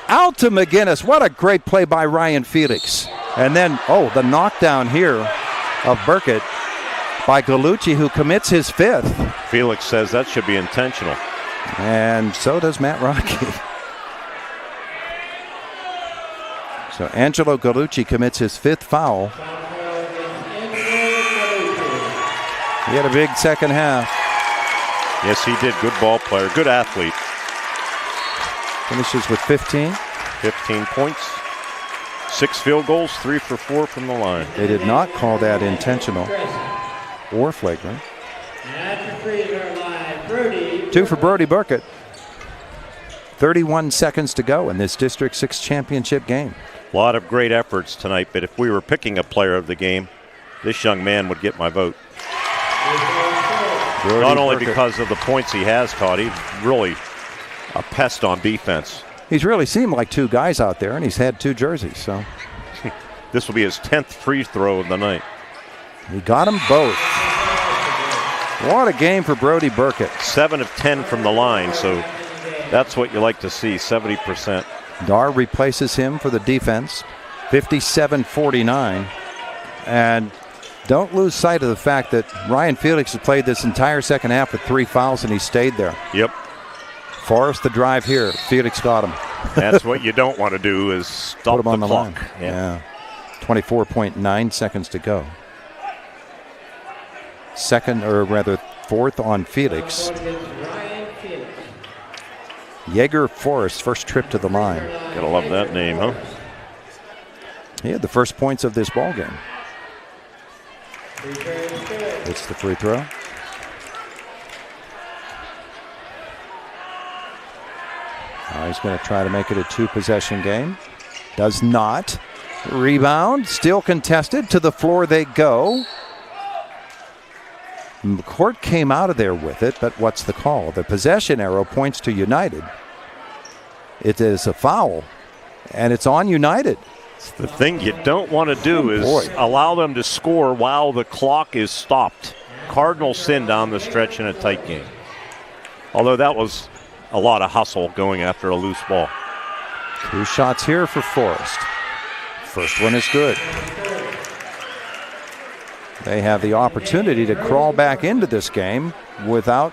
Out to McGinnis. What a great play by Ryan Felix. And then, the knockdown here of Burkett by Gallucci, who commits his 5th. Felix says that should be intentional. And so does Matt Rocky. So Angelo Gallucci commits his 5th foul. He had a big second half. Yes, he did. Good ball player. Good athlete. Finishes with 15. 15 points. 6 field goals, 3 for 4 from the line. They did not call that intentional or flagrant. 2 for Brody Burkett. 31 seconds to go in this District 6 championship game. A lot of great efforts tonight, but if we were picking a player of the game, this young man would get my vote. Brody Not only Burkett. because of the points he has, Todd, he's really a pest on defense. He's really seemed like 2 guys out there, and he's had 2 jerseys. So this will be his 10th free throw of the night. He got them both. What a game for Brody Burkett. 7 of 10 from the line, so that's what you like to see, 70%. Dar replaces him for the defense, 57-49. And don't lose sight of the fact that Ryan Felix has played this entire second half with 3 fouls, and he stayed there. Yep. Forrest the drive here. Felix got him. That's what you don't want to do is stop Put him on the clock. line. Yeah. 24.9 seconds to go. 4th on Felix. Jaeger Forrest, first trip to the line. Gotta love that name, huh? He had the first points of this ball game. It's the free throw. He's going to try to make it a 2-possession game. Does not. Rebound, still contested. To the floor they go. McCort came out of there with it, but what's the call? The possession arrow points to United. It is a foul, and it's on United. The thing you don't want to do is allow them to score while the clock is stopped. Cardinal sin down the stretch in a tight game. Although that was a lot of hustle going after a loose ball. 2 shots here for Forrest. First one is good. They have the opportunity to crawl back into this game without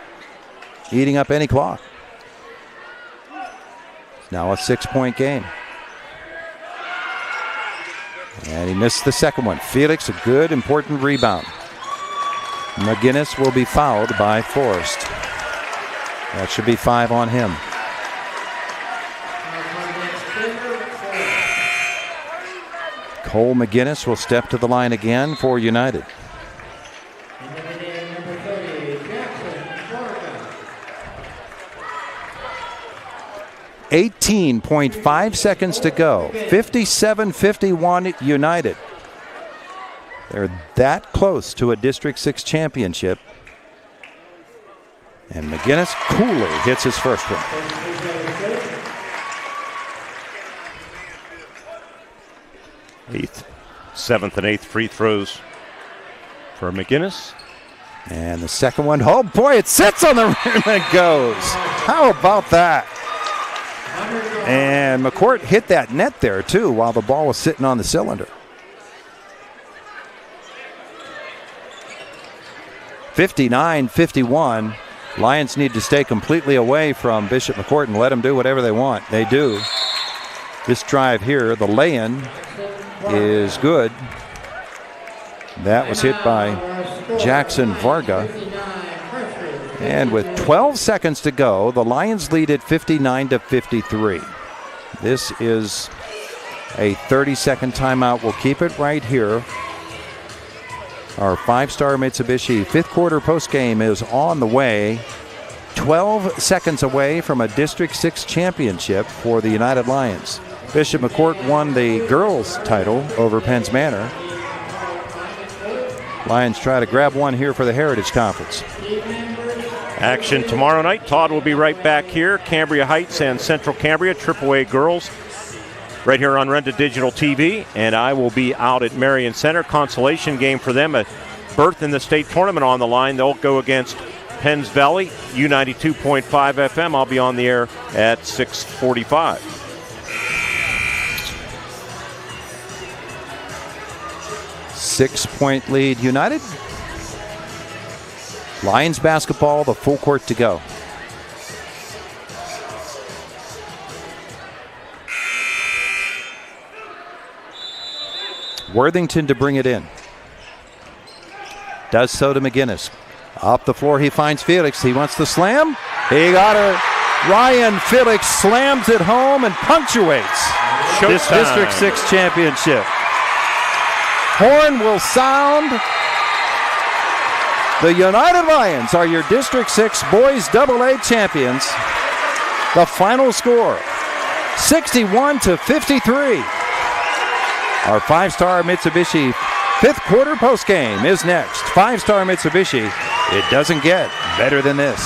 eating up any clock. It's now a 6-point game. And he missed the second one. Felix, a good, important rebound. McGinnis will be fouled by Forrest. That should be 5 on him. Cole McGinnis will step to the line again for United. .5 seconds to go. 57-51 United. They're that close to a District 6 championship. And McGinnis coolly hits his first one. Seventh and eighth free throws for McGinnis. And the second one, oh boy, it sits on the rim and goes. How about that? And McCort hit that net there too while the ball was sitting on the cylinder. 59-51. Lions need to stay completely away from Bishop McCort and let them do whatever they want. They do. This drive here, the lay-in is good. That was hit by Jackson Varga. And with 12 seconds to go, the Lions lead at 59-53. This is a 30-second timeout. We'll keep it right here. Our five-star Mitsubishi fifth quarter postgame is on the way. 12 seconds away from a District 6 championship for the United Lions. Bishop McCort won the girls' title over Penns Manor. Lions try to grab one here for the Heritage Conference. Action tomorrow night. Todd will be right back here. Cambria Heights and Central Cambria, AAA girls, right here on Renda Digital TV. And I will be out at Marion Center. Consolation game for them. A berth in the state tournament on the line. They'll go against Penns Valley, U92.5 FM. I'll be on the air at 6:45. 6-point lead United. Lions basketball, the full court to go. Worthington to bring it in. Does so to McGinnis. Up the floor he finds Felix. He wants the slam. He got her. Ryan Felix slams it home and punctuates this District 6 championship. Horn will sound. The United Lions are your District 6 Boys AA champions. The final score, 61-53. Our five-star Mitsubishi fifth quarter postgame is next. Five-star Mitsubishi, it doesn't get better than this.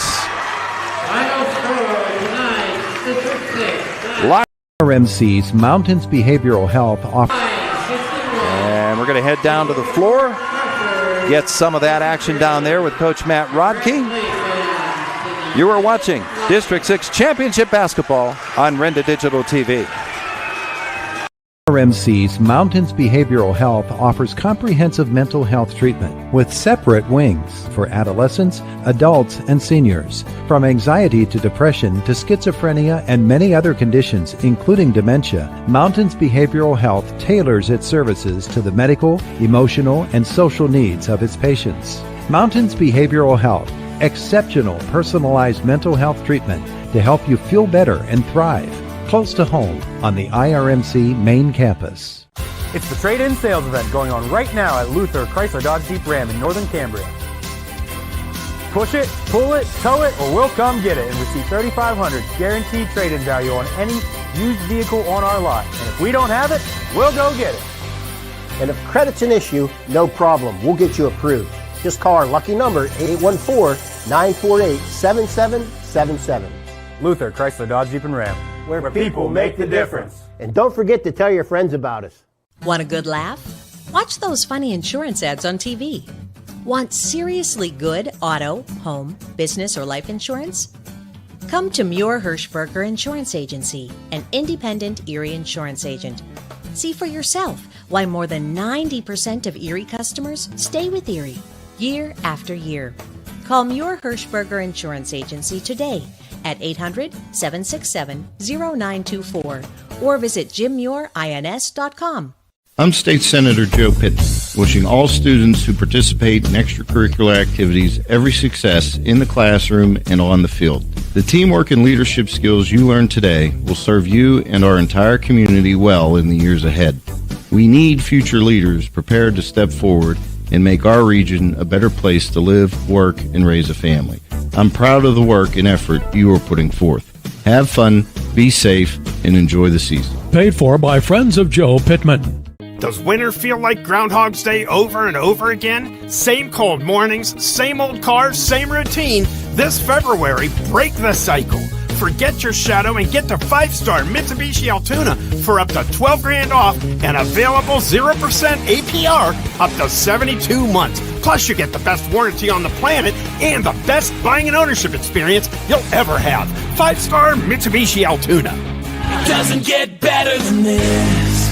Final score tonight, District 6. RMC's Mountains Behavioral Health offer. And we're going to head down to the floor. Get some of that action down there with Coach Matt Rodkey. You are watching District 6 Championship Basketball on Renda Digital TV. RMC's Mountains Behavioral Health offers comprehensive mental health treatment with separate wings for adolescents, adults, and seniors. From anxiety to depression to schizophrenia and many other conditions, including dementia, Mountains Behavioral Health tailors its services to the medical, emotional, and social needs of its patients. Mountains Behavioral Health, exceptional personalized mental health treatment to help you feel better and thrive. Close to home on the IRMC main campus. It's the trade-in sales event going on right now at Luther Chrysler Dodge Jeep Ram in Northern Cambria. Push it, pull it, tow it, or we'll come get it and receive $3,500 guaranteed trade-in value on any used vehicle on our lot. And if we don't have it, we'll go get it. And if credit's an issue, no problem. We'll get you approved. Just call our lucky number, 814-948-7777. Luther Chrysler Dodge Jeep and Ram. Where people make the difference. And don't forget to tell your friends about us. Want a good laugh? Watch those funny insurance ads on TV. Want seriously good auto, home, business, or life insurance? Come to Muir Hirschberger Insurance Agency, an independent Erie insurance agent. See for yourself why more than 90% of Erie customers stay with Erie year after year. Call Muir Hirschberger Insurance Agency today at 800-767-0924 or visit jimmuirins.com. I'm State Senator Joe Pittman, wishing all students who participate in extracurricular activities every success in the classroom and on the field. The teamwork and leadership skills you learn today will serve you and our entire community well in the years ahead. We need future leaders prepared to step forward and make our region a better place to live, work, and raise a family. I'm proud of the work and effort you are putting forth. Have fun, be safe, and enjoy the season. Paid for by Friends of Joe Pittman. Does winter feel like Groundhog's Day over and over again? Same cold mornings, same old cars, same routine. This February, break the cycle. Forget your shadow and get the 5-star Mitsubishi Altoona for up to $12,000 off and available 0% APR up to 72 months. Plus, you get the best warranty on the planet and the best buying and ownership experience you'll ever have. 5-star Mitsubishi Altoona. It doesn't get better than this.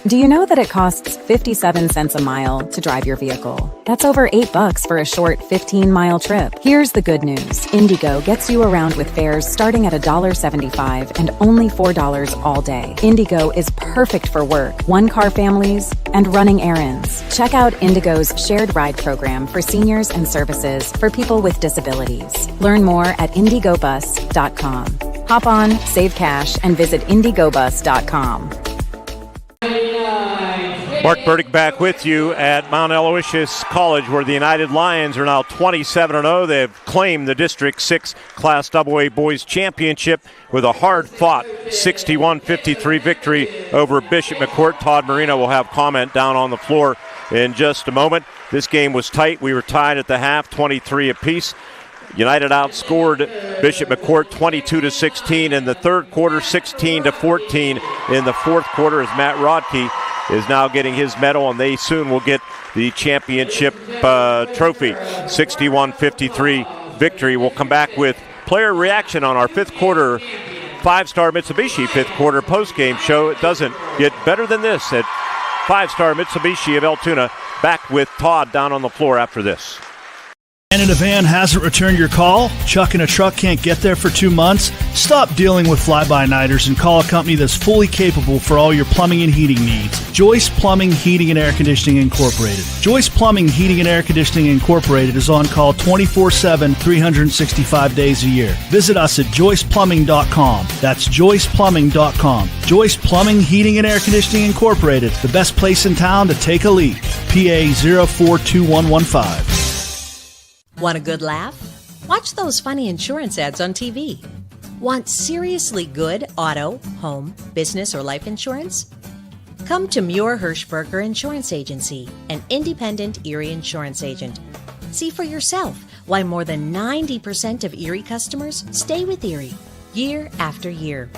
Do you know that it costs 57 cents a mile to drive your vehicle? That's over $8 for a short 15-mile trip. Here's the good news. Indigo gets you around with fares starting at $1.75 and only $4 all day. Indigo is perfect for work, one-car families, and running errands. Check out Indigo's shared ride program for seniors and services for people with disabilities. Learn more at indigobus.com. Hop on, save cash, and visit indigobus.com. Mark Bertig back with you at Mount Aloysius College, where the United Lions are now 27-0. They've claimed the District 6 Class AA Boys Championship with a hard-fought 61-53 victory over Bishop McCort. Todd Marino will have comment down on the floor in just a moment. This game was tight. We were tied at the half, 23 apiece. United outscored Bishop McCort 22-16 in the third quarter, 16-14 in the fourth quarter, as Matt Rodkey is now getting his medal, and they soon will get the championship trophy. 61-53 victory. We'll come back with player reaction on our fifth quarter 5-star Mitsubishi fifth quarter postgame show. It doesn't get better than this at 5-star Mitsubishi of Altoona. Back with Todd down on the floor after this. And in a van hasn't returned your call? Chuck in a truck can't get there for 2 months? Stop dealing with fly-by-nighters and call a company that's fully capable for all your plumbing and heating needs. Joyce Plumbing, Heating, and Air Conditioning Incorporated. Joyce Plumbing, Heating, and Air Conditioning Incorporated is on call 24/7, 365 days a year. Visit us at joyceplumbing.com. That's joyceplumbing.com. Joyce Plumbing, Heating, and Air Conditioning Incorporated, the best place in town to take a leak. PA 042115. Want a good laugh? Watch those funny insurance ads on TV. Want seriously good auto, home, business, or life insurance? Come to Muir Hirschberger Insurance Agency, an independent Erie insurance agent. See for yourself why more than 90% of Erie customers stay with Erie year after year.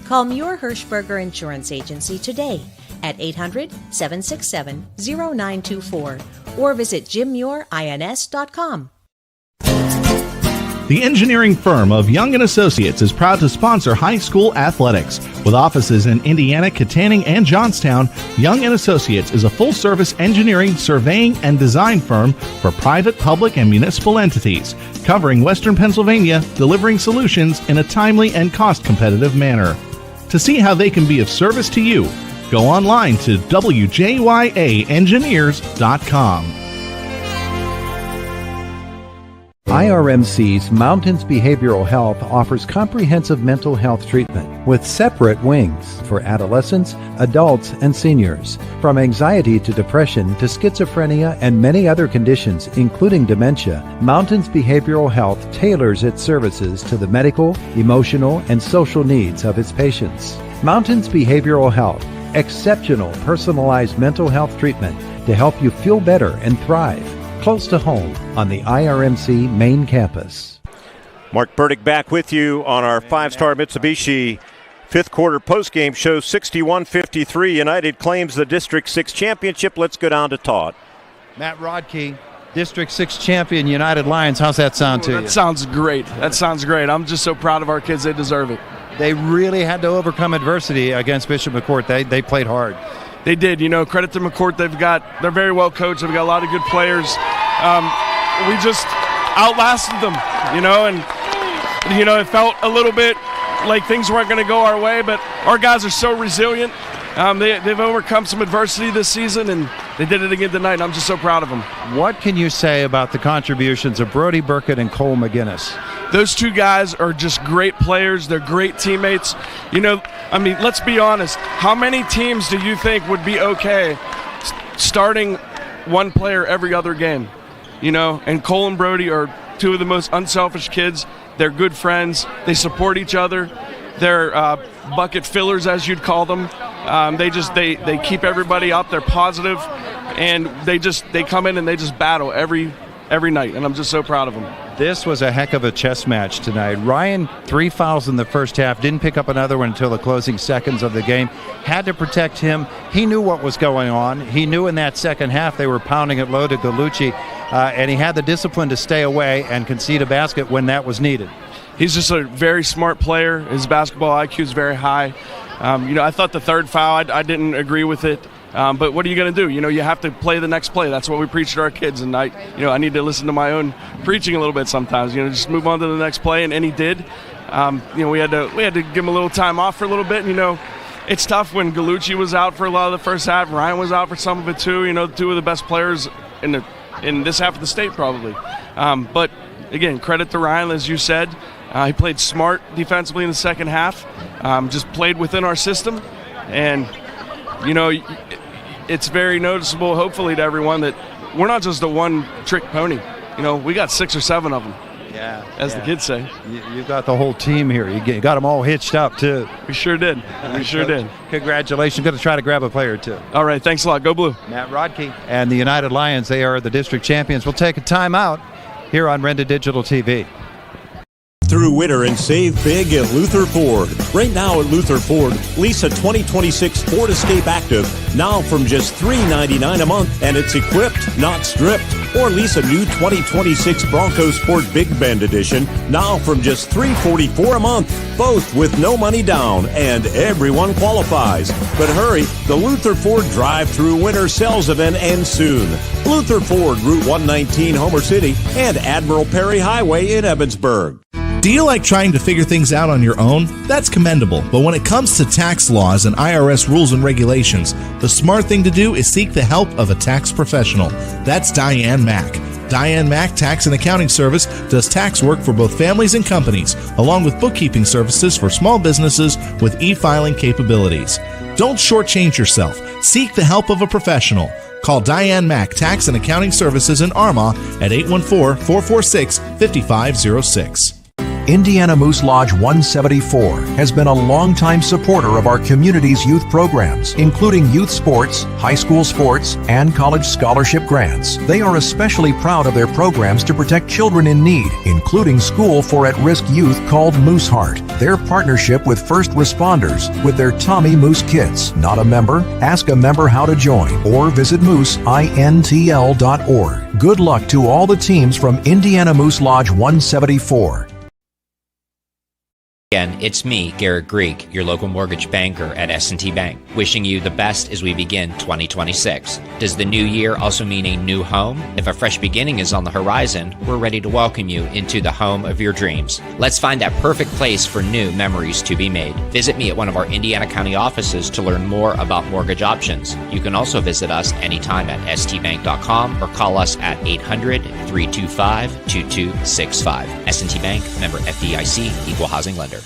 Call Muir Hirschberger Insurance Agency today at 800-767-0924 or visit jimmuirins.com. The engineering firm of Young & Associates is proud to sponsor high school athletics. With offices in Indiana, Katanning, and Johnstown, Young & Associates is a full-service engineering, surveying, and design firm for private, public, and municipal entities, covering Western Pennsylvania, delivering solutions in a timely and cost-competitive manner. To see how they can be of service to you, go online to wjyaengineers.com. IRMC's Mountains Behavioral Health offers comprehensive mental health treatment with separate wings for adolescents, adults, and seniors. From anxiety to depression to schizophrenia and many other conditions, including dementia, Mountains Behavioral Health tailors its services to the medical, emotional, and social needs of its patients. Mountains Behavioral Health, exceptional personalized mental health treatment to help you feel better and thrive. Close to home on the IRMC main campus. Mark Bertig back with you on our 5-star Mitsubishi fifth quarter postgame show. 61-53. United claims the District 6 championship. Let's go down to Todd. Matt Rodkey, District 6 champion United Lions. How's that sound to you? That sounds great. That sounds great. I'm just so proud of our kids. They deserve it. They really had to overcome adversity against Bishop McCort. They played hard. They did. Credit to McCort. They're very well coached. They've got a lot of good players. We just outlasted them, and it felt a little bit like things weren't going to go our way, but our guys are so resilient. They've overcome some adversity this season, and they did it again tonight, and I'm just so proud of them. What can you say about the contributions of Brody Burkett and Cole McGinnis? Those two guys are just great players. They're great teammates. Let's be honest. How many teams do you think would be okay starting one player every other game? And Cole and Brody are two of the most unselfish kids. They're good friends. They support each other. They're bucket fillers, as you'd call them. They keep everybody up. They're positive, and they come in and they just battle every every night, and I'm just so proud of them. This was a heck of a chess match tonight. Ryan, 3 fouls in the first half, didn't pick up another one until the closing seconds of the game. Had to protect him. He knew what was going on. He knew in that second half they were pounding it low to Gallucci, and he had the discipline to stay away and concede a basket when that was needed. He's just a very smart player. His basketball IQ is very high. I thought the third foul, I didn't agree with it. But what are you going to do? You have to play the next play. That's what we preach to our kids. And I need to listen to my own preaching a little bit sometimes. Just move on to the next play. And he did. We had to give him a little time off for a little bit. And, it's tough when Gallucci was out for a lot of the first half. Ryan was out for some of it too. Two of the best players in this half of the state probably. But again, credit to Ryan, as you said. He played smart defensively in the second half. Just played within our system. And it's very noticeable, hopefully, to everyone that we're not just a one-trick pony. We got 6 or 7 of them. Yeah, as the kids say. You got the whole team here. You got them all hitched up, too. We sure did. We sure did. Congratulations. Going to try to grab a player, too. All right. Thanks a lot. Go Blue. Matt Rodkey and the United Lions, they are the district champions. We'll take a timeout here on Renda Digital TV. Through winter and save big at Luther Ford. Right now at Luther Ford, lease a 2026 Ford Escape Active now from just $399 a month, and it's equipped, not stripped. Or lease a new 2026 Bronco Sport Big Bend Edition now from just $344 a month, both with no money down, and everyone qualifies. But hurry, the Luther Ford drive-through winter sales event ends soon. Luther Ford, Route 119, Homer City, and Admiral Perry Highway in Evansburg. Do you like trying to figure things out on your own? That's commendable. But when it comes to tax laws and IRS rules and regulations, the smart thing to do is seek the help of a tax professional. That's Diane Mack. Diane Mack Tax and Accounting Service does tax work for both families and companies, along with bookkeeping services for small businesses with e-filing capabilities. Don't shortchange yourself. Seek the help of a professional. Call Diane Mack Tax and Accounting Services in Armagh at 814-446-5506. Indiana Moose Lodge 174 has been a longtime supporter of our community's youth programs, including youth sports, high school sports, and college scholarship grants. They are especially proud of their programs to protect children in need, including School for At-Risk Youth called Moose Heart. Their partnership with first responders with their Tommy Moose Kits. Not a member? Ask a member how to join or visit mooseintl.org. Good luck to all the teams from Indiana Moose Lodge 174. Again, it's me, Garrett Greek, your local mortgage banker at S&T Bank, wishing you the best as we begin 2026. Does the new year also mean a new home? If a fresh beginning is on the horizon, we're ready to welcome you into the home of your dreams. Let's find that perfect place for new memories to be made. Visit me at one of our Indiana County offices to learn more about mortgage options. You can also visit us anytime at stbank.com or call us at 800-325-2265. S&T Bank, member FDIC, equal housing lender.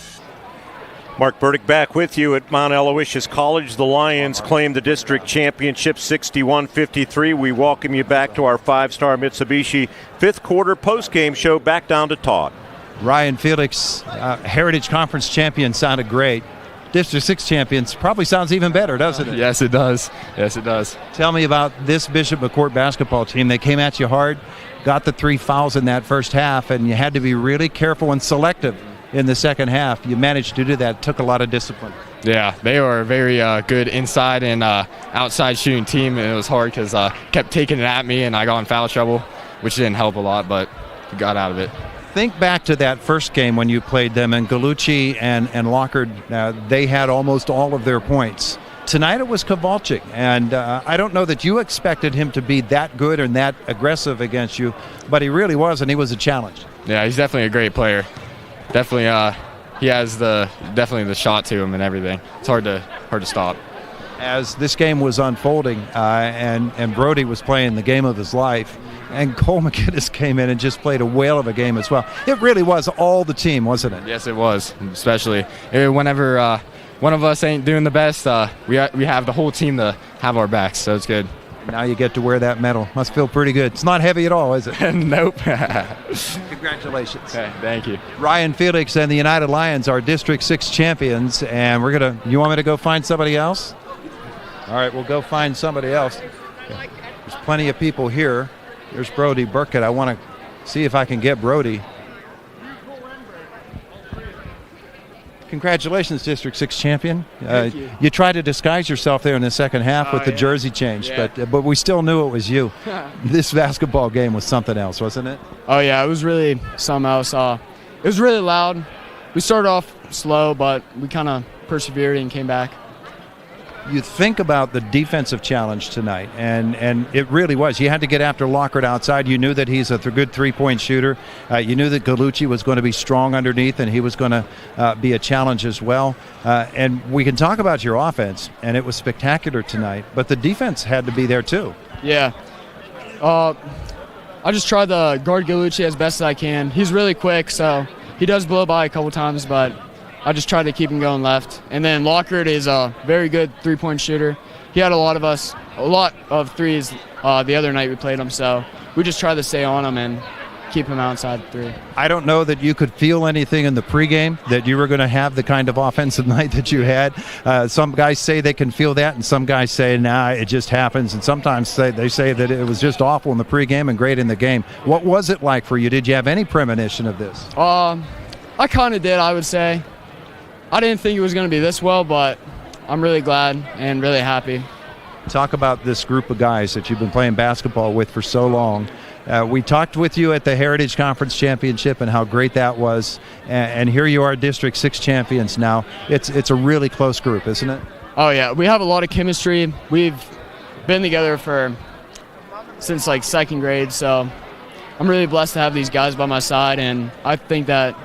Mark Bertig back with you at Mount Aloysius College. The Lions claim the district championship 61-53. We welcome you back to our 5-star Mitsubishi fifth quarter postgame show. Back down to Todd. Ryan Felix, Heritage Conference champion, sounded great. District 6 champions probably sounds even better, doesn't it? Yes, it does. Yes, it does. Tell me about this Bishop McCort basketball team. They came at you hard, got the 3 fouls in that first half, and you had to be really careful and selective in the second half. You managed to do that. It took a lot of discipline. Yeah, they were a very good inside and outside shooting team, and it was hard because kept taking it at me, and I got in foul trouble, which didn't help a lot, but we got out of it. Think back to that first game when you played them, and Gallucci and Lockard, they had almost all of their points. Tonight it was Kowalczyk, and I don't know that you expected him to be that good and that aggressive against you, but he really was, and he was a challenge. Yeah, he's definitely a great player. Definitely, he has definitely the shot to him and everything. It's hard to stop. As this game was unfolding, and Brody was playing the game of his life, and Cole McGinnis came in and just played a whale of a game as well. It really was all the team, wasn't it? Yes, it was. Especially whenever one of us ain't doing the best, we have the whole team to have our backs, so it's good. Now you get to wear that medal. Must feel pretty good. It's not heavy at all, is it? Nope. Congratulations. Okay, thank you. Ryan Felix and the United Lions are District 6 champions, and you want me to go find somebody else? All right, we'll go find somebody else. There's plenty of people here Here's Brody Burkett. I want to see if I can get Brody. Congratulations, District 6 champion. You tried to disguise yourself there in the second half with the jersey change, but we still knew it was you. This basketball game was something else, wasn't it? Oh, yeah, it was really something else. It was really loud. We started off slow, but we kind of persevered and came back. You think about the defensive challenge tonight, and it really was. You had to get after Lockhart outside. You knew that he's a good three-point shooter. You knew that Gallucci was going to be strong underneath, and he was going to be a challenge as well. And we can talk about your offense, and it was spectacular tonight, but the defense had to be there too. Yeah. I just tried to guard Gallucci as best as I can. He's really quick, so he does blow by a couple times, but I just tried to keep him going left. And then Lockhart is a very good three-point shooter. He had a lot of threes the other night we played him, so we just tried to stay on him and keep him outside three. I don't know that you could feel anything in the pregame that you were going to have the kind of offensive night that you had. Some guys say they can feel that, and some guys say, nah, it just happens. And sometimes they say that it was just awful in the pregame and great in the game. What was it like for you? Did you have any premonition of this? I kind of did, I would say. I didn't think it was going to be this well, but I'm really glad and really happy. Talk about this group of guys that you've been playing basketball with for so long. We talked with you at the Heritage Conference Championship and how great that was, and here you are, District 6 champions now. It's a really close group, isn't it? Oh, yeah. We have a lot of chemistry. We've been together since like second grade, so I'm really blessed to have these guys by my side, and I think that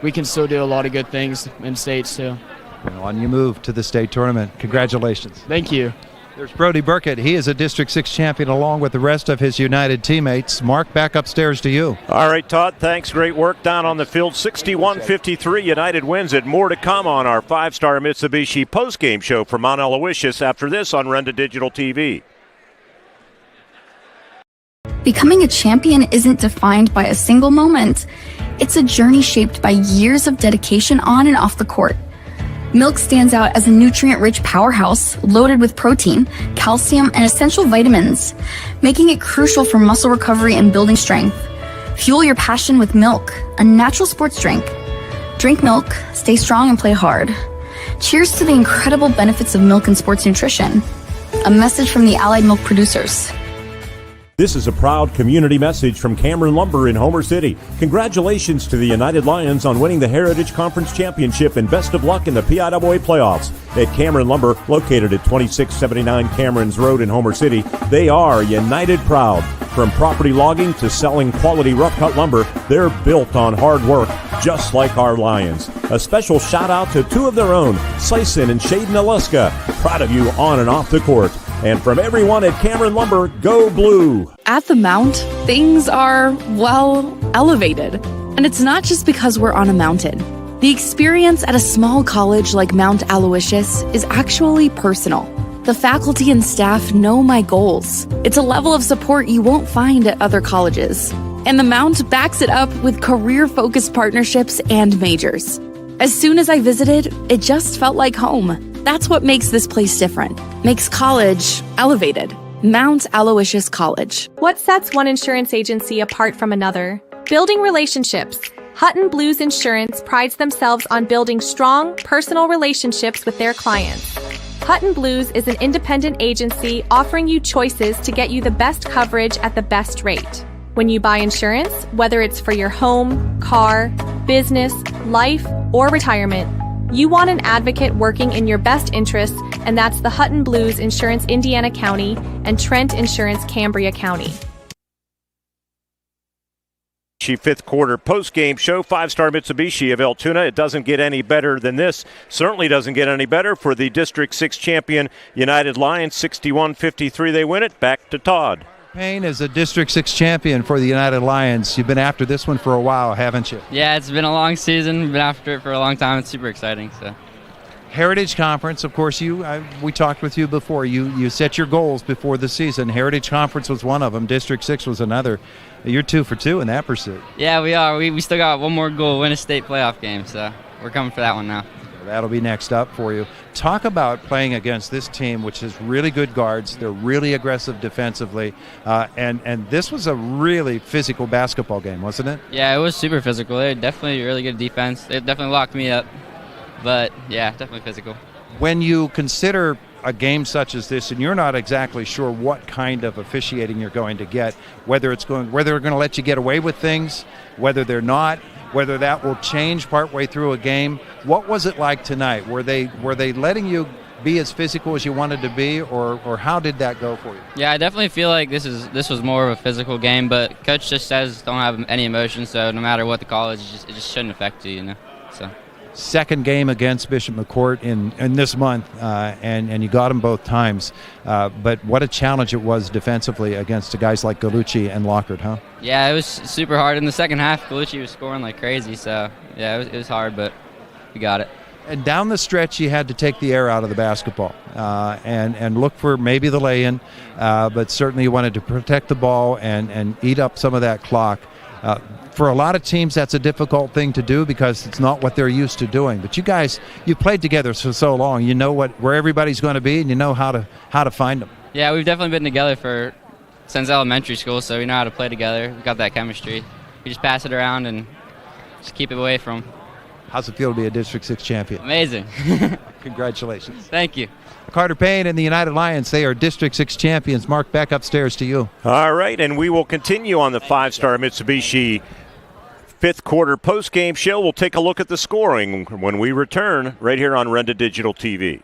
we can still do a lot of good things in states too. And on you move to the state tournament. Congratulations. Thank you. There's Brody Burkett. He is a District 6 champion along with the rest of his United teammates. Mark, back upstairs to you. All right, Todd, thanks. Great work down on the field. 61-53, United wins it. More to come on our 5-star Mitsubishi postgame show from Mount Aloysius after this on Renda Digital TV. Becoming a champion isn't defined by a single moment. It's a journey shaped by years of dedication on and off the court. Milk stands out as a nutrient-rich powerhouse loaded with protein, calcium, and essential vitamins, making it crucial for muscle recovery and building strength. Fuel your passion with milk, a natural sports drink. Drink milk, stay strong, and play hard. Cheers to the incredible benefits of milk and sports nutrition. A message from the Allied Milk producers. This is a proud community message from Cameron Lumber in Homer City. Congratulations to the United Lions on winning the Heritage Conference Championship, and best of luck in the PIAA playoffs. At Cameron Lumber, located at 2679 Cameron's Road in Homer City, they are United proud. From property logging to selling quality rough-cut lumber, they're built on hard work, just like our Lions. A special shout-out to two of their own, Sison and Shaden Aluska. Proud of you on and off the court. And from everyone at Cameron Lumber, go blue! At the Mount, things are, well, elevated. And it's not just because we're on a mountain. The experience at a small college like Mount Aloysius is actually personal. The faculty and staff know my goals. It's a level of support you won't find at other colleges. And the Mount backs it up with career-focused partnerships and majors. As soon as I visited, it just felt like home. That's what makes this place different. Makes college elevated. Mount Aloysius College. What sets one insurance agency apart from another? Building relationships. Hutton Blues Insurance prides themselves on building strong, personal relationships with their clients. Hutton Blues is an independent agency offering you choices to get you the best coverage at the best rate. When you buy insurance, whether it's for your home, car, business, life, or retirement, you want an advocate working in your best interests, and that's the Hutton Blues Insurance Indiana County and Trent Insurance Cambria County. Fifth quarter post-game show, 5-star Mitsubishi of Altoona. It doesn't get any better than this. Certainly doesn't get any better for the District 6 champion United Lions. 61-53, they win it. Back to Todd. Payne is a District 6 champion for the United Lions. You've been after this one for a while, haven't you? Yeah, it's been a long season. We've been after it for a long time. It's super exciting. So, Heritage Conference, of course, we talked with you before. You set your goals before the season. Heritage Conference was one of them. District 6 was another. You're 2 for 2 in that pursuit. Yeah, we are. We still got one more goal, win a state playoff game. So we're coming for that one now. That'll be next up for you. Talk about playing against this team, which has really good guards. They're really aggressive defensively. And this was a really physical basketball game, wasn't it? Yeah, it was super physical. They had definitely really good defense. They definitely locked me up. But, yeah, definitely physical. When you consider a game such as this, and you're not exactly sure what kind of officiating you're going to get, whether they're going to let you get away with things, whether they're not, whether that will change partway through a game. What was it like tonight? Were they letting you be as physical as you wanted to be, or how did that go for you? Yeah, I definitely feel like this was more of a physical game, but Coach just says don't have any emotion, so no matter what the call is, it just shouldn't affect you, you know. So. Second game against Bishop McCort in this month, and you got them both times. But what a challenge it was defensively against guys like Gallucci and Lockhart, huh? Yeah, it was super hard. In the second half, Gallucci was scoring like crazy, so yeah, it was hard, but we got it. And down the stretch, you had to take the air out of the basketball and look for maybe the lay-in, but certainly you wanted to protect the ball and eat up some of that clock. For a lot of teams, that's a difficult thing to do because it's not what they're used to doing. But you guys, you've played together for so long. You know where everybody's going to be, and you know how to find them. Yeah, we've definitely been together since elementary school, so we know how to play together. We've got that chemistry. We just pass it around and just keep it away from them. How's it feel to be a District 6 champion? Amazing. Congratulations. Thank you. Carter Payne and the United Lions, they are District 6 champions. Mark, back upstairs to you. All right, and we will continue on the five-star Mitsubishi fifth quarter post-game show. We'll take a look at the scoring when we return right here on Renda Digital TV.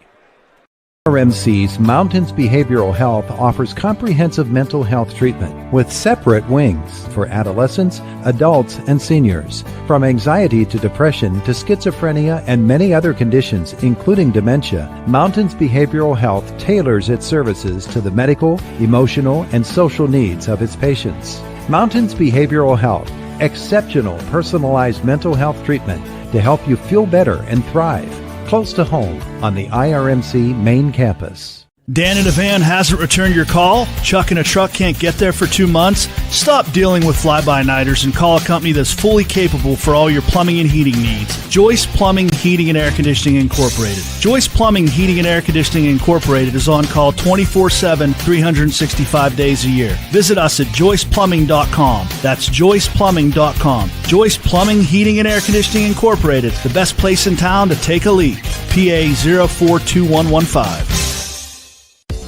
RMC's Mountains Behavioral Health offers comprehensive mental health treatment with separate wings for adolescents, adults, and seniors. From anxiety to depression to schizophrenia and many other conditions, including dementia, Mountains Behavioral Health tailors its services to the medical, emotional, and social needs of its patients. Mountains Behavioral Health, exceptional personalized mental health treatment to help you feel better and thrive. Close to home on the IRMC main campus. Dan in a van hasn't returned your call? Chuck in a truck can't get there for 2 months? Stop dealing with fly-by-nighters and call a company that's fully capable for all your plumbing and heating needs. Joyce Plumbing, Heating, and Air Conditioning Incorporated. Joyce Plumbing, Heating, and Air Conditioning Incorporated is on call 24/7, 365 days a year. Visit us at joyceplumbing.com. That's joyceplumbing.com. Joyce Plumbing, Heating, and Air Conditioning Incorporated, the best place in town to take a leak. PA 042115.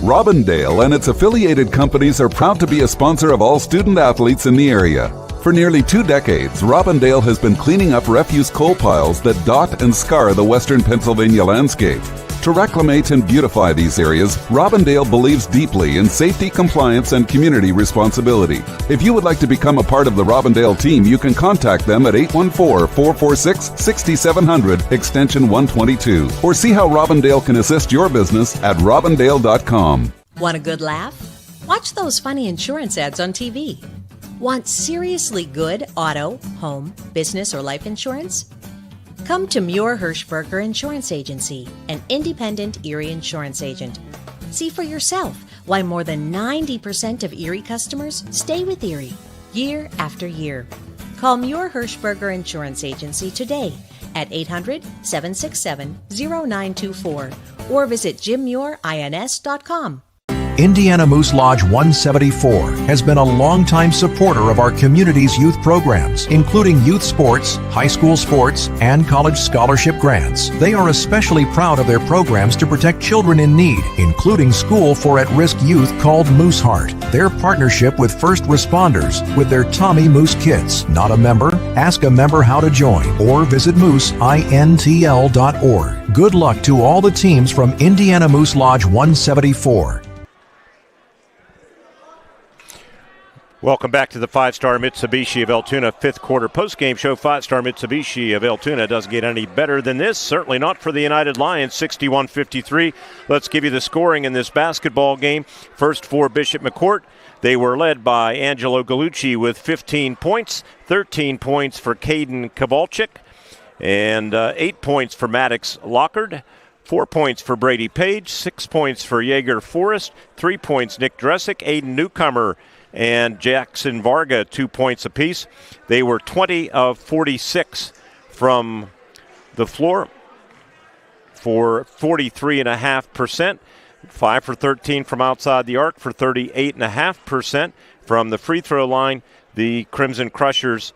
Robindale and its affiliated companies are proud to be a sponsor of all student athletes in the area. For nearly 2 decades, Robindale has been cleaning up refuse coal piles that dot and scar the western Pennsylvania landscape. To reclimate and beautify these areas, Robindale believes deeply in safety, compliance, and community responsibility. If you would like to become a part of the Robindale team, you can contact them at 814-446-6700, extension 122, or see how Robindale can assist your business at robindale.com. Want a good laugh? Watch those funny insurance ads on TV. Want seriously good auto, home, business, or life insurance? Come to Muir Hirschberger Insurance Agency, an independent Erie insurance agent. See for yourself why more than 90% of Erie customers stay with Erie year after year. Call Muir Hirschberger Insurance Agency today at 800-767-0924 or visit jimmuirins.com. Indiana Moose Lodge 174 has been a longtime supporter of our community's youth programs, including youth sports, high school sports, and college scholarship grants. They are especially proud of their programs to protect children in need, including School for At-Risk Youth called Moose Heart. Their partnership with first responders with their Tommy Moose Kits. Not a member? Ask a member how to join or visit mooseintl.org. Good luck to all the teams from Indiana Moose Lodge 174. Welcome back to the five-star Mitsubishi of Altoona fifth quarter postgame show. Five-star Mitsubishi of Altoona doesn't get any better than this. Certainly not for the United Lions, 61-53. Let's give you the scoring in this basketball game. First for Bishop McCort. They were led by Angelo Gallucci with 15 points, 13 points for Caden Kowalczyk, and 8 points for Maddox Lockhart. 4 points for Brady Page, 6 points for Jaeger Forrest, 3 points Nick Dresick, Aiden Newcomer, and Jackson Varga, 2 points apiece. They were 20 of 46 from the floor. for 43.5%. 5 for 13 from outside the arc for 38.5%. From the free throw line, the Crimson Crushers,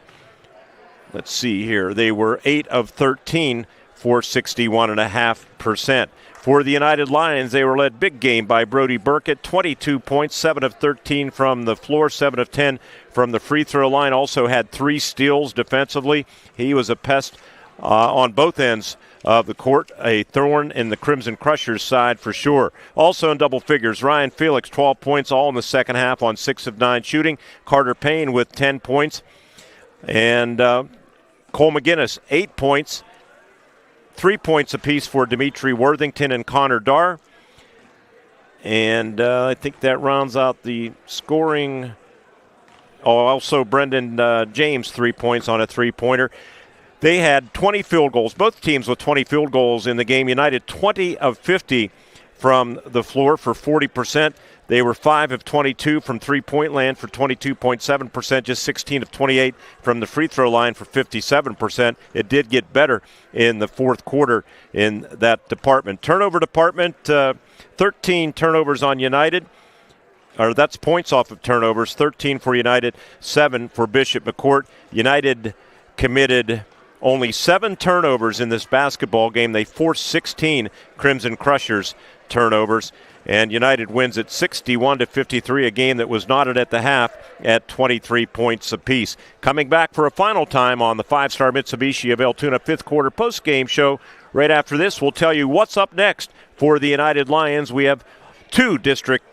let's see here, they were 8 of 13 for 61.5%. For the United Lions, they were led big game by Brody Burkett, 22 points, 7 of 13 from the floor, 7 of 10 from the free throw line. Also had 3 steals defensively. He was a pest on both ends of the court, a thorn in the Crimson Crushers' side for sure. Also in double figures, Ryan Felix, 12 points, all in the second half on 6 of 9 shooting. Carter Payne with 10 points. And Cole McGinnis, 8 points. 3 points apiece for Dimitri Worthington and Connor Darr. And I think that rounds out the scoring. Also Brendan James, 3 points on a three-pointer. They had 20 field goals, both teams with 20 field goals in the game. United 20 of 50 from the floor for 40%. They were 5 of 22 from three-point land for 22.7%, just 16 of 28 from the free throw line for 57%. It did get better in the fourth quarter in that department. Turnover department, 13 turnovers on United. Or that's points off of turnovers, 13 for United, 7 for Bishop McCort. United committed only 7 turnovers in this basketball game. They forced 16 Crimson Crushers turnovers. And United wins at 61-53, a game that was knotted at the half at 23 points apiece. Coming back for a final time on the 5-star Mitsubishi of Altoona fifth quarter post-game show. Right after this, we'll tell you what's up next for the United Lions. We have two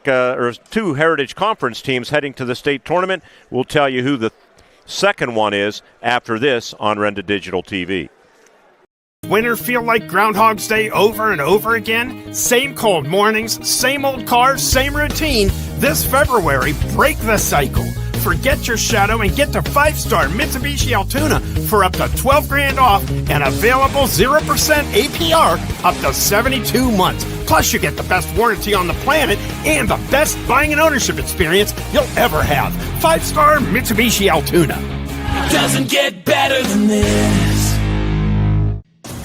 Heritage Conference teams heading to the state tournament. We'll tell you who the second one is after this on Renda Digital TV. Winter feel like Groundhog's Day over and over again? Same cold mornings, same old cars, same routine. This February, break the cycle. Forget your shadow and get to 5-star Mitsubishi Altoona for up to $12,000 off and available 0% APR up to 72 months. Plus, you get the best warranty on the planet and the best buying and ownership experience you'll ever have. 5-star Mitsubishi Altoona. Doesn't get better than this.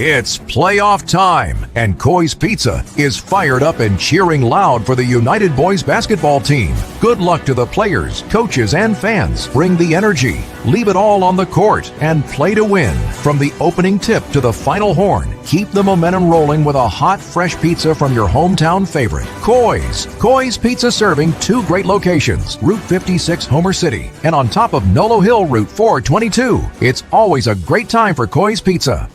It's playoff time, and Coy's Pizza is fired up and cheering loud for the United Boys basketball team. Good luck to the players, coaches, and fans. Bring the energy, leave it all on the court, and play to win. From the opening tip to the final horn, keep the momentum rolling with a hot, fresh pizza from your hometown favorite, Coy's. Coy's Pizza serving 2 great locations, Route 56 Homer City, and on top of Nolo Hill Route 422. It's always a great time for Coy's Pizza.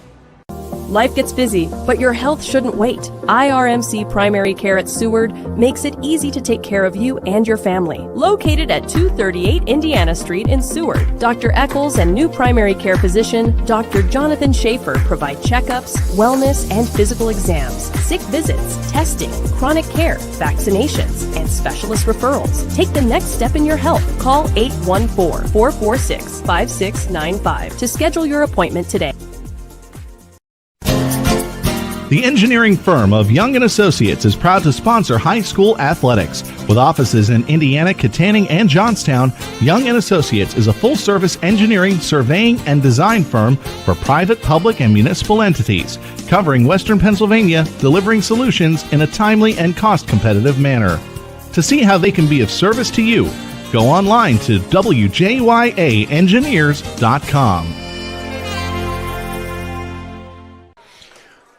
Life gets busy, but your health shouldn't wait. IRMC Primary Care at Seward makes it easy to take care of you and your family. Located at 238 Indiana Street in Seward, Dr. Eccles and new primary care physician Dr. Jonathan Schaefer provide checkups, wellness, and physical exams, sick visits, testing, chronic care, vaccinations, and specialist referrals. Take the next step in your health. Call 814-446-5695 to schedule your appointment today. The engineering firm of Young & Associates is proud to sponsor high school athletics. With offices in Indiana, Katanning, and Johnstown, Young & Associates is a full-service engineering, surveying, and design firm for private, public, and municipal entities, covering Western Pennsylvania, delivering solutions in a timely and cost-competitive manner. To see how they can be of service to you, go online to wjyaengineers.com.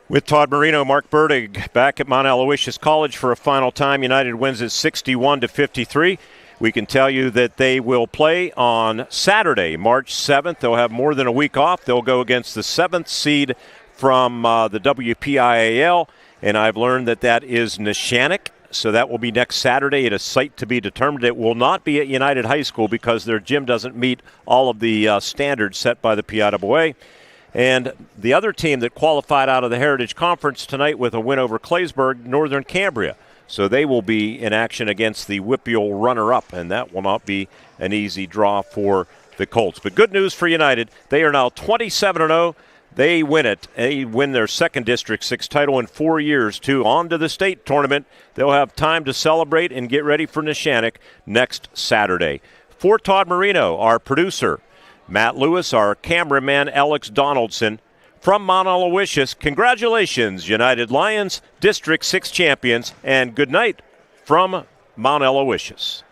With Todd Marino, Mark Bertig back at Mount Aloysius College for a final time. United wins at 61-53. We can tell you that they will play on Saturday, March 7th. They'll have more than a week off. They'll go against the 7th seed from the WPIAL, and I've learned that is Neshannock. So that will be next Saturday at a site to be determined. It will not be at United High School because their gym doesn't meet all of the standards set by the PIAA. And the other team that qualified out of the Heritage Conference tonight with a win over Claysburg, Northern Cambria. So they will be in action against the WPIAL runner-up, and that will not be an easy draw for the Colts. But good news for United. They are now 27-0. They win it. They win their second District 6 title in 4 years, too. On to the state tournament. They'll have time to celebrate and get ready for Neshannock next Saturday. For Todd Marino, our producer, Matt Lewis, our cameraman, Alex Donaldson. from Mount Aloysius, congratulations, United Lions, District 6 champions, and good night from Mount Aloysius.